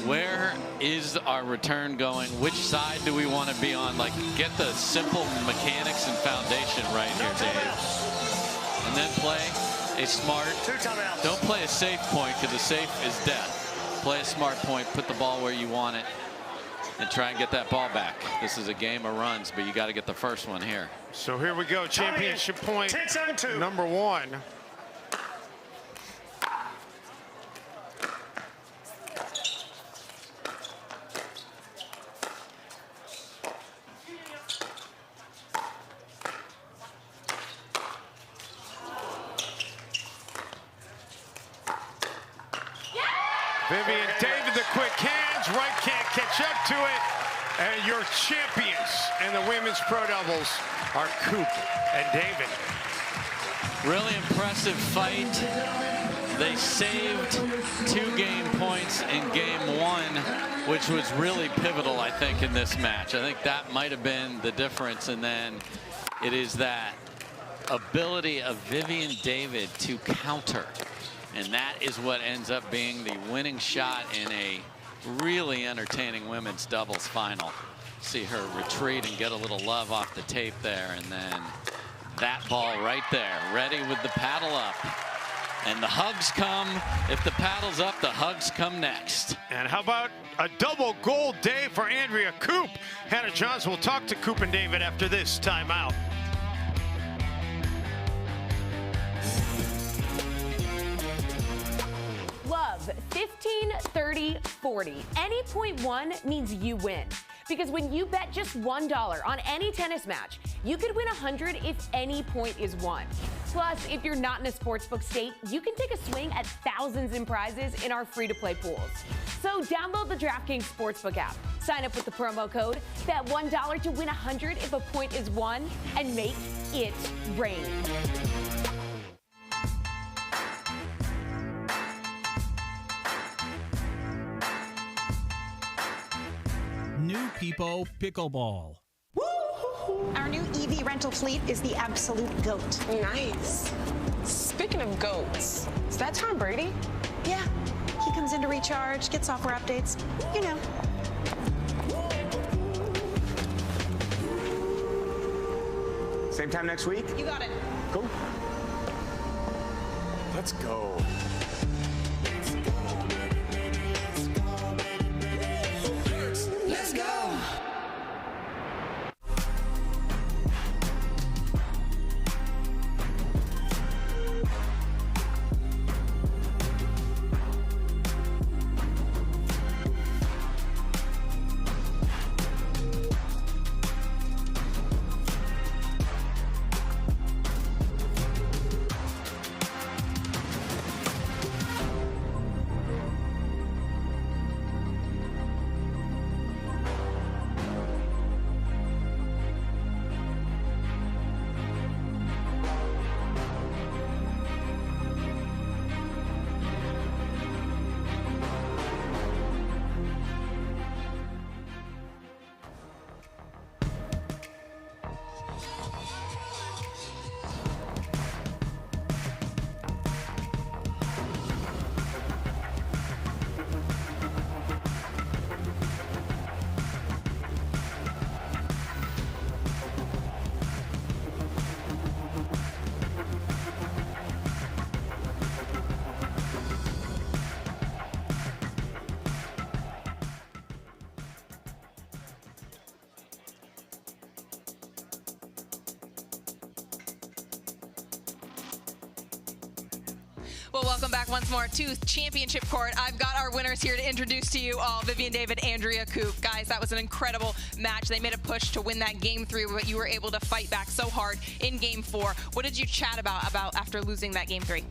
where is our return going? Which side do we want to be on? Like, get the simple mechanics and foundation right here, Dave. And then play a smart, don't play a safe point, because a safe is death. Play a smart point, put the ball where you want it, and try and get that ball back. This is a game of runs, but you got to get the first one here. So here we go, championship point number 1. Vivienne, David, the quick hands. Wright can't catch up to it. And your champions in the women's pro doubles are Koop and David. Really impressive fight. They saved 2 game points in game 1, which was really pivotal, I think, in this match. I think that might have been the difference. And then it is that ability of Vivienne David to counter. And that is what ends up being the winning shot in a really entertaining women's doubles final. See her retreat and get a little love off the tape there. And then that ball right there, ready with the paddle up. And the hugs come. If the paddle's up, the hugs come next. And how about a double gold day for Andrea Koop? Hannah Johnson will talk to Koop and David after this timeout. Love 15, 30, 40. Any point one means you win. Because when you bet just $1 on any tennis match, you could win 100 if any point is won. Plus, if you're not in a sportsbook state, you can take a swing at thousands in prizes in our free-to-play pools. So download the DraftKings Sportsbook app, sign up with the promo code, bet $1 to win 100 if a point is won, and make it rain. New People Pickleball. Our new EV rental fleet is the absolute GOAT. Nice. Speaking of goats, is that Tom Brady? Yeah. He comes in to recharge, get software updates, you know. Same time next week? You got it. Cool. Let's go. Let's go. Well, welcome back once more to Championship Court. I've got our winners here to introduce to you all, Vivienne David, Andrea Koop. Guys, that was an incredible match. They made a push to win that game 3, but you were able to fight back so hard in game 4. What did you chat about after losing that game 3?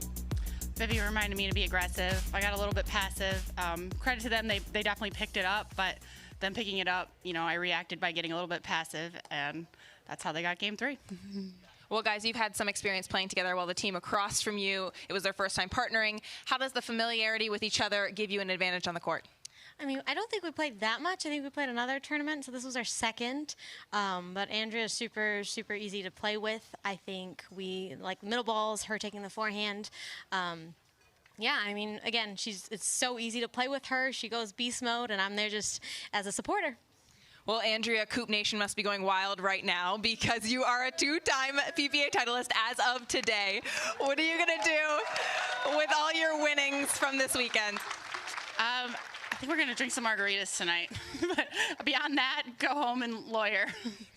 Vivi reminded me to be aggressive. I got a little bit passive. Credit to them, they definitely picked it up, but them picking it up, you know, I reacted by getting a little bit passive, and that's how they got game 3. Well, guys, you've had some experience playing together while the team across from you, it was their first time partnering. How does the familiarity with each other give you an advantage on the court? I mean, I don't think we played that much. I think we played another tournament, so this was our second. But Andrea is super, super easy to play with. I think we like middle balls, her taking the forehand. Yeah, I mean, again, it's so easy to play with her. She goes beast mode, and I'm there just as a supporter. Well, Andrea, Koop Nation must be going wild right now because you are a 2-time PPA titleist as of today. What are you going to do with all your winnings from this weekend? I think we're going to drink some margaritas tonight. But beyond that, go home and lawyer.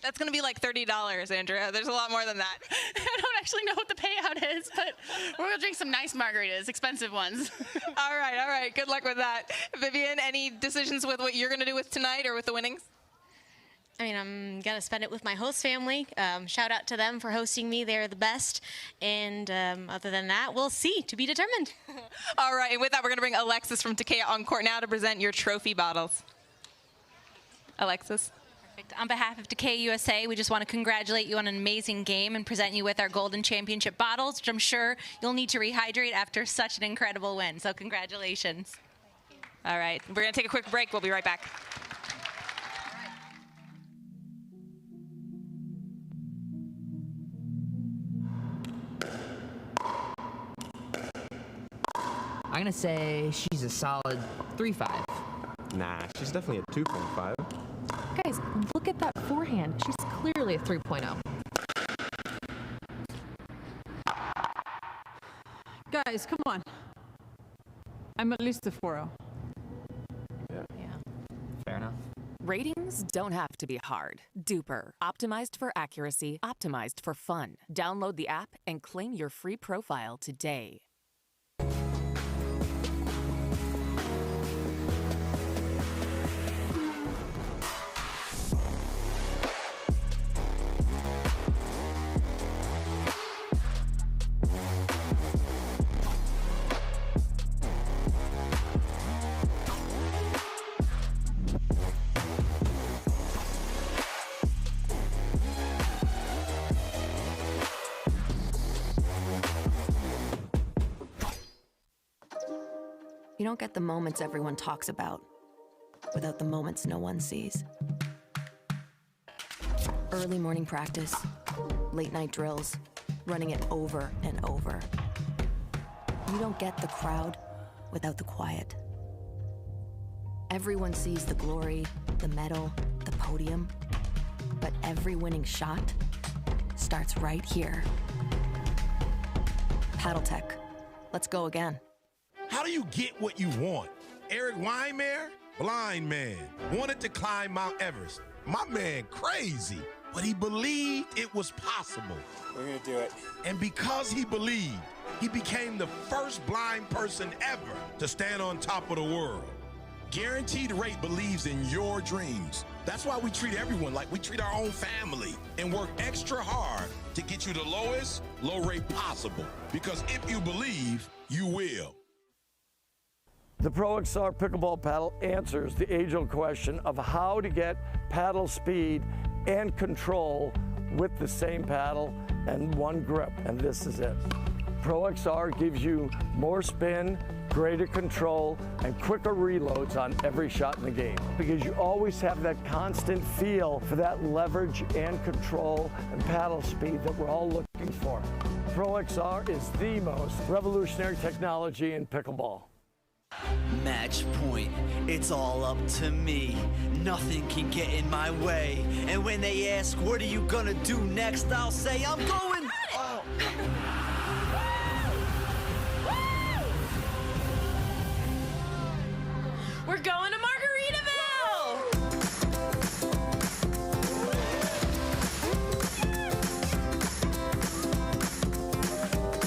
That's going to be like $30, Andrea. There's a lot more than that. I don't actually know what the payout is, but we're going to drink some nice margaritas, expensive ones. All right. Good luck with that. Vivienne, any decisions with what you're going to do with tonight or with the winnings? I mean, I'm going to spend it with my host family. Shout out to them for hosting me. They're the best. And other than that, we'll see. To be determined. All right. And with that, we're going to bring Alexis from Takeya on court now to present your trophy bottles. Alexis. Perfect. On behalf of Takeya USA, we just want to congratulate you on an amazing game and present you with our Golden Championship bottles, which I'm sure you'll need to rehydrate after such an incredible win. So congratulations. All right. We're going to take a quick break. We'll be right back. I'm going to say she's a solid 3.5. Nah, she's definitely a 2.5. Guys, look at that forehand. She's clearly a 3.0. Guys, come on. I'm at least a 4.0. Yeah. Fair enough. Ratings don't have to be hard. Duper. Optimized for accuracy. Optimized for fun. Download the app and claim your free profile today. You don't get the moments everyone talks about without the moments no one sees. Early morning practice, late night drills, running it over and over. You don't get the crowd without the quiet. Everyone sees the glory, the medal, the podium, but every winning shot starts right here. Paddle Tech. Let's go again. How do you get what you want? Eric Weimer, blind man, wanted to climb Mount Everest. My man crazy, but he believed it was possible. We're gonna do it. And because he believed, he became the first blind person ever to stand on top of the world. Guaranteed Rate believes in your dreams. That's why we treat everyone like we treat our own family and work extra hard to get you the lowest low rate possible. Because if you believe, you will. The Pro XR pickleball paddle answers the age-old question of how to get paddle speed and control with the same paddle and one grip, and this is it. Pro XR gives you more spin, greater control, and quicker reloads on every shot in the game because you always have that constant feel for that leverage and control and paddle speed that we're all looking for. Pro XR is the most revolutionary technology in pickleball. Match point, it's all up to me. Nothing can get in my way. And when they ask, what are you gonna do next? I'll say, I'm going. Oh. We're going to Margaritaville!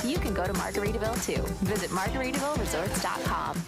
You can go to Margaritaville too. Visit MargaritavilleResorts.com.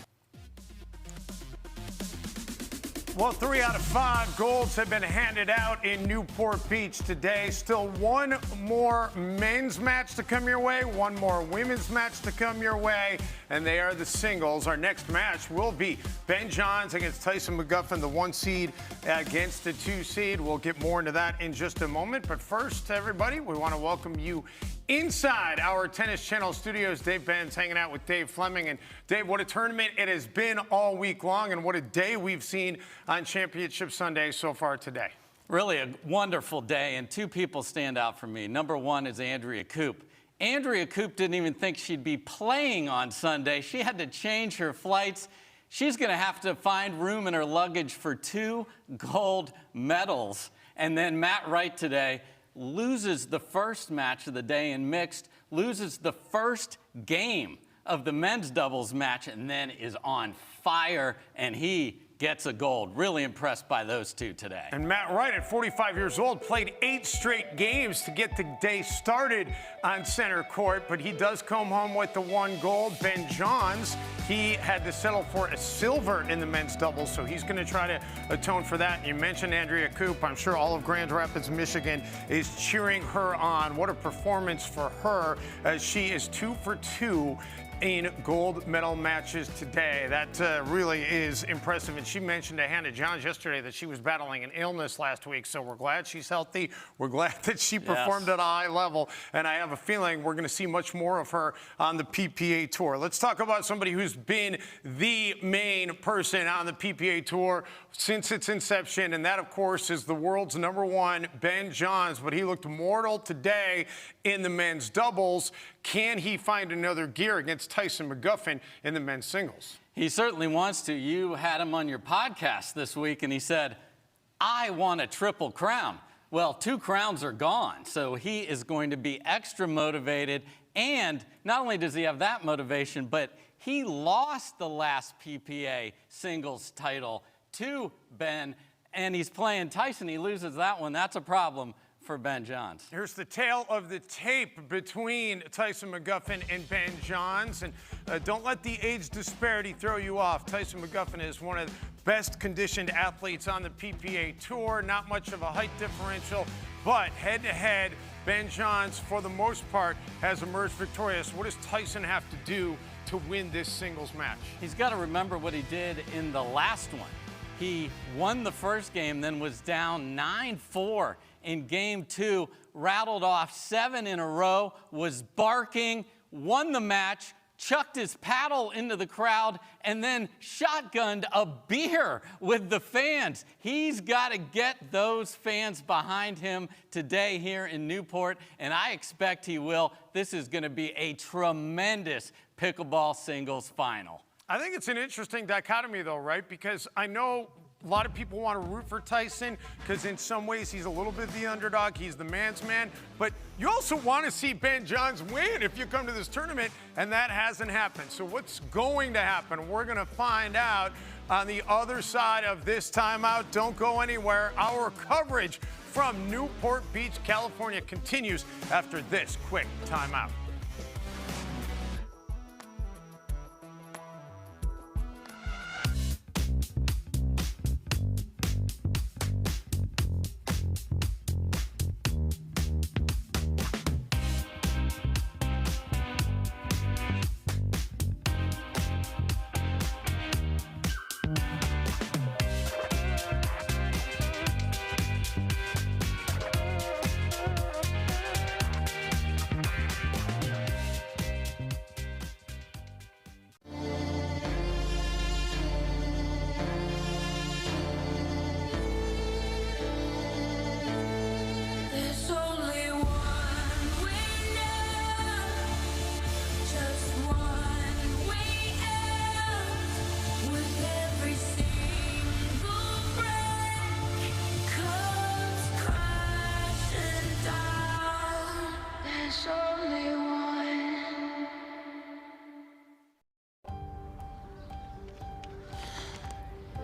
Well, 3 out of 5 golds have been handed out in Newport Beach today. Still one more men's match to come your way, one more women's match to come your way, and they are the singles. Our next match will be Ben Johns against Tyson McGuffin, the 1 seed against the 2 seed. We'll get more into that in just a moment. But first, everybody, we want to welcome you inside our Tennis Channel studios. Dave Benz hanging out with Dave Fleming. And Dave, what a tournament it has been all week long, and what a day we've seen on Championship Sunday so far today. Really a wonderful day, and 2 people stand out for me. Number 1 is Andrea Koop. Andrea Koop didn't even think she'd be playing on Sunday. She had to change her flights. She's going to have to find room in her luggage for 2 gold medals. And then Matt Wright today loses the first match of the day in mixed, loses the first game of the men's doubles match, and then is on fire, and he gets a gold. Really impressed by those two today. And Matt Wright, at 45 years old, played 8 straight games to get the day started on center court, but he does come home with the 1 gold. Ben Johns, he had to settle for a silver in the men's doubles, so he's going to try to atone for that. You mentioned Andrea Koop. I'm sure all of Grand Rapids, Michigan is cheering her on. What a performance for her, as she is 2 for 2 in gold medal matches today. That really is impressive. And she mentioned to Hannah Johns yesterday that she was battling an illness last week. So we're glad she's healthy. We're glad that she performed at a high level. And I have a feeling we're going to see much more of her on the PPA Tour. Let's talk about somebody who's been the main person on the PPA Tour since its inception. And that, of course, is the world's #1, Ben Johns. But he looked mortal today in the men's doubles. Can he find another gear against Tyson McGuffin in the men's singles? He certainly wants to. You had him on your podcast this week, and he said, I want a triple crown. Well, 2 crowns are gone, so he is going to be extra motivated. And not only does he have that motivation, but he lost the last PPA singles title to Ben, and he's playing Tyson. He loses that one. That's a problem for Ben Johns. Here's the tale of the tape between Tyson McGuffin and Ben Johns. And don't let the age disparity throw you off. Tyson McGuffin is one of the best conditioned athletes on the PPA Tour. Not much of a height differential, but head-to-head, Ben Johns, for the most part, has emerged victorious. What does Tyson have to do to win this singles match? He's got to remember what he did in the last one. He won the first game, then was down 9-4 in game 2, rattled off 7 in a row, was barking, won the match, chucked his paddle into the crowd, and then shotgunned a beer with the fans. He's got to get those fans behind him today here in Newport, and I expect he will. This is going to be a tremendous pickleball singles final. I think it's an interesting dichotomy, though, right? Because I know a lot of people want to root for Tyson because in some ways he's a little bit the underdog. He's the man's man. But you also want to see Ben Johns win if you come to this tournament, and that hasn't happened. So what's going to happen? We're going to find out on the other side of this timeout. Don't go anywhere. Our coverage from Newport Beach, California continues after this quick timeout.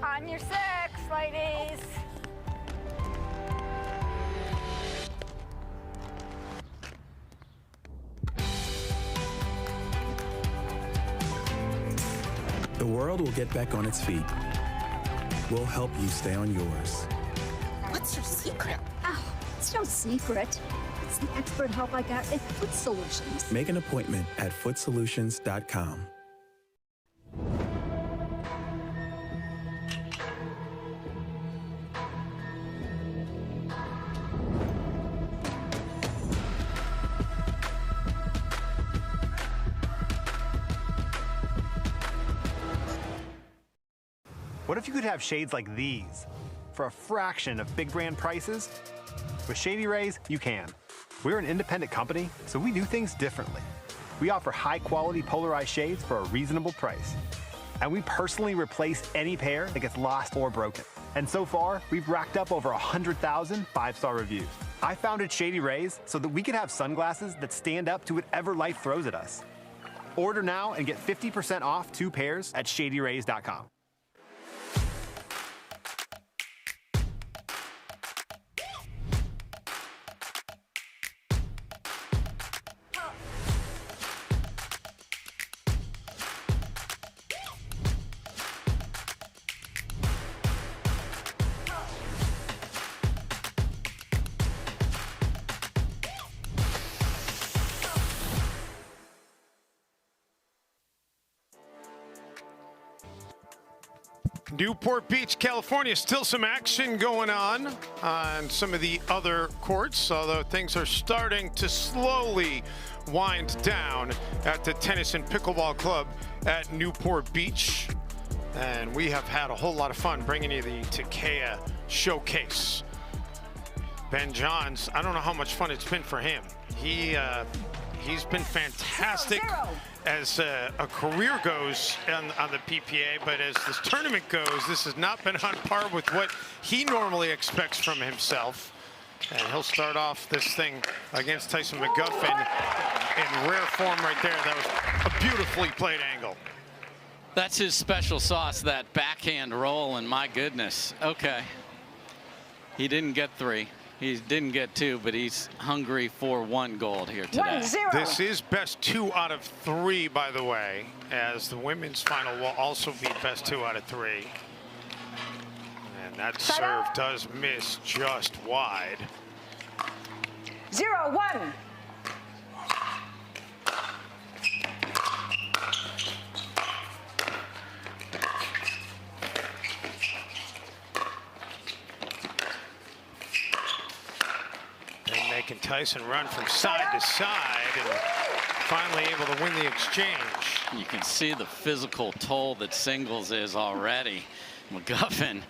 On your six, ladies. The world will get back on its feet. We'll help you stay on yours. What's your secret? Oh, it's no secret. It's the expert help I got at Foot Solutions. Make an appointment at footsolutions.com. What if you could have shades like these for a fraction of big brand prices? With Shady Rays, you can. We're an independent company, so we do things differently. We offer high-quality polarized shades for a reasonable price. And we personally replace any pair that gets lost or broken. And so far, we've racked up over 100,000 5-star reviews. I founded Shady Rays so that we could have sunglasses that stand up to whatever life throws at us. Order now and get 50% off 2 pairs at shadyrays.com. Newport Beach, California, still some action going on some of the other courts, although things are starting to slowly wind down at the Tennis and Pickleball Club at Newport Beach. And we have had a whole lot of fun bringing you the Takeya Showcase. Ben Johns, I don't know how much fun it's been for him. He's been fantastic as a career goes on the PPA, but as this tournament goes, this has not been on par with what he normally expects from himself. And he'll start off this thing against Tyson McGuffin in rare form right there. That was a beautifully played angle. That's his special sauce, that backhand roll, and my goodness. Okay. He didn't get 3. He didn't get 2, but he's hungry for 1 gold here today. This is best 2 out of 3, by the way, as the women's final will also be best 2 out of 3. And that serve does miss just wide. 0-1. Making Tyson run from side to side and finally able to win the exchange. You can see the physical toll that singles is already. McGuffin,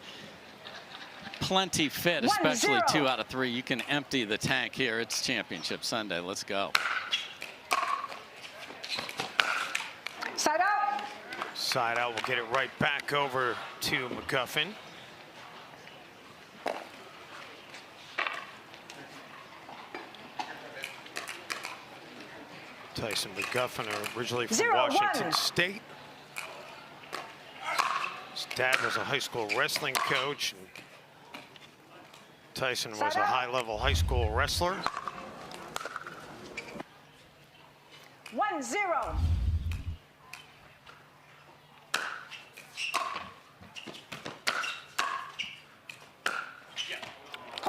plenty fit, especially 2 out of 3. You can empty the tank here. It's Championship Sunday. Let's go. Side out. Side out. We'll get it right back over to McGuffin. Tyson McGuffin, originally from Washington State. His dad was a high school wrestling coach. And Tyson was a high-level high school wrestler. 1-0.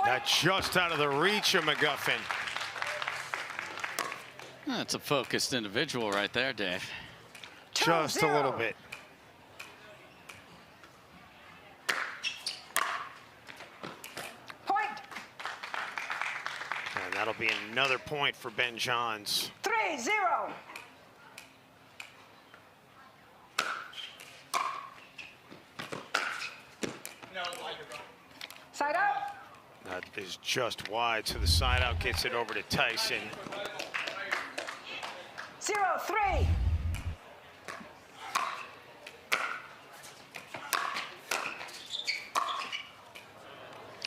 That's just out of the reach of McGuffin. That's a focused individual right there, Dave. Just a little bit. Point. And that'll be another point for Ben Johns. 3-0. Side out. That is just wide, so the side out gets it over to Tyson. 0-3.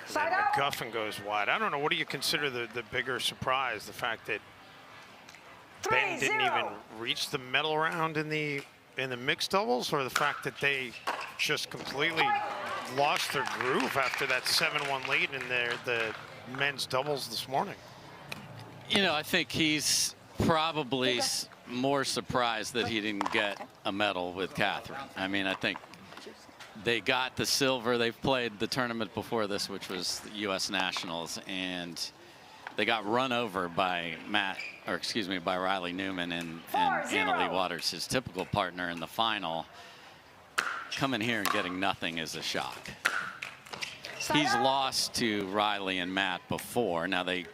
Side out. McGuffin goes wide. I don't know. What do you consider the bigger surprise? The fact that Ben didn't even reach the medal round in the mixed doubles, or the fact that they just completely lost their groove after that 7-1 lead in the men's doubles this morning? You know, I think he's probably more surprised that he didn't get a medal with Catherine. I mean, I think they got the silver. They've played the tournament before this, which was the U.S. Nationals, and they got run over by by Riley Newman and Anna Lee Waters, his typical partner in the final. Coming here and getting nothing is a shock. He's lost to Riley and Matt before. Now they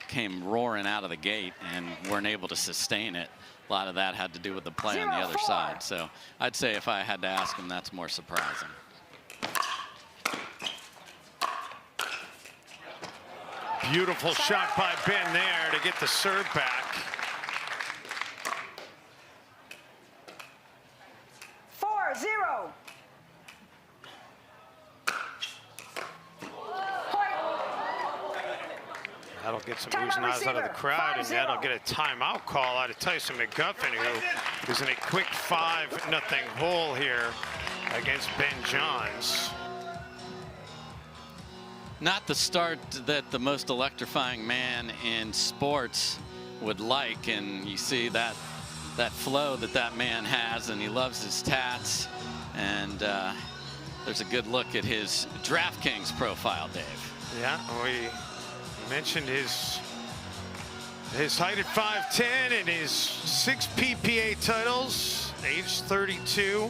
came roaring out of the gate and weren't able to sustain it. A lot of that had to do with the play on the other side. So I'd say if I had to ask him, that's more surprising. Beautiful shot by Ben there to get the serve back. 4-0. That'll get some oohs and ahs out of the crowd, and that'll get a timeout call out of Tyson McGuffin, who is in a quick 5-0 hole here against Ben Johns. Not the start that the most electrifying man in sports would like, and you see that flow that man has, and he loves his tats, and there's a good look at his DraftKings profile, Dave. Yeah, we mentioned his height at 5'10" and his 6 PPA titles, age 32.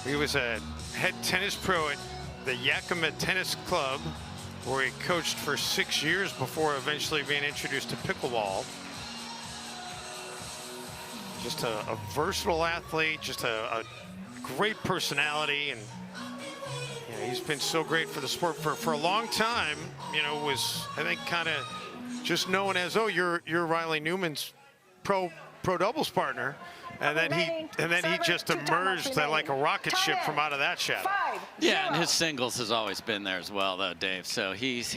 He was a head tennis pro at the Yakima Tennis Club, where he coached for 6 years before eventually being introduced to pickleball. Just a versatile athlete, just a great personality, and you know, he's been so great for the sport for a long time. You know, was, I think, kind of just known as, oh, you're Riley Newman's pro doubles partner. And then he just emerged like a rocket ship from out of that shadow. Yeah, and his singles has always been there as well, though, Dave. So he's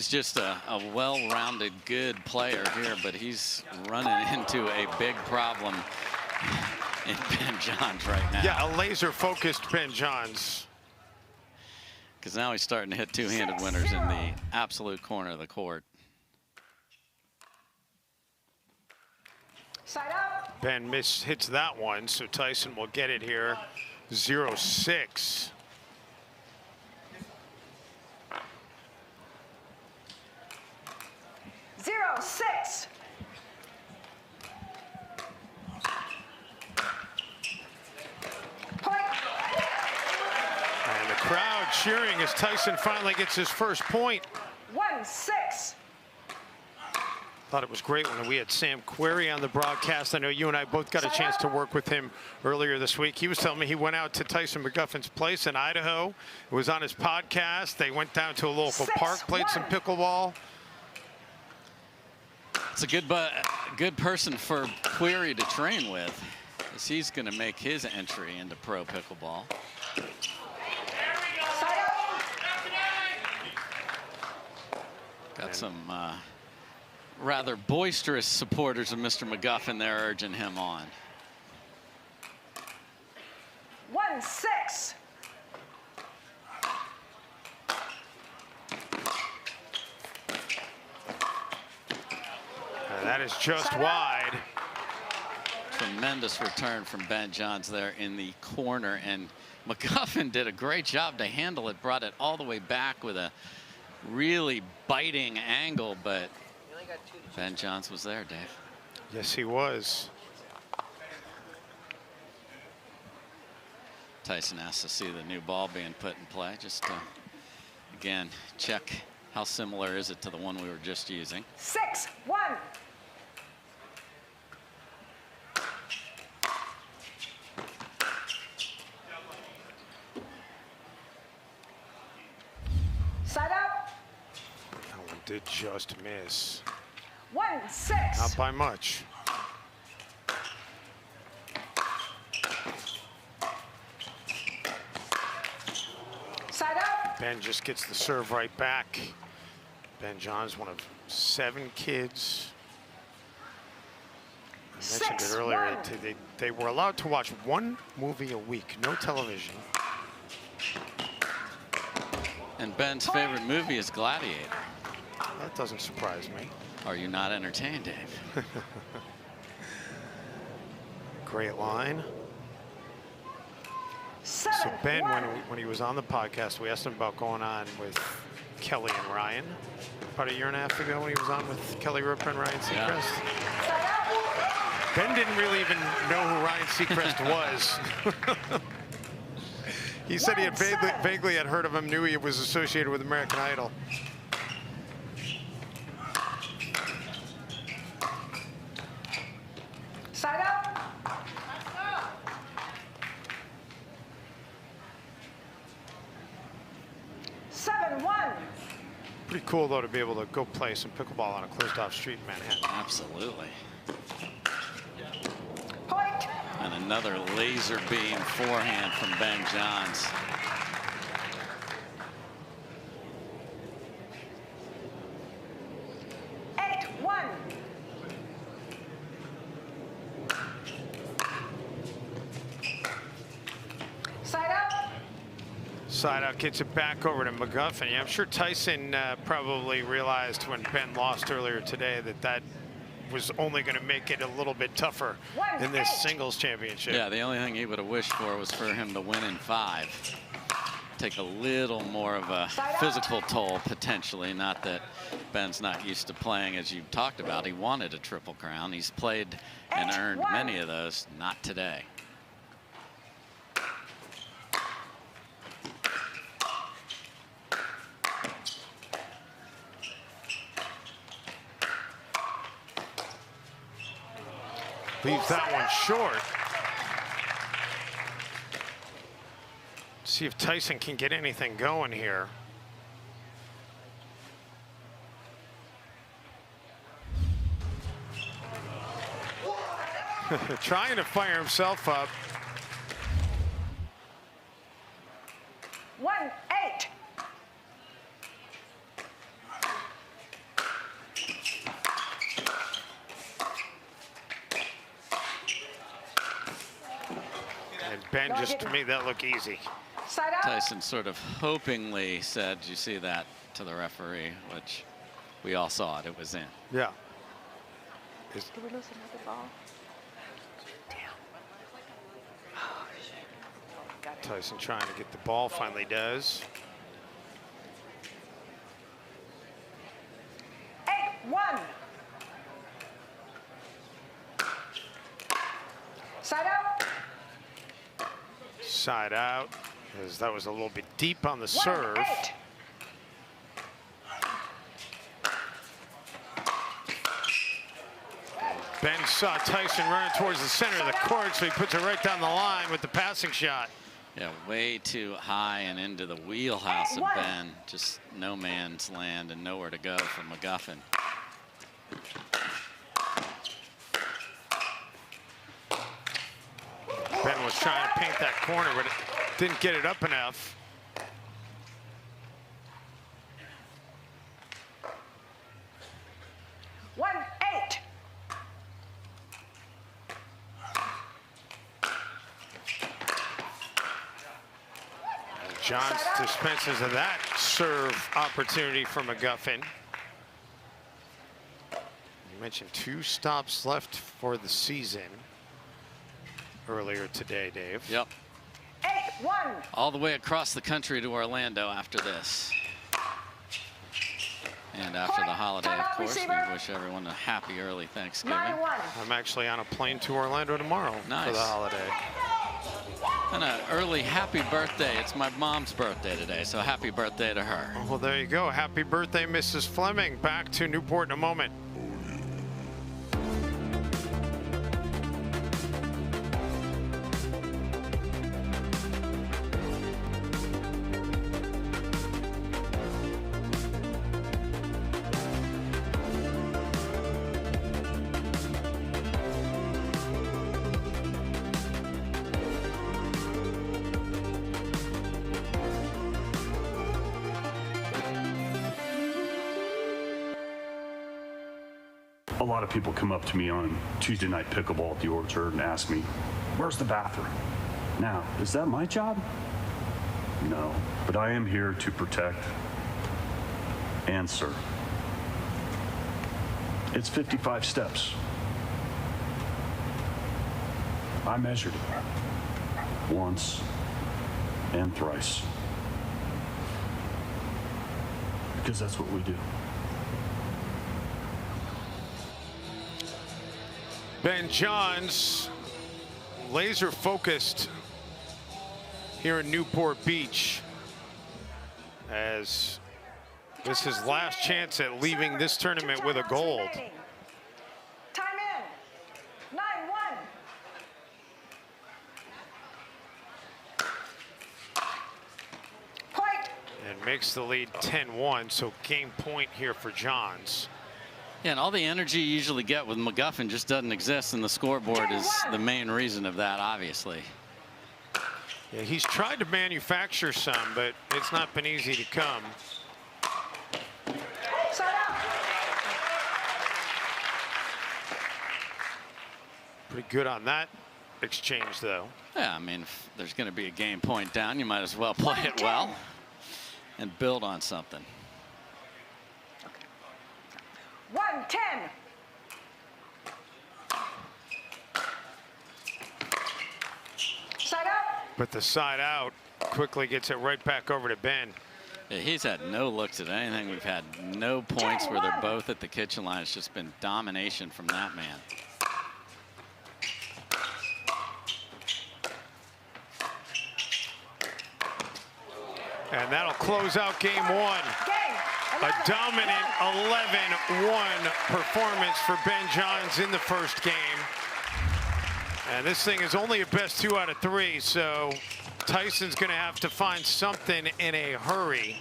just a well-rounded, good player here, but he's running into a big problem in Ben Johns right now. Yeah, a laser-focused Ben Johns. Because now he's starting to hit two-handed winners in the absolute corner of the court. Side up. Ben hits that one, so Tyson will get it here. 0-6. And the crowd cheering as Tyson finally gets his first point. 1-6. Thought it was great when we had Sam Query on the broadcast. I know you and I both got a chance to work with him earlier this week. He was telling me he went out to Tyson McGuffin's place in Idaho. It was on his podcast. They went down to a local park, played some pickleball. It's a good person for Query to train with, as he's going to make his entry into pro pickleball. Got some rather boisterous supporters of Mr. McGuffin there urging him on. 1-6. That is just wide. Tremendous return from Ben Johns there in the corner, and McGuffin did a great job to handle it, brought it all the way back with a really biting angle, but Ben Johns was there, Dave. Yes, he was. Tyson asked to see the new ball being put in play, just to, again, check how similar is it to the one we were just using. 6-1. Side up. That one did just miss. 1-6. Not by much. Side up. Ben just gets the serve right back. Ben Johns, one of 7 kids. I mentioned it earlier. They were allowed to watch 1 movie a week, no television. And Ben's favorite movie is Gladiator. That doesn't surprise me. Are you not entertained, Dave? Great line. 7-1. So Ben, when he was on the podcast, we asked him about going on with Kelly and Ryan about 1.5 years ago when he was on with Kelly Ripa and Ryan Seacrest. Yeah. Ben didn't really even know who Ryan Seacrest was. He said he had vaguely had heard of him, knew he was associated with American Idol. Side up. Pretty cool, though, to be able to go play some pickleball on a closed-off street in Manhattan. Absolutely. Point. And another laser beam forehand from Ben Johns. Side out, gets it back over to McGuffin. Yeah, I'm sure Tyson probably realized when Ben lost earlier today that was only going to make it a little bit tougher in this singles championship. Yeah, the only thing he would have wished for was for him to win in 5. Take a little more of a physical toll, potentially. Not that Ben's not used to playing, as you talked about. He wanted a Triple Crown. He's played and earned many of those. Not today. Leaves that one short. See if Tyson can get anything going here. Trying to fire himself up. 1-8. Ben, just to me, that looked easy. Tyson sort of hopingly said, "You see that?" to the referee, which we all saw it. It was in. Yeah. Did we lose another ball? Damn. Tyson trying to get the ball, finally does. 8-1. Side out. Side out, as that was a little bit deep on the serve. Ben saw Tyson running towards the center of the court, so he puts it right down the line with the passing shot. Yeah, way too high and into the wheelhouse of Ben. Just no man's land and nowhere to go for McGuffin. Ben was trying to paint that corner, but it didn't get it up enough. Johns dispenses of that serve opportunity for McGuffin. You mentioned 2 stops left for the season earlier today, Dave. Yep. 8-1. All the way across the country to Orlando after this. And after the holiday, of course, we wish everyone a happy early Thanksgiving. I'm actually on a plane to Orlando tomorrow for the holiday. And an early happy birthday. It's my mom's birthday today, so happy birthday to her. Well, there you go. Happy birthday, Mrs. Fleming. Back to Newport in a moment. A lot of people come up to me on Tuesday night pickleball at the Orchard and ask me, where's the bathroom? Now, is that my job? No, but I am here to protect and serve. It's 55 steps. I measured it once and thrice. Because that's what we do. Ben Johns, laser focused here in Newport Beach, as this is last chance at leaving this tournament with a gold. Time in. 9-1. Point. And makes the lead 10-1, so game point here for Johns. Yeah, and all the energy you usually get with McGuffin just doesn't exist, and the scoreboard is the main reason of that, obviously. Yeah, he's tried to manufacture some, but it's not been easy to come. Pretty good on that exchange, though. Yeah, I mean, if there's going to be a game point down, you might as well play it well and build on something. 1-10. Side out. But the side out quickly gets it right back over to Ben. Yeah, he's had no looks at anything. We've had no points where they're both at the kitchen line. It's just been domination from that man. And that'll close out game one. A dominant 11-1 performance for Ben Johns in the first game. And this thing is only a best 2 out of 3, so Tyson's going to have to find something in a hurry,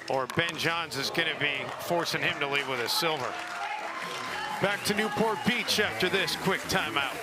or Ben Johns is going to be forcing him to leave with a silver. Back to Newport Beach after this quick timeout.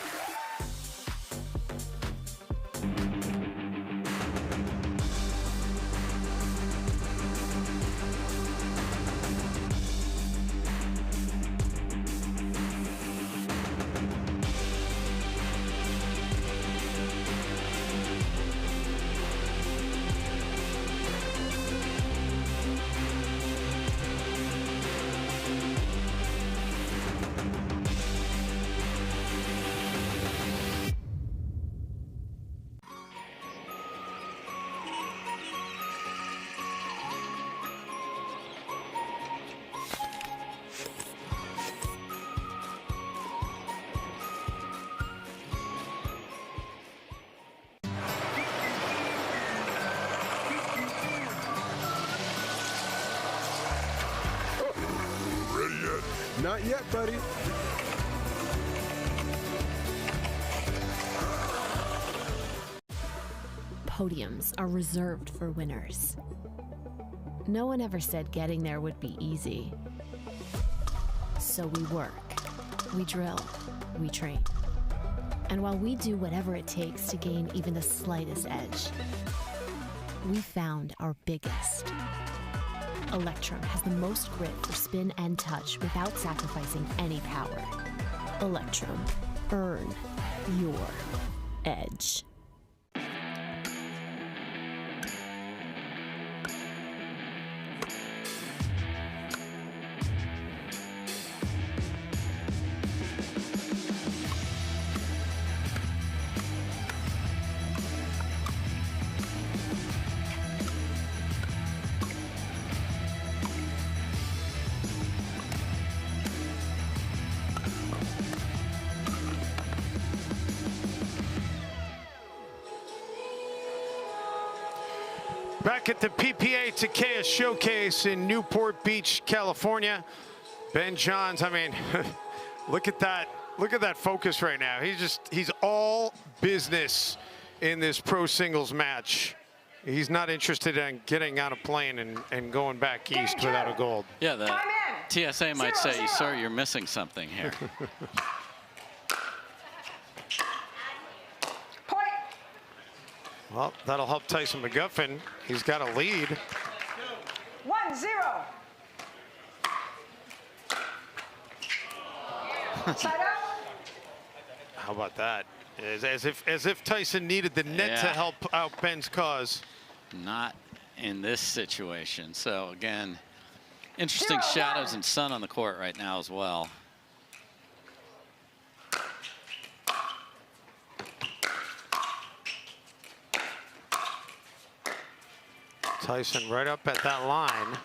Not yet, buddy. Podiums are reserved for winners. No one ever said getting there would be easy. So we work, we drill, we train. And while we do whatever it takes to gain even the slightest edge, we found our biggest. Electrum has the most grit for spin and touch without sacrificing any power. Electrum, earn your edge. Back at the PPA Takeya Showcase in Newport Beach, California. Ben Johns, I mean, look at that. Look at that focus right now. He's all business in this pro singles match. He's not interested in getting on a plane and going back east without a gold. Yeah, the TSA might say, sir, you're missing something here. Well, that'll help Tyson McGuffin. He's got a lead. 1-0. Side out. How about that? As if Tyson needed the net to help out Ben's cause. Not in this situation. So again, interesting shadows and sun on the court right now as well. Tyson right up at that line.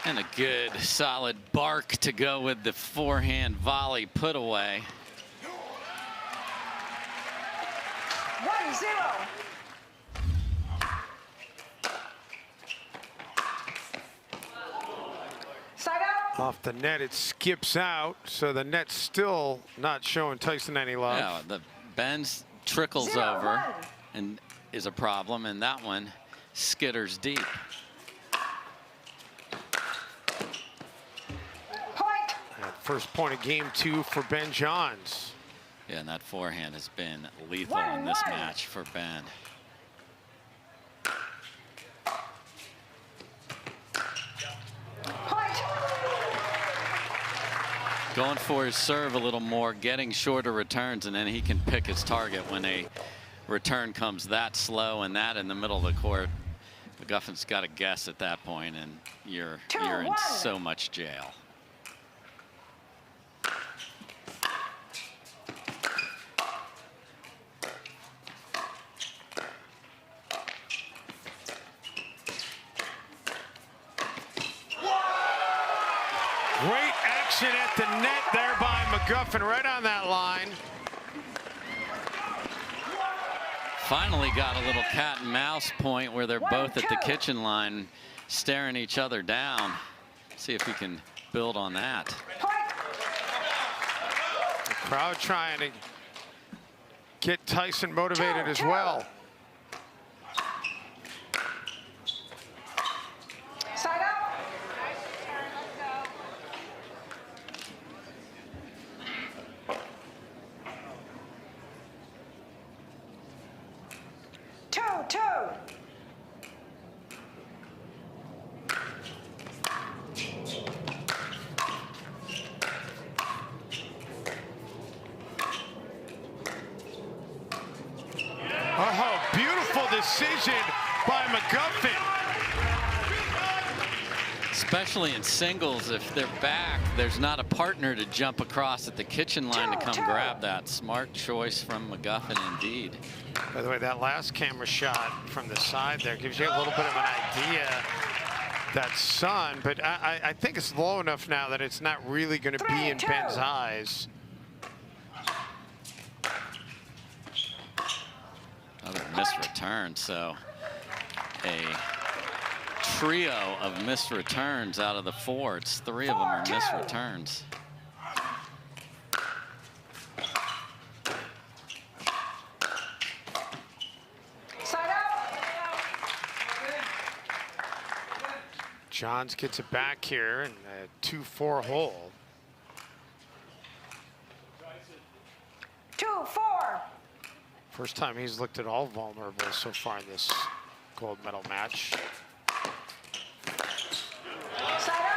And a good solid bark to go with the forehand volley put away. 1-0. Side out. Off the net, it skips out, so the net's still not showing Tyson any love. Yeah, the Ben's trickles over and is a problem, and that one skitters deep. First point of game 2 for Ben Johns. Yeah, and that forehand has been lethal in this match for Ben. Going for his serve a little more, getting shorter returns, and then he can pick his target when a return comes that slow and that in the middle of the court. McGuffin's got to guess at that point, and you're in so much jail. Great action at the net there by McGuffin, right on that line. Finally got a little cat and mouse point where they're both at the kitchen line staring each other down. See if he can build on that. The crowd trying to get Tyson motivated as well. Side up. Two. Oh, beautiful decision by McGuffin. Especially in singles, if they're back, there's not a partner to jump across at the kitchen line to come grab that. Smart choice from McGuffin indeed. By the way, that last camera shot from the side there gives you a little bit of an idea. That sun, but I think it's low enough now that it's not really going to be in Ben's eyes. Another missed return, so a trio of missed returns out of the 4. It's 3 of them are missed returns. Johns gets it back here in a 2-4 hole. 2-4. First time he's looked at all vulnerable so far in this gold medal match. Side up.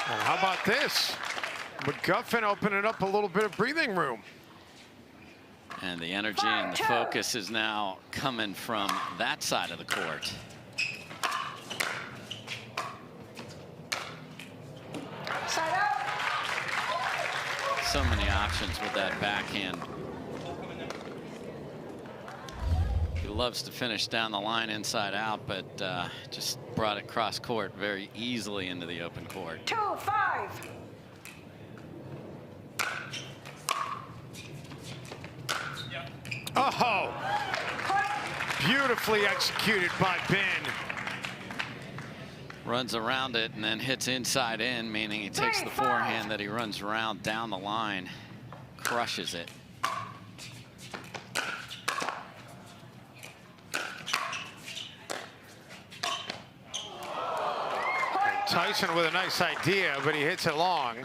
How about this? McGuffin opening up a little bit of breathing room. And the energy and the focus is now coming from that side of the court. So many options with that backhand. He loves to finish down the line inside out, but just brought it cross court very easily into the open court. 2-5. Oh, beautifully executed by Ben. Runs around it and then hits inside in, meaning he takes the forehand that he runs around down the line, crushes it. Tyson with a nice idea, but he hits it long.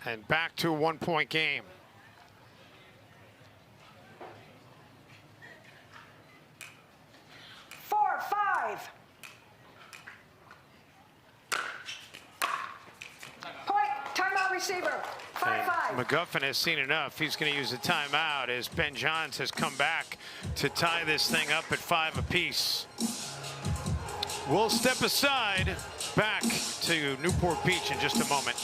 And back to a 1-point game. Receiver, 5-5. McGuffin has seen enough. He's going to use a timeout as Ben Johns has come back to tie this thing up at 5 apiece. We'll step aside, back to Newport Beach in just a moment.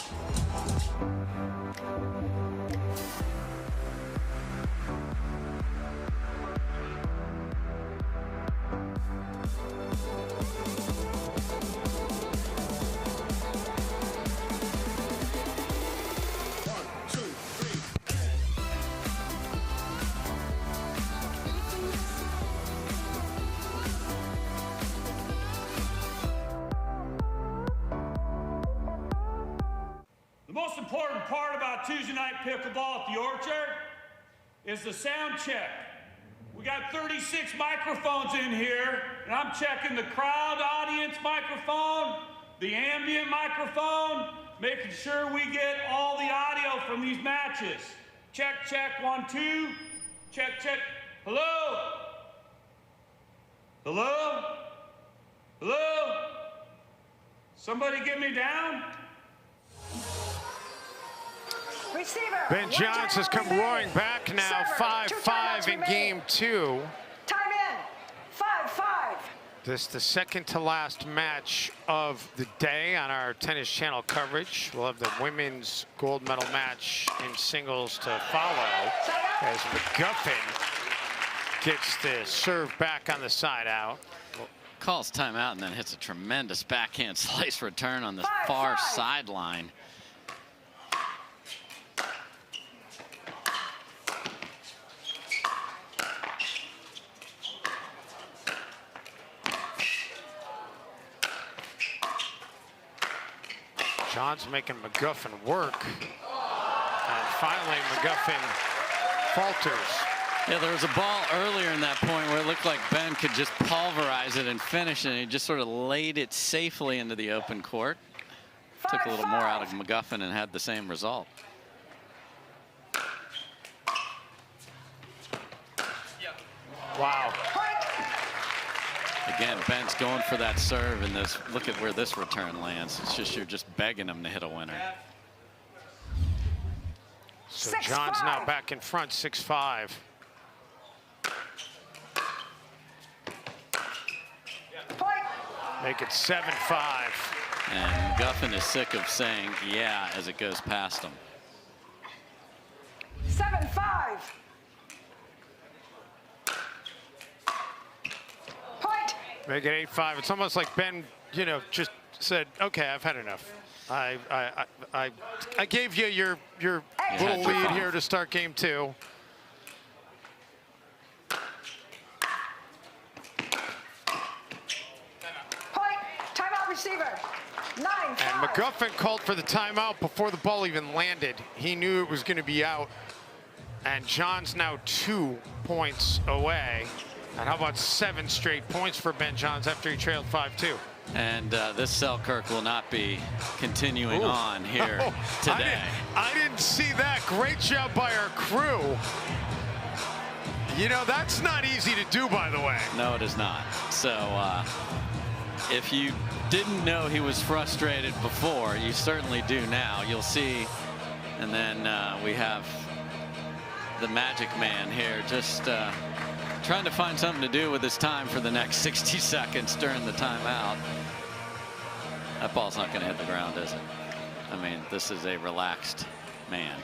about Tuesday night pickleball at the Orchard is the sound check. We got 36 microphones in here, and I'm checking the crowd audience microphone, the ambient microphone, making sure we get all the audio from these matches. Check, check, 1, 2. Check, check. Hello? Hello? Hello? Somebody get me down? Receiver. Ben Johns has come roaring back now, 5-5 in game 2. Time in. 5-5. This is the second to last match of the day on our Tennis Channel coverage. We'll have the women's gold medal match in singles to follow as McGuffin gets the serve back on the side out. Calls timeout and then hits a tremendous backhand slice return on the far sideline. John's making McGuffin work. And finally, McGuffin falters. Yeah, there was a ball earlier in that point where it looked like Ben could just pulverize it and finish it, and he just sort of laid it safely into the open court. Took a little more out of McGuffin and had the same result. Wow. Again, Ben's going for that serve, and this, look at where this return lands. It's just, you're just begging him to hit a winner. So John's now back in front, 6-5. Make it 7-5. And McGuffin is sick of saying yeah as it goes past him. 7-5. Point. Make it 8-5. It's almost like Ben, you know, just said, okay, I've had enough. I gave you your little lead here to start game 2. Receiver. 9-5. And McGuffin called for the timeout before the ball even landed. He knew it was going to be out. And John's now 2 points away. And how about 7 straight points for Ben Johns after he trailed 5-2? And this Selkirk will not be continuing on here today. I didn't see that. Great job by our crew. You know, that's not easy to do, by the way. No, it is not. So if you didn't know he was frustrated before, you certainly do now. You'll see. And then we have the Magic Man here just trying to find something to do with his time for the next 60 seconds during the timeout. That ball's not going to hit the ground, is it? I mean, this is a relaxed man.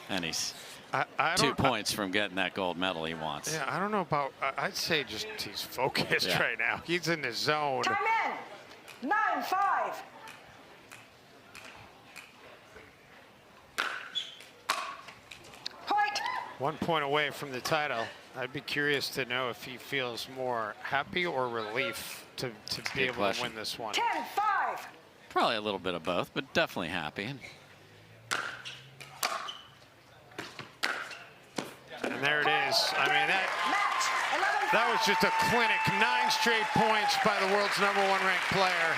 And he's 2 points from getting that gold medal he wants. Yeah, I don't know about, I'd say just he's focused right now. He's in his zone. Time in. 9-5. Point. 1 point away from the title. I'd be curious to know if he feels more happy or relief to be able to win this one. 10-5. Probably a little bit of both, but definitely happy. And there it is. I mean, that was just a clinic. 9 straight points by the world's #1 ranked player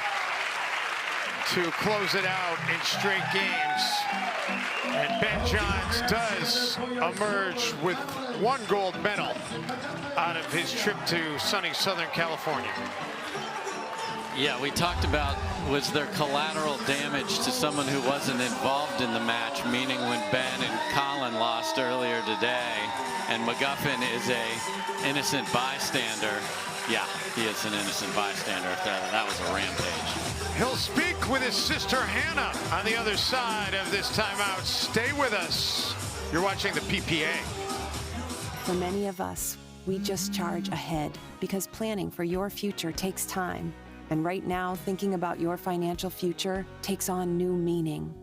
to close it out in straight games. And Ben Johns does emerge with 1 gold medal out of his trip to sunny Southern California. Yeah, we talked about, was there collateral damage to someone who wasn't involved in the match, meaning when Ben and Collin lost earlier today, and McGuffin is a innocent bystander. Yeah, he is an innocent bystander. That was a rampage. He'll speak with his sister Hannah on the other side of this timeout. Stay with us. You're watching the PPA. For many of us, we just charge ahead because planning for your future takes time. And right now, thinking about your financial future takes on new meaning.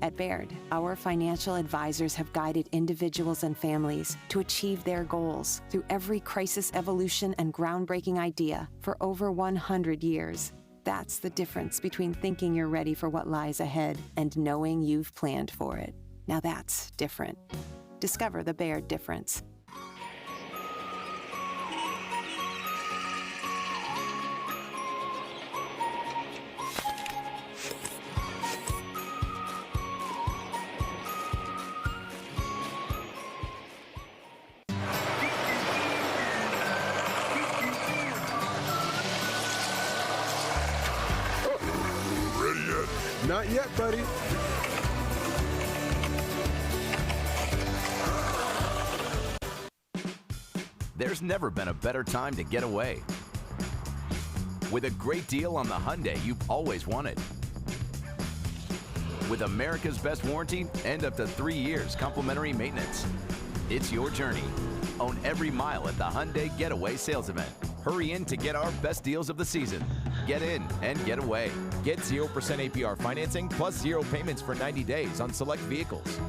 At Baird, our financial advisors have guided individuals and families to achieve their goals through every crisis evolution and groundbreaking idea for over 100 years. That's the difference between thinking you're ready for what lies ahead and knowing you've planned for it. Now that's different. Discover the Baird difference. Not yet, buddy. There's never been a better time to get away. With a great deal on the Hyundai you've always wanted. With America's best warranty and up to 3 years complimentary maintenance. It's your journey. Own every mile at the Hyundai Getaway Sales Event. Hurry in to get our best deals of the season. Get in and get away. Get 0% APR financing plus 0 payments for 90 days on select vehicles.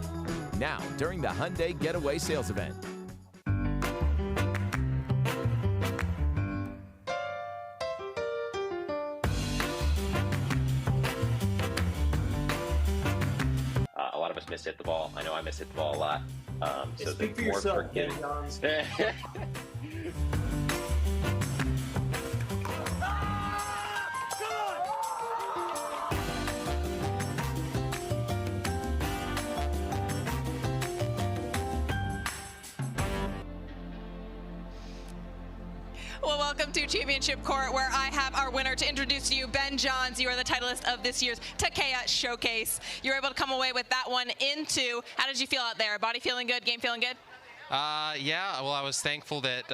Now, during the Hyundai Getaway Sales Event. A lot of us miss-hit the ball. I know I miss-hit the ball a lot. So Speak for more yourself, forgiving. Well, welcome to Championship Court, where I have our winner to introduce to you, Ben Johns. You are the titleist of this year's Takeya Showcase. You were able to come away with that one in 2. How did you feel out there? Body feeling good? Game feeling good? Yeah, well, I was thankful that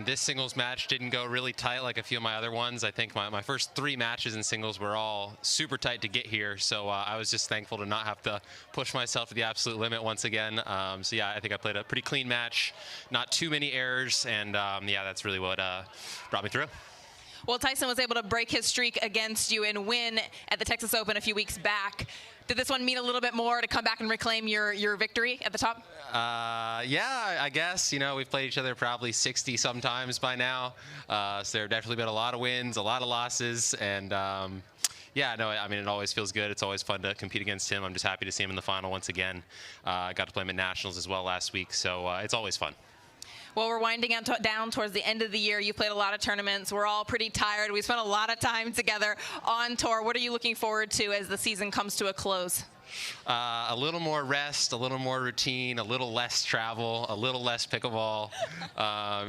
this singles match didn't go really tight like a few of my other ones. I think my first 3 matches in singles were all super tight to get here, so I was just thankful to not have to push myself to the absolute limit once again. So yeah, I think I played a pretty clean match, not too many errors, and yeah, that's really what brought me through. Well, Tyson was able to break his streak against you and win at the Texas Open a few weeks back. Did this one mean a little bit more to come back and reclaim your victory at the top? Yeah, I guess. You know, we've played each other probably 60 sometimes by now. So there have definitely been a lot of wins, a lot of losses, and yeah, no, I mean, it always feels good. It's always fun to compete against him. I'm just happy to see him in the final once again. I got to play him at Nationals as well last week, so it's always fun. Well, we're winding down towards the end of the year. You played a lot of tournaments. We're all pretty tired. We spent a lot of time together on tour. What are you looking forward to as the season comes to a close? A little more rest, a little more routine, a little less travel, a little less pickleball.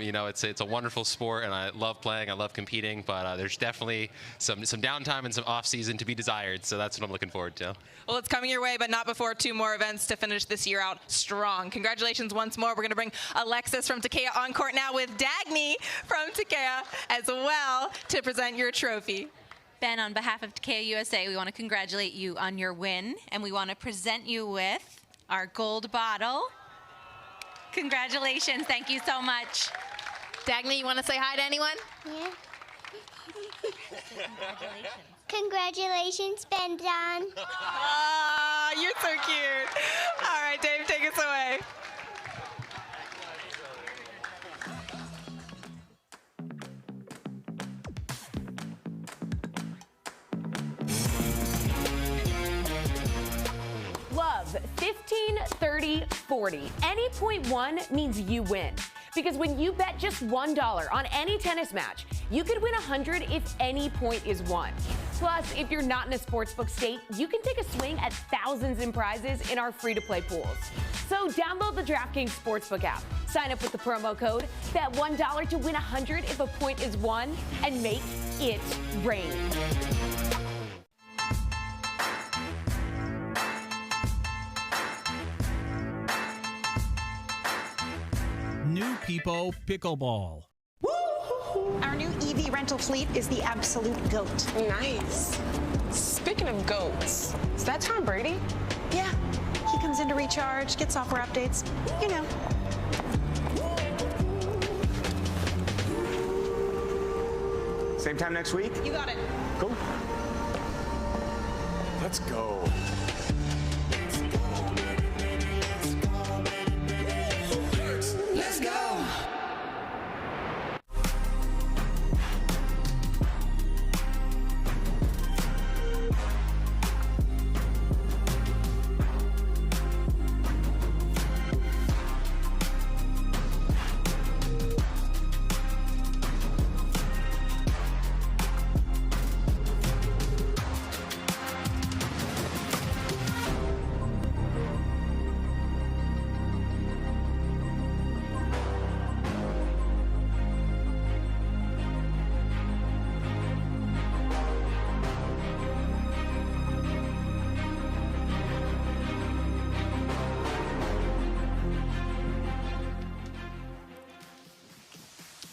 You know, it's a wonderful sport, and I love playing. I love competing, but there's definitely some downtime and some off season to be desired. So that's what I'm looking forward to. Well, it's coming your way, but not before 2 more events to finish this year out strong. Congratulations once more. We're going to bring Alexis from Takeya on court now with Dagny from Takeya as well to present your trophy. Ben, on behalf of Takeya USA, we want to congratulate you on your win, and we want to present you with our gold bottle. Congratulations. Thank you so much. Dagny, you want to say hi to anyone? Yeah. Congratulations. Congratulations, Ben John. Ah, you're so cute. All right, Dave, take us away. Love 15, 30, 40. Any point won means you win. Because when you bet just $1 on any tennis match, you could win 100 if any point is won. Plus, if you're not in a sportsbook state, you can take a swing at thousands in prizes in our free-to-play pools. So download the DraftKings Sportsbook app, sign up with the promo code, bet $1 to win 100 if a point is won, and make it rain. New People Pickleball. Our new EV rental fleet is the absolute GOAT. Nice. Speaking of goats, is that Tom Brady? Yeah. He comes in to recharge, get software updates, you know. Same time next week? You got it. Cool. Let's go. Let's go.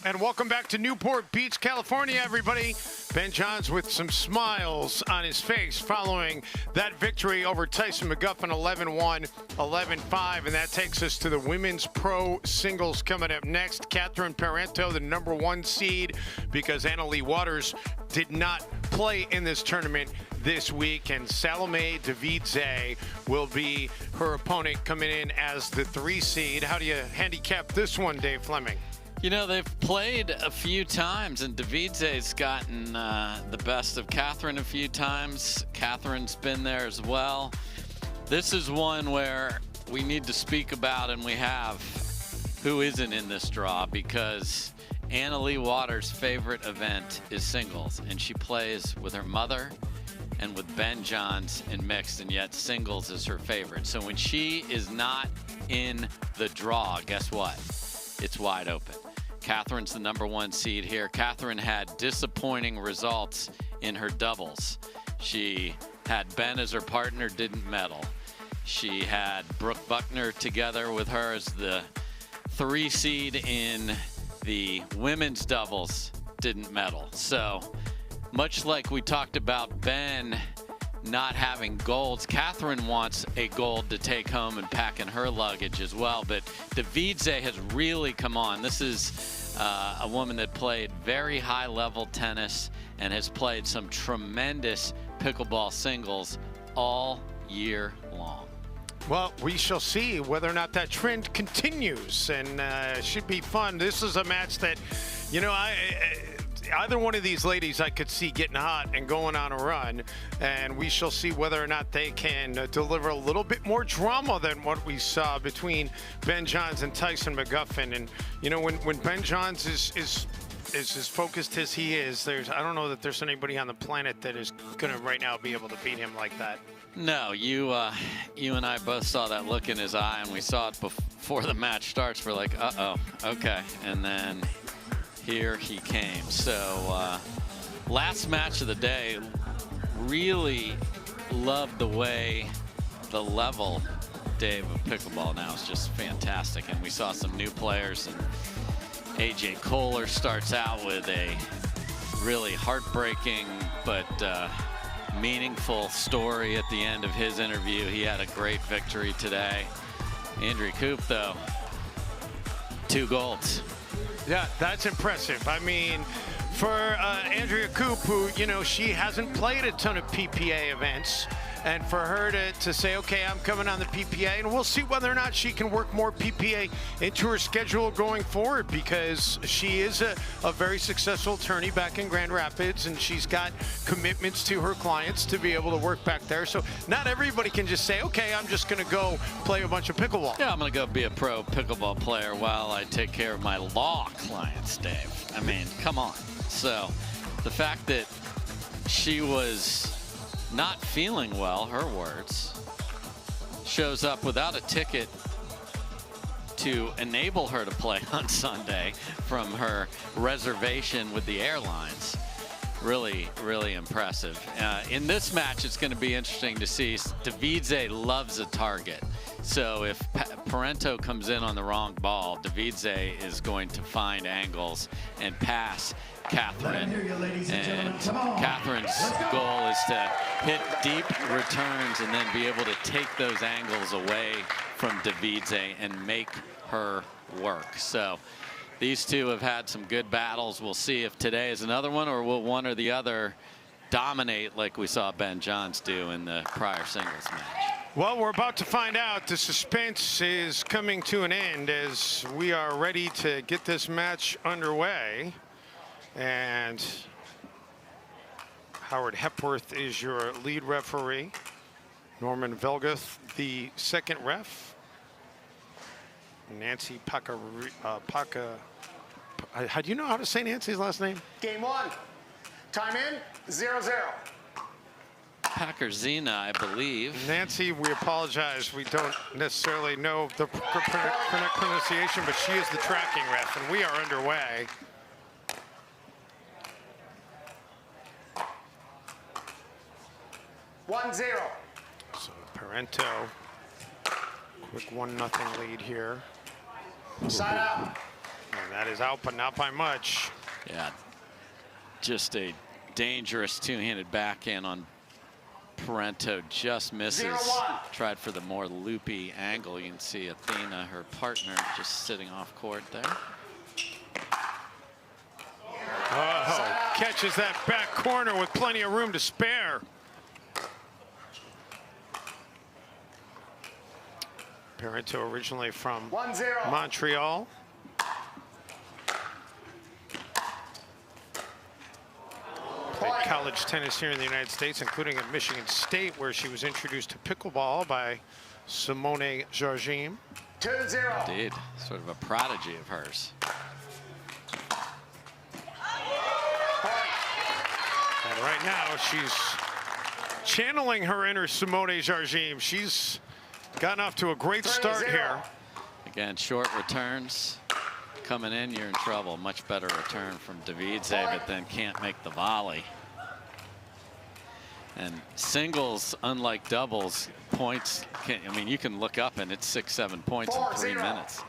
And welcome back to Newport Beach, California, everybody. Ben Johns with some smiles on his face following that victory over Tyson McGuffin, 11-1, 11-5. And that takes us to the women's pro singles coming up next. Catherine Parenteau, the #1 seed, because Anna Leigh Waters did not play in this tournament this week. And Salome Devidze will be her opponent coming in as the 3 seed. How do you handicap this one, Dave Fleming? You know, they've played a few times, and Devidze's gotten the best of Catherine a few times. Catherine's been there as well. This is one where we need to speak about, and we have, who isn't in this draw, because Anna Leigh Waters' favorite event is singles, and she plays with her mother and with Ben Johns in mixed, and yet singles is her favorite. So when she is not in the draw, guess what? It's wide open. Catherine's the #1 seed here. Catherine had disappointing results in her doubles. She had Ben as her partner, didn't medal. She had Brooke Buckner together with her as the 3 seed in the women's doubles, didn't medal. So much like we talked about Ben not having golds, Catherine wants a gold to take home and pack in her luggage as well. But Devidze has really come on. This is a woman that played very high-level tennis and has played some tremendous pickleball singles all year long. Well, we shall see whether or not that trend continues, and should be fun. This is a match that, you know, either one of these ladies I could see getting hot and going on a run, and we shall see whether or not they can deliver a little bit more drama than what we saw between Ben Johns and Tyson McGuffin. And you know, when Ben Johns is as focused as he is, I don't know that there's anybody on the planet that is gonna right now be able to beat him like that. No, you and I both saw that look in his eye, and we saw it before the match starts. We're like, uh-oh, okay, and then here he came. So last match of the day, really loved the way the level, Dave, of pickleball now is just fantastic. And we saw some new players, and AJ Koller starts out with a really heartbreaking but meaningful story at the end of his interview. He had a great victory today. Andrea Koop, though, 2 golds. Yeah, that's impressive. I mean, for Andrea Koop, who, you know, she hasn't played a ton of PPA events, and for her to say, okay, I'm coming on the PPA, and we'll see whether or not she can work more PPA into her schedule going forward, because she is a very successful attorney back in Grand Rapids, and she's got commitments to her clients to be able to work back there. So not everybody can just say, okay, I'm just going to go play a bunch of pickleball. Yeah, I'm going to go be a pro pickleball player while I take care of my law clients, Dave. I mean, come on. So the fact that she was not feeling well, her words, shows up without a ticket to enable her to play on Sunday from her reservation with the airlines. Really, really impressive. In this match, it's going to be interesting to see. Devidze loves a target. So if Parenteau comes in on the wrong ball, Devidze is going to find angles and pass Catherine. And Catherine's goal is to hit deep returns and then be able to take those angles away from Devidze and make her work. So these two have had some good battles. We'll see if today is another one, or will one or the other dominate like we saw Ben Johns do in the prior singles match. Well, we're about to find out. The suspense is coming to an end as we are ready to get this match underway. And Howard Hepworth is your lead referee. Norman Velguth, the second ref. Nancy Paca. How do you know how to say Nancy's last name? Game 1. Time in, 0-0. Packerzina, I believe. Nancy, we apologize. We don't necessarily know the correct pronunciation, but she is the tracking ref, and we are underway. So Parenteau, quick 1-0 lead here. Side out. And that is out, but not by much. Yeah, just a dangerous two-handed backhand on Parenteau, just misses. 0-1. Tried for the more loopy angle. You can see Athena, her partner, just sitting off court there. Oh, catches that back corner with plenty of room to spare. Parenteau originally from 1-0. Montreal. Played college tennis here in the United States, including at Michigan State, where she was introduced to pickleball by Simone Jardim. 2-0. Indeed, sort of a prodigy of hers. And right now, she's channeling her inner Simone Jardim. She's gotten off to a great start here. Again, short returns. Coming in, you're in trouble. Much better return from Devidze, but then can't make the volley. And singles, unlike doubles, points, I mean, you can look up and it's 6-7 points in 3 minutes.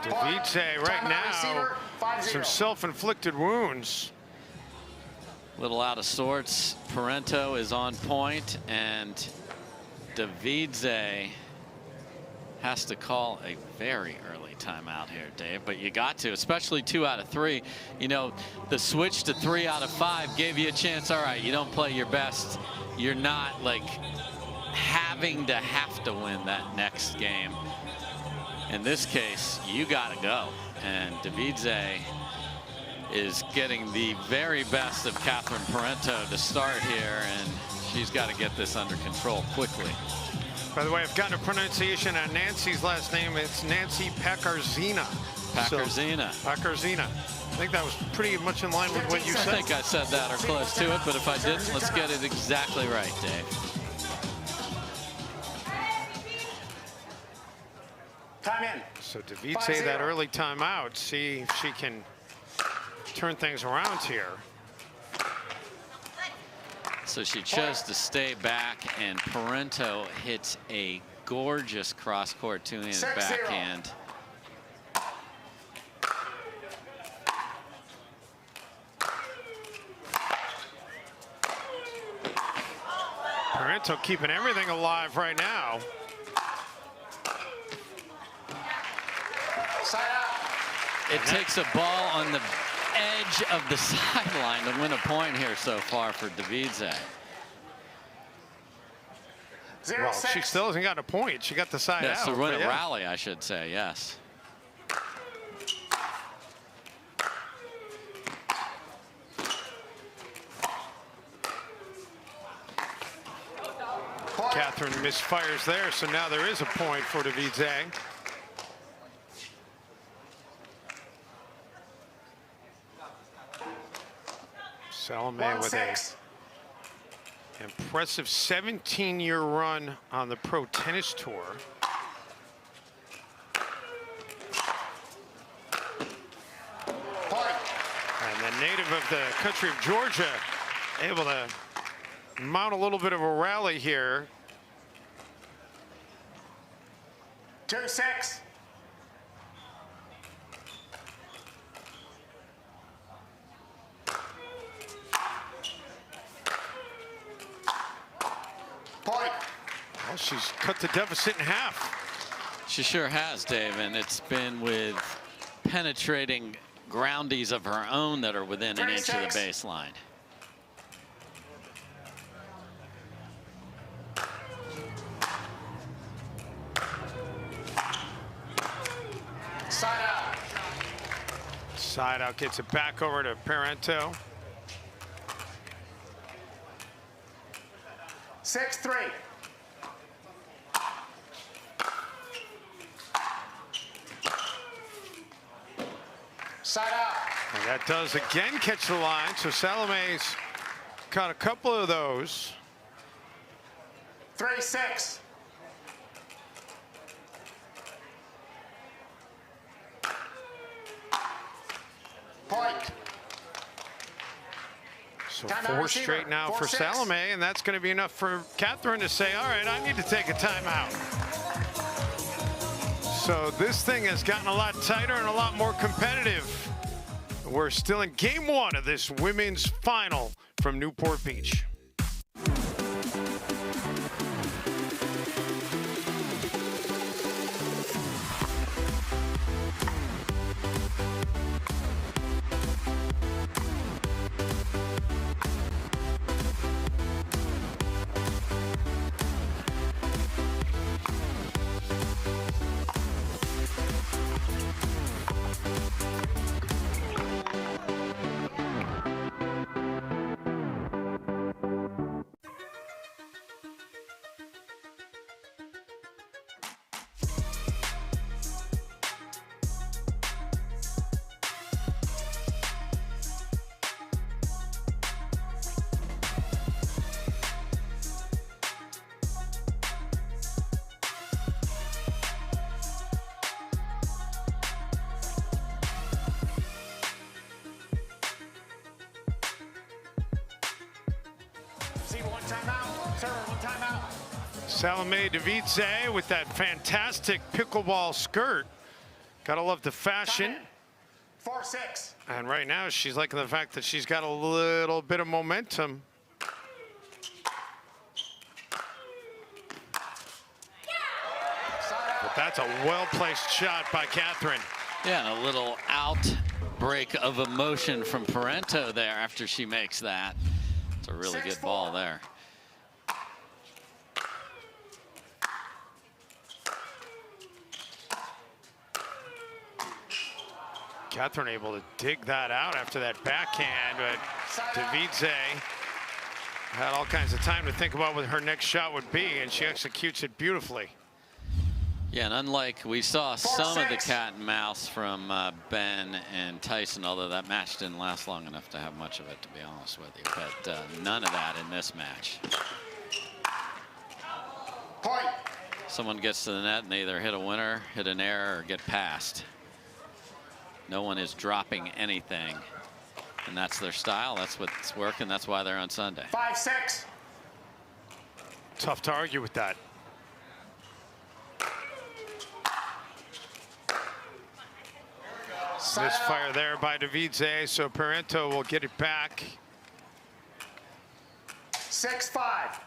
Devidze right now, some self-inflicted wounds. Little out of sorts. Parenteau is on point, and Devidze has to call a very early timeout here, Dave. But you got to, especially 2 out of 3. You know, the switch to 3 out of 5 gave you a chance. All right, you don't play your best. You're not like having to win that next game. In this case, you got to go. And Devidze is getting the very best of Catherine Parenteau to start here, and she's got to get this under control quickly. By the way, I've gotten a pronunciation on Nancy's last name. It's Nancy Packarzina. Packarzina. Packarzina. I think that was pretty much in line with what you said. I think I said that or close to it, but if I didn't, let's get it exactly right, Dave. Time in. So Devidze that early timeout. See if she can turn things around here. So she chose to stay back, and Parenteau hits a gorgeous cross-court two-handed backhand. Parenteau keeping everything alive right now. It takes a ball on the edge of the sideline to win a point here so far for Devidze. Well, she still hasn't got a point. She got the side out. Yes, to win a rally, I should say, yes. Catherine misfires there, so now there is a point for Devidze. Salome with a impressive 17-year run on the pro tennis tour. And the native of the country of Georgia able to mount a little bit of a rally here. 2-6. Well, she's cut the deficit in half. She sure has, Dave, and it's been with penetrating groundies of her own that are within an inch of the baseline. Side out. Side out gets it back over to Parenteau. 6-3. Side out. And that does again catch the line. So Salome's caught a couple of those. 3-6. Point. So 4 straight now for Salome, and that's going to be enough for Catherine to say, all right, I need to take a timeout. So this thing has gotten a lot tighter and a lot more competitive. We're still in game 1 of this women's final from Newport Beach. Salome Devidze with that fantastic pickleball skirt. Gotta love the fashion. 4-6. And right now she's liking the fact that she's got a little bit of momentum. But that's a well-placed shot by Catherine. Yeah, and a little outbreak of emotion from Parenteau there after she makes that. It's a really good ball there. Catherine able to dig that out after that backhand, but Devidze had all kinds of time to think about what her next shot would be, and she executes it beautifully. Yeah, and unlike we saw some of the cat and mouse from Ben and Tyson, although that match didn't last long enough to have much of it, to be honest with you. But none of that in this match. Point. Someone gets to the net and they either hit a winner, hit an error, or get past. No one is dropping anything, and that's their style. That's what's working. That's why they're on Sunday. 5-6. Tough to argue with that. Misfire there by Devidze, so Parenteau will get it back. 6-5.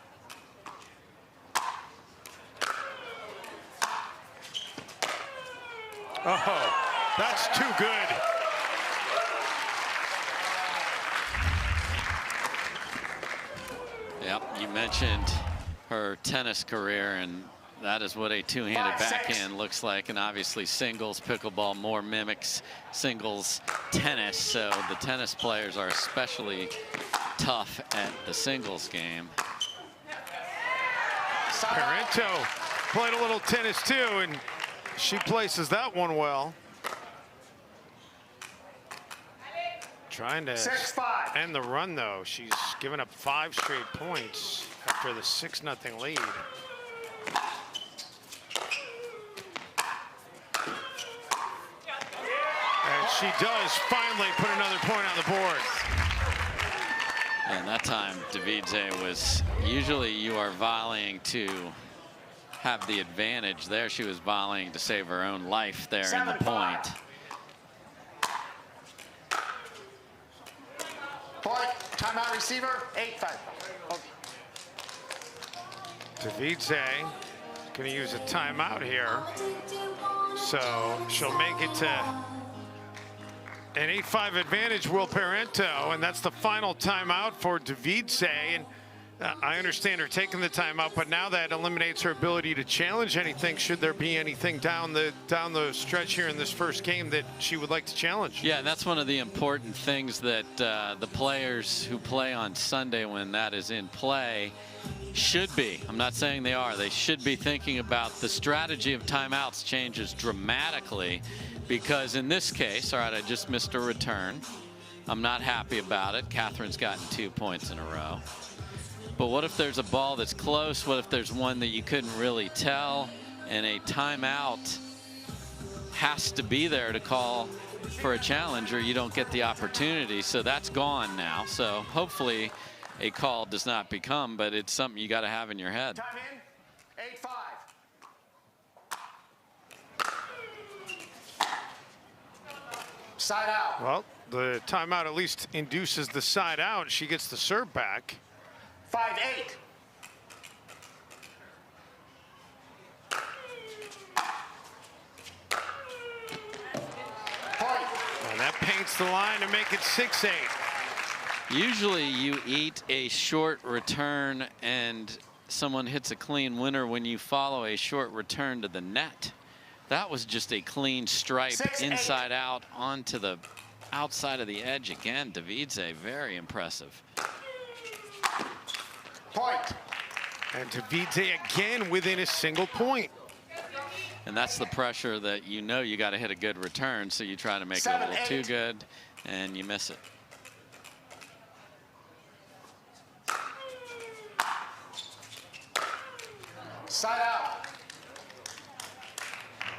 Oh. That's too good. Yep, you mentioned her tennis career, and that is what a two-handed backhand looks like. And obviously singles pickleball more mimics singles tennis, so the tennis players are especially tough at the singles game. Parenteau played a little tennis too, and she places that one well. Trying to end the run, though. She's given up 5 straight points after the 6-0 lead. And she does finally put another point on the board. And that time, Devidze was, usually you are volleying to have the advantage. There she was volleying to save her own life there in the point. Point, timeout receiver, 8-5. Devidze going to use a timeout here. So she'll make it to an 8-5 advantage, Will Parenteau, and that's the final timeout for Devidze. And I understand her taking the timeout, but now that eliminates her ability to challenge anything should there be anything down the stretch here in this first game that she would like to challenge. Yeah, and that's one of the important things that the players who play on Sunday, when that is in play, should be. I'm not saying they are. They should be thinking about the strategy of timeouts changes dramatically, because in this case, all right, I just missed a return. I'm not happy about it. Catherine's gotten 2 points in a row. But what if there's a ball that's close? What if there's one that you couldn't really tell? And a timeout has to be there to call for a challenger, you don't get the opportunity. So that's gone now. So hopefully a call does not become, but it's something you got to have in your head. Time in. 8-5. Side out. Well, the timeout at least induces the side out. She gets the serve back. 5-8. And that paints the line to make it 6-8. Usually you eat a short return and someone hits a clean winner when you follow a short return to the net. That was just a clean stripe inside out onto the outside of the edge again. Devidze, very impressive. Point. And Devidze again within a single point. And that's the pressure that you know you got to hit a good return, so you try to make it a little too good and you miss it. Side out.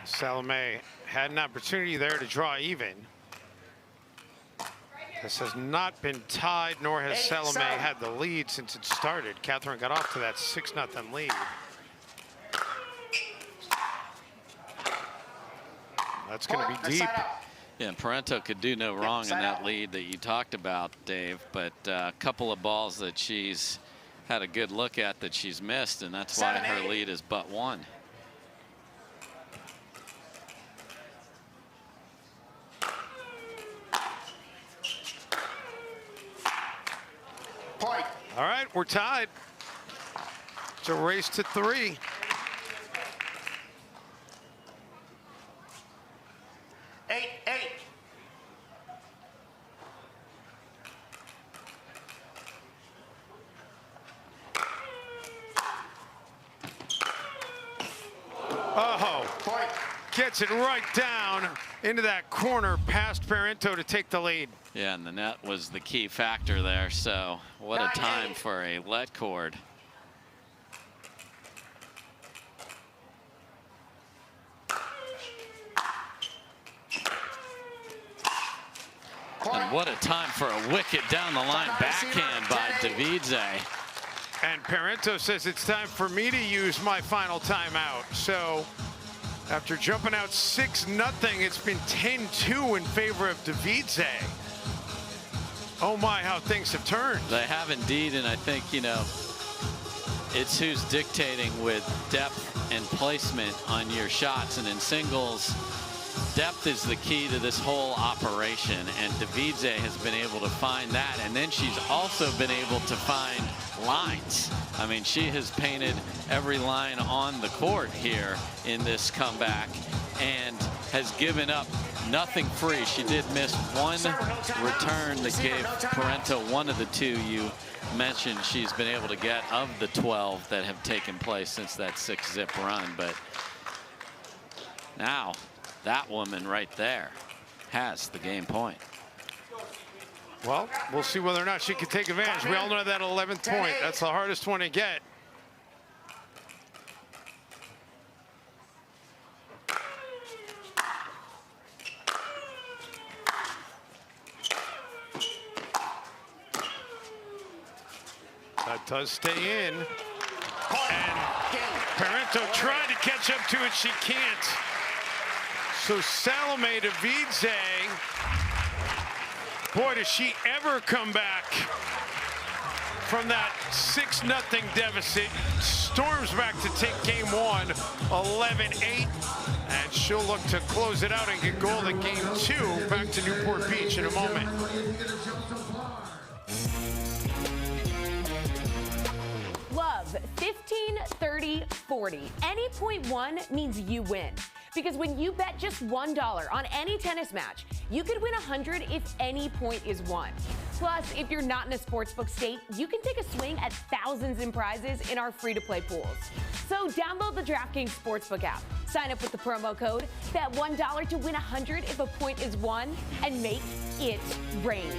Salome had an opportunity there to draw even. This has not been tied, nor has Salome had the lead since it started. Catherine got off to that 6-0 lead. That's going to be deep. Yeah, Parenteau could do no wrong in that lead that you talked about, Dave, but a couple of balls that she's had a good look at that she's missed, and that's why her lead is but one. Point. All right, we're tied. It's a race to 3. Gets it right down into that corner past Parenteau to take the lead. Yeah, and the net was the key factor there. So what a time for a let cord. And what a time for a wicket down the line backhand by Devidze. And Parenteau says it's time for me to use my final timeout. So after jumping out 6-0, it's been 10-2 in favor of Devidze. Oh my, how things have turned. They have indeed, and I think, you know, it's who's dictating with depth and placement on your shots. And in singles, depth is the key to this whole operation, and Devidze has been able to find that, and then she's also been able to find lines. I mean, she has painted every line on the court here in this comeback and has given up nothing free. She did miss one return that gave Parenteau one of the 2 you mentioned she's been able to get of the 12 that have taken place since that 6-zip run. But now that woman right there has the game point. Well, we'll see whether or not she can take advantage. We all know that 11th point. That's the hardest one to get. That does stay in. And Parenteau tried to catch up to it. She can't. So Salome Devidze, boy, does she ever come back from that 6-0 deficit. Storms back to take game 1, 11-8. And she'll look to close it out and get gold in game 2. Back to Newport Beach in a moment. Love 15, 30, 40. Any point won means you win. Because when you bet just $1 on any tennis match, you could win 100 if any point is won. Plus, if you're not in a sportsbook state, you can take a swing at thousands in prizes in our free-to-play pools. So download the DraftKings Sportsbook app, sign up with the promo code, bet $1 to win 100 if a point is won, and make it rain.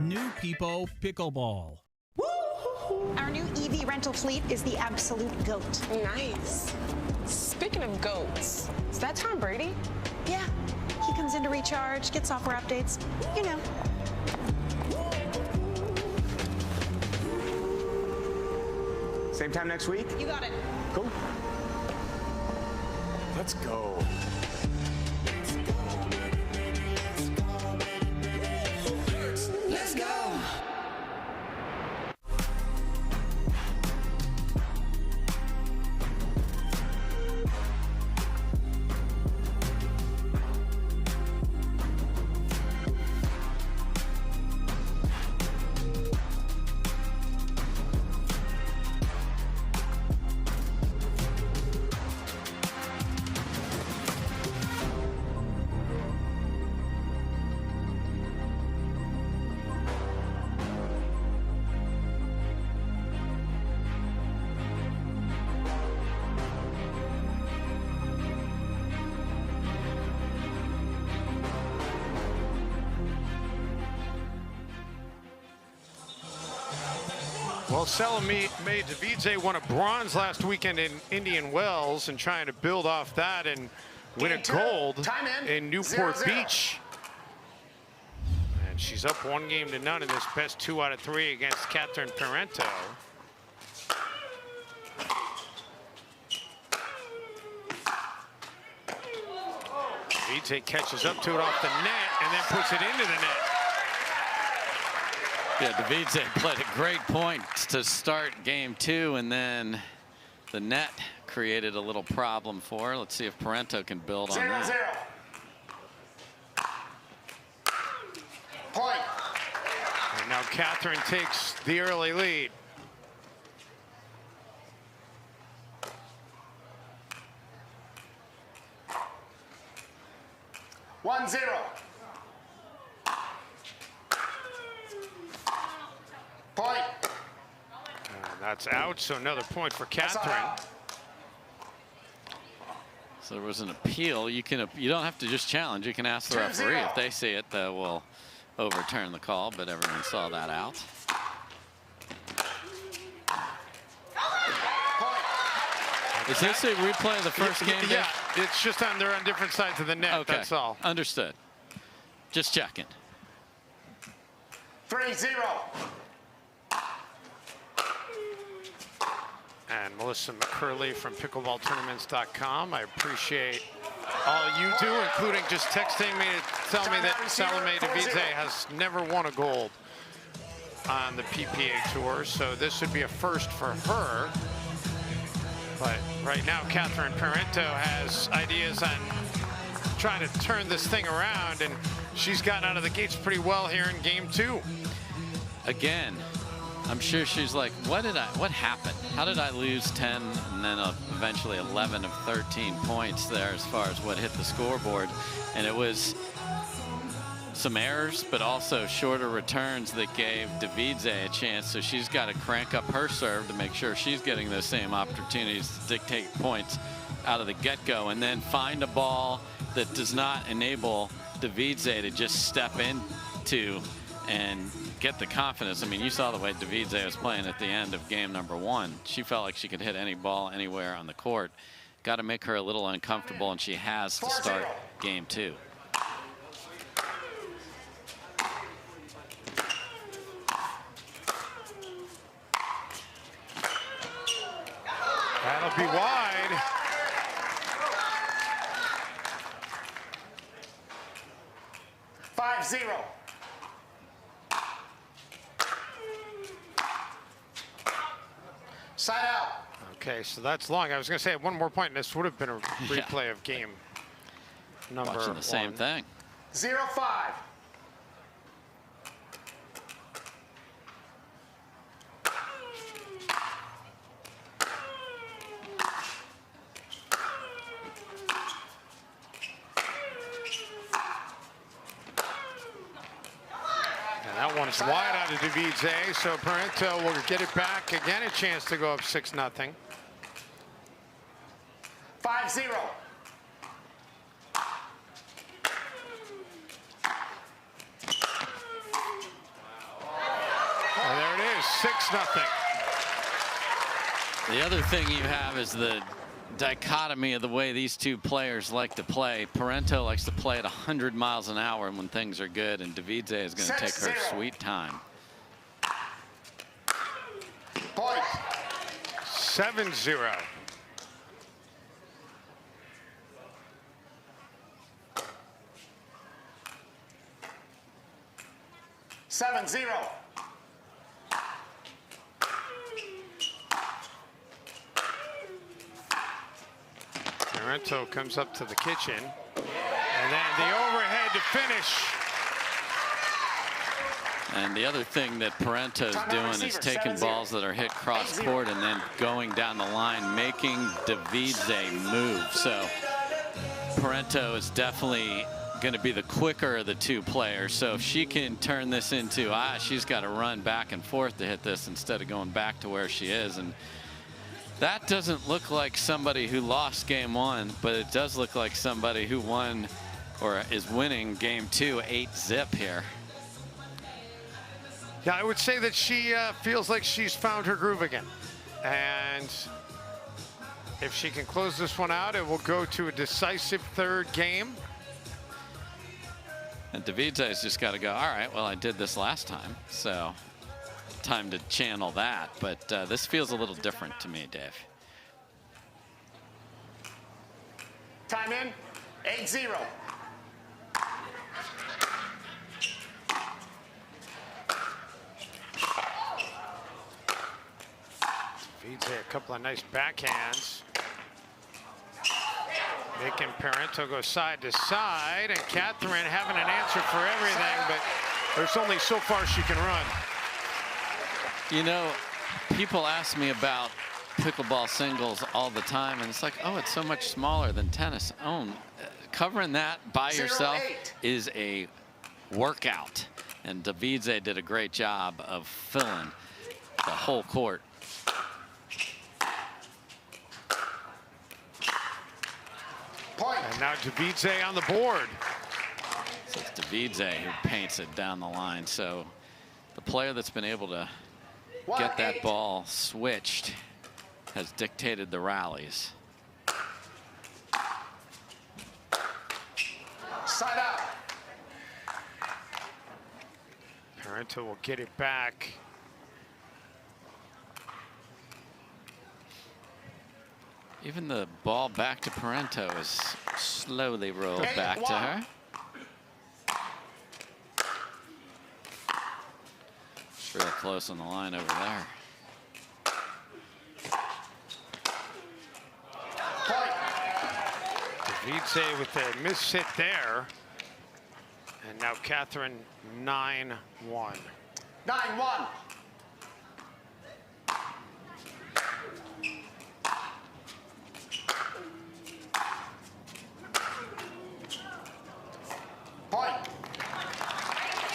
New People Pickleball. Our new EV rental fleet is the absolute GOAT. Nice. Speaking of goats, is that Tom Brady? Yeah. He comes in to recharge, get software updates. You know. Same time next week? You got it. Cool. Let's go. Let's go. Well, Salome Devidze won a bronze last weekend in Indian Wells and trying to build off that and win a gold in Newport Beach. And she's up 1-0 in this best 2 out of 3 against Catherine Parenteau. Devidze catches up to it off the net and then puts it into the net. Yeah, Devidze played a great point to start game 2, and then the net created a little problem for her. Let's see if Parenteau can build on that. 0-0. Point. And now Catherine takes the early lead. One zero. Point. And that's out, so another point for Catherine. So there was an appeal. You don't have to just challenge. You can ask the referee. If they see it, they will overturn the call, but everyone saw that out. Is this a replay of the first game? Yeah, it's just they're on different sides of the net, okay. That's all. Understood. Just checking. 3-0. And Melissa McCurley from pickleballtournaments.com. I appreciate all you do, including just texting me to tell me that Salome Devidze has never won a gold on the PPA Tour. So this would be a first for her. But right now, Catherine Parenteau has ideas on trying to turn this thing around, and she's gotten out of the gates pretty well here in game 2. Again, I'm sure she's like, what happened? How did I lose 10 and then eventually 11 of 13 points there as far as what hit the scoreboard? And it was some errors, but also shorter returns that gave Devidze a chance. So she's got to crank up her serve to make sure she's getting those same opportunities to dictate points out of the get-go, and then find a ball that does not enable Devidze to just step into and get the confidence. I mean, you saw the way Devidze was playing at the end of game number 1. She felt like she could hit any ball anywhere on the court. Got to make her a little uncomfortable, and she has to start game 2. That'll be wide. Five-0. Side out. Okay, so that's long. I was going to say at one more point, and this would have been a replay of game number 1. Watching the same thing. 0-5. That one's wide out of Devidze, so Parenteau will get it back. Again, a chance to go up 6-0. 5-0. There it is, 6-0. The other thing you have is the dichotomy of the way these two players like to play. Parenteau likes to play at 100 miles an hour when things are good, and Devidze is going to take her sweet time. Point. 7-0. Parenteau comes up to the kitchen, and then the overhead to finish. And the other thing that Parenteau's doing is taking balls that are hit cross court and then going down the line, making Devidze move. So Parenteau is definitely going to be the quicker of the two players. So if she can turn this into, she's got to run back and forth to hit this instead of going back to where she is. And that doesn't look like somebody who lost game 1, but it does look like somebody who won or is winning game 2 8-zip here. Yeah, I would say that she feels like she's found her groove again. And if she can close this one out, it will go to a decisive third game. And Devidze's just got to go, all right, well, I did this last time, so time to channel that. But this feels a little different to me, Dave. Time in. 8-0. Devidze a couple of nice backhands. Making Parenteau go side to side, and Catherine having an answer for everything, but there's only so far she can run. You know, people ask me about pickleball singles all the time, and it's like, oh, it's so much smaller than tennis. Covering that by yourself is a workout, and Devidze did a great job of filling the whole court. And now Devidze on the board. So it's Devidze who paints it down the line. So the player that's been able to get that ball switched has dictated the rallies. Side out. Parenteau will get it back. Even the ball back to Parenteau is slowly rolled back to her. It's real close on the line over there. Devidze with a miss hit there. And now Catherine 9-1. 9-1. Point.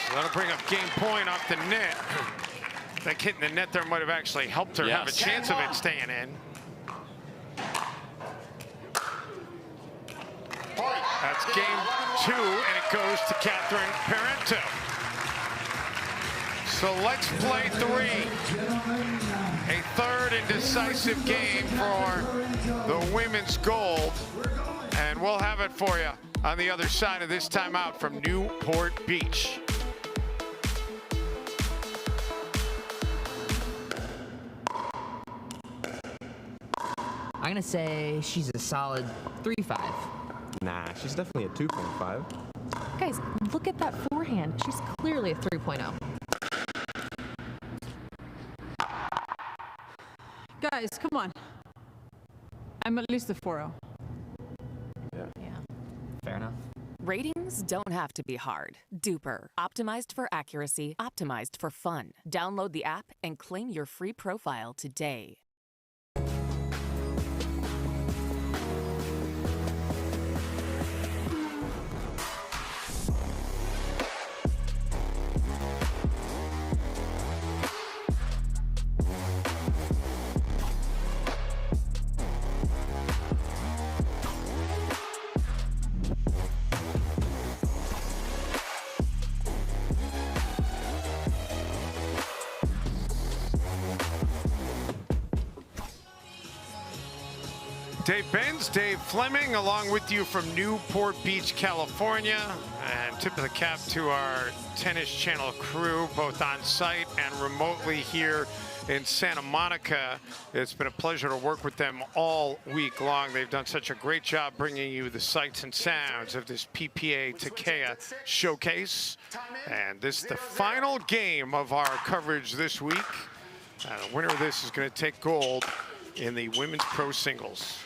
So that'll bring up game point off the net. I think hitting the net there might have actually helped her have a chance of it staying in. That's game 2, and it goes to Catherine Parenteau. So let's play 3. A third and decisive game for the women's gold. And we'll have it for you on the other side of this timeout from Newport Beach. I'm going to say she's a solid 3-5. Nah, she's definitely a 2.5. Guys, look at that forehand. She's clearly a 3.0. Guys, come on. I'm at least a 4.0. Yeah. Fair enough. Ratings don't have to be hard. Duper. Optimized for accuracy. Optimized for fun. Download the app and claim your free profile today. Dave Benz, Dave Fleming, along with you from Newport Beach, California. And tip of the cap to our Tennis Channel crew, both on site and remotely here in Santa Monica. It's been a pleasure to work with them all week long. They've done such a great job bringing you the sights and sounds of this PPA Takeya Showcase. And this is the final game of our coverage this week. The winner of this is going to take gold in the women's pro singles.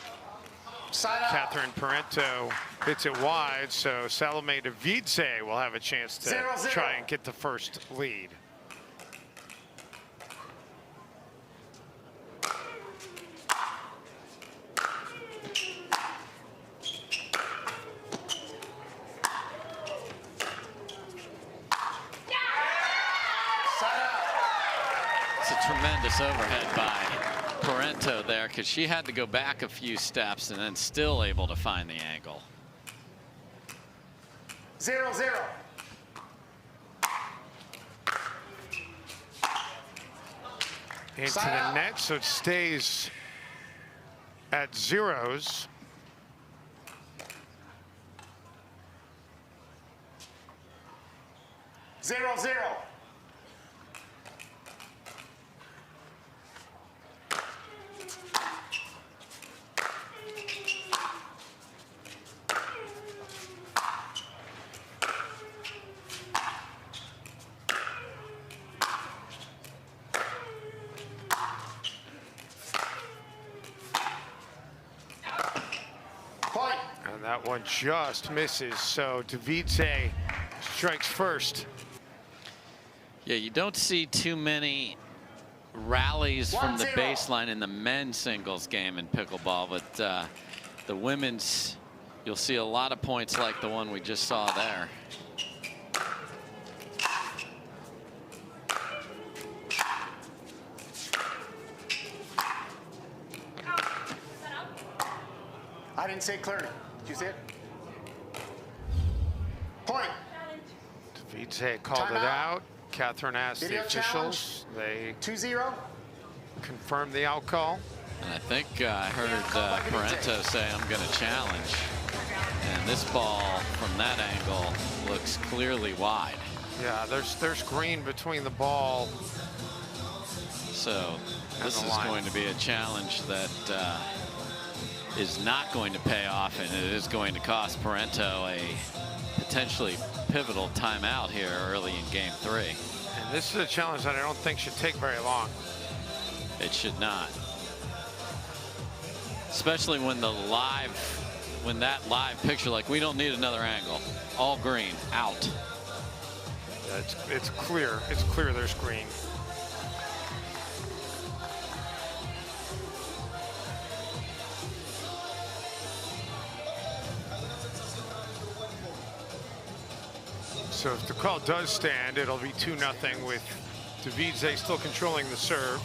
Catherine Parenteau hits it wide, so Salome Devidze will have a chance to try and get the first lead. It's a tremendous overhead by Parenteau there, because she had to go back a few steps and then still able to find the angle. 0-0. Into the net, so it stays at zeros. Zero. And that one just misses, so Devidze strikes first. Yeah, you don't see too many rallies from the baseline in the men's singles game in pickleball, but the women's, you'll see a lot of points like the one we just saw there. I didn't say clearly. Did you see it? Point. Devidze called it out. Catherine asked the officials. They 2-0. confirmed the out call. And I think I heard Parenteau say, I'm going to challenge. And this ball from that angle looks clearly wide. Yeah, there's green between the ball. So this is going to be a challenge that is not going to pay off, and it is going to cost Parenteau a potentially pivotal timeout here early in game 3. And this is a challenge that I don't think should take very long. It should not. Especially when that live picture, like, we don't need another angle. All green, out. Yeah, it's clear. It's clear there's green. So if the call does stand, it'll be 2-0 with Devidze still controlling the serve.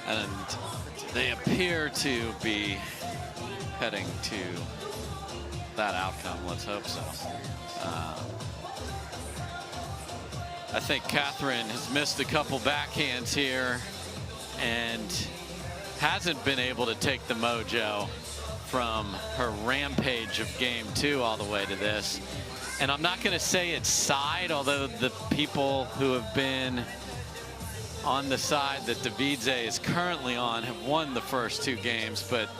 And they appear to be heading to that outcome. Let's hope so. I think Catherine has missed a couple backhands here and hasn't been able to take the mojo from her rampage of game 2 all the way to this. And I'm not going to say it's side, although the people who have been on the side that Devidze is currently on have won the first 2 games, but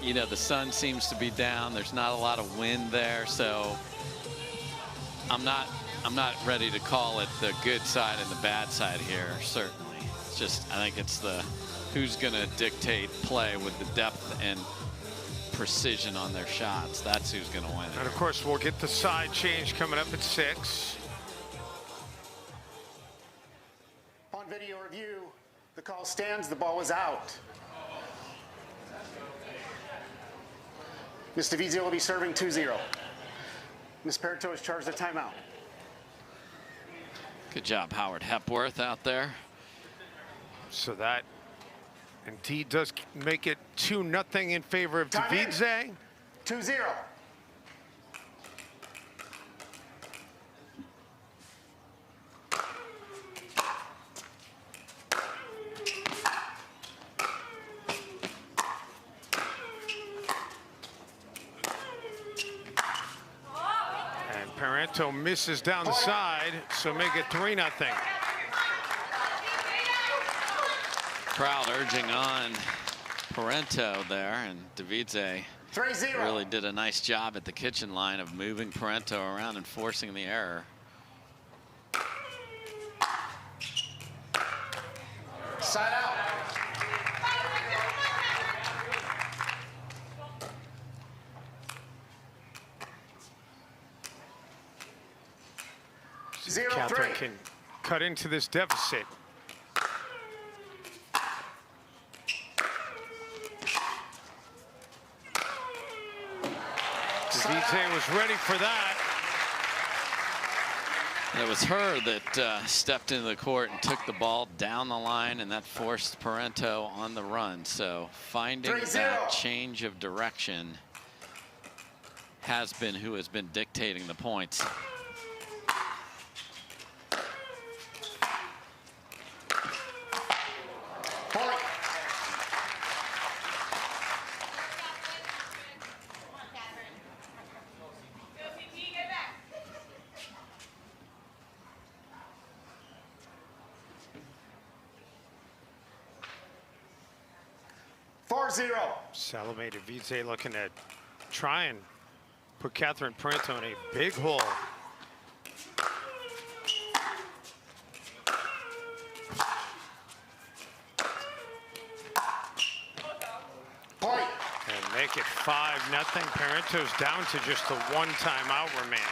you know, the sun seems to be down. There's not a lot of wind there, so I'm not ready to call it the good side and the bad side here, certainly. It's just, I think it's the who's going to dictate play with the depth and precision on their shots. That's who's going to win it. And of course, we'll get the side change coming up at 6. On video review, the call stands, the ball is out. Ms. Devidze will be serving 2-0. Ms. Parenteau has charged a timeout. Good job, Howard Hepworth out there. So that indeed does make it 2-0 in favor of Devidze. 2-0. Parenteau misses down the side, so make it 3-0. Crowd urging on Parenteau there, and Devidze really did a nice job at the kitchen line of moving Parenteau around and forcing the error. Side out. Catherine can cut into this deficit. Devidze was ready for that. It was her that stepped into the court and took the ball down the line, and that forced Parenteau on the run. So finding that change of direction has been who has been dictating the points. Salome Devidze looking to try and put Catherine Parenteau in a big hole. And make it 5-0. Parenteau's down to just the 1 timeout remaining.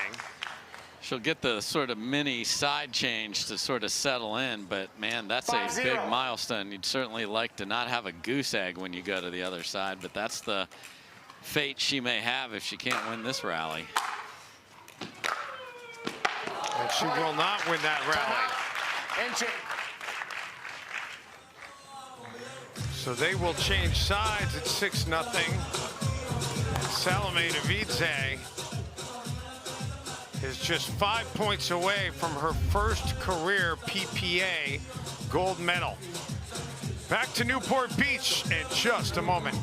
She'll get the sort of mini side change to sort of settle in, but man, that's a big milestone. You'd certainly like to not have a goose egg when you go to the other side, but that's the fate she may have if she can't win this rally. And she will not win that rally. So they will change sides at 6-0. Salome Devidze is just 5 points away from her first career PPA gold medal. Back to Newport Beach in just a moment.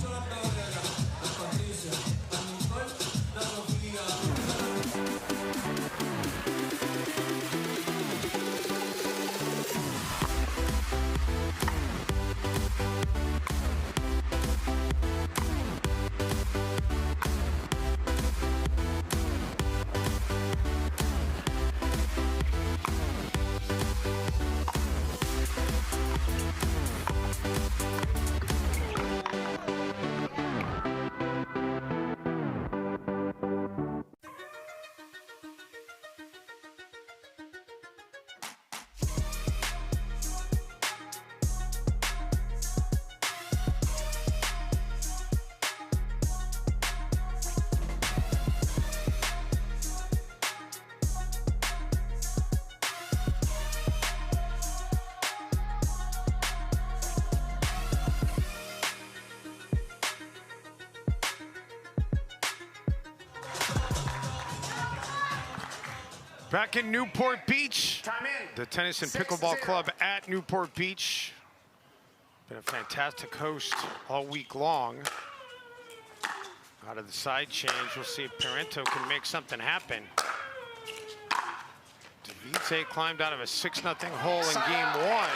Back in Newport Beach, the Tennis and Pickleball Club at Newport Beach. Been a fantastic host all week long. Out of the side change, we'll see if Parenteau can make something happen. Devidze climbed out of a 6-0 hole in game 1.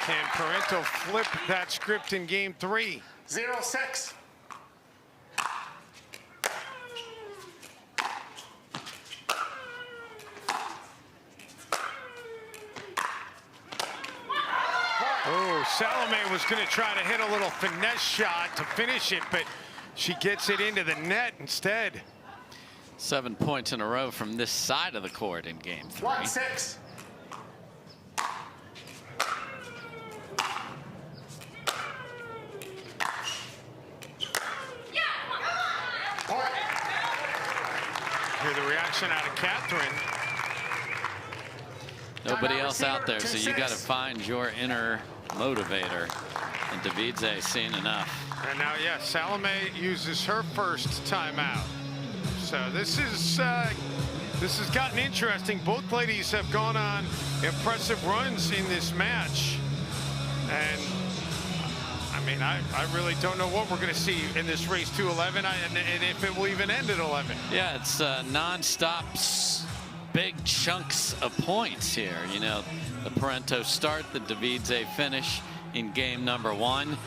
Can Parenteau flip that script in game 3? 0-6. Oh, Salome was going to try to hit a little finesse shot to finish it, but she gets it into the net instead. 7 points in a row from this side of the court in game 3. 1-6. Hear the reaction out of Catherine. Nobody else out there, so you got to find your inner motivator. And Devidze seen enough. And now, yeah, Salome uses her first timeout. So this has gotten interesting. Both ladies have gone on impressive runs in this match. And I mean, I really don't know what we're going to see in this race to 11 and if it will even end at 11. Yeah, it's non-stop big chunks of points here. You know, the Parenteau start, the Devidze finish in game number 1,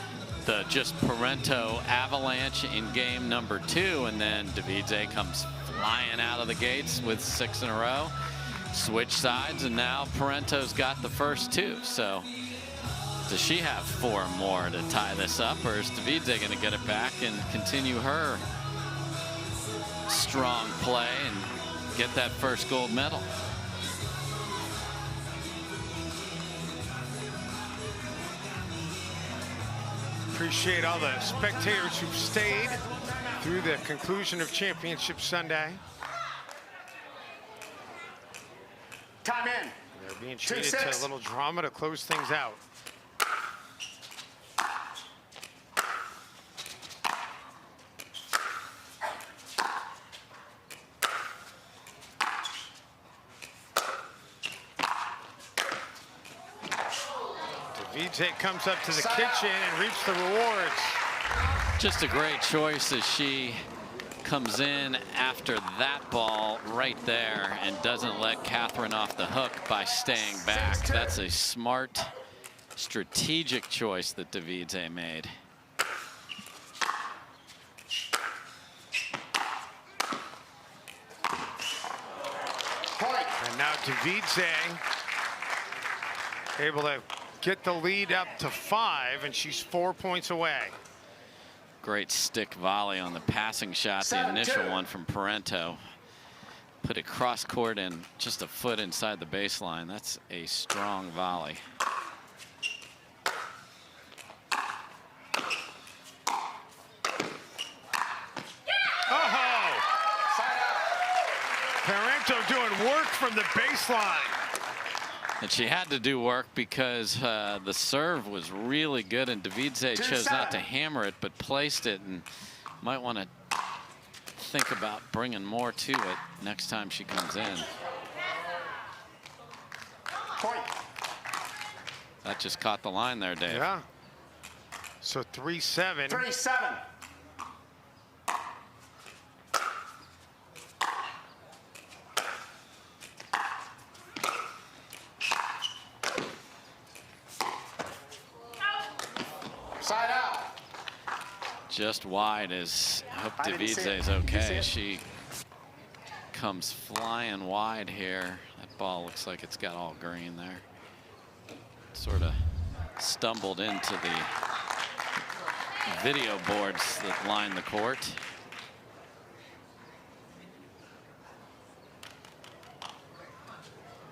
the just Parenteau avalanche in game number 2, and then Devidze comes flying out of the gates with 6 in a row. Switch sides, and now Parenteau's got the first 2. So does she have 4 more to tie this up, or is Devidze going to get it back and continue her strong play and get that first gold medal? Appreciate all the spectators who've stayed through the conclusion of Championship Sunday. Time in. They're being treated to a little drama to close things out. Devidze comes up to the kitchen and reaps the rewards. Just a great choice as she comes in after that ball right there and doesn't let Catherine off the hook by staying back. That's a smart, strategic choice that Devidze made. And now Devidze able to get the lead up to 5, and she's 4 points away. Great stick volley on the passing shot, the initial one from Parenteau. Put it cross court and just a foot inside the baseline. That's a strong volley. Oh! Parenteau doing work from the baseline. And she had to do work because the serve was really good, and Devidze chose not to hammer it, but placed it, and might want to think about bringing more to it next time she comes in. Point. That just caught the line there, Dave. Yeah. So 3-7. 3-7. Side out. Just wide as I hope Devidze is okay. She comes flying wide here. That ball looks like it's got all green there. Sort of stumbled into the video boards that line the court.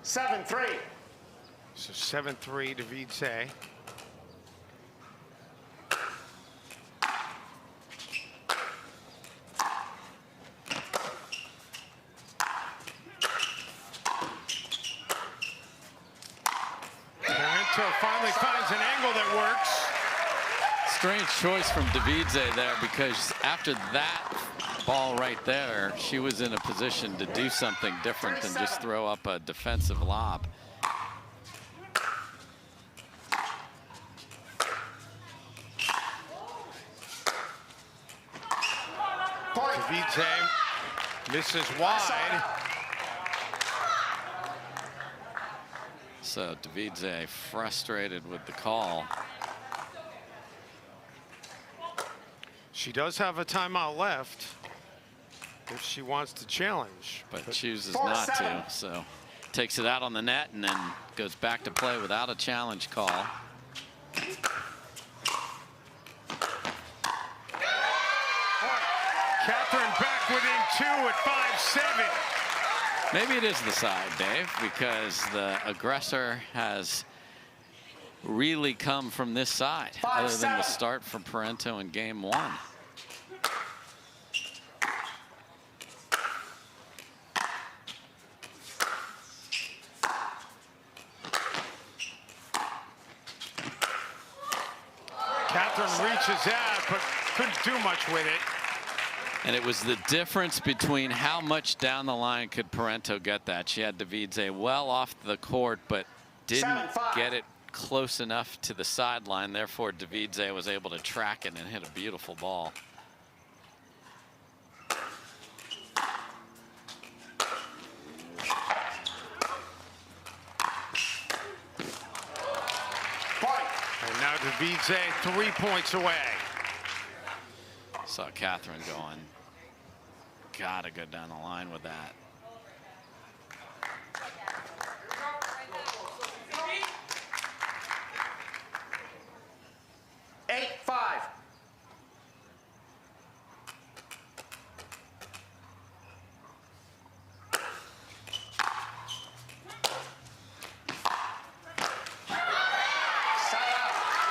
So 7-3 Devidze. Finally finds an angle that works. Strange choice from Devidze there, because after that ball right there, she was in a position to do something different than just throw up a defensive lob. Devidze misses wide. So Devidze frustrated with the call. She does have a timeout left if she wants to challenge. But chooses not to, so takes it out on the net and then goes back to play without a challenge call. Catherine back within 2 at 5-7. Maybe it is the side, Dave, because the aggressor has really come from this side, other than the start from Parenteau in game 1. Catherine reaches out, but couldn't do much with it. And it was the difference between how much down the line could Parenteau get that. She had Devidze well off the court, but didn't get it close enough to the sideline. Therefore, Devidze was able to track it and hit a beautiful ball. And now Devidze 3 points away. Saw Catherine going. Gotta go down the line with that.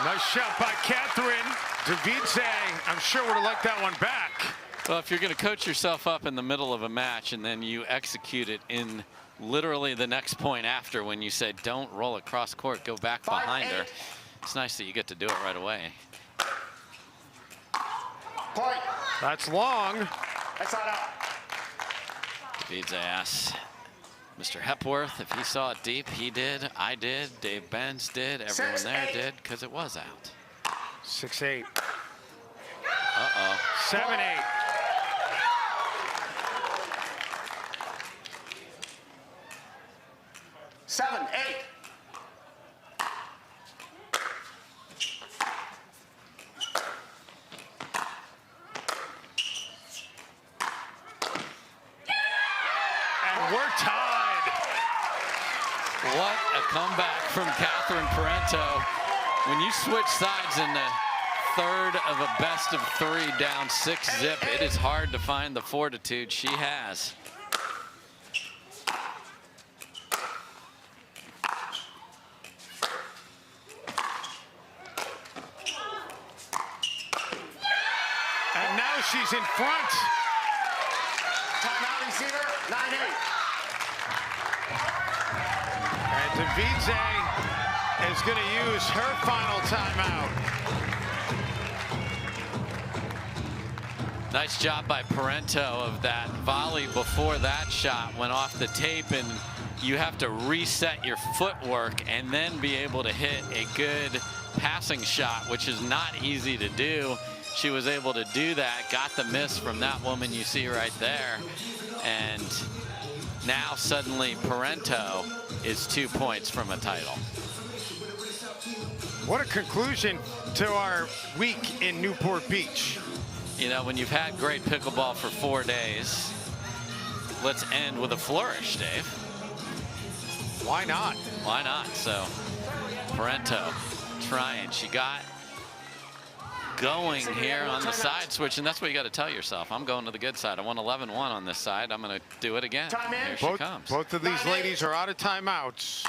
Nice shot by Catherine. Devidze, I'm sure would have liked that one back. Well, if you're going to coach yourself up in the middle of a match and then you execute it in literally the next point after, when you say don't roll across court, go back behind her, it's nice that you get to do it right away. Point. That's long. That's not out. Devidze asks Mr. Hepworth if he saw it deep. He did. I did. Dave Benz did. Everyone there did, because it was out. 6-8. Uh-oh. 7-8. Seven, eight. And we're tied. What a comeback from Catherine Parenteau. When you switch sides in the third of a best of three down 6-zip, it is hard to find the fortitude she has. And now she's in front. Timeout receiver, 9-8. And Devidze is going to use her final timeout. Nice job by Parenteau of that volley before that shot went off the tape, and you have to reset your footwork and then be able to hit a good passing shot, which is not easy to do. She was able to do that, got the miss from that woman you see right there, and now suddenly Parenteau is 2 points from a title. What a conclusion to our week in Newport Beach. You know, when you've had great pickleball for 4 days, let's end with a flourish, Dave. Why not? Why not? So, Parenteau trying. She got going here on the side switch, and that's what you got to tell yourself. I'm going to the good side. I won 11-1 on this side. I'm going to do it again. Here she comes. Both of these ladies are out of timeouts.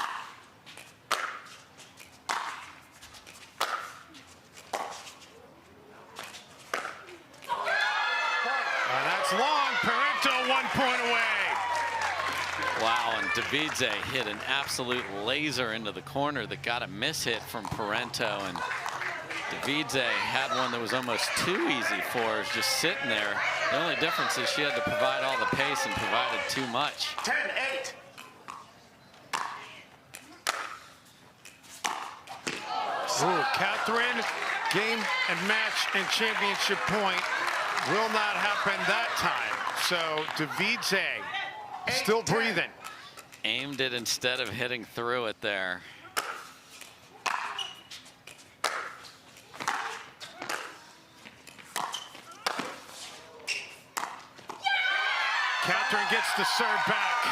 And that's long. Parenteau 1 point away. Wow, and Devidze hit an absolute laser into the corner that got a miss hit from Parenteau, and Devidze had one that was almost too easy for her, just sitting there. The only difference is she had to provide all the pace and provided too much. 10-8. Ooh, Catherine, game and match and championship point will not happen that time. So Devidze still breathing. Aimed it instead of hitting through it there. Catherine gets the serve back.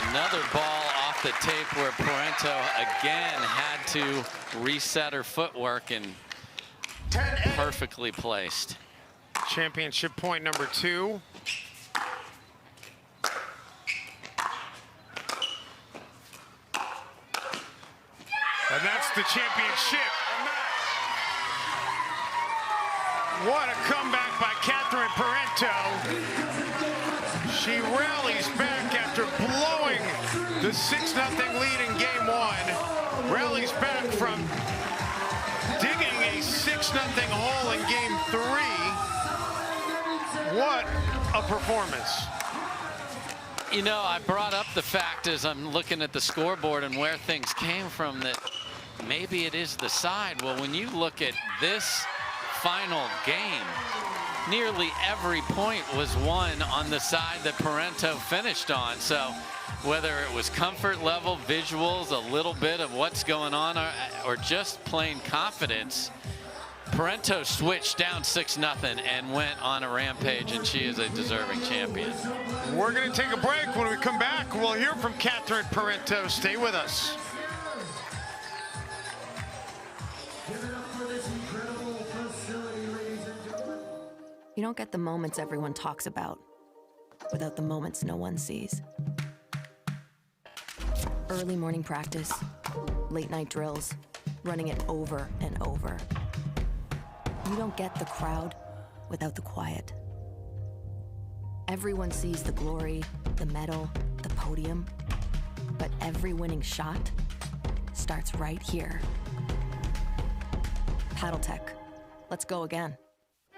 Another ball off the tape where Parenteau again had to reset her footwork, and perfectly placed. Championship point number 2. And that's the championship. What a comeback by Catherine Parenteau. She rallies back after blowing the 6-0 lead in game 1. Rallies back from digging a 6-0 hole in game 3. What a performance. You know, I brought up the fact as I'm looking at the scoreboard and where things came from that maybe it is the side. Well, when you look at this final game, nearly every point was won on the side that Parenteau finished on. So whether it was comfort level, visuals, a little bit of what's going on, or just plain confidence, Parenteau switched down 6-0 and went on a rampage, and she is a deserving champion. We're going to take a break. When we come back, we'll hear from Catherine Parenteau. Stay with us. You don't get the moments everyone talks about without the moments no one sees. Early morning practice, late night drills, running it over and over. You don't get the crowd without the quiet. Everyone sees the glory, the medal, the podium, but every winning shot starts right here. Paddle Tech. Let's go again.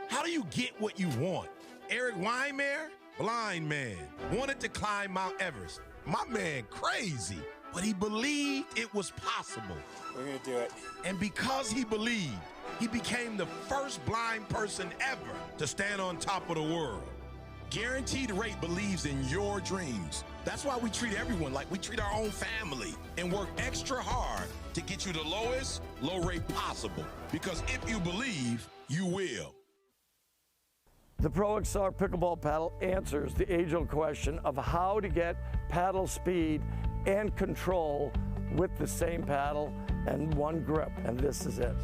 How do you get what you want? Eric Weimer, blind man, wanted to climb Mount Everest. My man crazy, but he believed it was possible. We're gonna do it. And because he believed, he became the first blind person ever to stand on top of the world. Guaranteed Rate believes in your dreams. That's why we treat everyone like we treat our own family and work extra hard to get you the lowest low rate possible. Because if you believe, you will. The Pro XR Pickleball Paddle answers the age-old question of how to get paddle speed and control with the same paddle and one grip, and this is it.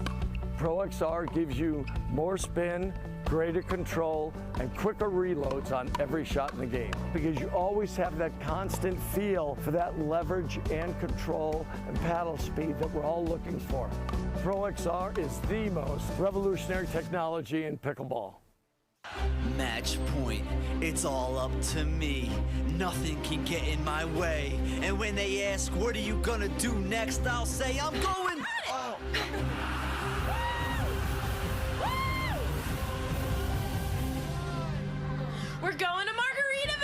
Pro XR gives you more spin, greater control, and quicker reloads on every shot in the game because you always have that constant feel for that leverage and control and paddle speed that we're all looking for. Pro XR is the most revolutionary technology in pickleball. Match point, it's all up to me. Nothing can get in my way. And when they ask, what are you gonna do next? I'll say, I'm going. Oh. We're going to Margaritaville!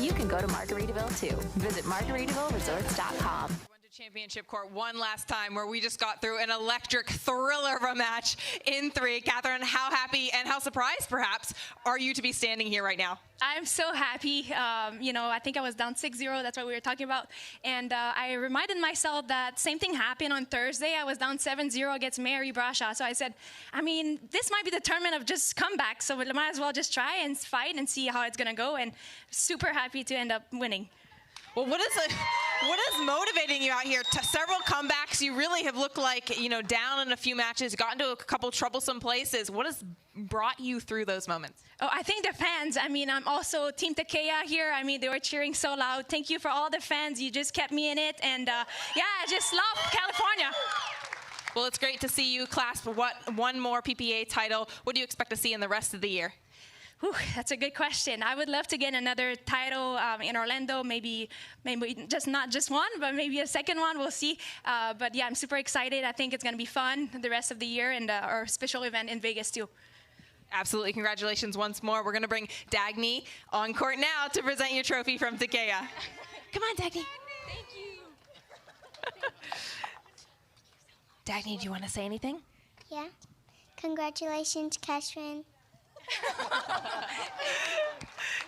You can go to Margaritaville too. Visit MargaritavilleResorts.com. Championship court one last time where we just got through an electric thriller of a match in 3. Catherine, how happy and how surprised perhaps are you to be standing here right now? I'm so happy. You know, I think I was down 6-0. That's what we were talking about. And I reminded myself that same thing happened on Thursday. I was down 7-0 against Mary Brasha. So I said, I mean, this might be the tournament of just comeback. So we might as well just try and fight and see how it's going to go. And super happy to end up winning. Well, what is motivating you out here? Several comebacks. You really have looked like, you know, down in a few matches, gotten to a couple troublesome places. What has brought you through those moments? Oh, I think the fans. I mean, I'm also Team Takeya here. I mean, they were cheering so loud. Thank you for all the fans. You just kept me in it. And, yeah, I just love California. Well, it's great to see you clasp one more PPA title. What do you expect to see in the rest of the year? Whew, that's a good question. I would love to get another title in Orlando, maybe just not just one, but maybe a second one. We'll see. But yeah, I'm super excited. I think it's going to be fun the rest of the year and our special event in Vegas too. Absolutely. Congratulations once more. We're going to bring Dagny on court now to present your trophy from Takeya. Come on, Dagny. Thank you. Dagny, do you want to say anything? Yeah. Congratulations, Catherine.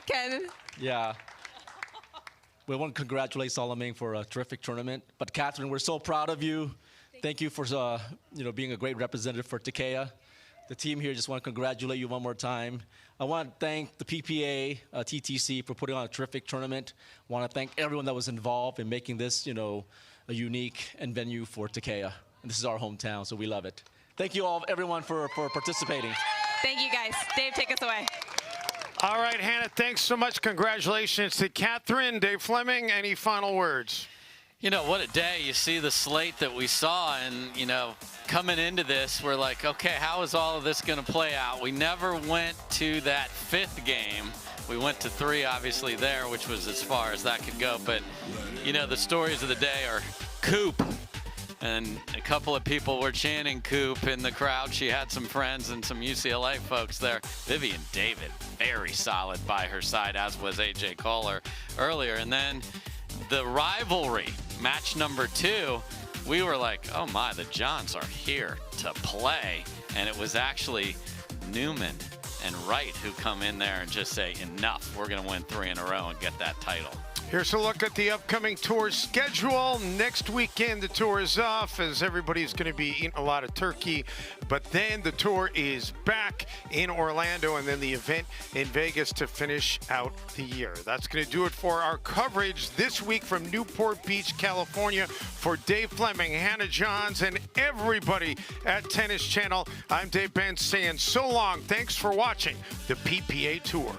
Ken? Yeah. We want to congratulate Salome for a terrific tournament. But Catherine, we're so proud of you. Thank you for being a great representative for Takeya. The team here just want to congratulate you one more time. I want to thank the PPA, TTC, for putting on a terrific tournament. I want to thank everyone that was involved in making this, a unique venue for Takeya. And this is our hometown, so we love it. Thank you all, everyone, for participating. Thank you, guys. Dave, take us away. All right, Hannah, thanks so much. Congratulations to Catherine. Dave Fleming, any final words? You know, what a day. You see the slate that we saw, and, coming into this, we're like, okay, how is all of this going to play out? We never went to that 5th game. We went to 3, obviously, there, which was as far as that could go. But, the stories of the day are Koop And a couple of people were chanting Koop in the crowd. She had some friends and some UCLA folks there. Vivienne David, very solid by her side, as was AJ Koller earlier. And then the rivalry, match number 2, we were like, oh my, the Johns are here to play. And it was actually Newman and Wright who come in there and just say, enough, we're going to win 3 in a row and get that title. Here's a look at the upcoming tour schedule. Next weekend, the tour is off as everybody's going to be eating a lot of turkey. But then the tour is back in Orlando and then the event in Vegas to finish out the year. That's going to do it for our coverage this week from Newport Beach, California. For Dave Fleming, Hannah Johns, and everybody at Tennis Channel, I'm Dave Benz saying so long. Thanks for watching the PPA Tour.